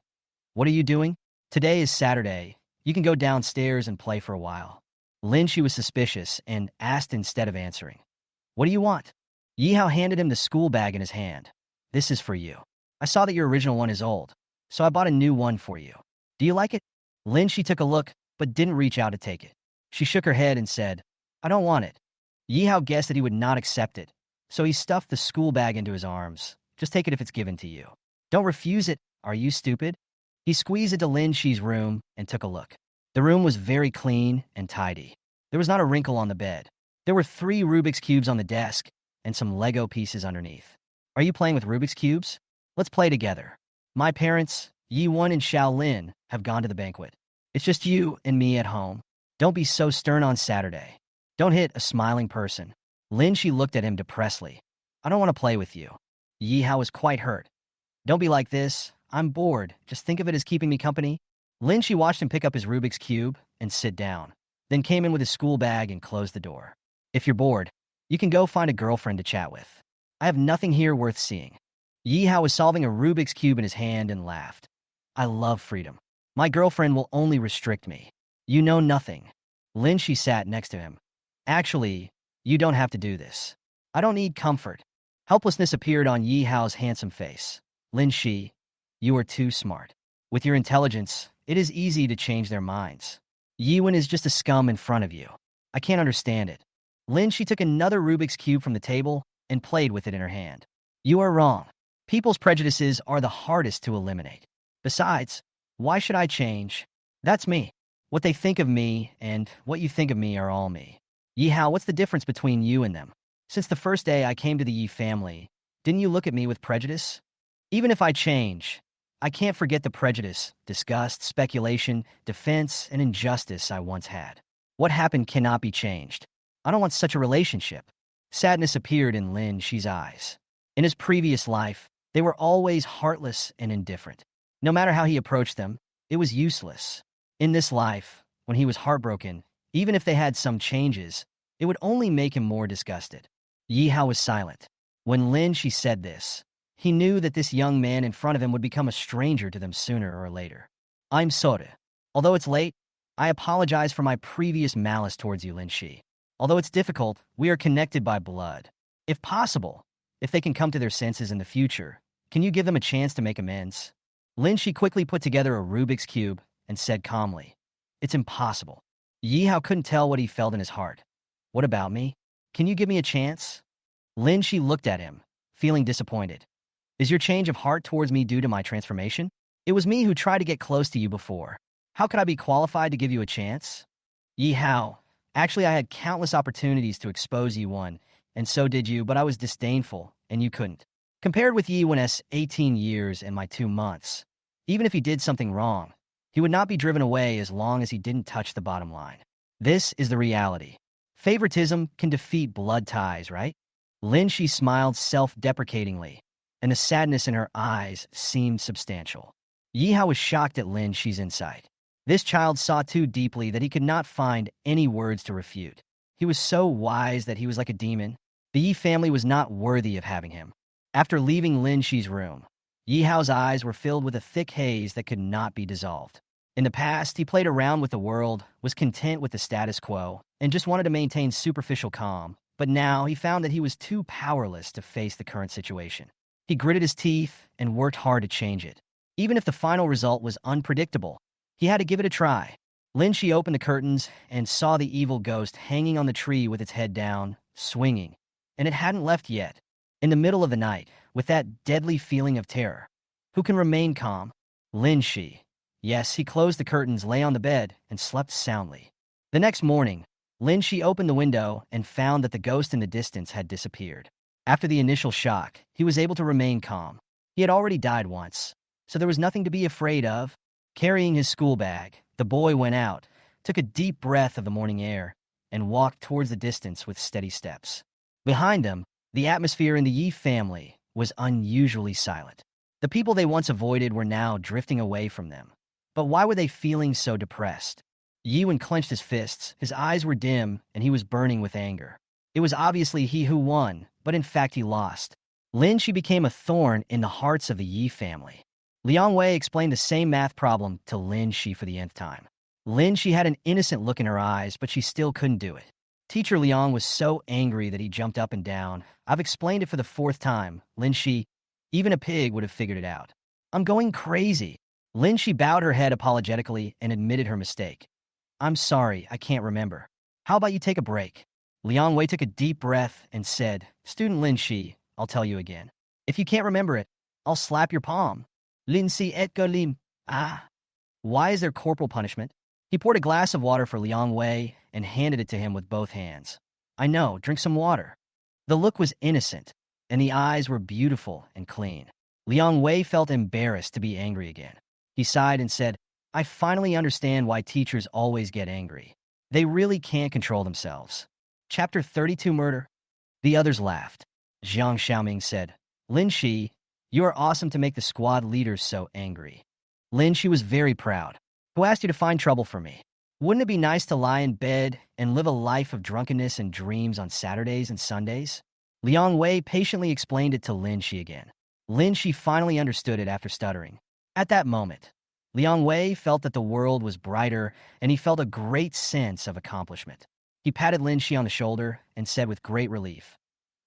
"What are you doing? Today is Saturday. You can go downstairs and play for a while." Lin Shi was suspicious and asked instead of answering, "What do you want?" Yi Hao handed him the school bag in his hand. "This is for you. I saw that your original one is old, so I bought a new one for you. Do you like it?" Lin Shi took a look, but didn't reach out to take it. She shook her head and said, "I don't want it." Yi Hao guessed that he would not accept it, so he stuffed the school bag into his arms. "Just take it if it's given to you. Don't refuse it. Are you stupid?" He squeezed into Lin Shi's room and took a look. The room was very clean and tidy. There was not a wrinkle on the bed. There were 3 Rubik's Cubes on the desk and some Lego pieces underneath. "Are you playing with Rubik's Cubes? Let's play together. My parents, Yi Wen and Xiao Lin, have gone to the banquet. It's just you and me at home. Don't be so stern on Saturday. Don't hit a smiling person." Lin Shi looked at him depressedly. "I don't want to play with you." Yi Hao was quite hurt. "Don't be like this. I'm bored. Just think of it as keeping me company." Lin Shi watched him pick up his Rubik's Cube and sit down, then came in with his school bag and closed the door. "If you're bored, you can go find a girlfriend to chat with. I have nothing here worth seeing." Yi Hao was solving a Rubik's Cube in his hand and laughed. "I love freedom. My girlfriend will only restrict me. You know nothing." Lin Shi sat next to him. "Actually, you don't have to do this. I don't need comfort." Helplessness appeared on Yi Hao's handsome face. "Lin Shi, you are too smart. With your intelligence, it is easy to change their minds. Yi Wen is just a scum in front of you. I can't understand it." Lin Shi took another Rubik's Cube from the table and played with it in her hand. "You are wrong. People's prejudices are the hardest to eliminate. Besides, why should I change? That's me. What they think of me and what you think of me are all me. Yi Hao, what's the difference between you and them? Since the first day I came to the Yi family, didn't you look at me with prejudice? Even if I change, I can't forget the prejudice, disgust, speculation, defense, and injustice I once had. What happened cannot be changed. I don't want such a relationship." Sadness appeared in Lin Shi's eyes. In his previous life, they were always heartless and indifferent. No matter how he approached them, it was useless. In this life, when he was heartbroken, even if they had some changes, it would only make him more disgusted. Yi Hao was silent. When Lin Shi said this, he knew that this young man in front of him would become a stranger to them sooner or later. "I'm sorry. Although it's late, I apologize for my previous malice towards you, Lin Shi. Although it's difficult, we are connected by blood. If possible, if they can come to their senses in the future, can you give them a chance to make amends?" Lin Shi quickly put together a Rubik's Cube and said calmly, "It's impossible." Yi Hao couldn't tell what he felt in his heart. "What about me? Can you give me a chance?" Lin Shi looked at him, feeling disappointed. "Is your change of heart towards me due to my transformation? It was me who tried to get close to you before. How could I be qualified to give you a chance?" "Yi Hao, actually I had countless opportunities to expose Yi Wen, and so did you, but I was disdainful, and you couldn't. Compared with Yi Wen's 18 years and my 2 months, even if he did something wrong, he would not be driven away as long as he didn't touch the bottom line. This is the reality. Favoritism can defeat blood ties, right?" Lin Shi smiled self-deprecatingly, and the sadness in her eyes seemed substantial. Yi Hao was shocked at Lin Shi's insight. This child saw too deeply that he could not find any words to refute. He was so wise that he was like a demon. The Yi family was not worthy of having him. After leaving Lin Shi's room, Yi Hao's eyes were filled with a thick haze that could not be dissolved. In the past, he played around with the world, was content with the status quo, and just wanted to maintain superficial calm. But now he found that he was too powerless to face the current situation. He gritted his teeth and worked hard to change it. Even if the final result was unpredictable, he had to give it a try. Lin Shi opened the curtains and saw the evil ghost hanging on the tree with its head down, swinging. And it hadn't left yet. In the middle of the night, with that deadly feeling of terror. Who can remain calm? Lin Shi. Yes, he closed the curtains, lay on the bed, and slept soundly. The next morning, Lin Shi opened the window and found that the ghost in the distance had disappeared. After the initial shock, he was able to remain calm. He had already died once, so there was nothing to be afraid of. Carrying his school bag, the boy went out, took a deep breath of the morning air, and walked towards the distance with steady steps. Behind him, the atmosphere in the Yi family was unusually silent. The people they once avoided were now drifting away from them. But why were they feeling so depressed? Yiwen clenched his fists, his eyes were dim, and he was burning with anger. It was obviously he who won, but in fact he lost. Lin Shi became a thorn in the hearts of the Yi family. Liang Wei explained the same math problem to Lin Shi for the nth time. Lin Shi had an innocent look in her eyes, but she still couldn't do it. Teacher Liang was so angry that he jumped up and down. I've explained it for the 4th time, Lin Shi. Even a pig would have figured it out. I'm going crazy. Lin Shi bowed her head apologetically and admitted her mistake. I'm sorry, I can't remember. How about you take a break? Liang Wei took a deep breath and said, Student Lin Shi, I'll tell you again. If you can't remember it, I'll slap your palm. Lin Shi et que lim. Ah. Why is there corporal punishment? He poured a glass of water for Liang Wei and handed it to him with both hands. I know, drink some water. The look was innocent, and the eyes were beautiful and clean. Liang Wei felt embarrassed to be angry again. He sighed and said, I finally understand why teachers always get angry. They really can't control themselves. Chapter 32 Murder. The others laughed. Jiang Xiaoming said, Lin Shi, you are awesome to make the squad leaders so angry. Lin Shi was very proud. Who asked you to find trouble for me? Wouldn't it be nice to lie in bed and live a life of drunkenness and dreams on Saturdays and Sundays? Liang Wei patiently explained it to Lin Shi again. Lin Shi finally understood it after stuttering. At that moment, Liang Wei felt that the world was brighter, and he felt a great sense of accomplishment. He patted Lin Shi on the shoulder and said with great relief,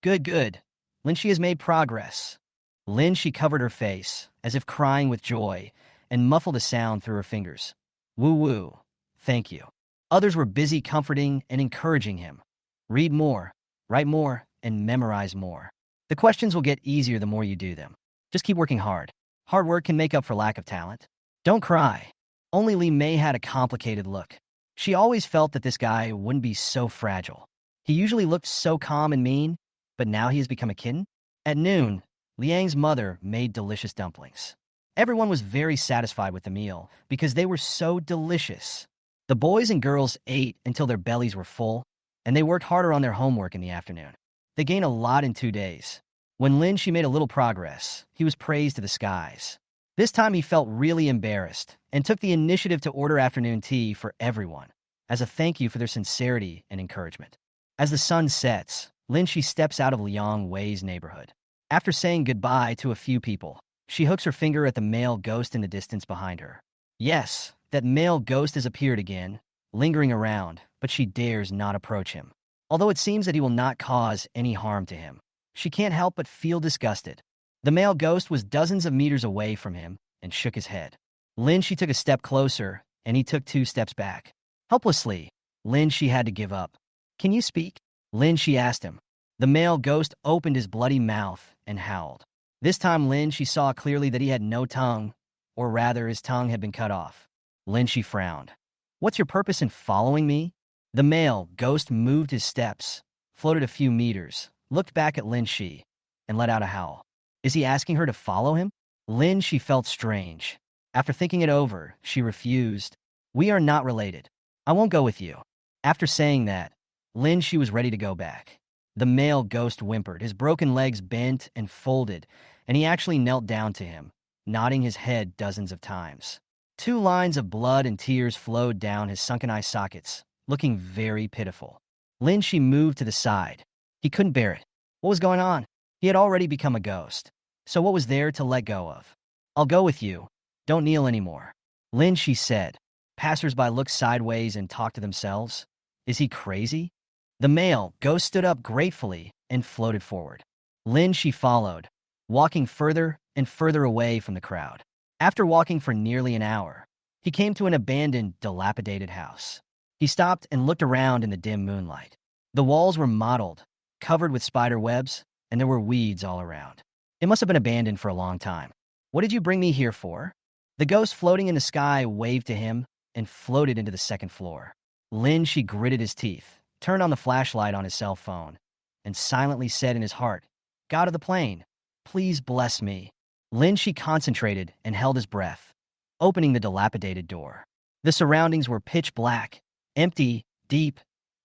Good, good. Lin Shi has made progress. Lin Shi covered her face, as if crying with joy, and muffled a sound through her fingers. Woo-woo. Thank you. Others were busy comforting and encouraging him. Read more, write more, and memorize more. The questions will get easier the more you do them. Just keep working hard. Hard work can make up for lack of talent. Don't cry. Only Li Mei had a complicated look. She always felt that this guy wouldn't be so fragile. He usually looked so calm and mean, but now he has become a kitten? At noon, Liang's mother made delicious dumplings. Everyone was very satisfied with the meal because they were so delicious. The boys and girls ate until their bellies were full, and they worked harder on their homework in the afternoon. They gained a lot in 2 days. When Lin Shi made a little progress, he was praised to the skies. This time he felt really embarrassed and took the initiative to order afternoon tea for everyone, as a thank you for their sincerity and encouragement. As the sun sets, Lin Shi steps out of Liang Wei's neighborhood. After saying goodbye to a few people, she hooks her finger at the male ghost in the distance behind her. Yes, that male ghost has appeared again, lingering around, but she dares not approach him. Although it seems that he will not cause any harm to him, she can't help but feel disgusted. The male ghost was dozens of meters away from him and shook his head. Lin Shi took a step closer, and he took 2 steps back. Helplessly, Lin Shi had to give up. Can you speak? Lin Shi asked him. The male ghost opened his bloody mouth and howled. This time Lin Shi saw clearly that he had no tongue, or rather his tongue had been cut off. Lin Shi frowned. What's your purpose in following me? The male ghost moved his steps, floated a few meters, looked back at Lin Shi, and let out a howl. Is he asking her to follow him? Lin Shi felt strange. After thinking it over, she refused. We are not related. I won't go with you. After saying that, Lin Shi was ready to go back. The male ghost whimpered, his broken legs bent and folded, and he actually knelt down to him, nodding his head dozens of times. 2 lines of blood and tears flowed down his sunken eye sockets, looking very pitiful. Lin Shi moved to the side. He couldn't bear it. What was going on? He had already become a ghost. So what was there to let go of? I'll go with you. Don't kneel anymore. Lin, she said. Passers-by looked sideways and talked to themselves. Is he crazy? The male ghost stood up gratefully and floated forward. Lin, she followed, walking further and further away from the crowd. After walking for nearly an hour, he came to an abandoned, dilapidated house. He stopped and looked around in the dim moonlight. The walls were mottled, covered with spider webs, and there were weeds all around. It must have been abandoned for a long time. What did you bring me here for? The ghost floating in the sky waved to him and floated into the second floor. Lin, she gritted his teeth, turned on the flashlight on his cell phone, and silently said in his heart, God of the plane, please bless me. Lin, she concentrated and held his breath, opening the dilapidated door. The surroundings were pitch black, empty, deep,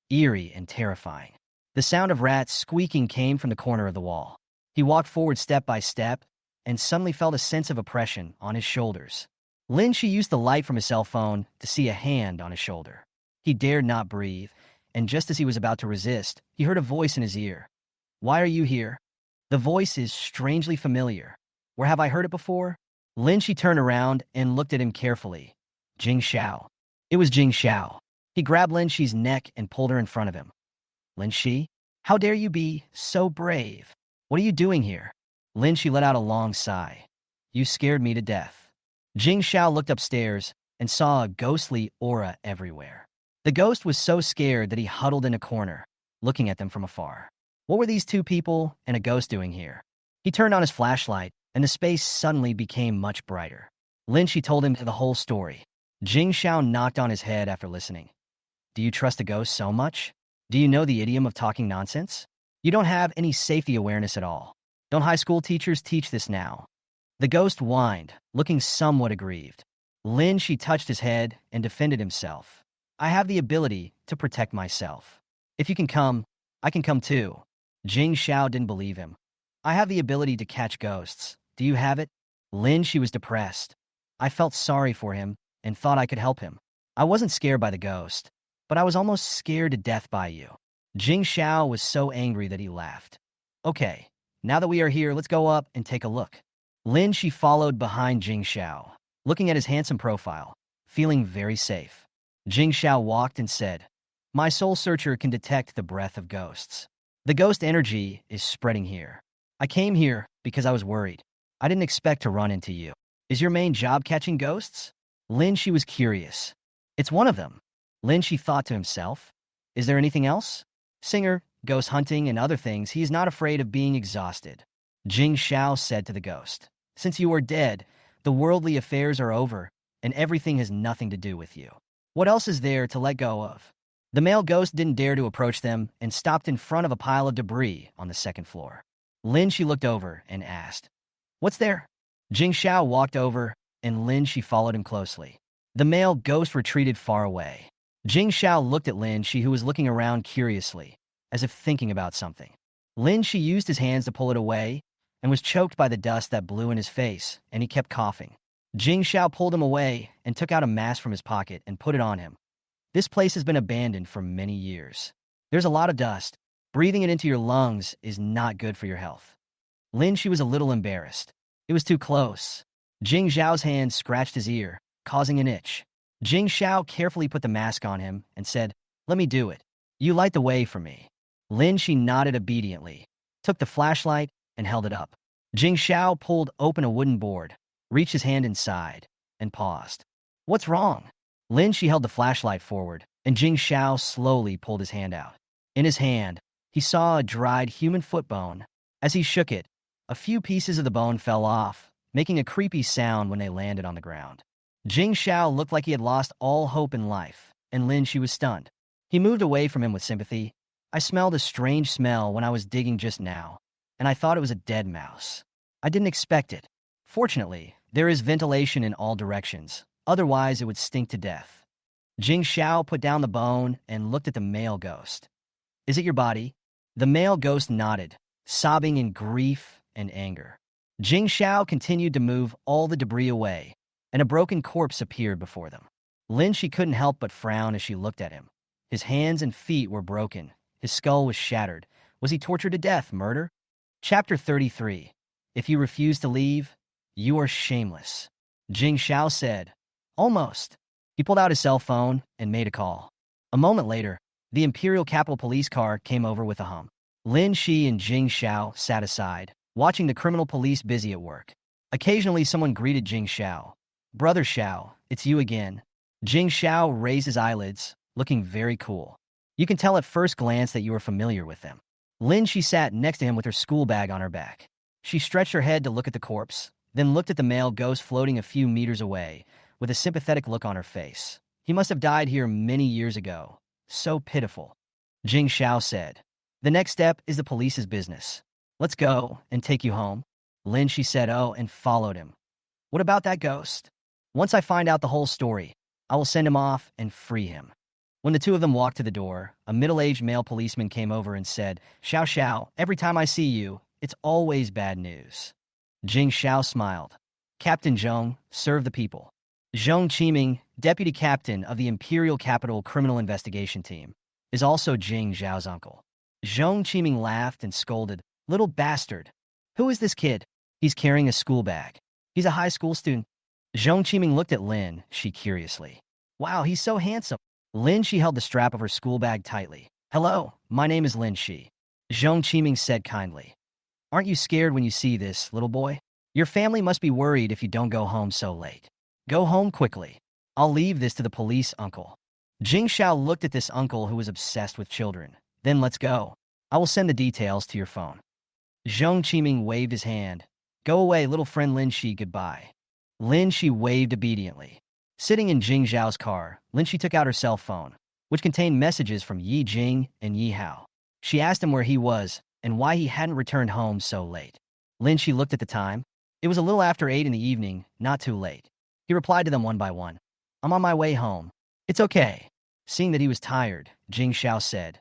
eerie, and terrifying. The sound of rats squeaking came from the corner of the wall. He walked forward step by step and suddenly felt a sense of oppression on his shoulders. Lin, she used the light from his cell phone to see a hand on his shoulder. He dared not breathe, and just as he was about to resist, he heard a voice in his ear. Why are you here? The voice is strangely familiar. Where have I heard it before? Lin, she turned around and looked at him carefully. Jing Xiao. It was Jing Xiao. He grabbed Lin Shi's neck and pulled her in front of him. Lin Shi, how dare you be so brave? What are you doing here? Lin Shi let out a long sigh. You scared me to death. Jing Xiao looked upstairs and saw a ghostly aura everywhere. The ghost was so scared that he huddled in a corner, looking at them from afar. What were these two people and a ghost doing here? He turned on his flashlight, and the space suddenly became much brighter. Lin Shi told him the whole story. Jing Xiao knocked on his head after listening. Do you trust a ghost so much? Do you know the idiom of talking nonsense? You don't have any safety awareness at all. Don't high school teachers teach this now? The ghost whined, looking somewhat aggrieved. Lin, she touched his head and defended himself. I have the ability to protect myself. If you can come, I can come too. Jing Xiao didn't believe him. I have the ability to catch ghosts. Do you have it? Lin, she was depressed. I felt sorry for him and thought I could help him. I wasn't scared by the ghost, but I was almost scared to death by you. Jing Xiao was so angry that he laughed. Okay, now that we are here, let's go up and take a look. Lin, she followed behind Jing Xiao, looking at his handsome profile, feeling very safe. Jing Xiao walked and said, My soul searcher can detect the breath of ghosts. The ghost energy is spreading here. I came here because I was worried. I didn't expect to run into you. Is your main job catching ghosts? Lin, she was curious. It's one of them. Lin, she thought to himself. Is there anything else? Singer, ghost hunting, and other things, he is not afraid of being exhausted. Jing Xiao said to the ghost, Since you are dead, the worldly affairs are over, and everything has nothing to do with you. What else is there to let go of? The male ghost didn't dare to approach them and stopped in front of a pile of debris on the second floor. Lin, she looked over and asked, What's there? Jing Xiao walked over, and Lin, she followed him closely. The male ghost retreated far away. Jing Xiao looked at Lin Shi, who was looking around curiously, as if thinking about something. Lin Shi used his hands to pull it away and was choked by the dust that blew in his face, and he kept coughing. Jing Xiao pulled him away and took out a mask from his pocket and put it on him. This place has been abandoned for many years. There's a lot of dust. Breathing it into your lungs is not good for your health. Lin Shi was a little embarrassed. It was too close. Jing Xiao's hand scratched his ear, causing an itch. Jing Xiao carefully put the mask on him and said, Let me do it. You light the way for me. Lin Shi nodded obediently, took the flashlight, and held it up. Jing Xiao pulled open a wooden board, reached his hand inside, and paused. What's wrong? Lin Shi held the flashlight forward, and Jing Xiao slowly pulled his hand out. In his hand, he saw a dried human foot bone. As he shook it, a few pieces of the bone fell off, making a creepy sound when they landed on the ground. Jing Xiao looked like he had lost all hope in life, and Lin Shi was stunned. He moved away from him with sympathy. I smelled a strange smell when I was digging just now, and I thought it was a dead mouse. I didn't expect it. Fortunately, there is ventilation in all directions, otherwise it would stink to death. Jing Xiao put down the bone and looked at the male ghost. Is it your body? The male ghost nodded, sobbing in grief and anger. Jing Xiao continued to move all the debris away, and a broken corpse appeared before them. Lin Shi couldn't help but frown as she looked at him. His hands and feet were broken. His skull was shattered. Was he tortured to death? Murder? Chapter 33. If you refuse to leave, you are shameless. Jing Xiao said. Almost. He pulled out his cell phone and made a call. A moment later, the Imperial Capitol Police car came over with a hum. Lin Shi and Jing Xiao sat aside, watching the criminal police busy at work. Occasionally, someone greeted Jing Xiao. Brother Xiao, it's you again. Jing Xiao raised his eyelids, looking very cool. You can tell at first glance that you are familiar with them. Lin Shi sat next to him with her school bag on her back. She stretched her head to look at the corpse, then looked at the male ghost floating a few meters away, with a sympathetic look on her face. He must have died here many years ago. So pitiful. Jing Xiao said. The next step is the police's business. Let's go and take you home. Lin Shi said oh and followed him. What about that ghost? Once I find out the whole story, I will send him off and free him. When the two of them walked to the door, a middle-aged male policeman came over and said, Xiao Xiao, every time I see you, it's always bad news. Jing Xiao smiled. Captain Zhong, serve the people. Zhong Qiming, deputy captain of the Imperial Capital Criminal Investigation Team, is also Jing Xiao's uncle. Zhong Qiming laughed and scolded, Little bastard. Who is this kid? He's carrying a school bag. He's a high school student. Zhong Qiming looked at Lin Shi curiously. Wow, he's so handsome. Lin Shi held the strap of her school bag tightly. Hello, my name is Lin Shi. Zhong Qiming said kindly. Aren't you scared when you see this, little boy? Your family must be worried if you don't go home so late. Go home quickly. I'll leave this to the police, uncle. Jing Xiao looked at this uncle who was obsessed with children. Then let's go. I will send the details to your phone. Zhong Qiming waved his hand. Go away, little friend Lin Shi, goodbye. Lin Shi waved obediently. Sitting in Jing Zhao's car, Lin Shi took out her cell phone, which contained messages from Yi Jing and Yi Hao. She asked him where he was and why he hadn't returned home so late. Lin Shi looked at the time. It was a little after 8 in the evening, not too late. He replied to them one by one. I'm on my way home. It's okay. Seeing that he was tired, Jing Xiao said,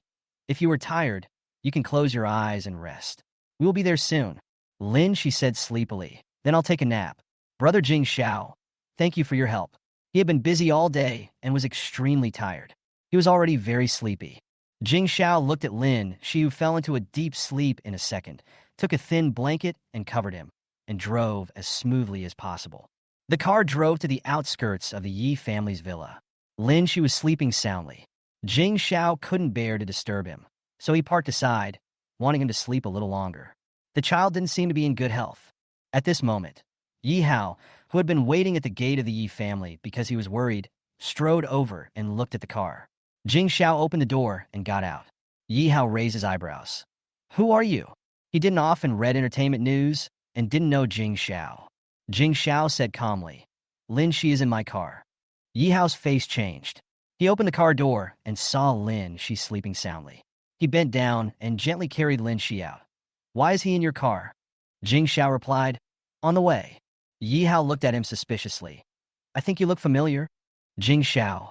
If you are tired, you can close your eyes and rest. We will be there soon. Lin Shi said sleepily. Then I'll take a nap. Brother Jing Xiao, thank you for your help. He had been busy all day and was extremely tired. He was already very sleepy. Jing Xiao looked at Lin Shi, who fell into a deep sleep in a second, took a thin blanket and covered him, and drove as smoothly as possible. The car drove to the outskirts of the Yi family's villa. Lin Shi was sleeping soundly. Jing Xiao couldn't bear to disturb him, so he parked aside, wanting him to sleep a little longer. The child didn't seem to be in good health. At this moment, Yi Hao, who had been waiting at the gate of the Yi family because he was worried, strode over and looked at the car. Jing Xiao opened the door and got out. Yi Hao raised his eyebrows. Who are you? He didn't often read entertainment news and didn't know Jing Xiao. Jing Xiao said calmly, Lin Shi is in my car. Yi Hao's face changed. He opened the car door and saw Lin Shi sleeping soundly. He bent down and gently carried Lin Shi out. Why is he in your car? Jing Xiao replied, On the way. Yi Hao looked at him suspiciously. I think you look familiar. Jing Xiao,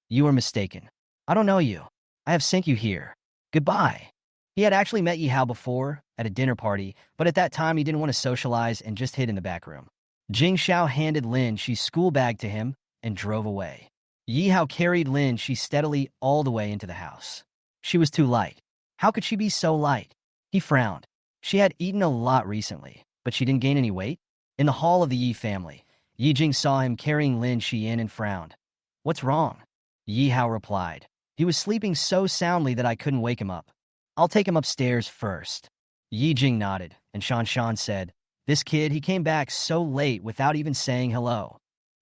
you are mistaken. I don't know you. I have sent you here. Goodbye. He had actually met Yi Hao before, at a dinner party, but at that time he didn't want to socialize and just hid in the back room. Jing Xiao handed Lin Shi's school bag to him and drove away. Yi Hao carried Lin Shi steadily all the way into the house. She was too light. How could she be so light? He frowned. She had eaten a lot recently, but she didn't gain any weight. In the hall of the Yi family, Yi Jing saw him carrying Lin Shi in and frowned. What's wrong? Yi Hao replied. He was sleeping so soundly that I couldn't wake him up. I'll take him upstairs first. Yi Jing nodded, and Shan Shan said, This kid, he came back so late without even saying hello.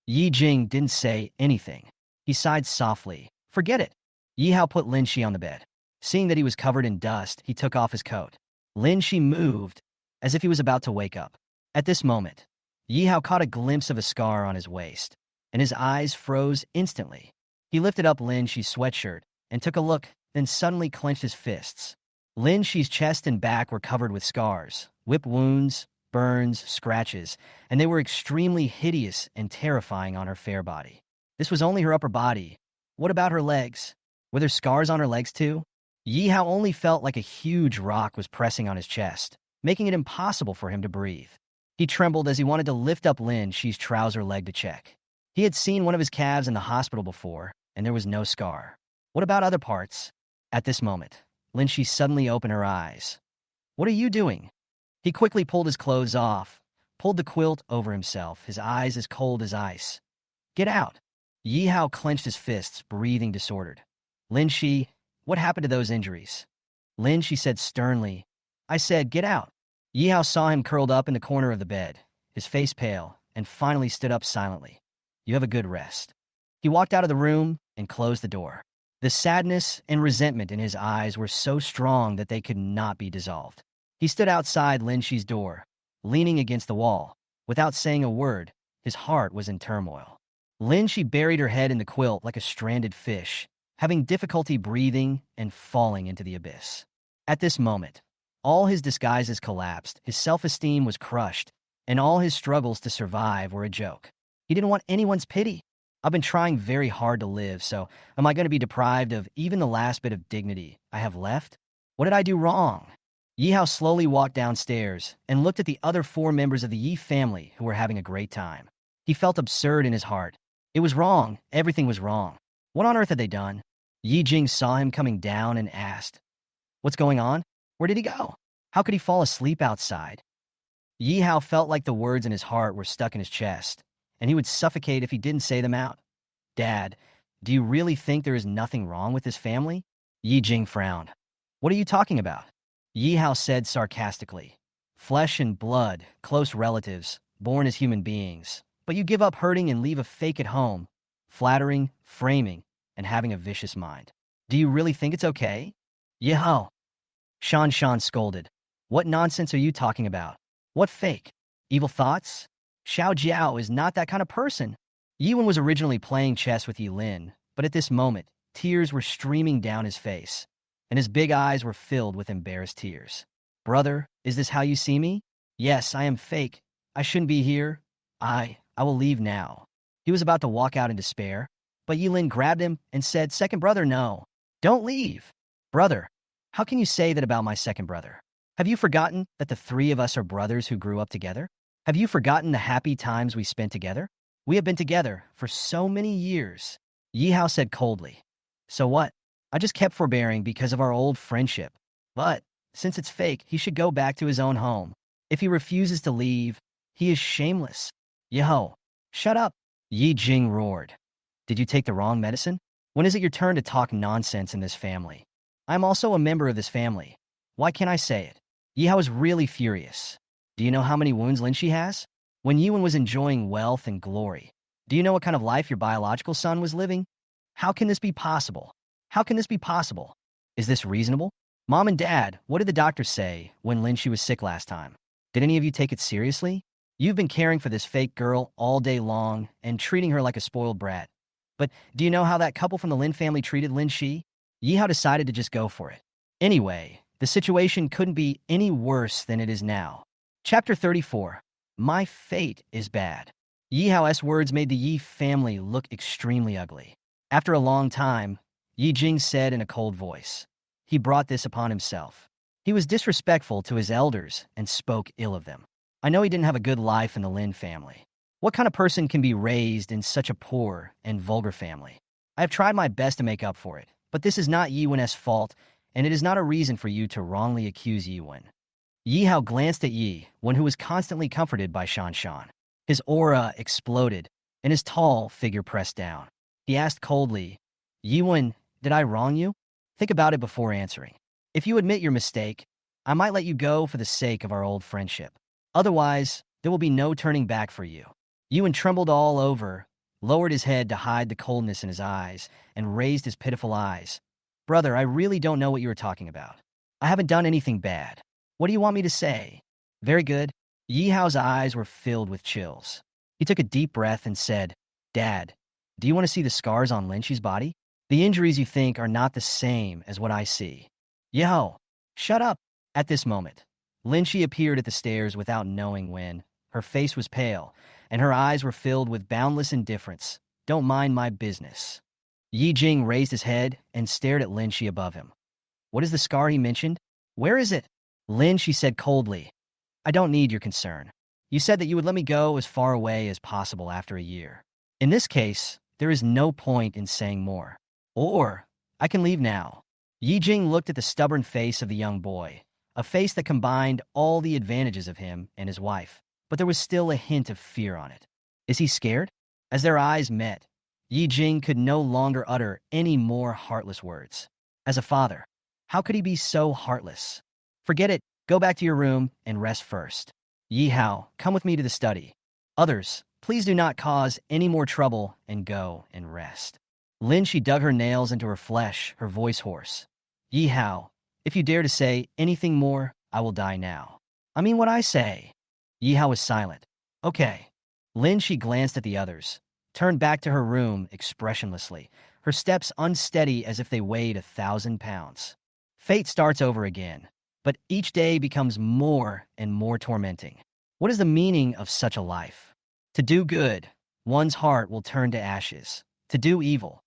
Yi Jing didn't say anything. He sighed softly. Forget it. Yi Hao put Lin Shi on the bed. Seeing that he was covered in dust, he took off his coat. Lin Shi moved, as if he was about to wake up. At this moment, Yi Hao caught a glimpse of a scar on his waist, and his eyes froze instantly. He lifted up Lin Shi's sweatshirt and took a look, then suddenly clenched his fists. Lin Shi's chest and back were covered with scars, whip wounds, burns, scratches, and they were extremely hideous and terrifying on her fair body. This was only her upper body. What about her legs? Were there scars on her legs too? Yi Hao only felt like a huge rock was pressing on his chest, making it impossible for him to breathe. He trembled as he wanted to lift up Lin Shi's trouser leg to check. He had seen one of his calves in the hospital before, and there was no scar. What about other parts? At this moment, Lin Shi suddenly opened her eyes. What are you doing? He quickly pulled his clothes off, pulled the quilt over himself, his eyes as cold as ice. Get out. Yi Hao clenched his fists, breathing disordered. Lin Shi, what happened to those injuries? Lin, she said sternly. I said, get out. Yi Hao saw him curled up in the corner of the bed, his face pale, and finally stood up silently. You have a good rest. He walked out of the room and closed the door. The sadness and resentment in his eyes were so strong that they could not be dissolved. He stood outside Lin Shi's door, leaning against the wall. Without saying a word, his heart was in turmoil. Lin Shi buried her head in the quilt like a stranded fish, having difficulty breathing and falling into the abyss. At this moment, all his disguises collapsed, his self-esteem was crushed, and all his struggles to survive were a joke. He didn't want anyone's pity. I've been trying very hard to live, so am I going to be deprived of even the last bit of dignity I have left? What did I do wrong? Yi Hao slowly walked downstairs and looked at the other 4 members of the Yi family who were having a great time. He felt absurd in his heart. It was wrong. Everything was wrong. What on earth had they done? Yi Jing saw him coming down and asked, what's going on? Where did he go? How could he fall asleep outside? Yi Hao felt like the words in his heart were stuck in his chest, and he would suffocate if he didn't say them out. Dad, do you really think there is nothing wrong with this family? Yi Jing frowned. What are you talking about? Yi Hao said sarcastically. Flesh and blood, close relatives, born as human beings. But you give up hurting and leave a fake at home, flattering, framing, and having a vicious mind. Do you really think it's okay? Yi Hao. Shan scolded. What nonsense are you talking about? What fake? Evil thoughts? Xiao Jiao is not that kind of person. Yiwen was originally playing chess with Yi Lin, but at this moment, tears were streaming down his face, and his big eyes were filled with embarrassed tears. Brother, is this how you see me? Yes, I am fake. I shouldn't be here. I will leave now. He was about to walk out in despair, but Yi Lin grabbed him and said, second brother, no. Don't leave. Brother, how can you say that about my second brother? Have you forgotten that the 3 of us are brothers who grew up together? Have you forgotten the happy times we spent together? We have been together for so many years. Yi Hao said coldly. So what? I just kept forbearing because of our old friendship. But, since it's fake, he should go back to his own home. If he refuses to leave, he is shameless. Yo, shut up. Yi Jing roared. Did you take the wrong medicine? When is it your turn to talk nonsense in this family? I'm also a member of this family. Why can't I say it? Yi Hao is really furious. Do you know how many wounds Lin Shi has? When Yiwen was enjoying wealth and glory, do you know what kind of life your biological son was living? How can this be possible? How can this be possible? Is this reasonable? Mom and Dad, what did the doctor say when Lin Shi was sick last time? Did any of you take it seriously? You've been caring for this fake girl all day long and treating her like a spoiled brat. But do you know how that couple from the Lin family treated Lin Shi? Yi Hao decided to just go for it. Anyway, the situation couldn't be any worse than it is now. Chapter 34. My fate is bad. Yi Hao's words made the Yi family look extremely ugly. After a long time, Yi Jing said in a cold voice, he brought this upon himself. He was disrespectful to his elders and spoke ill of them. I know he didn't have a good life in the Lin family. What kind of person can be raised in such a poor and vulgar family? I have tried my best to make up for it, but this is not Yiwen's fault, and it is not a reason for you to wrongly accuse Yiwen. Yi Hao glanced at Yi, one who was constantly comforted by Shan. His aura exploded, and his tall figure pressed down. He asked coldly, Yiwen, did I wrong you? Think about it before answering. If you admit your mistake, I might let you go for the sake of our old friendship. Otherwise, there will be no turning back for you. Yiwen trembled all over, lowered his head to hide the coldness in his eyes, and raised his pitiful eyes. Brother, I really don't know what you are talking about. I haven't done anything bad. What do you want me to say? Very good. Yi Hao's eyes were filled with chills. He took a deep breath and said, Dad, do you want to see the scars on Lin Shi's body? The injuries you think are not the same as what I see. Yo, shut up. At this moment, Lin Shi appeared at the stairs without knowing when. Her face was pale, and her eyes were filled with boundless indifference. Don't mind my business. Yi Jing raised his head and stared at Lin Shi above him. What is the scar he mentioned? Where is it? Lin Shi said coldly, I don't need your concern. You said that you would let me go as far away as possible after a year. In this case, there is no point in saying more. Or, I can leave now. Yi Jing looked at the stubborn face of the young boy, a face that combined all the advantages of him and his wife, but there was still a hint of fear on it. Is he scared? As their eyes met, Yi Jing could no longer utter any more heartless words. As a father, how could he be so heartless? Forget it, go back to your room and rest first. Yi Hao, come with me to the study. Others, please do not cause any more trouble and go and rest. Lin, she dug her nails into her flesh, her voice hoarse. Yi Hao, if you dare to say anything more, I will die now. I mean what I say. Yi Hao was silent. Okay. Lin, she glanced at the others, turned back to her room expressionlessly, her steps unsteady as if they weighed 1,000 pounds. Fate starts over again, but each day becomes more and more tormenting. What is the meaning of such a life? To do good, one's heart will turn to ashes. To do evil,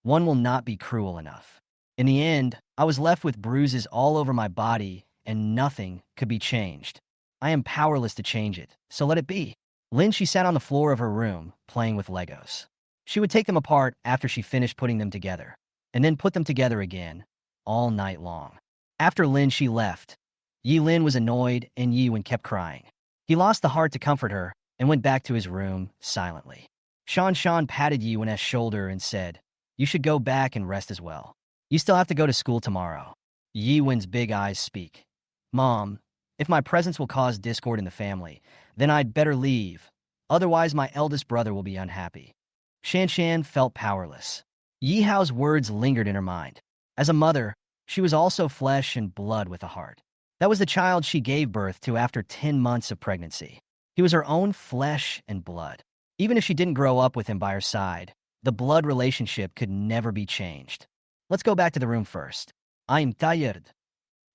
one will not be cruel enough. In the end, I was left with bruises all over my body, and nothing could be changed. I am powerless to change it, so let it be. Lin, she sat on the floor of her room, playing with Legos. She would take them apart after she finished putting them together, and then put them together again, all night long. After Lin, she left. Yi Lin was annoyed, and Yi Wen kept crying. He lost the heart to comfort her, and went back to his room silently. Shan patted Yi Wen's shoulder and said, "You should go back and rest as well. You still have to go to school tomorrow." Yi Wen's big eyes speak. "Mom, if my presence will cause discord in the family, then I'd better leave. Otherwise, my eldest brother will be unhappy." Shan felt powerless. Yi Hao's words lingered in her mind. As a mother, she was also flesh and blood with a heart. That was the child she gave birth to after 10 months of pregnancy. He was her own flesh and blood. Even if she didn't grow up with him by her side, the blood relationship could never be changed. "Let's go back to the room first. I'm tired."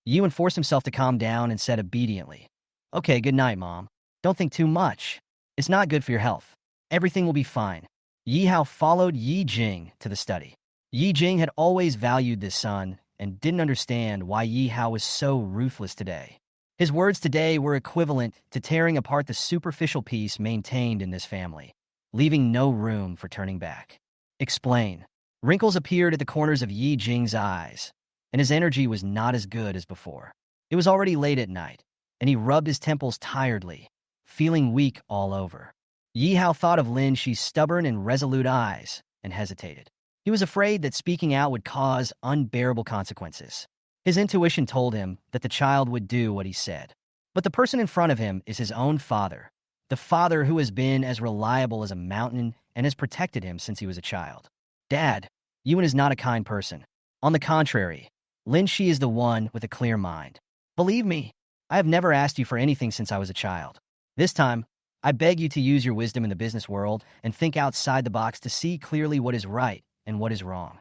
Ewan forced himself to calm down and said obediently, "Okay, good night, Mom. Don't think too much. It's not good for your health. Everything will be fine." Yi Hao followed Yi Jing to the study. Yi Jing had always valued this son and didn't understand why Yi Hao was so ruthless today. His words today were equivalent to tearing apart the superficial peace maintained in this family, leaving no room for turning back. "Explain." Wrinkles appeared at the corners of Yi Jing's eyes, and his energy was not as good as before. It was already late at night, and he rubbed his temples tiredly, feeling weak all over. Yi Hao thought of Lin Shi's stubborn and resolute eyes and hesitated. He was afraid that speaking out would cause unbearable consequences. His intuition told him that the child would do what he said. But the person in front of him is his own father, the father who has been as reliable as a mountain and has protected him since he was a child. "Dad, Ewan is not a kind person. On the contrary, Lin Shi is the one with a clear mind. Believe me, I have never asked you for anything since I was a child. This time, I beg you to use your wisdom in the business world and think outside the box to see clearly what is right and what is wrong."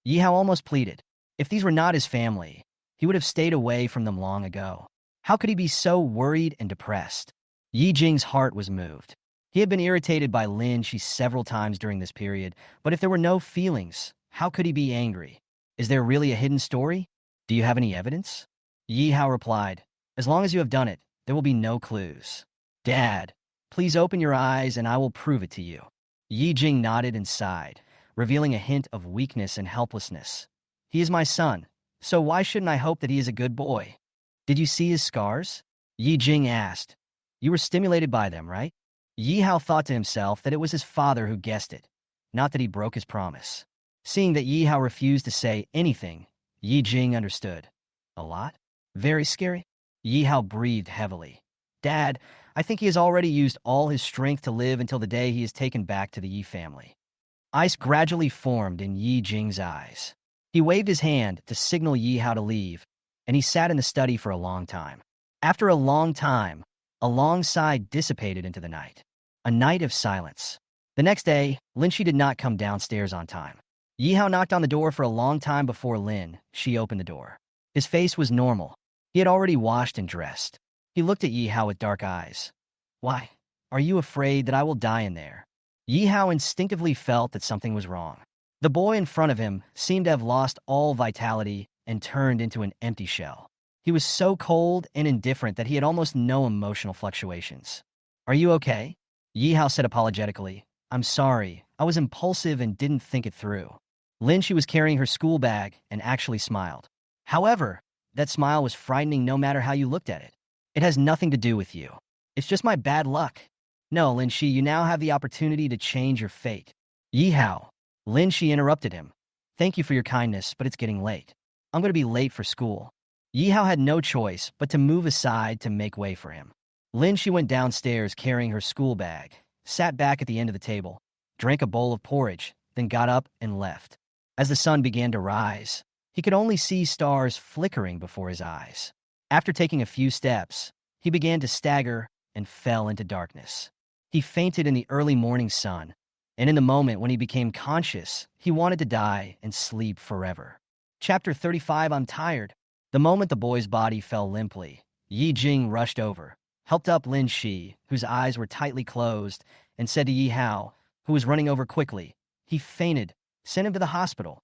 Yi Hao almost pleaded. If these were not his family, he would have stayed away from them long ago. How could he be so worried and depressed? Yi Jing's heart was moved. He had been irritated by Lin Shi several times during this period, but if there were no feelings, how could he be angry? Is there really a hidden story? Do you have any evidence? Yi Hao replied, "As long as you have done it, there will be no clues." "Dad, please open your eyes and I will prove it to you." Yi Jing nodded and sighed, revealing a hint of weakness and helplessness. "He is my son, so why shouldn't I hope that he is a good boy?" "Did you see his scars?" Yi Jing asked. "You were stimulated by them, right?" Yi Hao thought to himself that it was his father who guessed it, not that he broke his promise. Seeing that Yi Hao refused to say anything, Yi Jing understood. "A lot? Very scary?" Yi Hao breathed heavily. "Dad, I think he has already used all his strength to live until the day he is taken back to the Yi family." Ice gradually formed in Yi Jing's eyes. He waved his hand to signal Yi Hao to leave, and he sat in the study for a long time. After a long time, a long sigh dissipated into the night. A night of silence. The next day, Lin Shi did not come downstairs on time. Yi Hao knocked on the door for a long time before Lin Shi opened the door. His face was normal. He had already washed and dressed. He looked at Yi Hao with dark eyes. "Why, are you afraid that I will die in there?" Yi Hao instinctively felt that something was wrong. The boy in front of him seemed to have lost all vitality and turned into an empty shell. He was so cold and indifferent that he had almost no emotional fluctuations. "Are you okay?" Yi Hao said apologetically. "I'm sorry, I was impulsive and didn't think it through." Lin Shi was carrying her school bag and actually smiled. However, That smile was frightening no matter how you looked at it. It has nothing to do with you. It's just my bad luck. No, Lin Shi, you now have the opportunity to change your fate. Yi Hao. Lin Shi interrupted him. Thank you for your kindness, but it's getting late. I'm going to be late for school. Yi Hao had no choice but to move aside to make way for him. Lin Shi went downstairs carrying her school bag, sat back at the end of the table, drank a bowl of porridge, then got up and left. As the sun began to rise, he could only see stars flickering before his eyes. After taking a few steps, he began to stagger and fell into darkness. He fainted in the early morning sun, and in the moment when he became conscious, he wanted to die and sleep forever. Chapter 35, I'm tired. The moment the boy's body fell limply, Yi Jing rushed over, helped up Lin Shi, whose eyes were tightly closed, and said to Yi Hao, who was running over quickly, he fainted. Send him to the hospital.